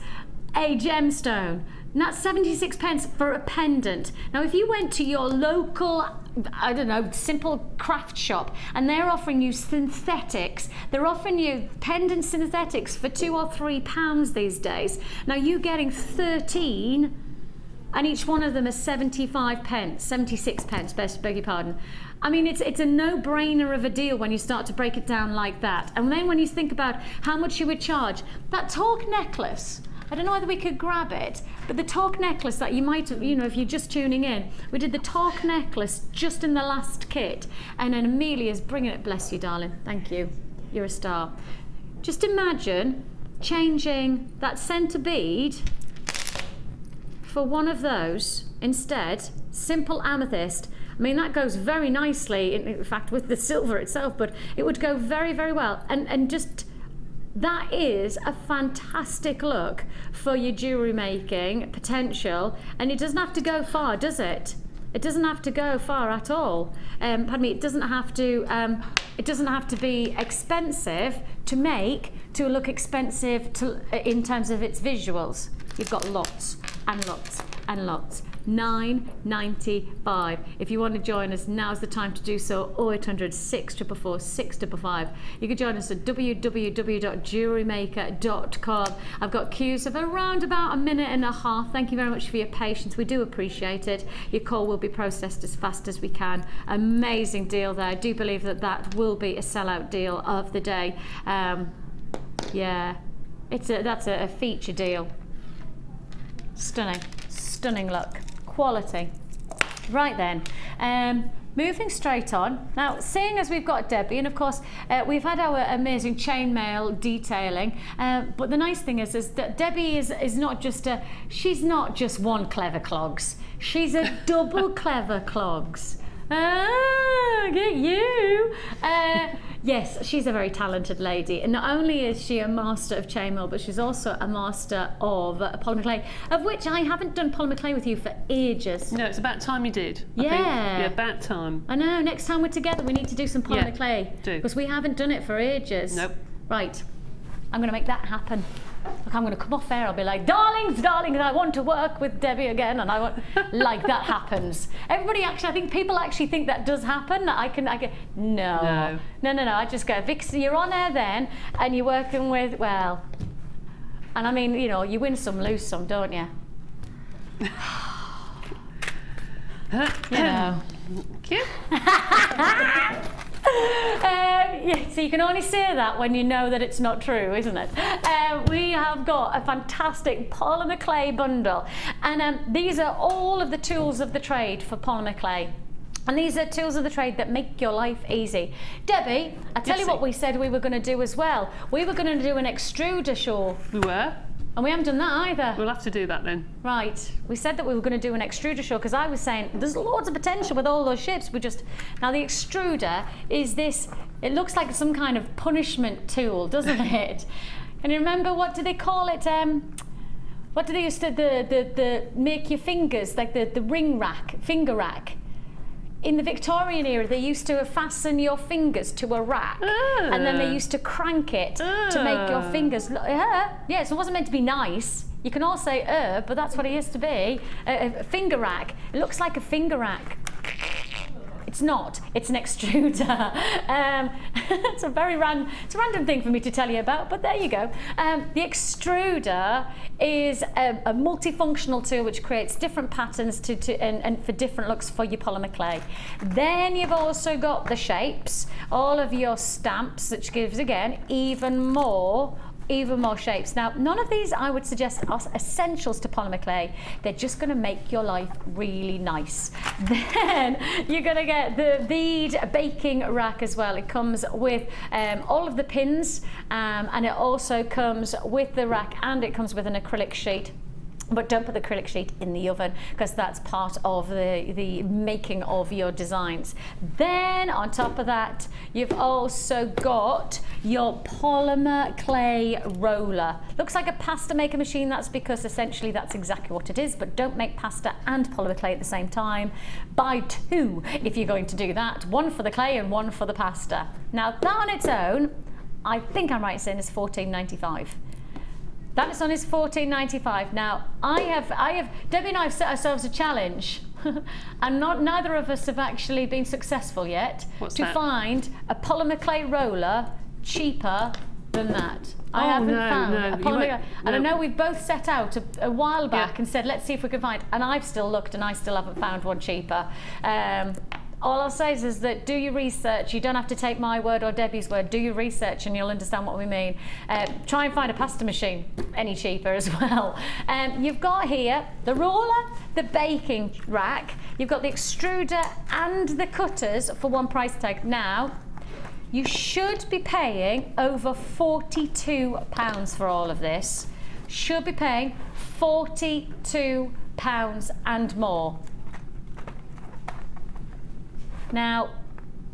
Speaker 4: a gemstone. And that's 76 pence for a pendant. Now, if you went to your local, I don't know, simple craft shop, and they're offering you synthetics, they're offering you pendant synthetics for £2 or £3 these days. Now, you're getting 13, and each one of them is 75 pence, 76 pence, beg your pardon. I mean, it's a no-brainer of a deal when you start to break it down like that. And then when you think about how much you would charge, that torque necklace, I don't know whether we could grab it, but the torque necklace that you might have, you know, if you're just tuning in, we did the torque necklace just in the last kit, and then Amelia's bringing it. Bless you, darling. Thank you. You're a star. Just imagine changing that centre bead for one of those instead. Simple amethyst. I mean, that goes very nicely, in fact, with the silver itself, but it would go very, very well. And just, that is a fantastic look for your jewellery making potential, and it doesn't have to go far, does it? It doesn't have to go far at all. Pardon me, it doesn't have to be expensive to make to look expensive in terms of its visuals. You've got lots and lots and lots. $9.95. If you want to join us, now's the time to do so. 0800 644 655. You can join us at www.jewellerymaker.com. I've got queues of around about a minute and a half. Thank you very much for your patience. We do appreciate it. Your call will be processed as fast as we can. Amazing deal there. I do believe that that will be a sellout deal of the day. Yeah, that's a feature deal. Stunning look. Quality. Right then, moving straight on. Now, seeing as we've got Debbie, and of course we've had our amazing chainmail detailing, but the nice thing is that Debbie is not just she's not just one clever clogs. She's a double clever clogs. Ah, get you. Yes, she's a very talented lady, and not only is she a master of chainmail, but she's also a master of polymer clay, of which I haven't done polymer clay with you for ages.
Speaker 5: No, it's about time you did.
Speaker 4: Yeah.
Speaker 5: I think. Yeah, about time.
Speaker 4: I know, next time we're together we need to do some polymer clay.
Speaker 5: Do.
Speaker 4: Because we haven't done it for ages.
Speaker 5: Nope.
Speaker 4: Right, I'm going to make that happen. Look, I'm going to come off air. I'll be like, darlings, darlings, I want to work with Debbie again, and I want like that happens. Everybody actually, I think people actually think that does happen. I can. No. I just go, Vixie, you're on air then, and you're working with and I mean, you know, you win some, lose some, don't you? You know.
Speaker 5: Cute.
Speaker 4: Yeah, so you can only say that when you know that it's not true, isn't it? We have got a fantastic polymer clay bundle, and these are all of the tools of the trade for polymer clay. And these are tools of the trade that make your life easy. Debbie, I tell you what we said we were going to do as well. We were going to do an extruder show.
Speaker 5: We were.
Speaker 4: And we haven't done that either.
Speaker 5: We'll have to do that then.
Speaker 4: Right. We said that we were going to do an extruder show because I was saying there's loads of potential with all those shapes. Now the extruder is this, it looks like some kind of punishment tool, doesn't it? Can you remember, what do they call it? What do they used to, the make your fingers, like the ring rack, finger rack? In the Victorian era, they used to fasten your fingers to a rack, and then they used to crank it to make your fingers. Yes, it wasn't meant to be nice. You can all say but that's what it used to be. A finger rack. It looks like a finger rack. It's not. It's an extruder. It's a random thing for me to tell you about, but there you go. The extruder is a multifunctional tool which creates different patterns and for different looks for your polymer clay. Then you've also got the shapes, all of your stamps, which gives again even more shapes. Now, none of these I would suggest are essentials to polymer clay. They're just going to make your life really nice. Then you're going to get the bead baking rack as well. It comes with all of the pins, and it also comes with the rack, and it comes with an acrylic sheet. But don't put the acrylic sheet in the oven because that's part of the making of your designs. Then on top of that, you've also got your polymer clay roller. Looks like a pasta maker machine. That's because essentially that's exactly what it is, but don't make pasta and polymer clay at the same time. Buy two if you're going to do that. One for the clay and one for the pasta. Now that on its own, I think I'm right in saying is $14.95. That is on his $14.95. Now, Debbie and I have set ourselves a challenge, and neither of us have actually been successful yet.
Speaker 5: What's
Speaker 4: to
Speaker 5: that?
Speaker 4: Find a polymer clay roller cheaper than that. I haven't found a polymer. And I know we've both set out a while back and said, let's see if we can find, and I've still looked and I still haven't found one cheaper. All I'll say is that do your research. You don't have to take my word or Debbie's word. Do your research and you'll understand what we mean. Try and find a pasta machine any cheaper as well. You've got here the roller, the baking rack. You've got the extruder and the cutters for one price tag. Now, you should be paying over £42 for all of this. Should be paying £42 and more. Now,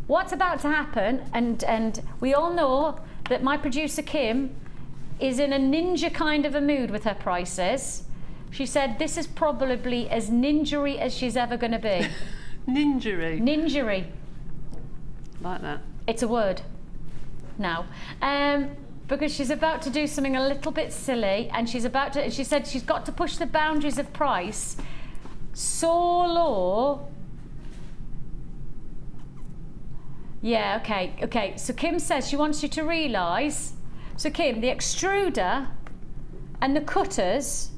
Speaker 4: what's about to happen, and we all know that my producer Kim is in a ninja kind of a mood with her prices. She said this is probably as ninja-y as she's ever going to be.
Speaker 5: Ninja-y?
Speaker 4: Ninja-y.
Speaker 5: Like that.
Speaker 4: It's a word now. Because she's about to do something a little bit silly, and she said she's got to push the boundaries of price so low. Yeah, okay. So Kim says she wants you to realise, so Kim, the extruder and the cutters,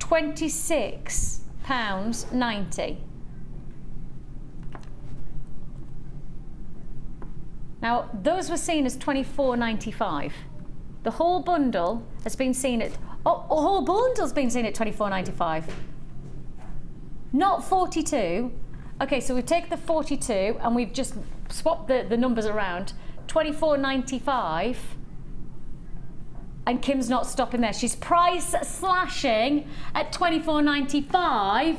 Speaker 4: £26.90. Now, those were seen as $24.95. The whole bundle has been seen at, a whole bundle's been seen at $24.95. Not 42. Okay, so we take the 42 and we've just swapped the numbers around. $24.95. And Kim's not stopping there. She's price slashing at $24.95.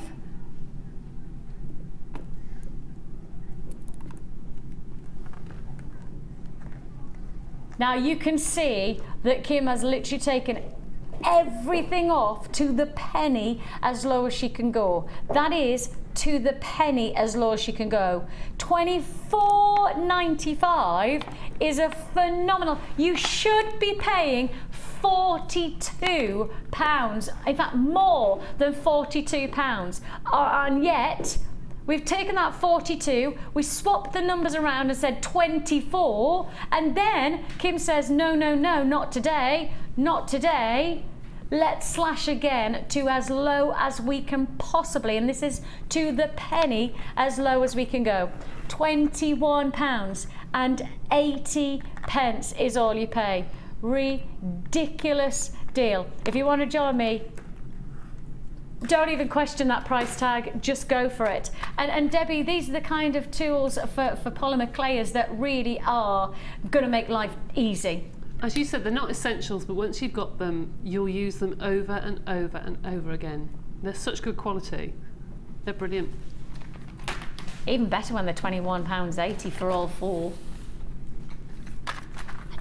Speaker 4: Now you can see that Kim has literally taken everything off to the penny as low as she can go. That is to the penny as low as she can go. $24.95 is a phenomenal. You should be paying £42. In fact, more than £42. And yet, we've taken that 42, we swapped the numbers around and said 24, and then Kim says, no, no, no, not today, not today. Let's slash again to as low as we can possibly, and this is to the penny, as low as we can go. £21.80 is all you pay. Ridiculous deal. If you want to join me, don't even question that price tag, just go for it. And Debbie, these are the kind of tools for polymer clayers that really are going to make life easy.
Speaker 5: As you said, they're not essentials, but once you've got them, you'll use them over and over and over again. They're such good quality. They're brilliant.
Speaker 4: Even better when they're £21.80 for all four. I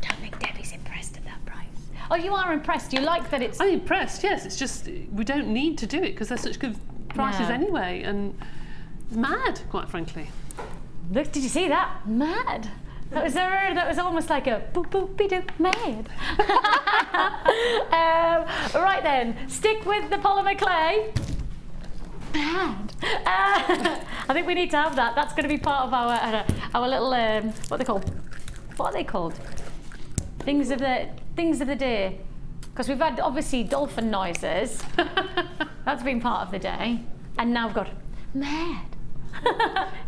Speaker 4: don't think Debbie's impressed at that price. Oh, you are impressed. You like that it's...
Speaker 5: I'm impressed, yes. It's just, we don't need to do it because they're such good prices anyway. And mad, quite frankly.
Speaker 4: Look, did you see that? Mad. That was almost like a boop boop be doop mad. Right then, stick with the polymer clay. Mad. I think we need to have that. That's going to be part of our little what are they called? What are they called? Things of the day. Because we've had obviously dolphin noises. That's been part of the day, and now we've got mad.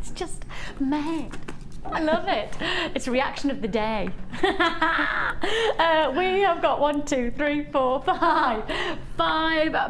Speaker 4: It's just mad. I love it. It's a reaction of the day. We have got 1, 2, 3, 4, 5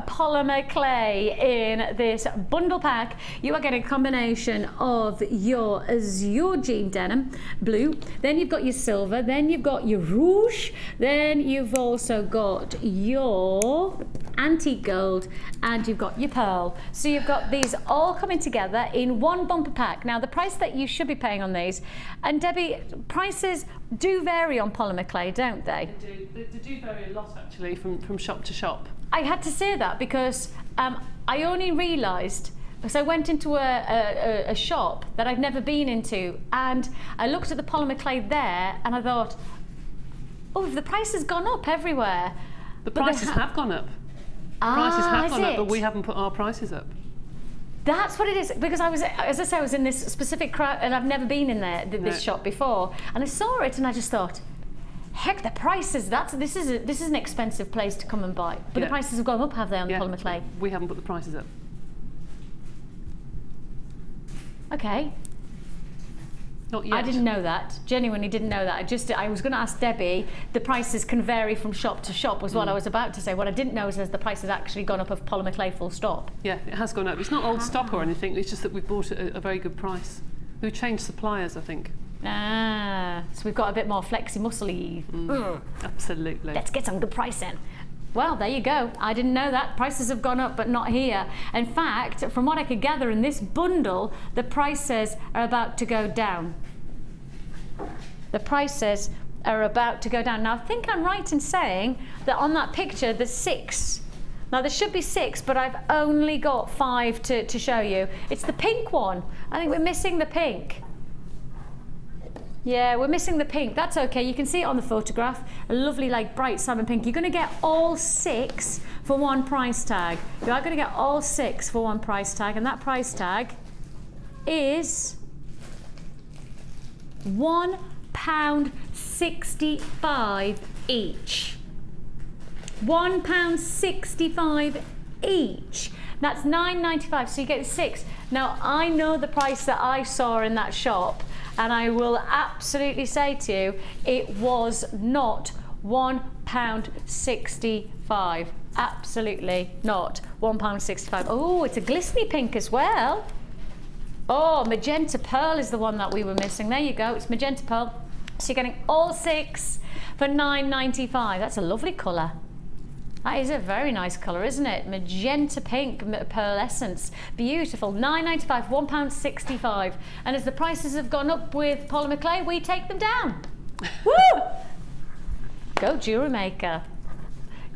Speaker 4: polymer clay in this bundle pack. You are getting a combination of your azure jean denim, blue, then you've got your silver, then you've got your rouge, then you've also got your antique gold, and you've got your pearl. So you've got these all coming together in one bumper pack. Now the price that you should be paying on these, and Debbie, prices do vary on polymer clay, don't they?
Speaker 5: They do vary a lot actually from shop to shop.
Speaker 4: I had to say that because I only realised, because I went into a shop that I've never been into, and I looked at the polymer clay there and I thought, oh, the price has gone up everywhere.
Speaker 5: The prices have gone up. Prices have gone up, but we haven't put our prices up.
Speaker 4: That's what it is, because I was, as I say, I was in this specific crowd and I've never been in this shop before, and I saw it and I just thought, heck, the prices, this is an expensive place to come and buy. But the prices have gone up, have they, on the polymer clay?
Speaker 5: We haven't put the prices up.
Speaker 4: Okay.
Speaker 5: Not yet.
Speaker 4: I didn't know that. Genuinely didn't know that. I was going to ask Debbie, the prices can vary from shop to shop, was what I was about to say. What I didn't know is the price has actually gone up of polymer clay full stop.
Speaker 5: Yeah, it has gone up. It's not old stock or anything, it's just that we've bought it at a very good price. We've changed suppliers, I think.
Speaker 4: Ah, so we've got a bit more flexy muscly.
Speaker 5: Absolutely.
Speaker 4: Let's get some good pricing. Well, there you go. I didn't know that. Prices have gone up, but not here. In fact, from what I could gather in this bundle, the prices are about to go down. The prices are about to go down. Now, I think I'm right in saying that on that picture, there's 6. Now, there should be 6, but I've only got 5 to show you. It's the pink one. I think we're missing the pink. Yeah, we're missing the pink. That's okay. You can see it on the photograph. A lovely, like, bright salmon pink. You're going to get all 6 for one price tag. You are going to get all 6 for one price tag, and that price tag is £1.65 each. £1.65 each. That's £9.95, so you get 6. Now, I know the price that I saw in that shop, and I will absolutely say to you, it was not £1.65. Absolutely not £1.65. Oh, it's a glistening pink as well. Oh, magenta pearl is the one that we were missing. There you go, it's magenta pearl. So you're getting all 6 for £9.95. That's a lovely colour. That is a very nice colour, isn't it? Magenta pink pearlescence. Beautiful. £9.95, £1.65. And as the prices have gone up with polymer clay, we take them down. Woo! Go Jewellery Maker.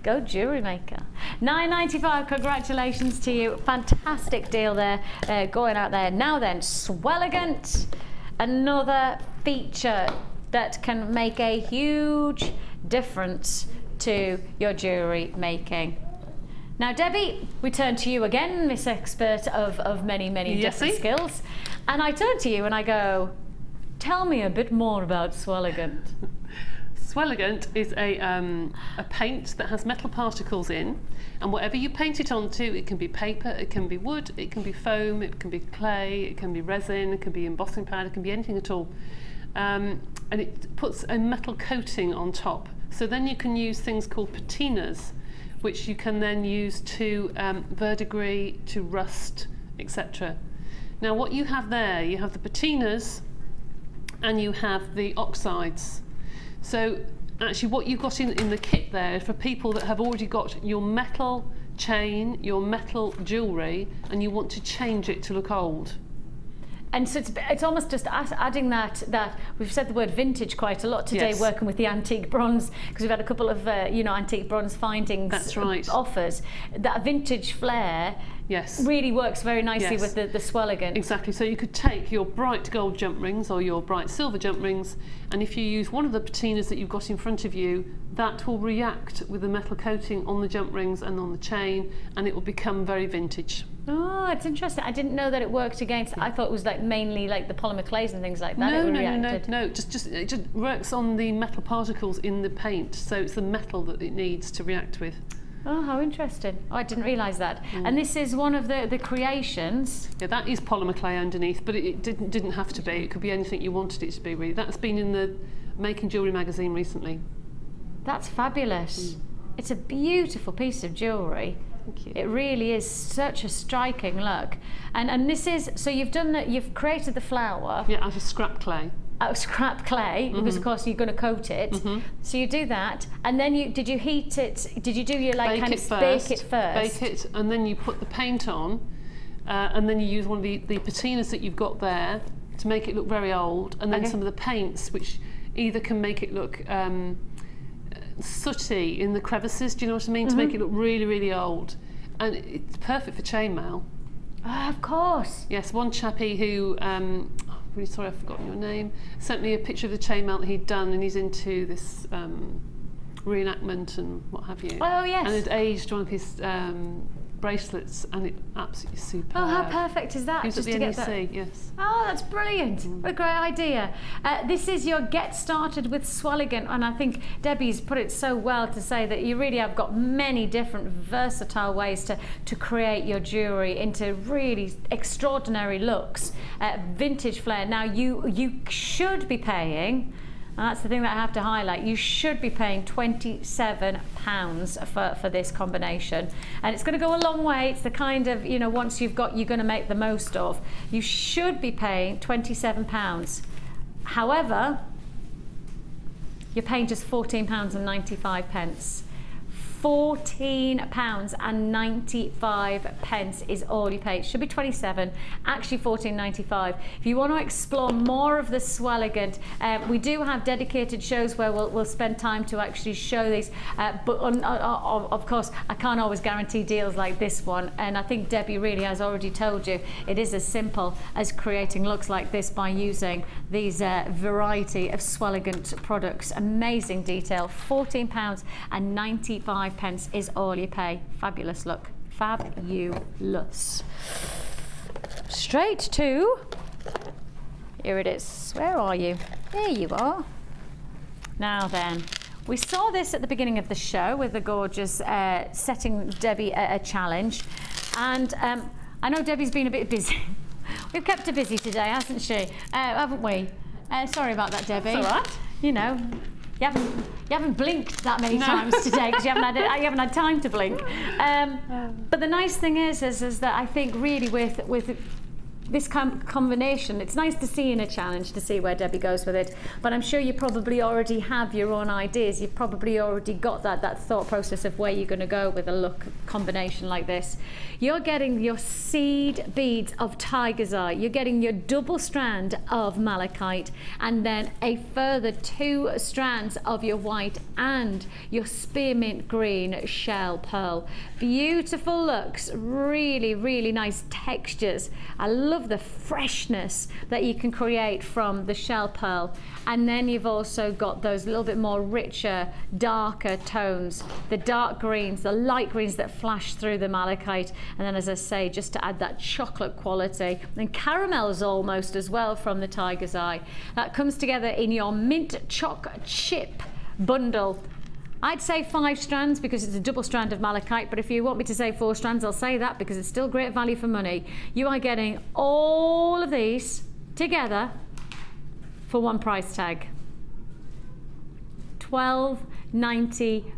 Speaker 4: Go Jewellery Maker. £9.95, congratulations to you. Fantastic deal there, going out there. Now then, Swelligant, another feature that can make a huge difference to your jewellery making. Now, Debbie, we turn to you again, Miss Expert of many different skills. And I turn to you and I go, tell me a bit more about Swelligant.
Speaker 5: Swelligant is a paint that has metal particles in, and whatever you paint it onto, it can be paper, it can be wood, it can be foam, it can be clay, it can be resin, it can be embossing powder, it can be anything at all. And it puts a metal coating on top. So then you can use things called patinas, which you can then use to verdigris, to rust, etc. Now what you have there, you have the patinas and you have the oxides. So actually what you've got in the kit there for people that have already got your metal chain, your metal jewellery, and you want to change it to look old.
Speaker 4: And so it's almost just adding that we've said the word vintage quite a lot today, working with the antique bronze, because we've had a couple of antique bronze findings.
Speaker 5: That's right.
Speaker 4: Offers that vintage flair.
Speaker 5: Yes.
Speaker 4: Really works very nicely with the Swelligant.
Speaker 5: Exactly. So you could take your bright gold jump rings or your bright silver jump rings, and if you use one of the patinas that you've got in front of you, that will react with the metal coating on the jump rings and on the chain, and it will become very vintage.
Speaker 4: Oh, it's interesting. I didn't know that it worked against. I thought it was like mainly like the polymer clays and things like that.
Speaker 5: No. It just works on the metal particles in the paint. So it's the metal that it needs to react with.
Speaker 4: Oh, how interesting. Oh, I didn't realise that. And this is one of the creations.
Speaker 5: Yeah, that is polymer clay underneath, but it didn't have to be. It could be anything you wanted it to be, really. That's been in the Making Jewellery magazine recently.
Speaker 4: That's fabulous. It's a beautiful piece of jewellery.
Speaker 5: Thank you.
Speaker 4: It really is such a striking look. And this is, so you've created the flower.
Speaker 5: Yeah, out of scrap clay.
Speaker 4: Out of scrap clay, because of course you're going to coat it. So you do that, and then did you heat it? Did you do your bake it first?
Speaker 5: Bake it, and then you put the paint on, and then you use one of the patinas that you've got there to make it look very old, and then some of the paints which either can make it look sooty in the crevices, do you know what I mean, to make it look really, really old. And it's perfect for chainmail.
Speaker 4: Oh, of course.
Speaker 5: Yes, one chappie who, I'm really sorry I've forgotten your name, sent me a picture of the chainmail that he'd done, and he's into this reenactment and what have you.
Speaker 4: Oh, yes.
Speaker 5: And had aged one of his bracelets, and it absolutely superb.
Speaker 4: Oh, how perfect is that?
Speaker 5: He was
Speaker 4: just
Speaker 5: at the
Speaker 4: to
Speaker 5: NEC,
Speaker 4: get that.
Speaker 5: yes.
Speaker 4: Oh, that's brilliant. What a great idea. This is your Get Started with Swelligant, and I think Debbie's put it so well to say that you really have got many different versatile ways to create your jewellery into really extraordinary looks. Vintage flair. Now, you should be paying, and that's the thing that I have to highlight, you should be paying £27 for this combination, and it's going to go a long way. It's the kind of, once you're going to make the most of. You should be paying £27. However, you're paying just £14.95. £14.95 is all you pay. It should be 27, actually $14.95. If you want to explore more of the Swelligant, we do have dedicated shows where we'll spend time to actually show these, but of course I can't always guarantee deals like this one, and I think Debbie really has already told you it is as simple as creating looks like this by using these variety of Swelligant products. Amazing detail. £14.95 is all you pay. Fabulous look. Fabulous. Straight to, here it is. Where are you? There you are. Now then, we saw this at the beginning of the show with the gorgeous setting Debbie a challenge, and I know Debbie's been a bit busy. We've kept her busy today, hasn't she? Haven't we? Sorry about that, Debbie.
Speaker 5: That's all right.
Speaker 4: You haven't blinked that many times today because you haven't had time to blink. But the nice thing is that I think really with this combination, it's nice to see in a challenge to see where Debbie goes with it, but I'm sure you probably already have your own ideas. You've probably already got that thought process of where you're going to go with a look combination like this. You're getting your seed beads of tiger's eye, you're getting your double strand of malachite, and then a further 2 strands of your white and your spearmint green shell pearl. Beautiful looks, really, really nice textures. I love love the freshness that you can create from the shell pearl. And then you've also got those little bit more richer, darker tones, the dark greens, the light greens that flash through the malachite. And then, as I say, just to add that chocolate quality. And caramels almost as well from the tiger's eye. That comes together in your mint choc chip bundle. I'd say 5 strands because it's a double strand of malachite, but if you want me to say 4 strands, I'll say that because it's still great value for money. You are getting all of these together for one price tag. $12.95.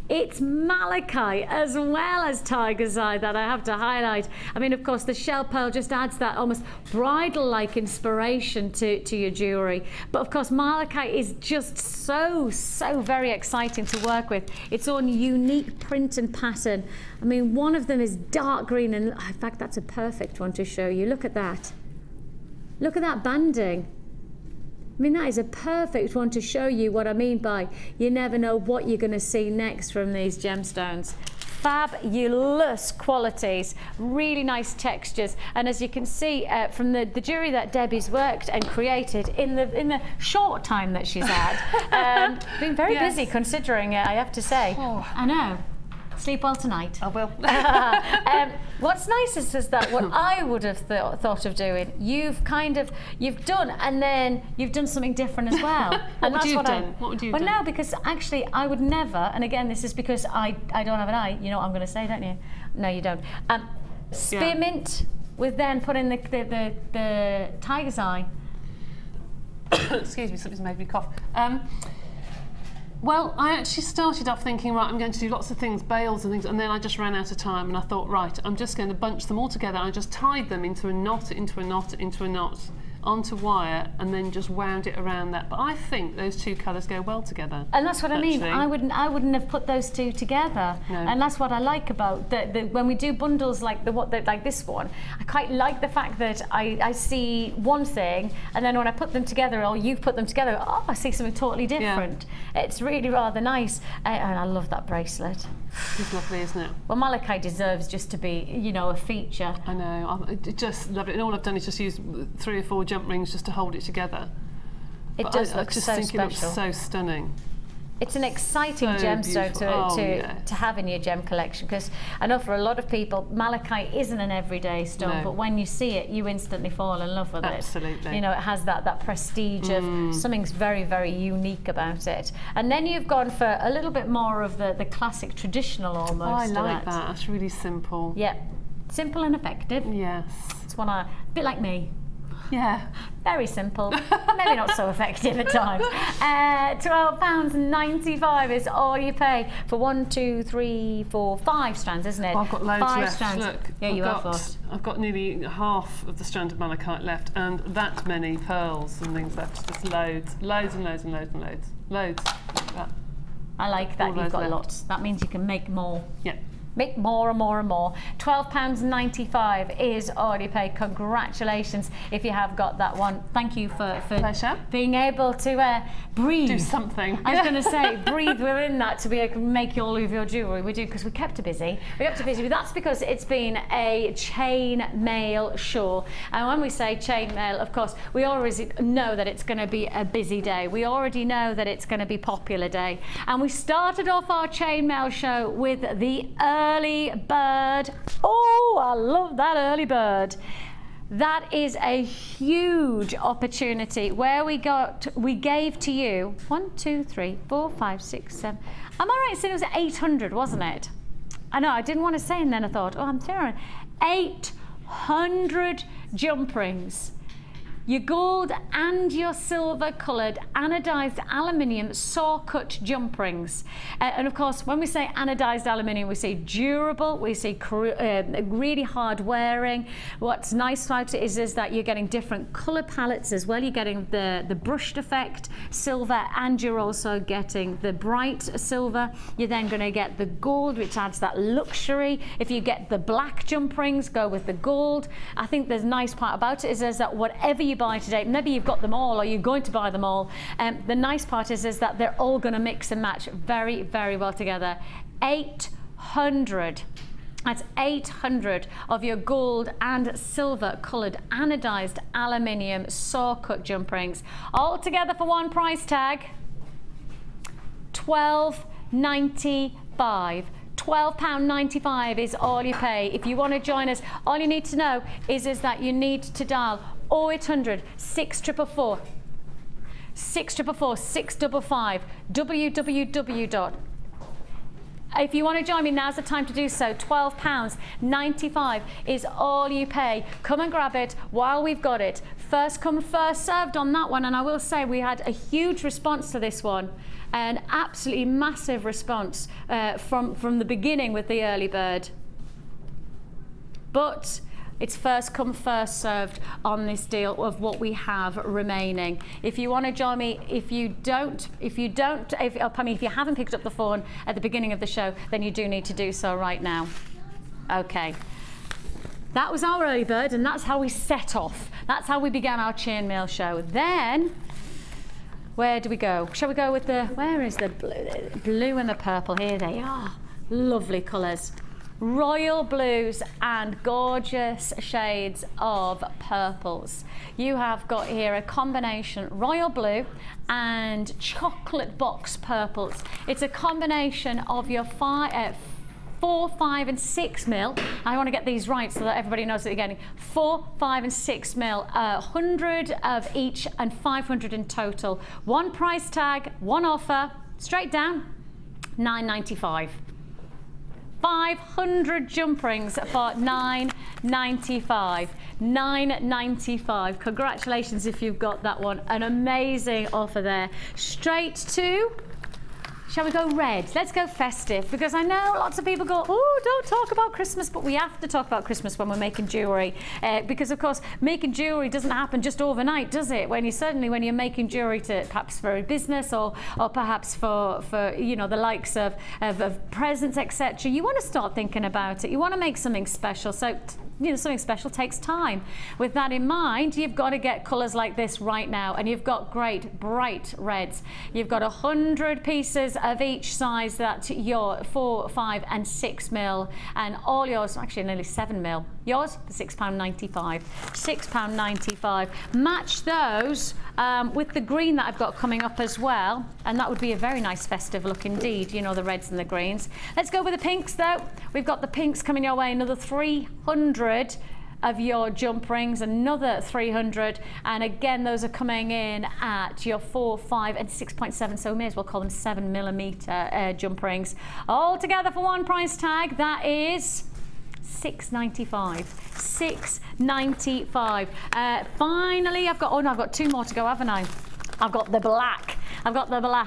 Speaker 4: It's malachite as well as tiger's eye that I have to highlight. I mean, of course, the shell pearl just adds that almost bridal-like inspiration to your jewellery. But of course, malachite is just so very exciting to work with. Its own unique print and pattern. I mean, one of them is dark green, and in fact, that's a perfect one to show you. Look at that. Look at that banding. I mean, that is a perfect one to show you what I mean by you never know what you're going to see next from these gemstones. Fabulous qualities, really nice textures, and as you can see from the jewellery that Debbie's worked and created in the short time that she's had, been very busy considering it, I have to say. Oh. I know. Sleep well tonight. I will. What's nice is that what I would have thought of doing, you've done, and then you've done something different as well.
Speaker 5: What would you have done? What would you have done?
Speaker 4: Well, no, because actually I would never, and again, this is because I don't have an eye. You know what I'm going to say, don't you? No, you don't. Spearmint with then put in the tiger's eye.
Speaker 5: Excuse me, something's made me cough. Well, I actually started off thinking, right, I'm going to do lots of things, bales and things, and then I just ran out of time, and I thought, right, I'm just going to bunch them all together. I just tied them into a knot, into a knot, into a knot, onto wire, and then just wound it around that. But I think those two colours go well together.
Speaker 4: And that's what I mean. I wouldn't have put those two together. No. And that's what I like about when we do bundles like like this one. I quite like the fact that I see one thing, and then when I put them together, or you've put them together, oh, I see something totally different. Yeah. It's really rather nice, and I love that bracelet.
Speaker 5: It's lovely, isn't it?
Speaker 4: Well, malachite deserves just to be, you know, a feature.
Speaker 5: I know. I just love it. And all I've done is just use 3 or 4 jump rings just to hold it together.
Speaker 4: It does look so special.
Speaker 5: I just think it looks so stunning.
Speaker 4: It's an exciting gemstone to have in your gem collection, because I know for a lot of people malachite isn't an everyday stone, but when you see it you instantly fall in love with it.
Speaker 5: Absolutely.
Speaker 4: You know, it has that prestige of something's very unique about it. And then you've gone for a little bit more of the classic traditional almost.
Speaker 5: Oh, I like that. That's really simple.
Speaker 4: Yeah, simple and effective.
Speaker 5: Yes.
Speaker 4: It's one a bit like me.
Speaker 5: Yeah.
Speaker 4: Very simple, maybe not so effective at times. £12.95 is all you pay for 1, 2, 3, 4, 5 strands, isn't it?
Speaker 5: Well, I've got loads
Speaker 4: 5
Speaker 5: left.
Speaker 4: strands.
Speaker 5: Look,
Speaker 4: Yeah,
Speaker 5: I've got nearly half of the strand of malachite left, and that many pearls and things left. Just loads and loads and loads and loads. Loads. Like that.
Speaker 4: I like that. You've got
Speaker 5: left.
Speaker 4: lots. That means you can make more.
Speaker 5: Yeah.
Speaker 4: Make more and more and more. £12.95 is already paid. Congratulations if you have got that one. Thank you for being able to breathe.
Speaker 5: Do something.
Speaker 4: I was going to say, breathe within that to be able to make all of your jewellery. We do, because we kept her busy. But that's because it's been a chain mail show. And when we say chain mail, of course, we already know that it's going to be a busy day. We already know that it's going to be popular day. And we started off our chain mail show with the early bird. Oh, I love that early bird. That is a huge opportunity where we gave to you 1, 2, 3, 4, 5, 6, 7. Am I right saying it was 800, wasn't it? I know, I didn't want to say, and then I thought, oh, I'm terrible. 800 jump rings. Your gold and your silver coloured anodised aluminium saw cut jump rings. And of course, when we say anodised aluminium, we say durable, we say really hard wearing. What's nice about it is that you're getting different colour palettes as well. You're getting the brushed effect silver, and you're also getting the bright silver. You're then going to get the gold, which adds that luxury. If you get the black jump rings, go with the gold. I think the nice part about it is that whatever you buy today, maybe you've got them all or you're going to buy them all, the nice part is that they're all going to mix and match very well together. 800 That's 800 of your gold and silver coloured anodised aluminium saw cut jump rings, all together for one price tag, £12.95. £12.95 is all you pay. If you want to join us, all you need to know is that you need to dial 0800 644 644 655 www. If you want to join me, now's the time to do so. £12.95 is all you pay. Come and grab it while we've got it. First come, first served on that one. And I will say we had a huge response to this one. An absolutely massive response from the beginning with the early bird. But it's first come, first served on this deal of what we have remaining. If you want to join me, if you haven't picked up the phone at the beginning of the show, then you do need to do so right now. Okay. That was our early bird, and that's how we set off. That's how we began our chainmail show. Then, where do we go? Shall we go with where is the blue and the purple? Here they are. Lovely colours. Royal blues and gorgeous shades of purples. You have got here a combination royal blue and chocolate box purples. It's a combination of your 4, 5 and 6 mil. I want to get these right so that everybody knows that you're getting 4, 5 and 6 mil, 100 of each and 500 in total. One price tag, one offer, straight down, £9.95. 500 jump rings for £9.95. £9.95. Congratulations if you've got that one. An amazing offer there. Straight to, shall we go red? Let's go festive, because I know lots of people go, oh, don't talk about Christmas, but we have to talk about Christmas when we're making jewellery, because of course making jewellery doesn't happen just overnight, does it? When you're making jewellery to perhaps for a business or perhaps for you know, the likes of presents, etc. You want to start thinking about it. You want to make something special. So you know, something special takes time. With that in mind, you've got to get colours like this right now, and you've got great bright reds. You've got 100 pieces of each size. That's your 4, 5 and 6 mil, and all yours, actually nearly 7 mil. Yours for £6.95. £6.95. Match those with the green that I've got coming up as well, and that would be a very nice festive look indeed, you know, the reds and the greens. Let's go with the pinks though. We've got the pinks coming your way, another 300 of your jump rings, another 300, and again those are coming in at your 4, 5 and 6.7, so we may as well call them 7mm jump rings, all together for one price tag. That is £6.95. £6.95. Finally, I've got 2 more to go, haven't I? I've got the black.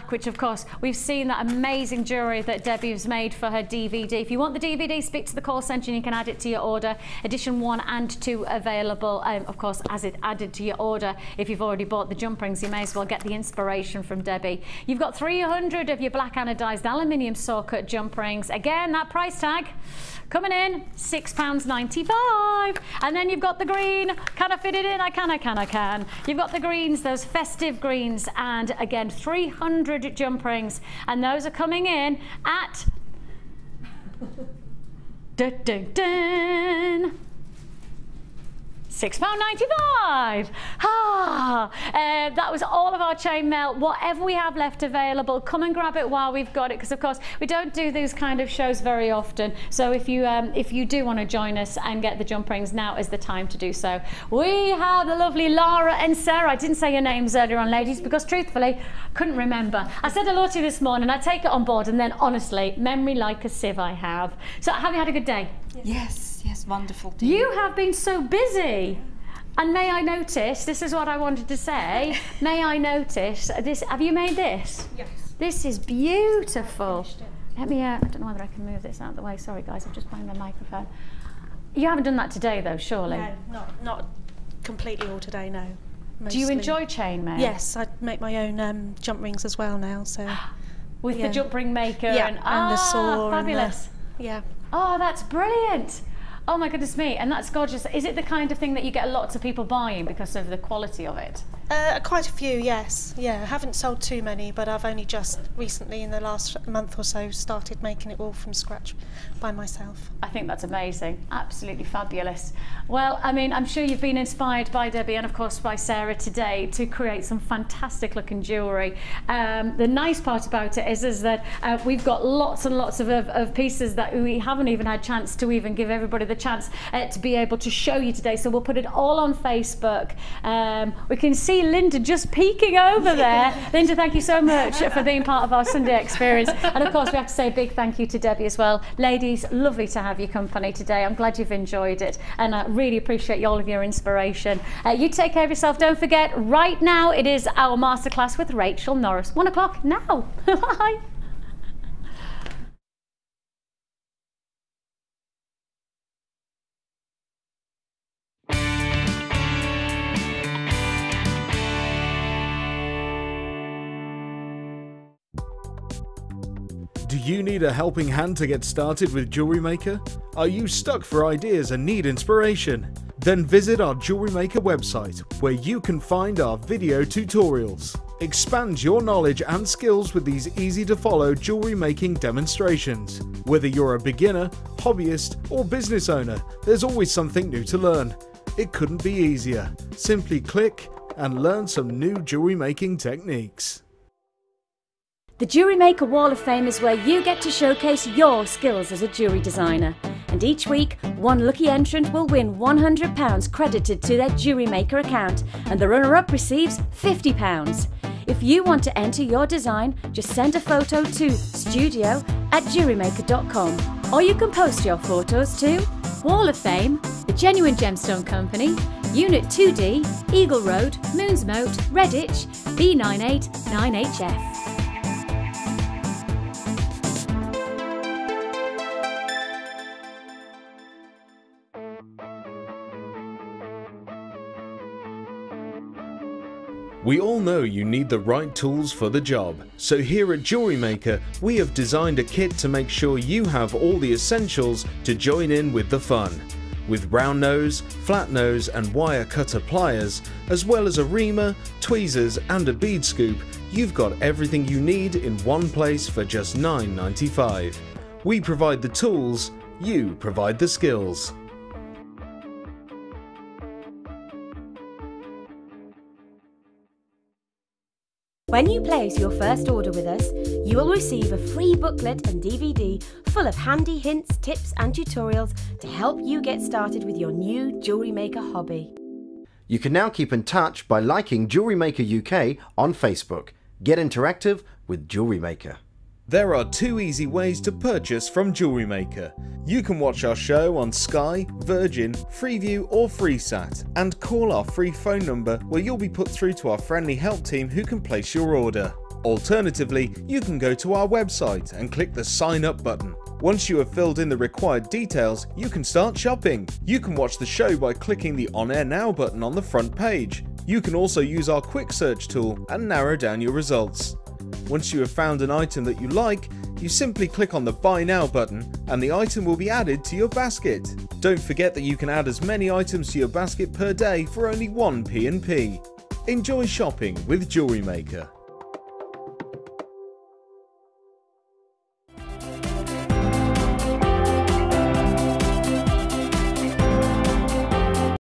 Speaker 4: Which of course we've seen that amazing jewellery that Debbie has made for her DVD. If you want the DVD, speak to the call centre and you can add it to your order. Edition 1 and 2 available, of course, as it added to your order. If you've already bought the jump rings, you may as well get the inspiration from Debbie. You've got 300 of your black anodised aluminium saw cut jump rings. Again, that price tag coming in £6.95. And then you've got the green. Can I fit it in? I can. You've got the greens, those festive greens, and again 300 jump rings, and those are coming in at £6.95. That was all of our chainmail. Whatever we have left available, come and grab it while we've got it, because of course we don't do these kind of shows very often. So if you do want to join us and get the jump rings, now is the time to do so. We have the lovely Lara and Sarah. I didn't say your names earlier on, ladies, because truthfully couldn't remember. I said hello to you this morning. I take it on board, and then honestly, memory like a sieve I have. So have you had a good day?
Speaker 10: Yes, wonderful.
Speaker 4: You have been so busy. And may I notice, this is what I wanted to say, may I notice, this, have you made this?
Speaker 11: Yes.
Speaker 4: This is beautiful. Let me, I don't know whether I can move this out of the way. Sorry guys, I'm just playing the microphone. You haven't done that today though, surely?
Speaker 11: No, not completely all today, no. Mostly.
Speaker 4: Do you enjoy chainmail?
Speaker 11: Yes, I make my own jump rings as well now, so.
Speaker 4: With the jump ring maker?
Speaker 11: Yeah,
Speaker 4: and
Speaker 11: the saw.
Speaker 4: Fabulous.
Speaker 11: Yeah.
Speaker 4: Oh, that's brilliant. Oh my goodness me, and that's gorgeous. Is it the kind of thing that you get lots of people buying because of the quality of it?
Speaker 11: Quite a few, yes. Yeah, I haven't sold too many, but I've only just recently, in the last month or so, started making it all from scratch by myself.
Speaker 4: I think that's amazing. Absolutely fabulous. Well, I mean, I'm sure you've been inspired by Debbie and of course by Sarah today to create some fantastic looking jewellery. The nice part about it is that we've got lots and lots of pieces that we haven't even had chance to even give everybody the chance to be able to show you today. So we'll put it all on Facebook. We can see Linda just peeking over there. Linda, thank you so much for being part of our Sunday experience. And of course, we have to say a big thank you to Debbie as well. Ladies, lovely to have your company today. I'm glad you've enjoyed it. And I really appreciate all of your inspiration. You take care of yourself. Don't forget, right now it is our masterclass with Rachel Norris. 1 o'clock now. Bye.
Speaker 2: Do you need a helping hand to get started with Jewellery Maker? Are you stuck for ideas and need inspiration? Then visit our Jewellery Maker website, where you can find our video tutorials. Expand your knowledge and skills with these easy to follow jewellery making demonstrations. Whether you're a beginner, hobbyist or business owner, there's always something new to learn. It couldn't be easier. Simply click and learn some new jewellery making techniques.
Speaker 1: The Jewellery Maker Wall of Fame is where you get to showcase your skills as a jewellery designer. And each week, one lucky entrant will win £100 credited to their Jewellery Maker account, and the runner-up receives £50. If you want to enter your design, just send a photo to studio@jewellerymaker.com, or you can post your photos to Wall of Fame, the Genuine Gemstone Company, Unit 2D, Eagle Road, Moonsmoat, Redditch, B98 9HF.
Speaker 2: We all know you need the right tools for the job, so here at Jewellery Maker we have designed a kit to make sure you have all the essentials to join in with the fun. With round nose, flat nose and wire cutter pliers, as well as a reamer, tweezers and a bead scoop, you've got everything you need in one place for just $9.95. We provide the tools, you provide the skills.
Speaker 12: When you place your first order with us, you will receive a free booklet and DVD full of handy hints, tips and tutorials to help you get started with your new Jewellery Maker hobby.
Speaker 3: You can now keep in touch by liking Jewellery Maker UK on Facebook. Get interactive with Jewellery Maker.
Speaker 2: There are 2 easy ways to purchase from Jewellery Maker. You can watch our show on Sky, Virgin, Freeview or FreeSat, and call our free phone number where you'll be put through to our friendly help team who can place your order. Alternatively, you can go to our website and click the sign up button. Once you have filled in the required details, you can start shopping. You can watch the show by clicking the On Air Now button on the front page. You can also use our quick search tool and narrow down your results. Once you have found an item that you like, you simply click on the Buy Now button and the item will be added to your basket. Don't forget that you can add as many items to your basket per day for only 1p&p. Enjoy shopping with Jewellery Maker.